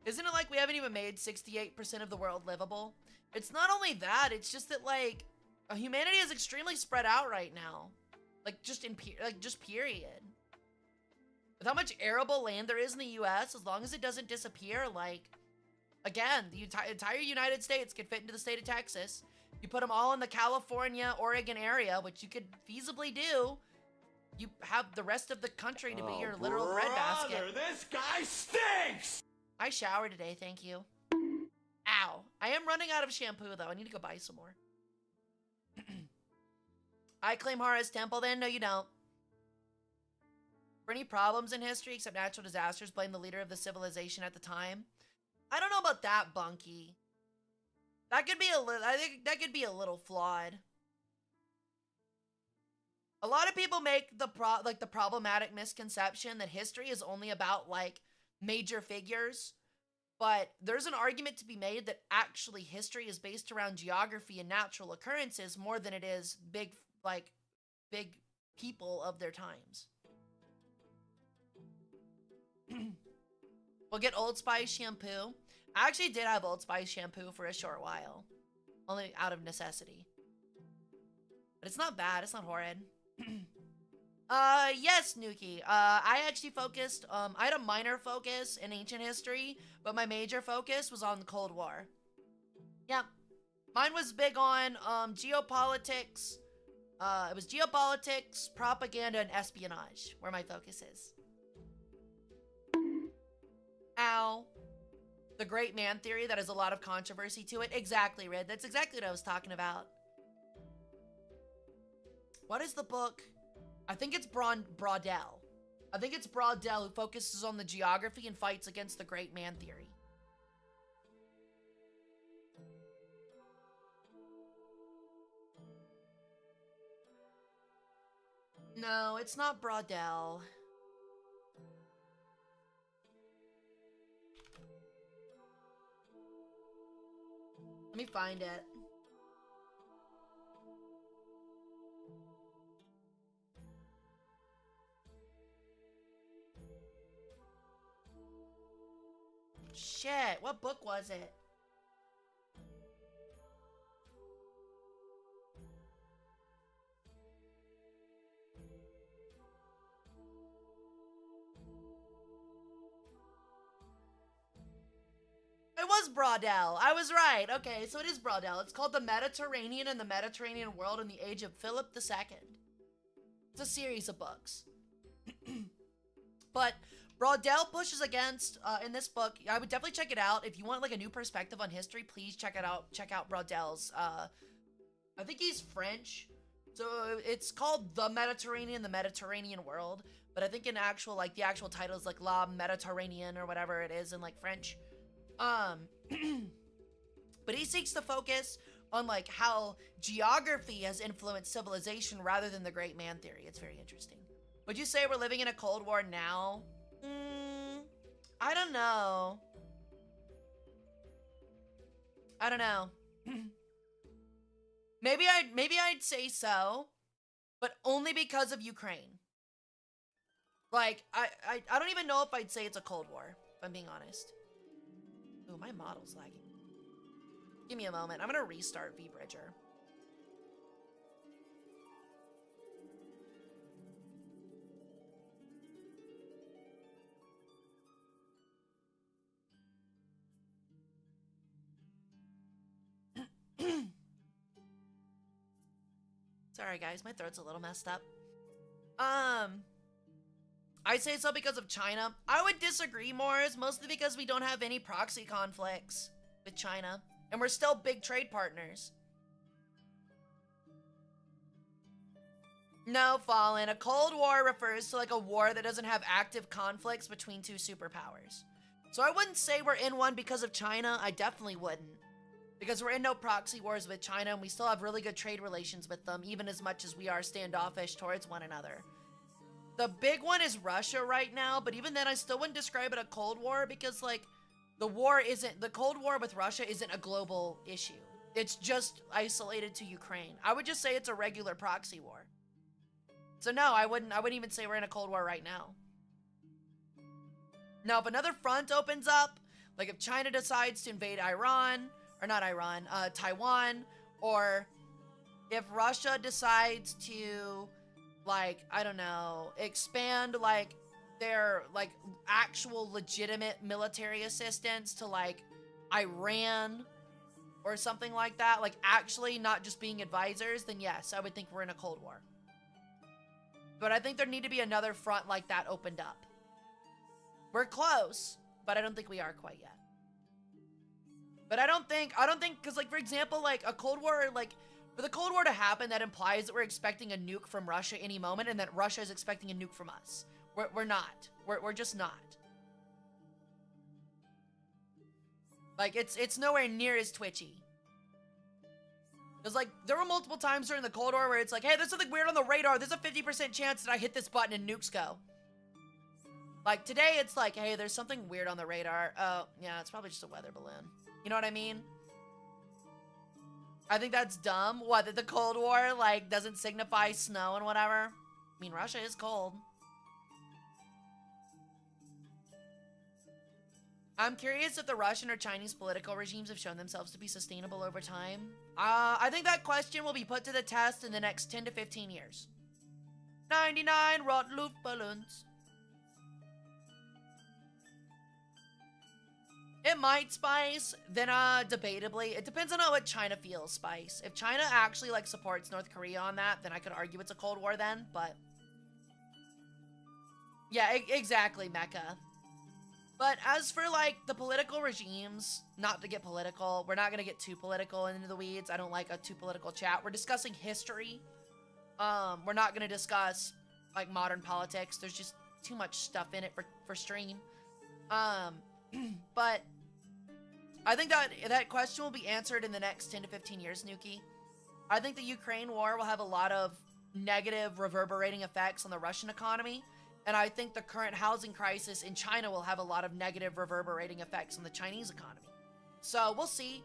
Isn't it like we haven't even made 68% of the world livable? It's not only that, it's just that, like, humanity is extremely spread out right now. Like, just period. With how much arable land there is in the U.S., as long as it doesn't disappear, like, again, the entire United States could fit into the state of Texas. You put them all in the California, Oregon area, which you could feasibly do. You have the rest of the country to be your literal breadbasket. This guy stinks! I showered today, thank you. Ow. I am running out of shampoo, though. I need to go buy some more. I claim Hara's temple, then? No, you don't. For any problems in history except natural disasters, blame the leader of the civilization at the time. I don't know about that, Bunky. That could be I think that could be a little flawed. A lot of people make the problematic misconception that history is only about, like, major figures. But there's an argument to be made that actually history is based around geography and natural occurrences more than it is big people of their times. We'll get Old Spice shampoo. I actually did have Old Spice shampoo for a short while. Only out of necessity. But it's not bad. It's not horrid. Yes, Nuki. I actually focused, I had a minor focus in ancient history, but my major focus was on the Cold War. Yeah. Mine was big on, geopolitics. It was geopolitics, propaganda, and espionage, where my focus is. Ow. The great man theory that has a lot of controversy to it. Exactly, Red. That's exactly what I was talking about. What is the book? I think it's Braudel. I think it's Braudel who focuses on the geography and fights against the great man theory. No, it's not Braudel. Let me find it. Shit, what book was it? It was Braudel. I was right. Okay, so it is Braudel. It's called The Mediterranean and the Mediterranean World in the Age of Philip II. It's a series of books. But Braudel pushes against, in this book, I would definitely check it out. If you want, like, a new perspective on history, please check it out. Check out Braudel's, I think he's French. So it's called The Mediterranean, the Mediterranean World. But I think in actual, like, the actual title is, like, La Méditerranéenne or whatever it is in, like, French. But he seeks to focus on, like, how geography has influenced civilization rather than the great man theory. It's very interesting. Would you say we're living in a Cold War now? I don't know. I don't know. Maybe I'd say so, but only because of Ukraine. Like, I don't even know if I'd say it's a Cold War, if I'm being honest. Ooh, my model's lagging. Give me a moment. I'm gonna restart VBridger. Sorry guys, my throat's a little messed up. I'd say so because of China. I would disagree more, it's mostly because we don't have any proxy conflicts with China. And we're still big trade partners. No, Fallen. A Cold War refers to, like, a war that doesn't have active conflicts between two superpowers. So I wouldn't say we're in one because of China. I definitely wouldn't. Because we're in no proxy wars with China, and we still have really good trade relations with them, even as much as we are standoffish towards one another. The big one is Russia right now, but even then I still wouldn't describe it a Cold War, because like the Cold War with Russia isn't a global issue. It's just isolated to Ukraine. I would just say it's a regular proxy war. So no, I wouldn't even say we're in a Cold War right now. Now, if another front opens up, like if China decides to invade Taiwan, or if Russia decides to, like, I don't know, expand, like, their, like, actual legitimate military assistance to, like, Iran or something like that, like, actually not just being advisors, then yes, I would think we're in a Cold War. But I think there need to be another front like that opened up. We're close, but I don't think we are quite yet. But I don't think, because, like, for example, like, a Cold War, like, for the Cold War to happen, that implies that we're expecting a nuke from Russia any moment, and that Russia is expecting a nuke from us. We're not. We're just not. Like, it's nowhere near as twitchy. Because, like, there were multiple times during the Cold War where it's like, hey, there's something weird on the radar. There's a 50% chance that I hit this button and nukes go. Like, today it's like, hey, there's something weird on the radar. Oh, yeah, it's probably just a weather balloon. You know what I mean? I think that's dumb. What, that the Cold War, like, doesn't signify snow and whatever? I mean, Russia is cold. I'm curious if the Russian or Chinese political regimes have shown themselves to be sustainable over time. I think that question will be put to the test in the next 10 to 15 years. 99 rot Luftballons. It might, Spice. Then, debatably, it depends on what China feels, Spice. If China actually, like, supports North Korea on that, then I could argue it's a Cold War then, but... Yeah, exactly, Mecca. But as for, like, the political regimes, not to get political, we're not gonna get too political into the weeds. I don't like a too political chat. We're discussing history. We're not gonna discuss, like, modern politics. There's just too much stuff in it for stream. But I think that question will be answered in the next 10 to 15 years, Nuki. I think the Ukraine war will have a lot of negative reverberating effects on the Russian economy, and I think the current housing crisis in China will have a lot of negative reverberating effects on the Chinese economy. So we'll see.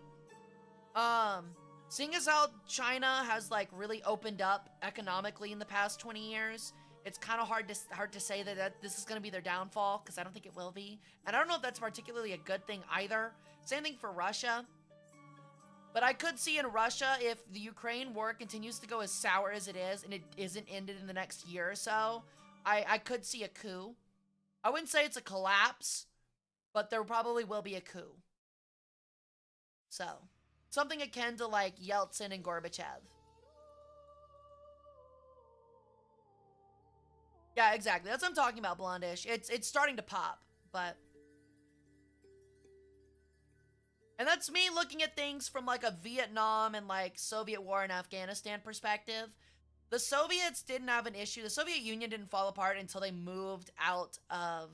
Seeing as how China has, like, really opened up economically in the past 20 years, it's kind of hard to say that this is going to be their downfall, because I don't think it will be. And I don't know if that's particularly a good thing either. Same thing for Russia. But I could see in Russia, if the Ukraine war continues to go as sour as it is, and it isn't ended in the next year or so, I could see a coup. I wouldn't say it's a collapse, but there probably will be a coup. So, something akin to, like, Yeltsin and Gorbachev. Yeah, exactly. That's what I'm talking about, Blondish. It's starting to pop, but... And that's me looking at things from, like, a Vietnam and, like, Soviet war and Afghanistan perspective. The Soviets didn't have an issue. The Soviet Union didn't fall apart until they moved out of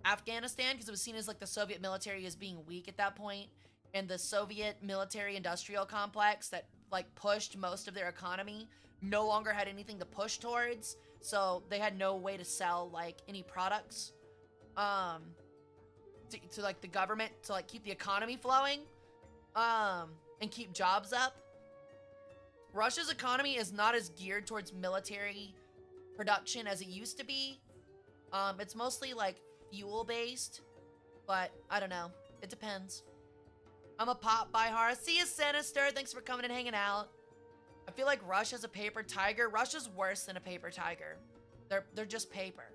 Afghanistan, because it was seen as, like, the Soviet military as being weak at that point. And the Soviet military-industrial complex that, like, pushed most of their economy no longer had anything to push towards. So they had no way to sell, like, any products to like, the government to, like, keep the economy flowing and keep jobs up. Russia's economy is not as geared towards military production as it used to be. It's mostly, like, fuel-based, but I don't know. It depends. I'm a pop by Hara. See you, Sinister. Thanks for coming and hanging out. I feel like Russia's a paper tiger. Russia's worse than a paper tiger. They're just paper.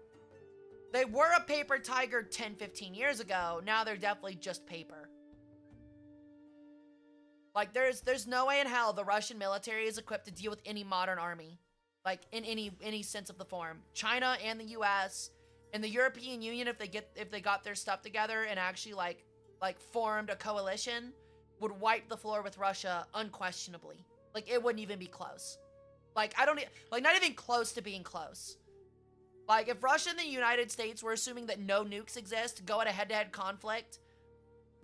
They were a paper tiger 10, 15 years ago. Now they're definitely just paper. Like, there's no way in hell the Russian military is equipped to deal with any modern army. Like, in any sense of the form. China and the US and the European Union, if they got their stuff together and actually, like formed a coalition, would wipe the floor with Russia unquestionably. Like, it wouldn't even be close. Like, not even close to being close. Like, if Russia and the United States were assuming that no nukes exist, go at a head-to-head conflict,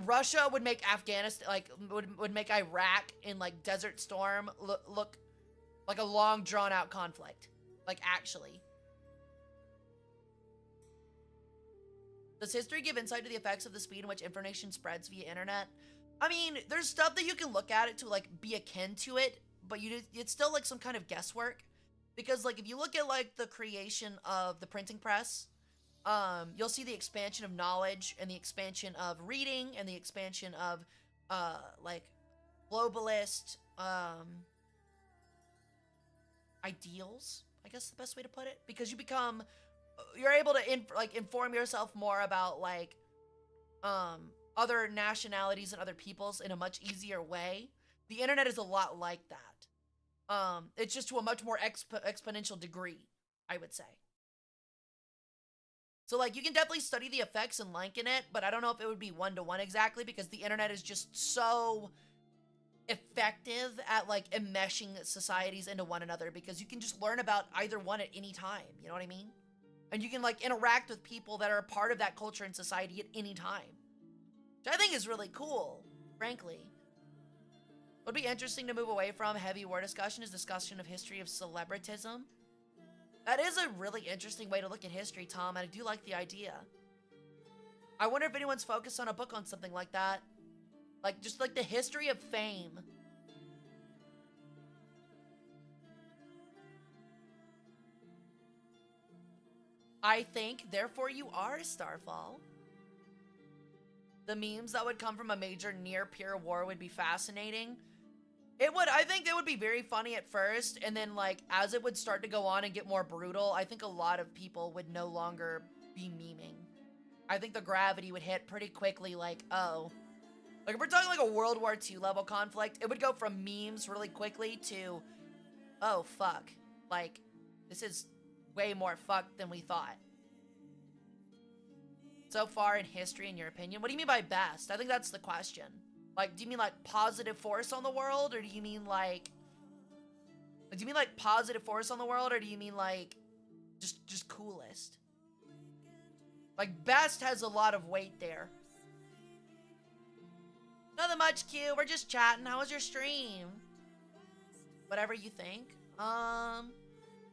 Russia would make Afghanistan, like, would make Iraq in, like, Desert Storm look like a long, drawn-out conflict. Like, actually. Does history give insight to the effects of the speed in which information spreads via internet? I mean, there's stuff that you can look at it to, like, be akin to it, but it's still, like, some kind of guesswork. Because, like, if you look at, like, the creation of the printing press, you'll see the expansion of knowledge and the expansion of reading and the expansion of, like, globalist, ideals, I guess is the best way to put it. Because you're able to, inform yourself more about, like, other nationalities and other peoples in a much easier way. The internet is a lot like that. It's just to a much more exponential degree, I would say. So, like, you can definitely study the effects and liken it, but I don't know if it would be one-to-one exactly, because the internet is just so effective at, like, enmeshing societies into one another, because you can just learn about either one at any time, you know what I mean? And you can, like, interact with people that are a part of that culture and society at any time. Which I think is really cool, frankly. Would be interesting to move away from heavy war discussion is discussion of history of celebritism. That is a really interesting way to look at history, Tom, and I do like the idea. I wonder if anyone's focused on a book on something like that. Like, just like the history of fame. I think, therefore you are, Starfall. The memes that would come from a major near-peer war would be fascinating. I think they would be very funny at first, and then, like, as it would start to go on and get more brutal, I think a lot of people would no longer be memeing. I think the gravity would hit pretty quickly, like, oh. Like, if we're talking like a World War II level conflict, it would go from memes really quickly to, oh, fuck. Like, this is way more fucked than we thought. So far in history, in your opinion? What do you mean by best? I think that's the question. Like, do you mean, like, positive force on the world? Or do you mean, like... Do you mean, like, positive force on the world? Or do you mean, like, just coolest? Like, best has a lot of weight there. Nothing much, Q. We're just chatting. How was your stream? Whatever you think. I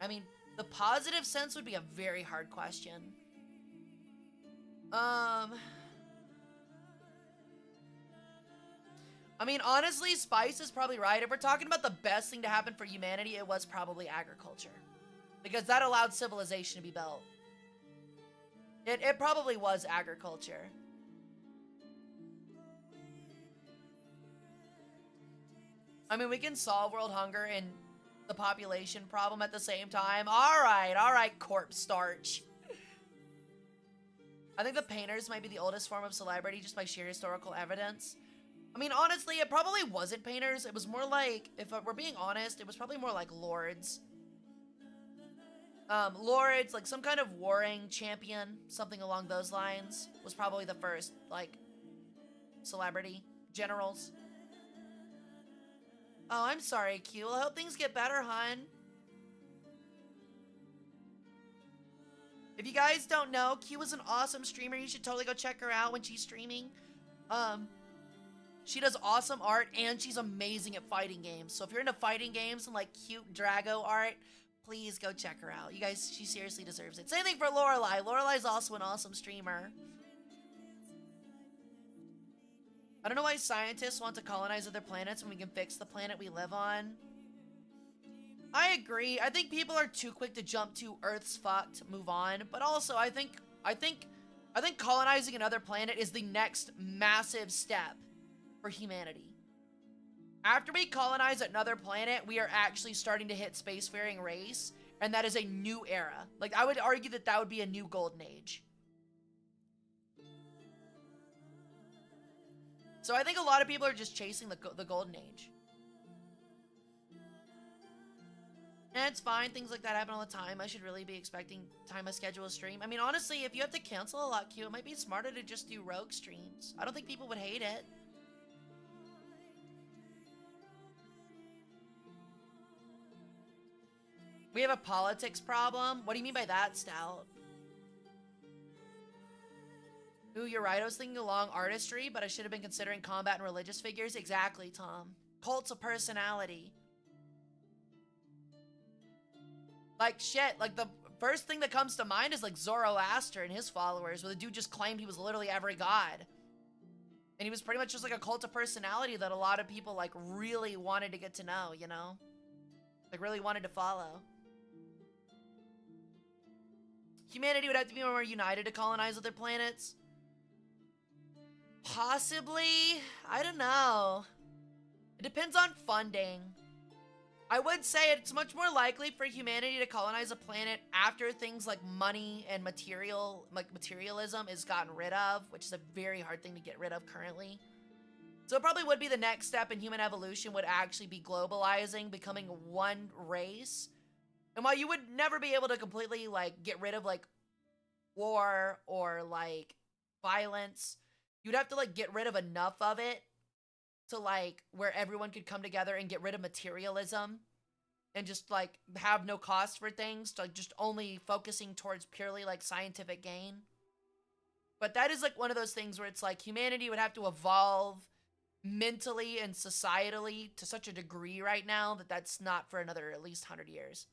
mean, the positive sense would be a very hard question. I mean, honestly, Spice is probably right. If we're talking about the best thing to happen for humanity, it was probably agriculture. Because that allowed civilization to be built. It probably was agriculture. I mean, we can solve world hunger and the population problem at the same time. All right, corpse starch. I think the painters might be the oldest form of celebrity just by sheer historical evidence. I mean, honestly, it probably wasn't painters. It was more like, if we're being honest, it was probably more like lords. Lords, like some kind of warring champion, something along those lines, was probably the first, like, celebrity. Generals. Oh, I'm sorry, Q. I hope things get better, hun. If you guys don't know, Q is an awesome streamer. You should totally go check her out when she's streaming. She does awesome art, and she's amazing at fighting games. So if you're into fighting games and, like, cute Drago art, please go check her out. You guys, she seriously deserves it. Same thing for Lorelai. Lorelai's also an awesome streamer. I don't know why scientists want to colonize other planets when we can fix the planet we live on. I agree. I think people are too quick to jump to Earth's fucked, move on. But also, I think colonizing another planet is the next massive step for humanity. After we colonize another planet, we are actually starting to hit spacefaring race, and that is a new era. Like, I would argue that that would be a new golden age. So I think a lot of people are just chasing the golden age. And it's fine, things like that happen all the time. I should really be expecting time I schedule a stream. I mean, honestly, if you have to cancel a lot, Q, it might be smarter to just do rogue streams. I don't think people would hate it. We have a politics problem? What do you mean by that, Stout? Ooh, you're right. I was thinking along artistry, but I should have been considering combat and religious figures. Exactly, Tom. Cults of personality. Like, shit, like, the first thing that comes to mind is, like, Zoroaster and his followers, where the dude just claimed he was literally every god. And he was pretty much just, like, a cult of personality that a lot of people, like, really wanted to get to know, you know? Like, really wanted to follow. Humanity would have to be more united to colonize other planets. Possibly. I don't know. It depends on funding. I would say it's much more likely for humanity to colonize a planet after things like money and materialism is gotten rid of, which is a very hard thing to get rid of currently. So it probably would be the next step in human evolution would actually be globalizing, becoming one race. And while you would never be able to completely, like, get rid of, like, war or, like, violence, you'd have to, like, get rid of enough of it to, like, where everyone could come together and get rid of materialism and just, like, have no cost for things, like, just only focusing towards purely, like, scientific gain. But that is, like, one of those things where it's, like, humanity would have to evolve mentally and societally to such a degree right now that that's not for another at least 100 years.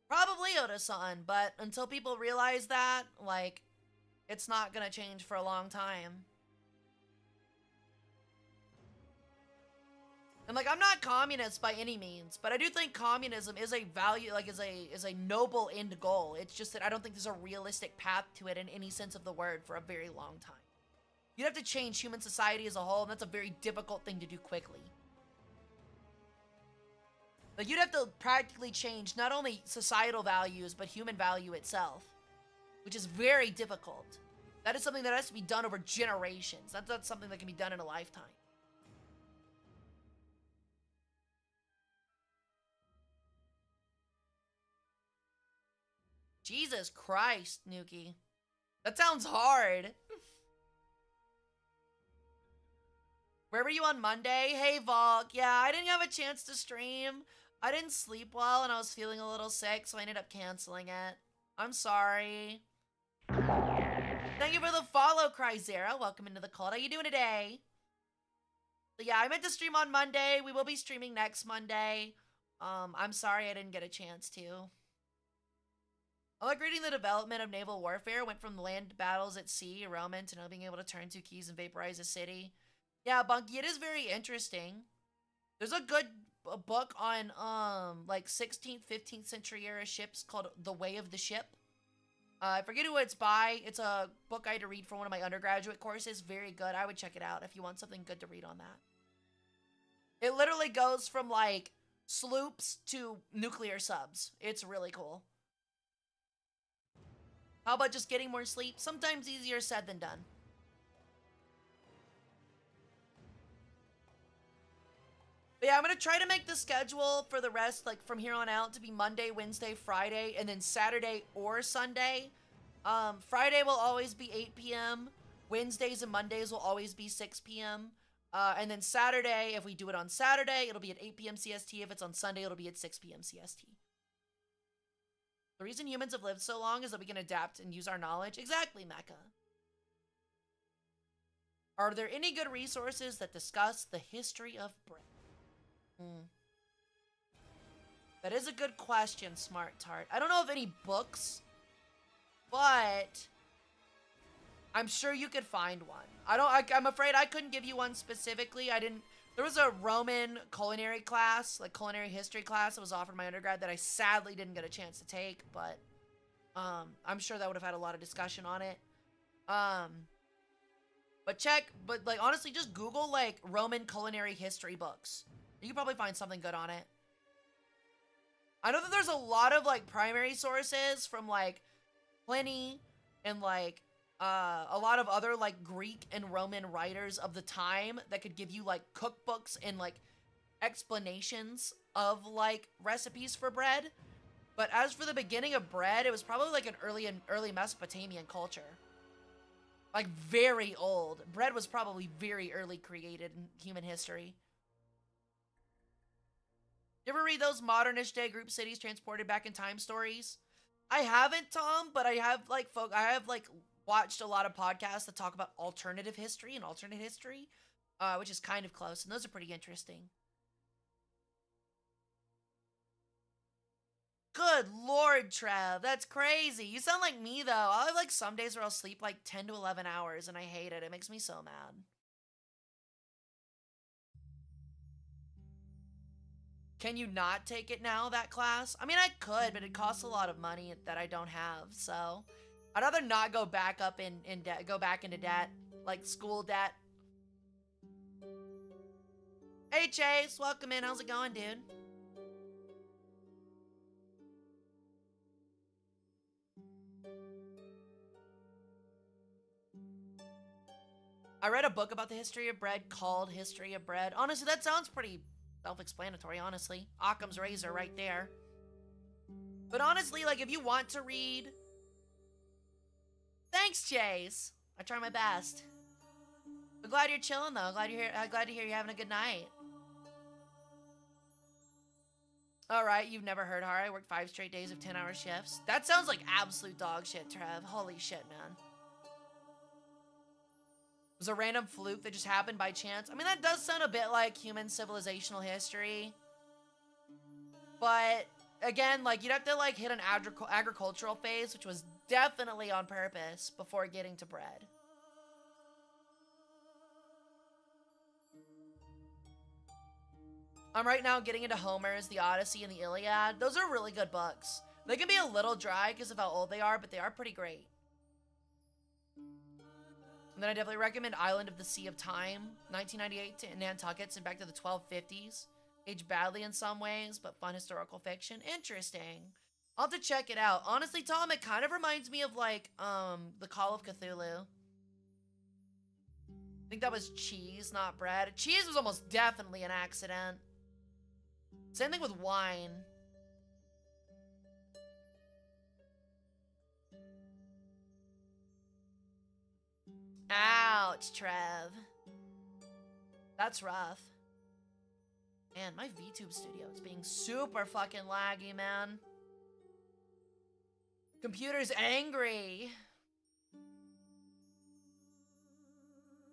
Probably Oda-san, but until people realize that, like, it's not gonna change for a long time. And, like, I'm not communist by any means, but I do think communism is a value, like, is a noble end goal. It's just that I don't think there's a realistic path to it in any sense of the word for a very long time. You'd have to change human society as a whole, and that's a very difficult thing to do quickly. Like, you'd have to practically change not only societal values, but human value itself, which is very difficult. That is something that has to be done over generations. That's not something that can be done in a lifetime. Jesus Christ, Nuki. That sounds hard. Where were you on Monday? Hey, Volk. Yeah, I didn't have a chance to stream. I didn't sleep well and I was feeling a little sick, so I ended up canceling it. I'm sorry. Thank you for the follow, Cryzera. Welcome into the cult. How you doing today? So yeah, I meant to stream on Monday. We will be streaming next Monday. I'm sorry I didn't get a chance to. I like reading the development of naval warfare. Went from land battles at sea, Roman, to now being able to turn two keys and vaporize a city. Yeah, Bunky, it is very interesting. There's a good book on, like 16th, 15th century era ships called The Way of the Ship. I forget who it's by. It's a book I had to read for one of my undergraduate courses. Very good. I would check it out if you want something good to read on that. It literally goes from, like, sloops to nuclear subs. It's really cool. How about just getting more sleep? Sometimes easier said than done. But yeah, I'm going to try to make the schedule for the rest, like, from here on out to be Monday, Wednesday, Friday, and then Saturday or Sunday. Friday will always be 8 p.m. Wednesdays and Mondays will always be 6 p.m. And then Saturday, if we do it on Saturday, it'll be at 8 p.m. CST. If it's on Sunday, it'll be at 6 p.m. CST. The reason humans have lived so long is that we can adapt and use our knowledge. Exactly, Mecca. Are there any good resources that discuss the history of bread? That is a good question, Smart Tart. I don't know of any books, but I'm sure you could find one. I'm afraid I couldn't give you one specifically. There was a Roman culinary class, like culinary history class that was offered in my undergrad that I sadly didn't get a chance to take, but I'm sure that would have had a lot of discussion on it. But like honestly, just Google like Roman culinary history books. You can probably find something good on it. I know that there's a lot of like primary sources from like Pliny and like a lot of other like Greek and Roman writers of the time that could give you like cookbooks and like explanations of like recipes for bread. But as for the beginning of bread, it was probably like an early Mesopotamian culture. Like very old. Bread was probably very early created in human history. You ever read those modernist day group cities transported back in time stories? I haven't, Tom, but I have like watched a lot of podcasts that talk about alternative history and alternate history, which is kind of close, and those are pretty interesting. Good Lord, Trev, that's crazy. You sound like me, though. I'll have like some days where I'll sleep like 10 to 11 hours, and I hate it. It makes me so mad. Can you not take it now, that class? I mean, I could, but it costs a lot of money that I don't have, so I'd rather not go back up in debt, go back into debt, like school debt. Hey, Chase, welcome in. How's it going, dude? I read a book about the history of bread called History of Bread. Honestly, that sounds pretty self-explanatory, honestly. Occam's razor right there. But honestly, like, if you want to read... Thanks, Chase! I try my best. I'm glad you're chilling, though. Glad to hear you're having a good night. Alright, you've never heard Hara. I worked 5 straight days of 10-hour shifts. That sounds like absolute dog shit, Trev. Holy shit, man. It was a random fluke that just happened by chance. I mean, that does sound a bit like human civilizational history. But, again, like, you'd have to, like, hit an agricultural phase, which was definitely on purpose before getting to bread. I'm right now getting into Homer's, the Odyssey, and the Iliad. Those are really good books. They can be a little dry because of how old they are, but they are pretty great. And then I definitely recommend Island of the Sea of Time, 1998 to Nantucket's and back to the 1250s. Aged badly in some ways, but fun historical fiction. Interesting. I'll have to check it out. Honestly, Tom, it kind of reminds me of, like, The Call of Cthulhu. I think that was cheese, not bread. Cheese was almost definitely an accident. Same thing with wine. Ouch, Trev. That's rough. Man, my Vtube studio is being super fucking laggy, man. Computer's angry.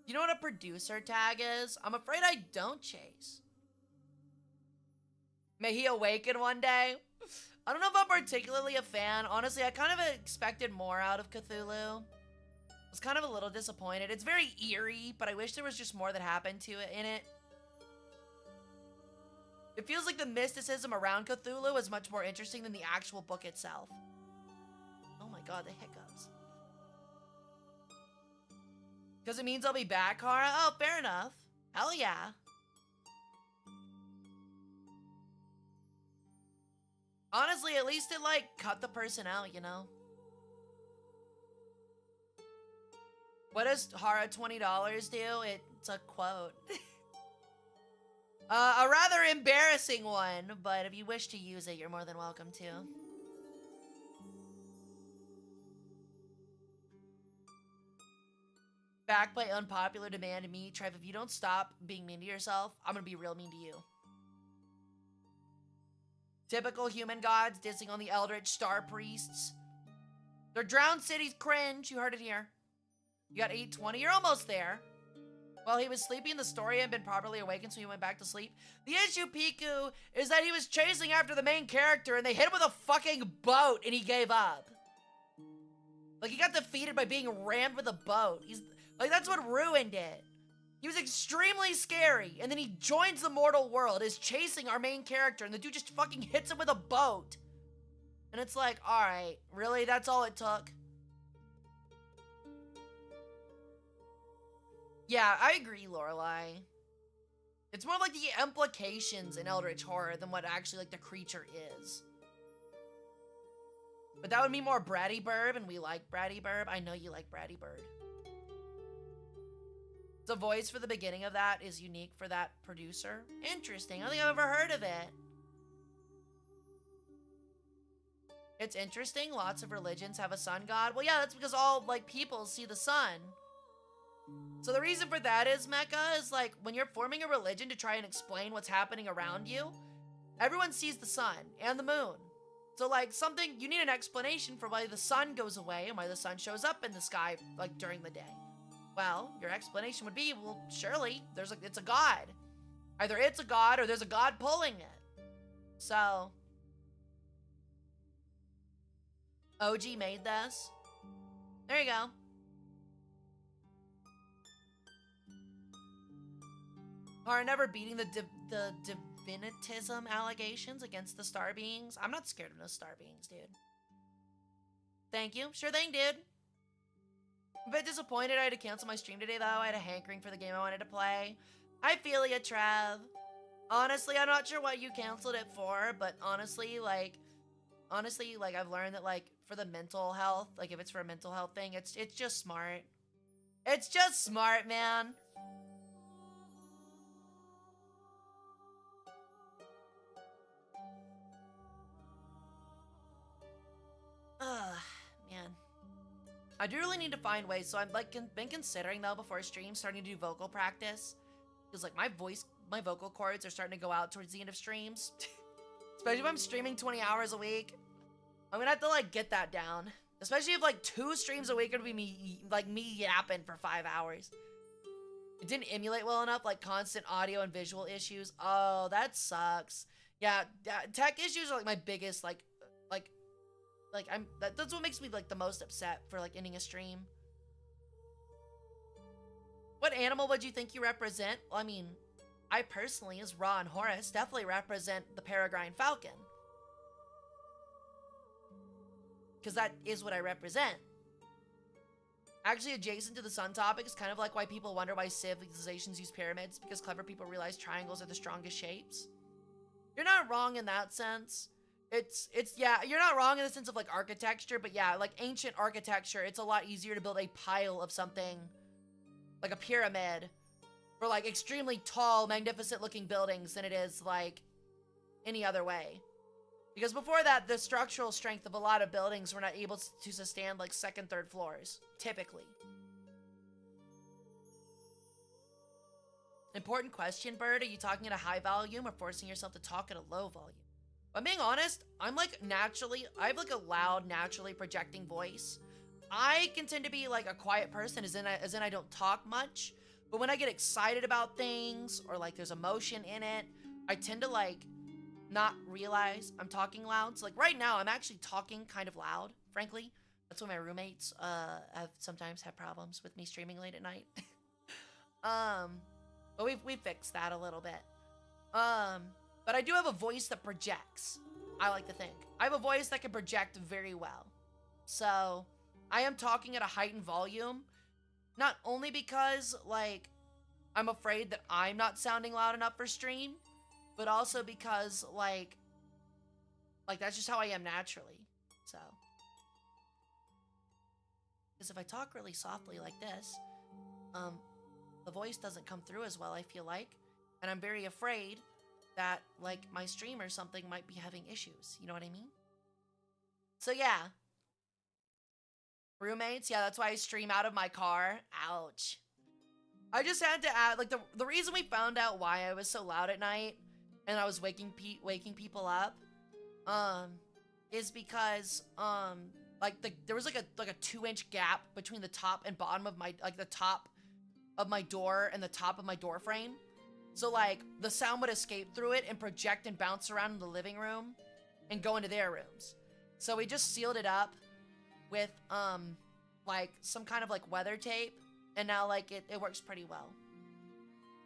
You know what a producer tag is? I'm afraid I don't, Chase. May he awaken one day. I don't know if I'm particularly a fan. Honestly, I kind of expected more out of Cthulhu. I was kind of a little disappointed. It's very eerie, but I wish there was just more that happened to it in it. It feels like the mysticism around Cthulhu is much more interesting than the actual book itself. Oh my god, the hiccups. Because it means I'll be back, Hara? Oh, fair enough. Hell yeah. Honestly, at least it, like, cut the person out, you know? What does Hara $20 do? It's a quote. A rather embarrassing one, but if you wish to use it, you're more than welcome to. Back by unpopular demand, me, Trev, if you don't stop being mean to yourself, I'm gonna be real mean to you. Typical human gods dissing on the eldritch star priests. Their drowned cities cringe. You heard it here. You got 820. You're almost there. While he was sleeping, the story hadn't been properly awakened, so he went back to sleep. The issue, Piku, is that he was chasing after the main character, and they hit him with a fucking boat, and he gave up. Like, he got defeated by being rammed with a boat. Like, that's what ruined it. He was extremely scary, and then he joins the mortal world, is chasing our main character, and the dude just fucking hits him with a boat. And it's like, alright, really? That's all it took? Yeah, I agree, Lorelai. It's more like the implications in Eldritch Horror than what actually, like, the creature is. But that would be more Bratty Burb, and we like Bratty Burb. I know you like Bratty Bird. The voice for the beginning of that is unique for that producer. Interesting. I don't think I've ever heard of it. It's interesting. Lots of religions have a sun god. Well, yeah, that's because all, like, people see the sun. So the reason for that is, Mecca, is, like, when you're forming a religion to try and explain what's happening around you, everyone sees the sun and the moon. So, like, you need an explanation for why the sun goes away and why the sun shows up in the sky, like, during the day. Well, your explanation would be, well, surely, it's a god. Either it's a god or there's a god pulling it. So, OG made this. There you go. Are never beating the divinitism allegations against the star beings. I'm not scared of no star beings, dude. Thank you. Sure thing, dude. I'm a bit disappointed I had to cancel my stream today, though. I had a hankering for the game I wanted to play. I feel ya, Trav. Honestly, I'm not sure what you canceled it for, but honestly, I've learned that, like, for the mental health, like, if it's for a mental health thing, it's just smart. It's just smart, man. Ugh, man. I do really need to find ways, so I've, like, been considering, though, before stream, starting to do vocal practice. Because, like, my vocal cords are starting to go out towards the end of streams. Especially if I'm streaming 20 hours a week. I'm gonna have to, like, get that down. Especially if, like, 2 streams a week would be me yapping for 5 hours. It didn't emulate well enough, like, constant audio and visual issues. Oh, that sucks. Yeah, tech issues are, like, my biggest, that's what makes me, like, the most upset for, like, ending a stream. What animal would you think you represent? Well, I mean, I personally, as Ra and Horus, definitely represent the peregrine falcon. Because that is what I represent. Actually, adjacent to the sun topic is kind of like why people wonder why civilizations use pyramids, because clever people realize triangles are the strongest shapes. You're not wrong in that sense. Yeah, you're not wrong in the sense of, like, architecture, but yeah, like, ancient architecture, it's a lot easier to build a pile of something, like a pyramid, for, like, extremely tall, magnificent-looking buildings than it is, like, any other way. Because before that, the structural strength of a lot of buildings were not able to sustain, like, 2nd, 3rd floors, typically. Important question, Bird. Are you talking at a high volume or forcing yourself to talk at a low volume? If I'm being honest, I'm, like, I have, like, a loud, naturally projecting voice. I can tend to be, like, a quiet person, as in I don't talk much. But when I get excited about things, or, like, there's emotion in it, I tend to, like, not realize I'm talking loud. So, like, right now, I'm actually talking kind of loud, frankly. That's why my roommates, have sometimes had problems with me streaming late at night. But we fixed that a little bit. But I do have a voice that projects, I like to think. I have a voice that can project very well. So, I am talking at a heightened volume, not only because, like, I'm afraid that I'm not sounding loud enough for stream, but also because, like, that's just how I am naturally, so. Because if I talk really softly like this, the voice doesn't come through as well, I feel like, and I'm very afraid that, like, my stream or something might be having issues, you know what I mean? So, yeah. Roommates, yeah, that's why I stream out of my car. Ouch. I just had to add, like, the reason we found out why I was so loud at night and I was waking people up, is because, there was, like a 2-inch gap between the top and bottom of my, like, the top of my door and the top of my door frame. So, like, the sound would escape through it and project and bounce around in the living room and go into their rooms. So we just sealed it up with, like, some kind of, like, weather tape, and now, like, it works pretty well.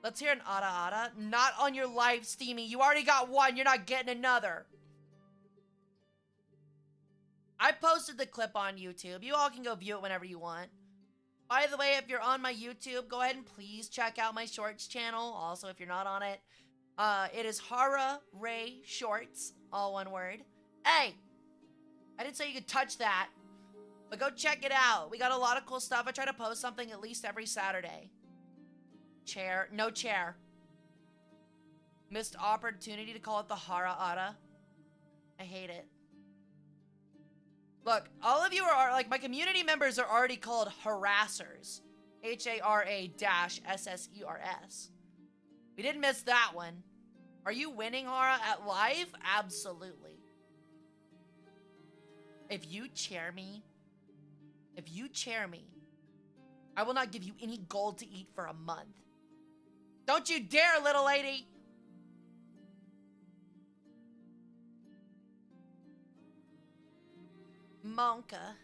Let's hear an ada. Not on your live, Steamy. You already got one. You're not getting another. I posted the clip on YouTube. You all can go view it whenever you want. By the way, if you're on my YouTube, go ahead and please check out my shorts channel. Also, if you're not on it, it is Hara Rae Shorts, all one word. Hey, I didn't say you could touch that, but go check it out. We got a lot of cool stuff. I try to post something at least every Saturday. Chair, no chair. Missed opportunity to call it the Hara Ada. I hate it. Look, all of you are, like, my community members are already called harassers. Hara-SSERS. We didn't miss that one. Are you winning, Hara, at live? Absolutely. If you chair me, I will not give you any gold to eat for a month. Don't you dare, little lady! Monka.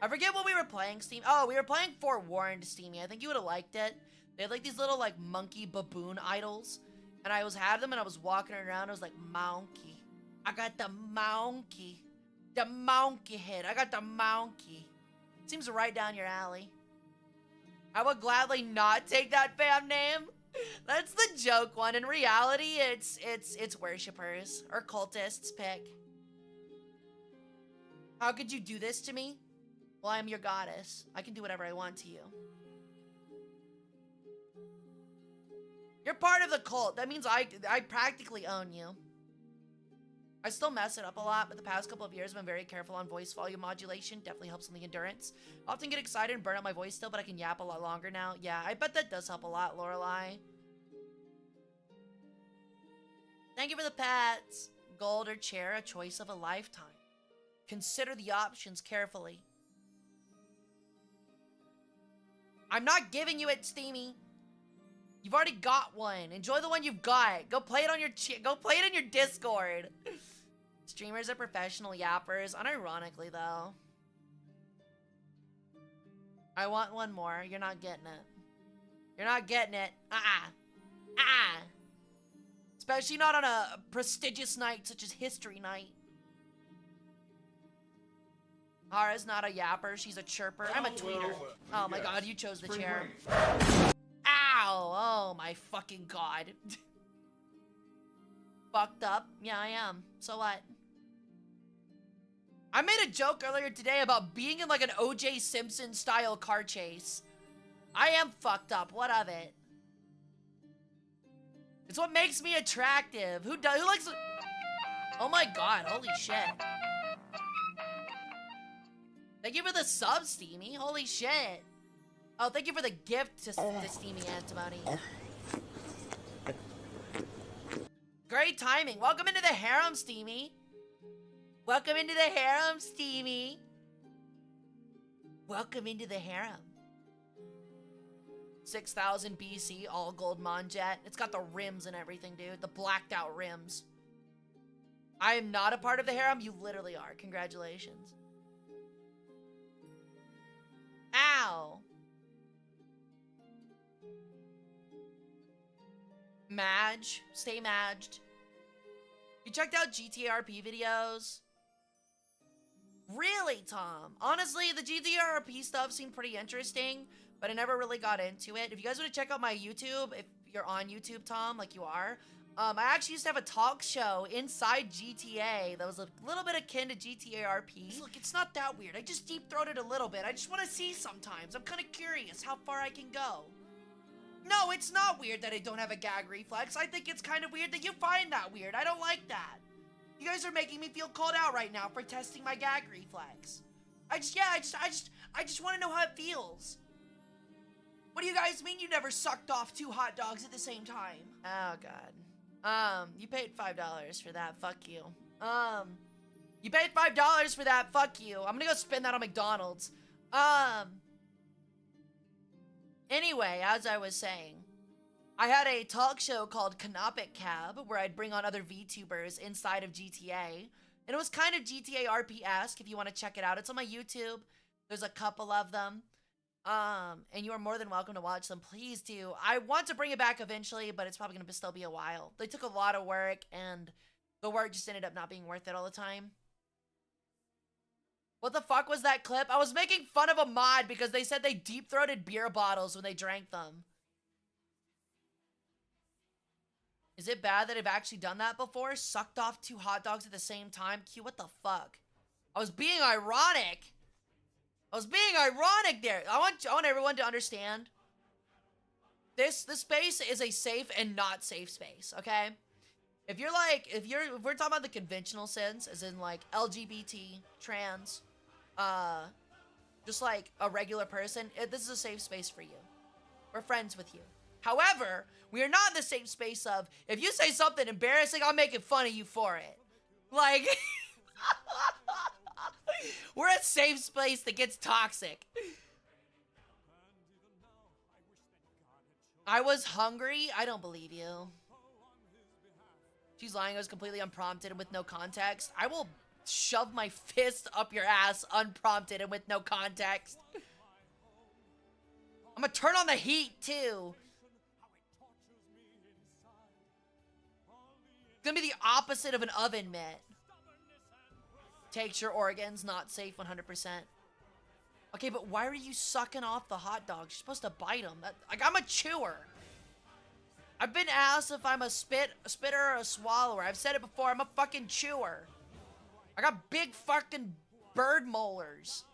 I forget what we were playing, Steam. Oh, we were playing Forewarned, Steamy. I think you would have liked it. They had like these little like monkey baboon idols. And I had them and I was walking around. I was like, monkey. I got the monkey. The monkey head. I got the monkey. Seems right down your alley. I would gladly not take that fam name. That's the joke one. In reality, it's worshippers or cultists pick. How could you do this to me? Well, I am your goddess. I can do whatever I want to you. You're part of the cult. That means I practically own you. I still mess it up a lot, but the past couple of years I've been very careful on voice volume modulation. Definitely helps on the endurance. I often get excited and burn out my voice still, but I can yap a lot longer now. Yeah, I bet that does help a lot, Lorelai. Thank you for the pets. Gold or chair, a choice of a lifetime. Consider the options carefully. I'm not giving you it, Steamy. You've already got one. Enjoy the one you've got. Go play it on your in your Discord. Streamers are professional yappers. Unironically, though. I want one more. You're not getting it. You're not getting it. Especially not on a prestigious night such as History Night. Hara's not a yapper. She's a chirper. I'm a tweeter. Oh my god, you chose the chair. Ow! Oh my fucking god. Fucked up? Yeah, I am. So what? I made a joke earlier today about being in like an O.J. Simpson style car chase. I am fucked up. What of it? It's what makes me attractive. Who likes? Oh my god! Holy shit! Thank you for the sub, Steamy. Holy shit! Oh, thank you for the gift to Steamy Antimony. Great timing. Welcome into the harem, Steamy. Welcome into the harem, Steamy. Welcome into the harem. 6000 BC, all gold Medjed. It's got the rims and everything, dude. The blacked out rims. I am not a part of the harem. You literally are. Congratulations. Ow. Madge. Stay madged. You checked out GTRP videos? Really, Tom? Honestly, the GTRP stuff seemed pretty interesting, but I never really got into it. If you guys want to check out my YouTube, if you're on YouTube, Tom, like you are, I actually used to have a talk show inside GTA that was a little bit akin to GTARP. Look, it's not that weird. I just deep-throated a little bit. I just want to see sometimes. I'm kind of curious how far I can go. No, it's not weird that I don't have a gag reflex. I think it's kind of weird that you find that weird. I don't like that. You guys are making me feel called out right now for testing my gag reflex. I just want to know how it feels. What do you guys mean you never sucked off 2 hot dogs at the same time? Oh, God. You paid $5 for that. Fuck you. You paid $5 for that. Fuck you. I'm gonna go spend that on McDonald's. Anyway, as I was saying, I had a talk show called Canopic Cab where I'd bring on other VTubers inside of GTA. And it was kind of GTA RP-esque if you want to check it out. It's on my YouTube. There's a couple of them. And you are more than welcome to watch them. Please do. I want to bring it back eventually, but it's probably going to still be a while. They took a lot of work, and the work just ended up not being worth it all the time. What the fuck was that clip? I was making fun of a mod because they said they deep-throated beer bottles when they drank them. Is it bad that I've actually done that before? Sucked off 2 hot dogs at the same time? Q, what the fuck? I was being ironic. I was being ironic there. I want everyone to understand. This space is a safe and not safe space, okay? If we're talking about the conventional sense, as in like LGBT, trans, just like a regular person, this is a safe space for you. We're friends with you. However, we are not in the safe space of, if you say something embarrassing, I'm making fun of you for it. Like, We're a safe space that gets toxic. I was hungry? I don't believe you. She's lying. I was completely unprompted and with no context. I will shove my fist up your ass unprompted and with no context. I'm gonna turn on the heat, too. It's gonna be the opposite of an oven mitt. Takes your organs, not safe 100%. Okay, but why are you sucking off the hot dogs? You're supposed to bite them. Like, I'm a chewer. I've been asked if I'm a spitter or a swallower. I've said it before, I'm a fucking chewer. I got big fucking bird molars.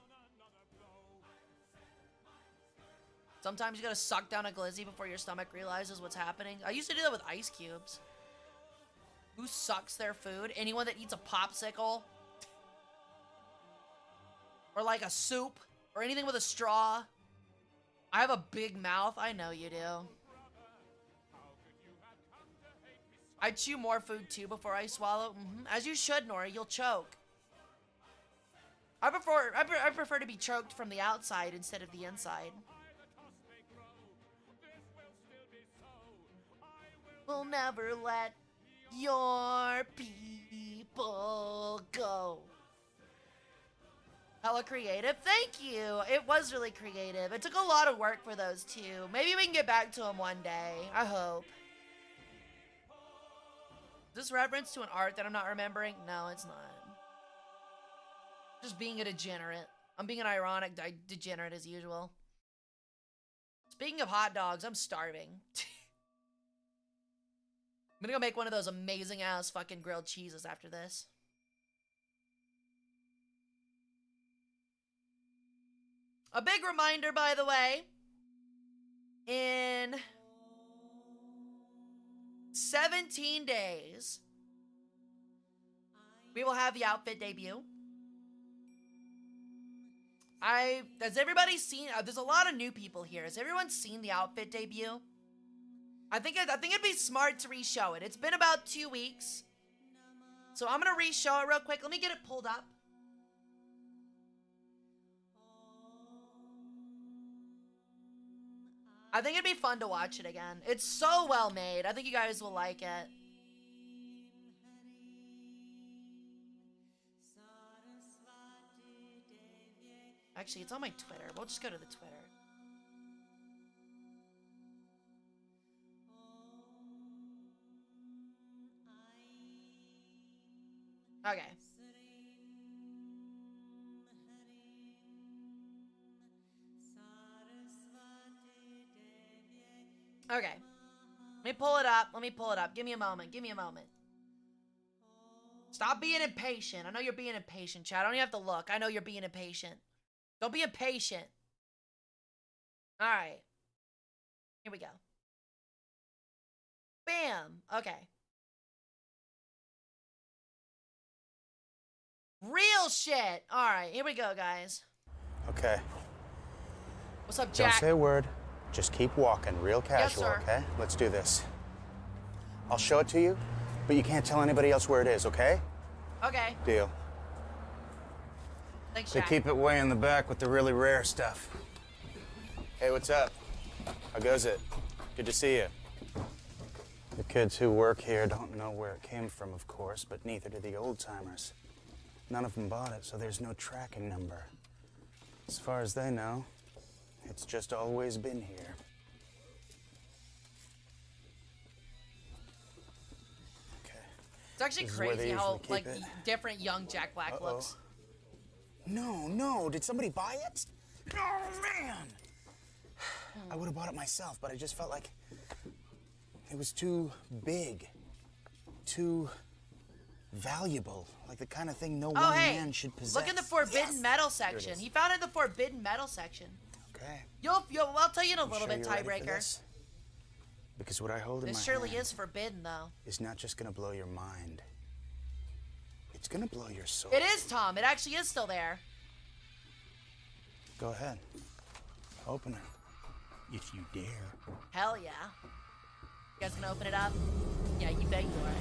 Sometimes you gotta suck down a glizzy before your stomach realizes what's happening. I used to do that with ice cubes. Who sucks their food? Anyone that eats a popsicle? Or like a soup? Or anything with a straw? I have a big mouth. I know you do. I chew more food too before I swallow. As you should, Nora. You'll choke. I prefer to be choked from the outside instead of the inside. We'll never let your people go. Hella creative. Thank you. It was really creative. It took a lot of work for those two. Maybe we can get back to them one day. I hope. Is this reference to an art that I'm not remembering? No, it's not. Just being a degenerate. I'm being an ironic degenerate as usual. Speaking of hot dogs, I'm starving. I'm gonna go make one of those amazing ass fucking grilled cheeses after this. A big reminder, by the way, in 17 days, we will have the outfit debut. Has everybody seen, there's a lot of new people here. Has everyone seen the outfit debut? I think it'd be smart to re-show it. It's been about 2 weeks. So I'm gonna re-show it real quick. Let me get it pulled up. I think it'd be fun to watch it again. It's so well made. I think you guys will like it. Actually, it's on my Twitter. We'll just go to the Twitter. Okay. Okay. Let me pull it up. Let me pull it up. Give me a moment. Give me a moment. Stop being impatient. I know you're being impatient, Chad. I don't even have to look. I know you're being impatient. Don't be impatient. All right. Here we go. Bam. Okay. Real shit. All right. Here we go, guys. Okay. What's up, Jack? Don't say a word. Just keep walking, real casual, Yes, sir. okay? Let's do this. I'll show it to you, but you can't tell anybody else where it is, okay? Okay. Deal. Thanks, So Jack. keep it way in the back with the really rare stuff. Hey, what's up? How goes it? Good to see you. The kids who work here don't know where it came from, of course, but neither do the old-timers. None of them bought it, so there's no tracking number. As far as they know, it's just always been here. Okay. It's actually This is where they crazy how, usually keep like, it. different young Jack Black looks. No, did somebody buy it? Oh, man! I would have bought it myself, but I just felt like it was too big, too valuable, like the kind of thing no one man should possess. Look in the Forbidden Metal section. He found it in the Forbidden Metal section. Okay. I'll tell you in a little sure bit, you're ready for tiebreaker. this? Because what I hold in This my surely hand is forbidden, though. is not just gonna blow your mind. It's gonna blow your soul. It is, Tom. It actually is still there. Go ahead. Open it. If you dare. Hell yeah. You guys gonna open it up? Yeah, you bet you are.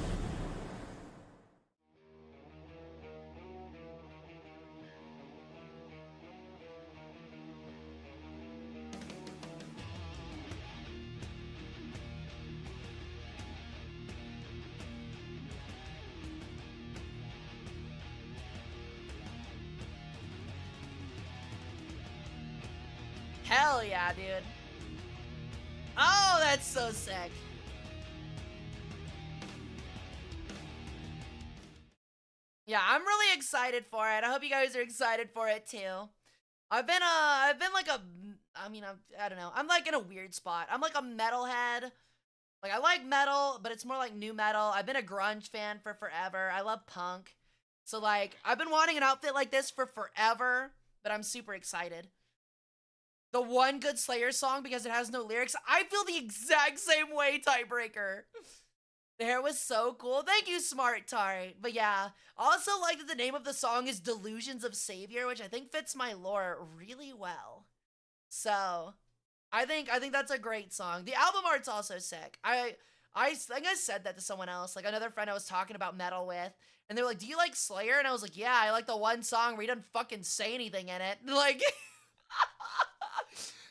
Hell yeah, dude. Oh, that's so sick. Yeah, I'm really excited for it. I hope you guys are excited for it too. I've been like a, I don't know. I'm like in a weird spot. I'm like a metalhead. Like, I like metal, but it's more like new metal. I've been a grunge fan for forever. I love punk. So, like, I've been wanting an outfit like this for forever, but I'm super excited. The one good Slayer song because it has no lyrics. I feel the exact same way, Tiebreaker. The hair was so cool. Thank you, Smart Tart. But yeah, I also like that the name of the song is Delusions of Savior, which I think fits my lore really well. So, I think that's a great song. The album art's also sick. I think I said that to someone else, like another friend I was talking about metal with, and they were like, "Do you like Slayer?" And I was like, "Yeah, I like the one song where he doesn't fucking say anything in it." Like,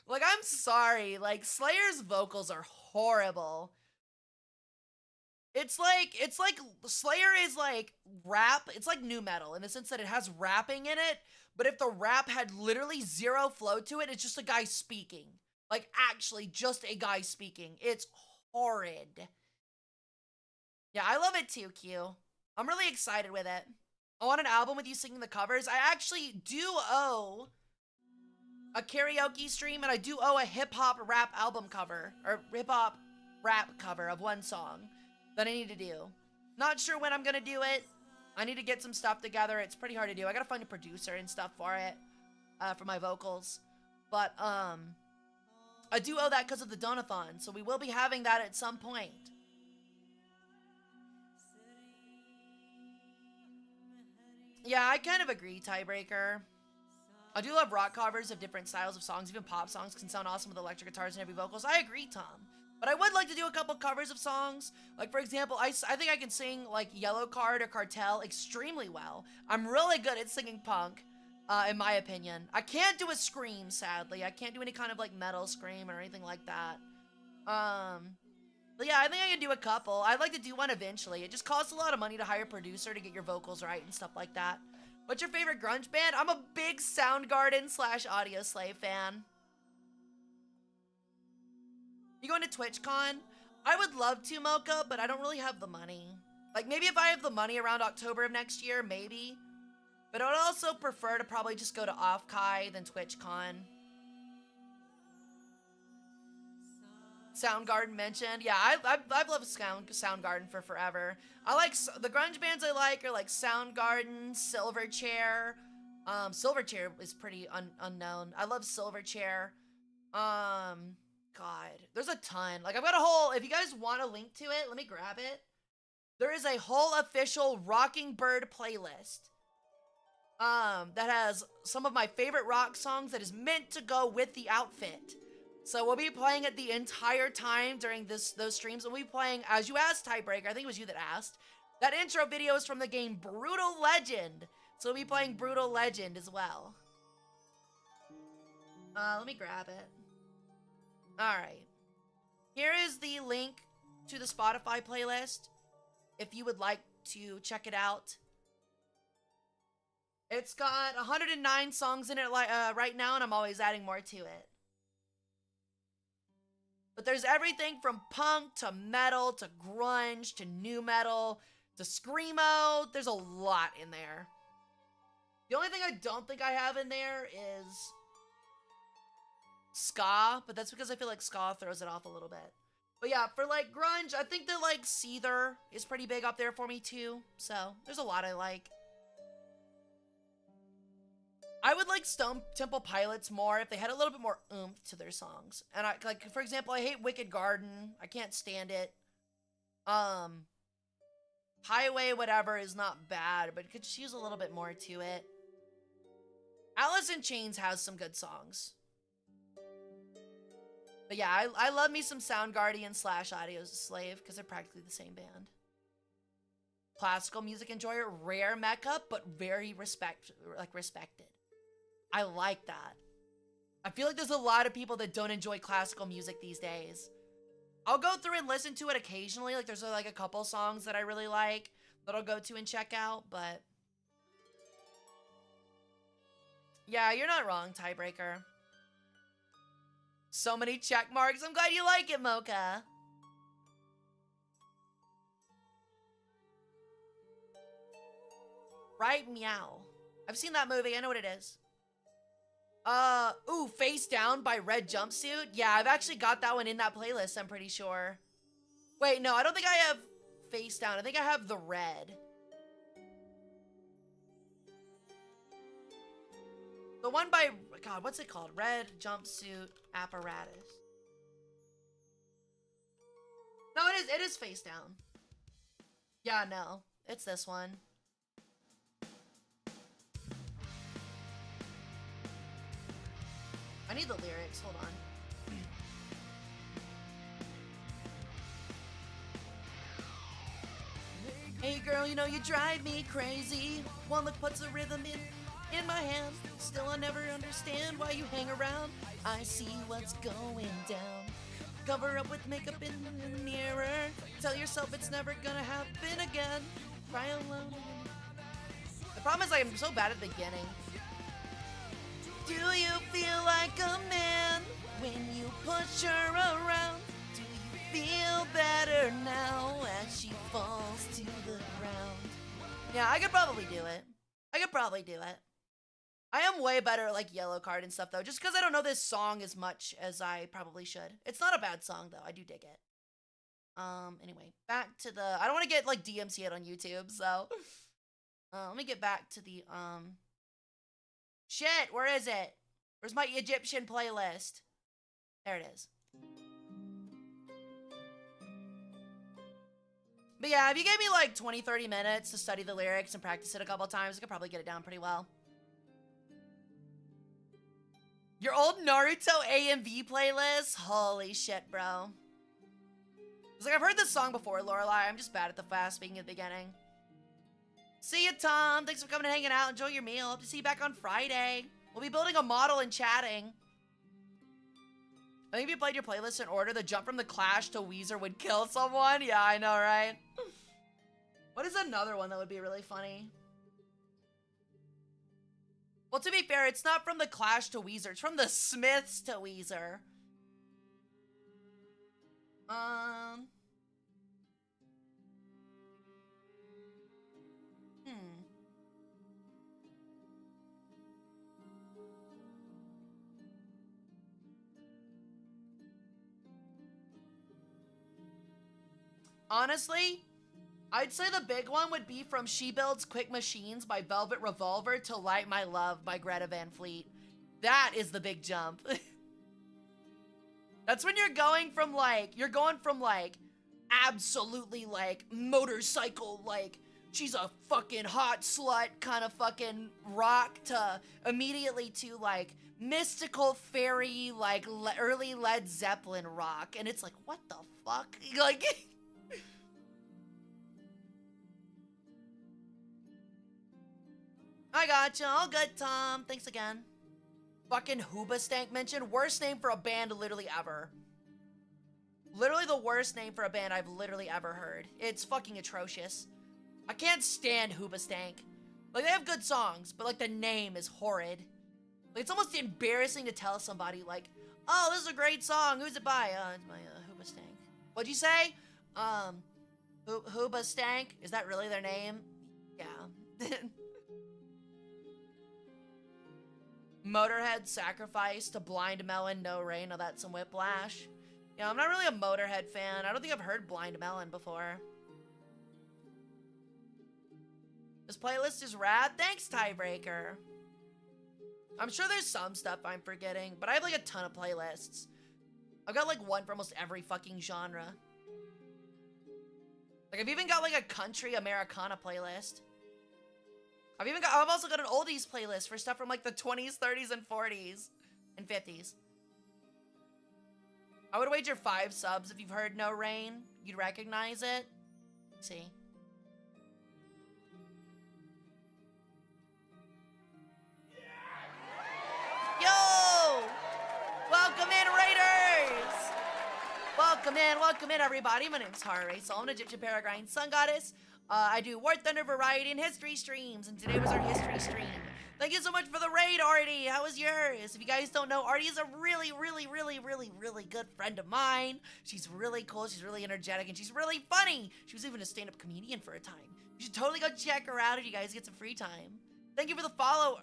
like I'm sorry, like Slayer's vocals are horrible. It's like Slayer is like rap. It's like new metal in the sense that it has rapping in it, but if the rap had literally zero flow to it, it's just a guy speaking. Like, actually, just a guy speaking. It's horrid. Yeah, I love it too, Q. I'm really excited with it. I want an album with you singing the covers. I actually do owe a karaoke stream, and I do owe a hip-hop rap album cover, or hip-hop rap cover of one song that I need to do. Not sure when I'm gonna do it. I need to get some stuff together. It's pretty hard to do. I gotta find a producer and stuff for it, for my vocals. But, I do owe that because of the Donathon, so we will be having that at some point. Yeah, I kind of agree, Tiebreaker. I do love rock covers of different styles of songs. Even pop songs can sound awesome with electric guitars and heavy vocals. I agree, Tom. But I would like to do a couple covers of songs. Like, for example, I think I can sing, like, Yellow Card or Cartel extremely well. I'm really good at singing punk. In my opinion. I can't do a scream, sadly. I can't do any kind of, like, metal scream or anything like that. But yeah, I think I can do a couple. I'd like to do one eventually. It just costs a lot of money to hire a producer to get your vocals right and stuff like that. What's your favorite grunge band? I'm a big Soundgarden / Audio Slave fan. You going to TwitchCon? I would love to, Mocha, but I don't really have the money. Like, maybe if I have the money around October of next year, maybe. But I would also prefer to probably just go to Off-Kai than TwitchCon. Soundgarden mentioned. Yeah, I've loved Soundgarden for forever. I like, the grunge bands I like are like Soundgarden, Silverchair. Silverchair is pretty unknown. I love Silverchair. God, there's a ton. Like, I've got a whole, if you guys want a link to it, let me grab it. There is a whole official Rocking Bird playlist. That has some of my favorite rock songs that is meant to go with the outfit. So we'll be playing it the entire time during those streams. We'll be playing, as you asked, Tiebreaker, I think it was you that asked, that intro video is from the game Brutal Legend. So we'll be playing Brutal Legend as well. Let me grab it. Alright. Here is the link to the Spotify playlist, if you would like to check it out. It's got 109 songs in it right now, and I'm always adding more to it. But there's everything from punk to metal to grunge to new metal to screamo. There's a lot in there. The only thing I don't think I have in there is ska, but that's because I feel like ska throws it off a little bit. But yeah, for like grunge, I think that like Seether is pretty big up there for me too. So there's a lot I like. I would like Stone Temple Pilots more if they had a little bit more oomph to their songs. And I, like, for example, I hate Wicked Garden. I can't stand it. Highway whatever is not bad, but it could just use a little bit more to it. Alice in Chains has some good songs. But yeah, I love me some Soundgarden / Audio Slave because they're practically the same band. Classical music enjoyer, rare mecha, but very respected. I like that. I feel like there's a lot of people that don't enjoy classical music these days. I'll go through and listen to it occasionally. Like, there's like a couple songs that I really like that I'll go to and check out, but yeah, you're not wrong, Tiebreaker. So many check marks. I'm glad you like it, Mocha. Right, meow. I've seen that movie. I know what it is. Ooh, Face Down by Red Jumpsuit. Yeah, I've actually got that one in that playlist, I'm pretty sure. Wait, no, I don't think I have Face Down. I think I have the Red. The one by, God, what's it called? Red Jumpsuit Apparatus. No, it is Face Down. Yeah, no, it's this one. I need the lyrics, hold on. Hey girl, you know you drive me crazy. One look puts a rhythm in my hand. Still I never understand why you hang around. I see what's going down. Cover up with makeup in the mirror. Tell yourself it's never gonna happen again. Cry alone. The problem is I'm so bad at the beginning. Do you feel like a man when you push her around? Do you feel better now as she falls to the ground? Yeah, I could probably do it. I am way better at like Yellow Card and stuff though, just because I don't know this song as much as I probably should. It's not a bad song though, I do dig it. Anyway, back to the, I don't want to get like DMCA'd on YouTube, so let me get back to the shit, where is it? Where's my Egyptian playlist? There it is. But yeah, if you gave me like 20-30 minutes to study the lyrics and practice it a couple times, I could probably get it down pretty well. Your old Naruto AMV playlist? Holy shit, bro. It's like, I've heard this song before, Lorelai. I'm just bad at the fast speaking at the beginning. See ya, Tom. Thanks for coming and hanging out. Enjoy your meal. Hope to see you back on Friday. We'll be building a model and chatting. I think if you played your playlist in order, the jump from The Clash to Weezer would kill someone. Yeah, I know, right? What is another one that would be really funny? Well, to be fair, it's not from The Clash to Weezer. It's from The Smiths to Weezer. Honestly, I'd say the big one would be from She Builds Quick Machines by Velvet Revolver to Light My Love by Greta Van Fleet. That is the big jump. That's when you're going from absolutely like motorcycle, like she's a fucking hot slut kind of fucking rock to immediately to like mystical fairy, like early Led Zeppelin rock. And it's like, what the fuck? Like... I gotcha. All good, Tom. Thanks again. Fucking Hoobastank mentioned. Worst name for a band literally ever. Literally the worst name for a band I've literally ever heard. It's fucking atrocious. I can't stand Hoobastank. Like, they have good songs, but like the name is horrid. Like, it's almost embarrassing to tell somebody like, oh, this is a great song. Who's it by? It's my Hoobastank. What'd you say? Hoobastank? Is that really their name? Yeah. Motorhead Sacrifice to Blind Melon, No Rain. Oh, that's some Whiplash. Yeah, I'm not really a Motorhead fan. I don't think I've heard Blind Melon before. This playlist is rad. Thanks, Tiebreaker. I'm sure there's some stuff I'm forgetting, but I have like a ton of playlists. I've got like one for almost every fucking genre. Like, I've even got like a country Americana playlist. I've also got an oldies playlist for stuff from like the 20s, 30s, and 40s, and 50s. I would wager 5 subs if you've heard No Rain. You'd recognize it. Let's see. Yo! Welcome in, Raiders! Welcome in, everybody. My name's Hara Rae Sol. I'm an Egyptian Peregrine Sun Goddess. I do War Thunder Variety and History streams, and today was our history stream. Thank you so much for the raid, Artie. How was yours? If you guys don't know, Artie is a really good friend of mine. She's really cool, she's really energetic, and she's really funny. She was even a stand-up comedian for a time. You should totally go check her out if you guys get some free time. Thank you for the follow,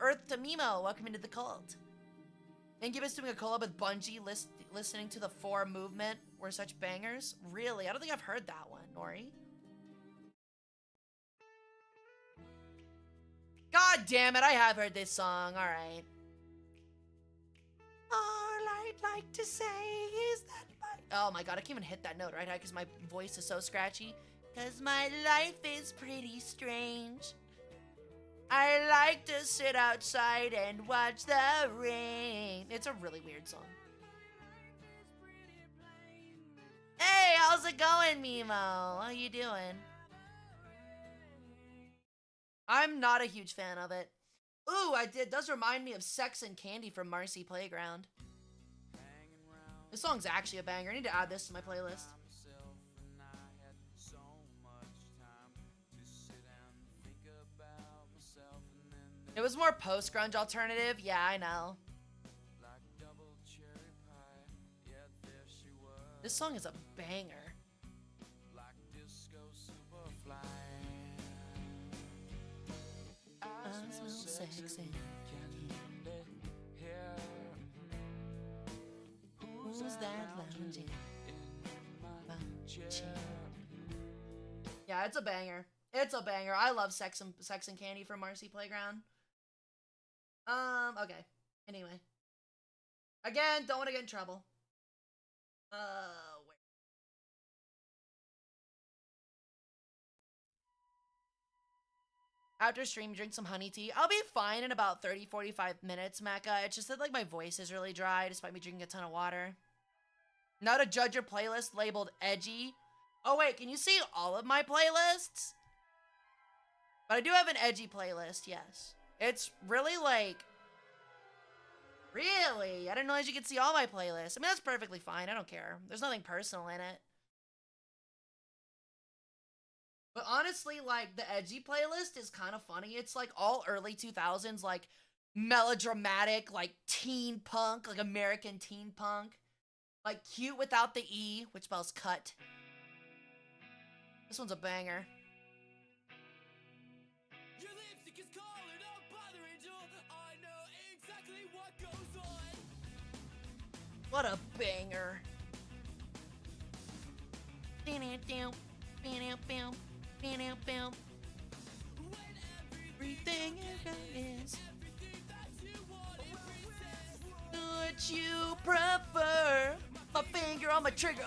Earth to Mimo. Welcome into the cult. Incubus doing a collab with Bungie, listening to the 4 movement were such bangers. Really? I don't think I've heard that one, Nori. God damn it, I have heard this song. All right. All I'd like to say is that oh my god, I can't even hit that note, right? Because my voice is so scratchy. Because my life is pretty strange. I like to sit outside and watch the rain. It's a really weird song. Hey, how's it going, Mimo? How you doing? I'm not a huge fan of it. Ooh, it does remind me of Sex and Candy from Marcy Playground. This song's actually a banger. I need to add this to my playlist. It was more post-grunge alternative. Yeah, I know. This song is a banger. I smell sexy. Who's that lounging in my chair? Yeah, it's a banger. It's a banger. I love Sex and Candy from Marcy Playground. Okay. Anyway. Again, don't want to get in trouble. Where? After stream, drink some honey tea. I'll be fine in about 30-45 minutes, Mecca. It's just that, like, my voice is really dry despite me drinking a ton of water. Now to judge your playlist labeled edgy. Oh, wait, can you see all of my playlists? But I do have an edgy playlist, yes. It's really, like... Really? I didn't realize you could see all my playlists. I mean, that's perfectly fine. I don't care. There's nothing personal in it. But honestly, like, the edgy playlist is kind of funny. It's, like, all early 2000s, like, melodramatic, like, teen punk, like, American teen punk. Like, cute without the E, which spells cut. This one's a banger. Your lipstick is colored up by the angel. I know exactly what goes on. What a banger. Everything is would you prefer a finger on my trigger?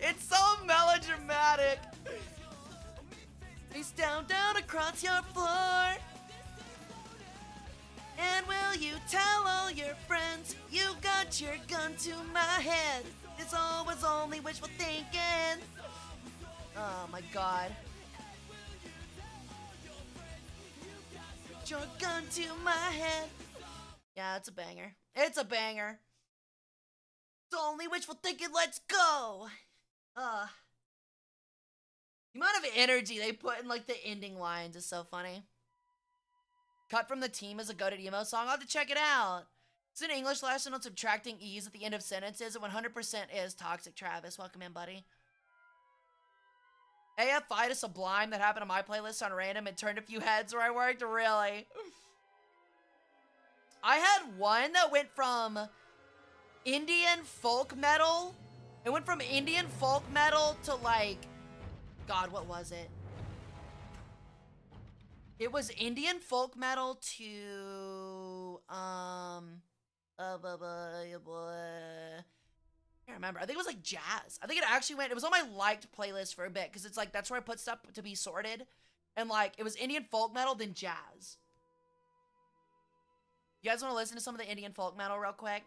It's so melodramatic. Face down, down across your floor. And will you tell all your friends you got your gun to my head? This all was only wishful thinking. Oh my god. Your gun to my head. Yeah, it's a banger. It's a banger. It's only wishful thinking, let's go. The amount of energy they put in, like, the ending lines is so funny. Cut from the Team is a goated emo song. I'll have to check it out. It's an English lesson on subtracting E's at the end of sentences. It 100% is Toxic Travis. Welcome in, buddy. AFI to Sublime that happened on my playlist on random and turned a few heads where I worked. Really? I had one that went from Indian folk metal. It went from Indian folk metal to, like, God, what was it? It was Indian folk metal to, I can't remember. I think it was like jazz. I think it actually went, it was on my liked playlist for a bit because it's like, that's where I put stuff to be sorted. And like, it was Indian folk metal, then jazz. You guys want to listen to some of the Indian folk metal real quick?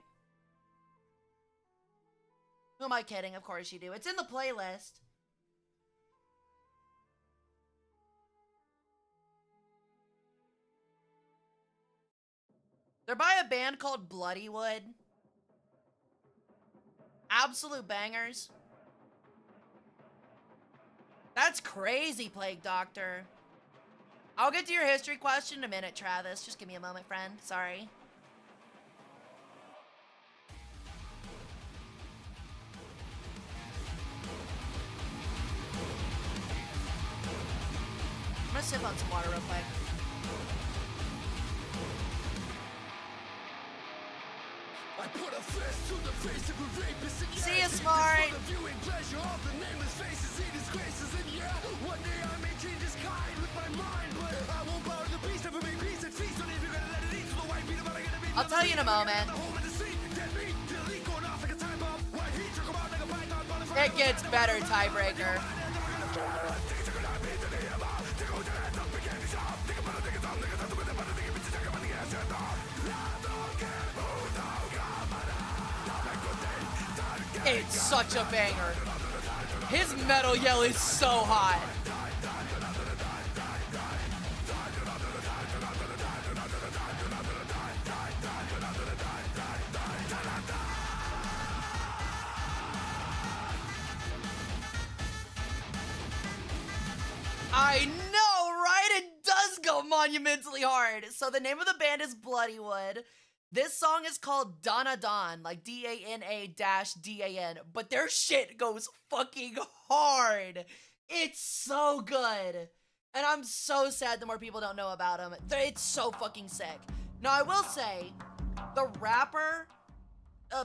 Who am I kidding? Of course you do. It's in the playlist. They're by a band called Bloodywood. Absolute bangers. That's crazy, Plague Doctor. I'll get to your history question in a minute, Travis. Just give me a moment, friend. Sorry. I'm gonna sip on some water real quick. See you, Smart. I'll tell you in a moment. It gets better, tiebreaker. It's such a banger. His metal yell is so hot. I know, right? It does go monumentally hard. So the name of the band is Bloodywood. This song is called Dana Don, like D-A-N-A-D-A-N, but their shit goes fucking hard. It's so good. And I'm so sad the more people don't know about him. It's so fucking sick. Now, I will say, the rapper,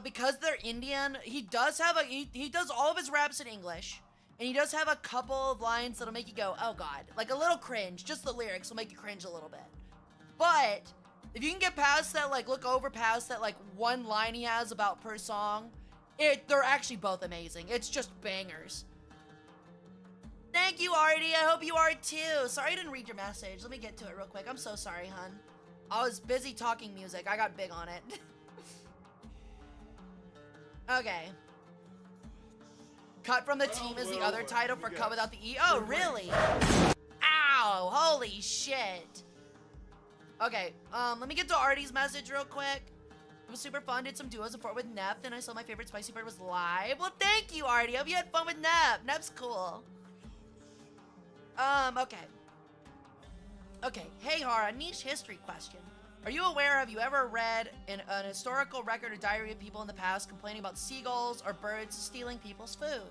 because they're Indian, he does have a, he does all of his raps in English. And he does have a couple of lines that'll make you go, oh god. Like a little cringe. Just the lyrics will make you cringe a little bit. But if you can get past that, like look over past that like one line he has about per song, they're actually both amazing. It's just bangers. Thank you, Artie. I hope you are too. Sorry I didn't read your message. Let me get to it real quick. I'm so sorry, hun. I was busy talking music. I got big on it. Okay. Cut from the Team is the other title for Cut Without the E. Oh, really? Ow! Holy shit. Okay, let me get to Artie's message real quick. It was super fun. Did some duos before with Nep. Then I saw my favorite Spicy Bird was live. Well, thank you, Artie. Hope you had fun with Nep. Nep's cool. Okay. Okay, hey, Hara, niche history question. Are you aware, have you ever read an historical record or diary of people in the past complaining about seagulls or birds stealing people's food?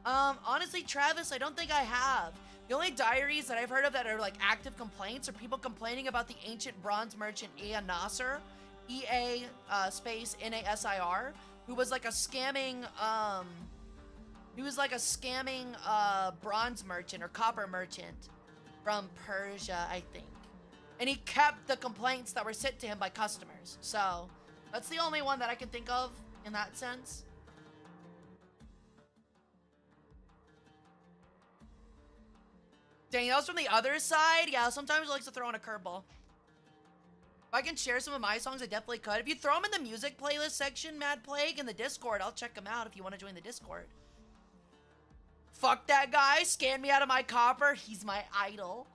Honestly, Travis, I don't think I have. The only diaries that I've heard of that are like active complaints are people complaining about the ancient bronze merchant Aon Naser, E-A space N-A-S-I-R, who was like a scamming, bronze merchant or copper merchant from Persia, I think. And he kept the complaints that were sent to him by customers. So, that's the only one that I can think of in that sense. Danielle's from the other side? Yeah, sometimes he likes to throw in a curveball. If I can share some of my songs, I definitely could. If you throw them in the music playlist section, Mad Plague, in the Discord, I'll check them out if you want to join the Discord. Fuck that guy. Scan me out of my copper. He's my idol.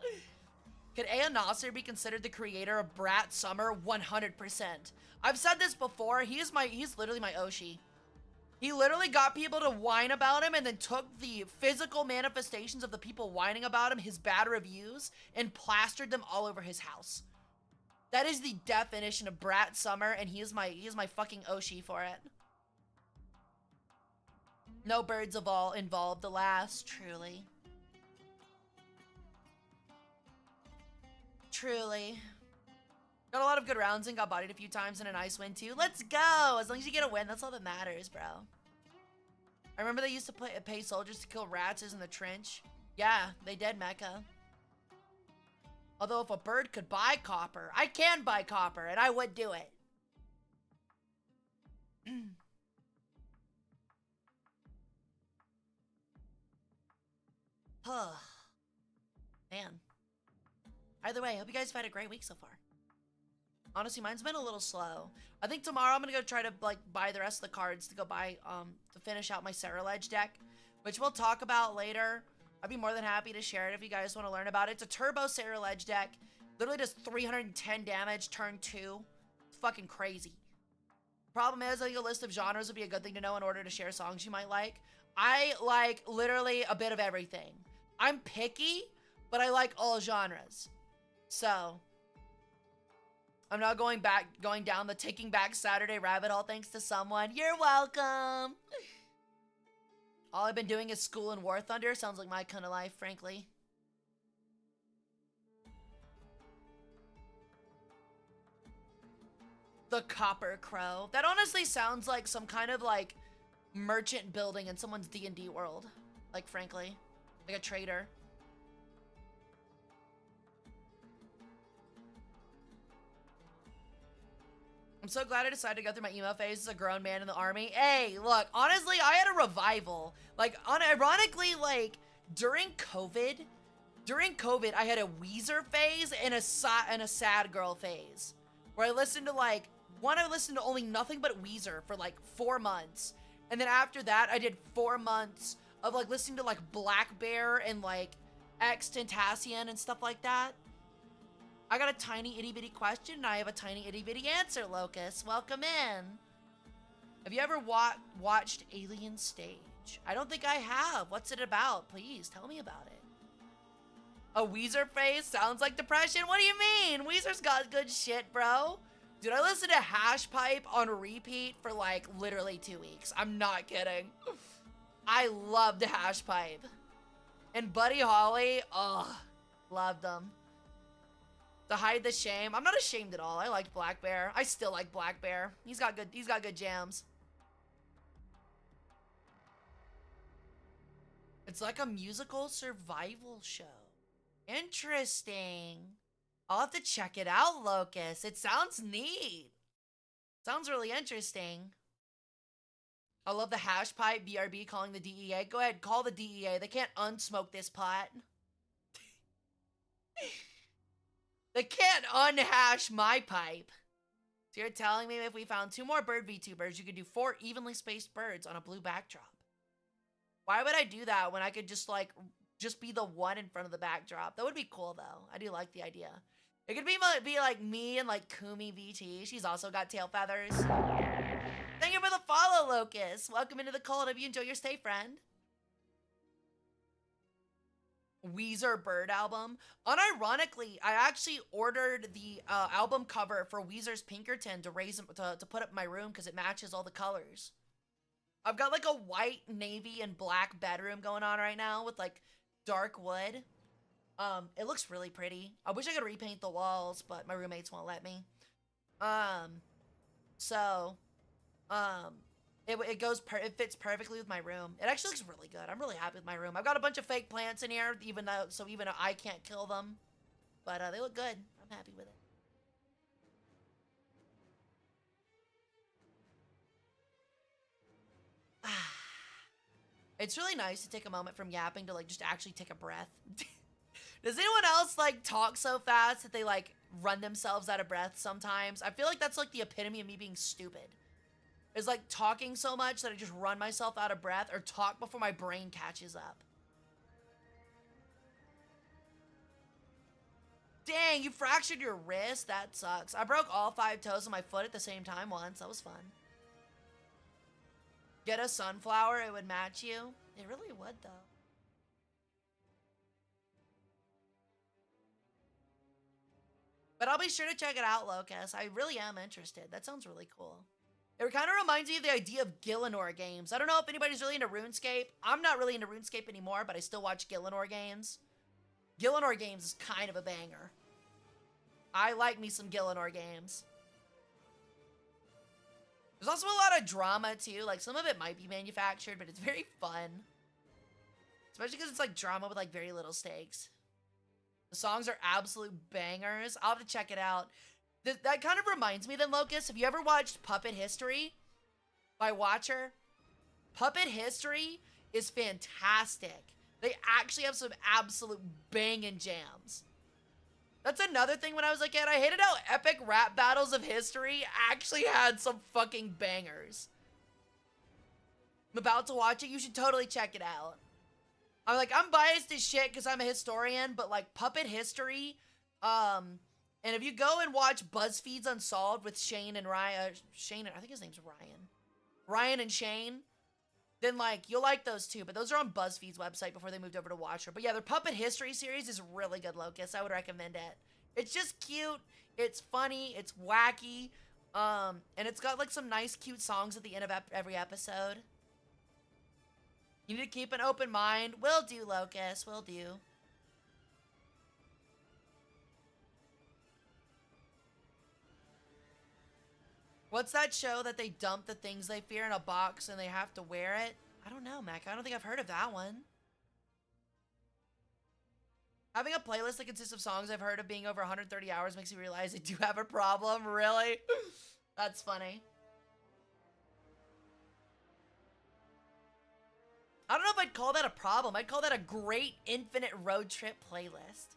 Could Aon Naser be considered the creator of Brat Summer? 100%. I've said this before. He's literally my Oshi. He literally got people to whine about him and then took the physical manifestations of the people whining about him, his bad reviews, and plastered them all over his house. That is the definition of Brat Summer, and he is my fucking Oshi for it. No birds of all involved, alas, truly. Truly. Got a lot of good rounds and got bodied a few times in a nice win too. Let's go! As long as you get a win, that's all that matters, bro. I remember they used to pay soldiers to kill rats in the trench. Yeah, they did, Mecca. Although if a bird could buy copper, I can buy copper, and I would do it. Man. Either way, I hope you guys have had a great week so far. Honestly, mine's been a little slow. I think tomorrow I'm gonna go try to like buy the rest of the cards to go buy to finish out my Ledge deck, which we'll talk about later. I'd be more than happy to share it if you guys want to learn about it. It's a turbo Ledge deck. Literally does 310 damage turn 2. It's fucking crazy. Problem is, I think a list of genres would be a good thing to know in order to share songs you might like. I like literally a bit of everything. I'm picky, but I like all genres. So I'm not going down the Taking Back Saturday rabbit hole thanks to someone. You're welcome. All I've been doing is school and War Thunder. Sounds like my kind of life, frankly. The Copper Crow. That honestly sounds like some kind of like merchant building in someone's D&D world. Like, frankly. Like a trader. I'm so glad I decided to go through my emo phase as a grown man in the army. Hey, look, honestly, I had a revival. Like, ironically, like, during COVID, I had a Weezer phase and a sad girl phase. Where I listened to, like, I listened to only nothing but Weezer for, like, 4 months. And then after that, I did 4 months of, like, listening to, like, Black Bear and, like, X-Tentacion and stuff like that. I got a tiny itty-bitty question, and I have a tiny itty-bitty answer, Locust. Welcome in. Have you ever watched Alien Stage? I don't think I have. What's it about? Please, tell me about it. A Weezer phase sounds like depression? What do you mean? Weezer's got good shit, bro. Dude, I listened to Hash Pipe on repeat for, like, literally 2 weeks. I'm not kidding. I loved Hash Pipe. And Buddy Holly, ugh, loved them. To hide the shame. I'm not ashamed at all. I like Black Bear. I still like Black Bear. He's got good jams. It's like a musical survival show. Interesting. I'll have to check it out, Locust. It sounds neat. Sounds really interesting. I love the Hash Pipe, BRB calling the DEA. Go ahead, call the DEA. They can't unsmoke this pot. They can't unhash my pipe. So you're telling me if we found 2 more bird VTubers, you could do 4 evenly spaced birds on a blue backdrop. Why would I do that when I could just be the one in front of the backdrop? That would be cool though. I do like the idea. It could be like me and like Kumi VT. She's also got tail feathers. Thank you for the follow, Locust. Welcome into the cult. Hope you enjoy your stay, friend. Weezer Bird album. Unironically, I actually ordered the album cover for Weezer's Pinkerton to put up in my room because it matches all the colors. I've got like a white, navy, and black bedroom going on right now with like dark wood. It looks really pretty. I wish I could repaint the walls, but my roommates won't let me. It fits perfectly with my room. It actually looks really good. I'm really happy with my room. I've got a bunch of fake plants in here, even though I can't kill them. But they look good. I'm happy with it. It's really nice to take a moment from yapping to like just actually take a breath. Does anyone else like talk so fast that they like run themselves out of breath sometimes? I feel like that's like the epitome of me being stupid. Is like talking so much that I just run myself out of breath or talk before my brain catches up. Dang, you fractured your wrist? That sucks. I broke all 5 toes of my foot at the same time once. That was fun. Get a sunflower, it would match you. It really would, though. But I'll be sure to check it out, Locust. I really am interested. That sounds really cool. It kind of reminds me of the idea of Gillinor games. I don't know if anybody's really into RuneScape. I'm not really into RuneScape anymore, but I still watch Gillinor games. Gillinor games is kind of a banger. I like me some Gillinor games. There's also a lot of drama, too. Like, some of it might be manufactured, but it's very fun. Especially because it's, like, drama with, like, very little stakes. The songs are absolute bangers. I'll have to check it out. That kind of reminds me then, Locust. Have you ever watched Puppet History by Watcher? Puppet History is fantastic. They actually have some absolute banging jams. That's another thing when I was a kid. I hated how epic rap battles of history actually had some fucking bangers. I'm about to watch it. You should totally check it out. I'm biased as shit because I'm a historian, but like Puppet History, and if you go and watch BuzzFeed's Unsolved with Shane and Ryan, I think his name's Ryan. Ryan and Shane, then like you'll like those too. But those are on BuzzFeed's website before they moved over to Watcher. But yeah, their Puppet History series is really good, Locust. I would recommend it. It's just cute, it's funny, it's wacky, and it's got like some nice cute songs at the end of every episode. You need to keep an open mind. Will do, Locust, will do. What's that show that they dump the things they fear in a box and they have to wear it? I don't know, Mac. I don't think I've heard of that one. Having a playlist that consists of songs I've heard of being over 130 hours makes me realize I do have a problem. Really? That's funny. I don't know if I'd call that a problem. I'd call that a great infinite road trip playlist.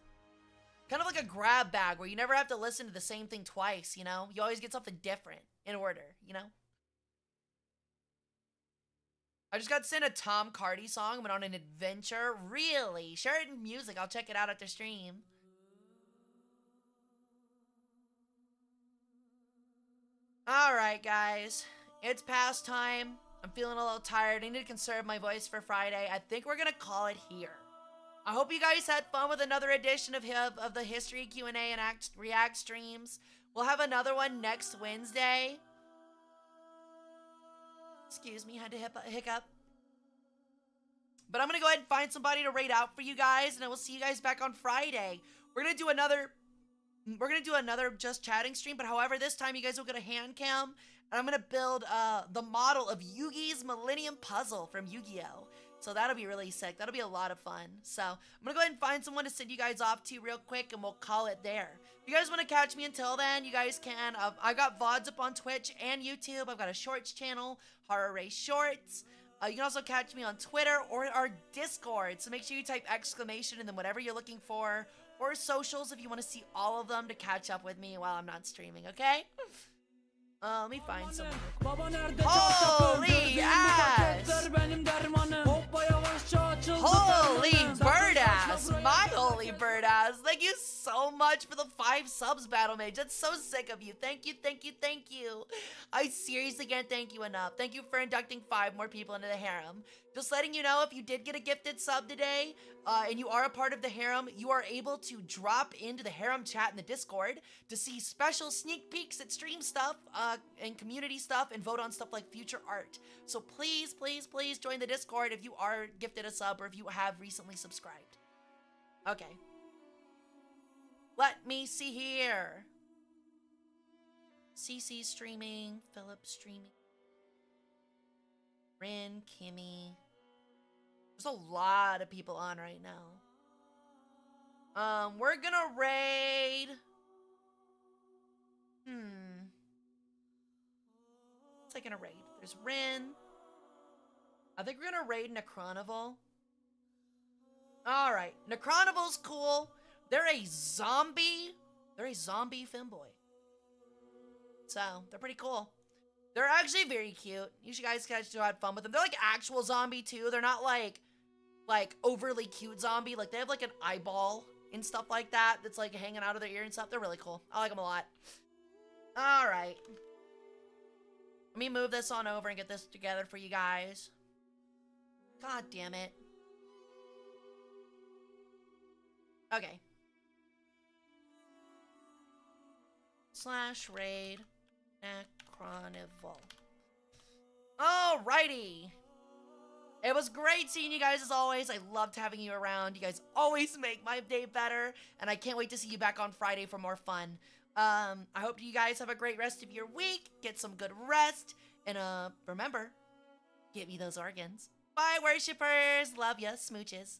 Kind of like a grab bag where you never have to listen to the same thing twice, you know? You always get something different in order, you know? I just got sent a Tom Cardy song. Went on an adventure. Really? Share it in music. I'll check it out after stream. Alright, guys. It's past time. I'm feeling a little tired. I need to conserve my voice for Friday. I think we're gonna call it here. I hope you guys had fun with another edition of the History Q&A and React streams. We'll have another one next Wednesday. Excuse me, had to hiccup. But I'm gonna go ahead and find somebody to raid out for you guys, and I will see you guys back on Friday. We're gonna do another just chatting stream, but however, this time you guys will get a hand cam, and I'm gonna build the model of Yugi's Millennium Puzzle from Yu-Gi-Oh! So that'll be really sick. That'll be a lot of fun. So I'm gonna go ahead and find someone to send you guys off to real quick, and we'll call it there. If you guys want to catch me until then, you guys can. I got VODs up on Twitch and YouTube. I've got a Shorts channel, Hara Rae Shorts. You can also catch me on Twitter or our Discord. So make sure you type exclamation and then whatever you're looking for, or socials if you want to see all of them to catch up with me while I'm not streaming, okay? Let me find someone. Holy ass! Holy bird ass! My holy bird ass! Thank you so much for the 5 subs, Battle Mage. That's so sick of you. Thank you, thank you, thank you. I seriously can't thank you enough. Thank you for inducting 5 more people into the harem. Just letting you know, if you did get a gifted sub today, and you are a part of the harem, you are able to drop into the harem chat in the Discord to see special sneak peeks at stream stuff, and community stuff, and vote on stuff like future art. So please, please, please join the Discord if you are gifted a sub or if you have recently subscribed. Okay. Let me see here. CC streaming, Philip streaming, Rin, Kimmy. There's a lot of people on right now. We're gonna raid. What's I gonna raid? There's Rin. I think we're gonna raid Necronival. Alright, Necronival's cool. They're a zombie femboy. So, they're pretty cool. They're actually very cute. You guys guys should have fun with them. They're like actual zombie too. They're not like overly cute zombie. Like they have like an eyeball and stuff like that that's like hanging out of their ear and stuff. They're really cool. I like them a lot. All right. Let me move this on over and get this together for you guys. God damn it. Okay. / raid Necronival. Alrighty. It was great seeing you guys as always. I loved having you around. You guys always make my day better. And I can't wait to see you back on Friday for more fun. I hope you guys have a great rest of your week. Get some good rest. And remember, give me those organs. Bye, worshippers. Love ya. Smooches.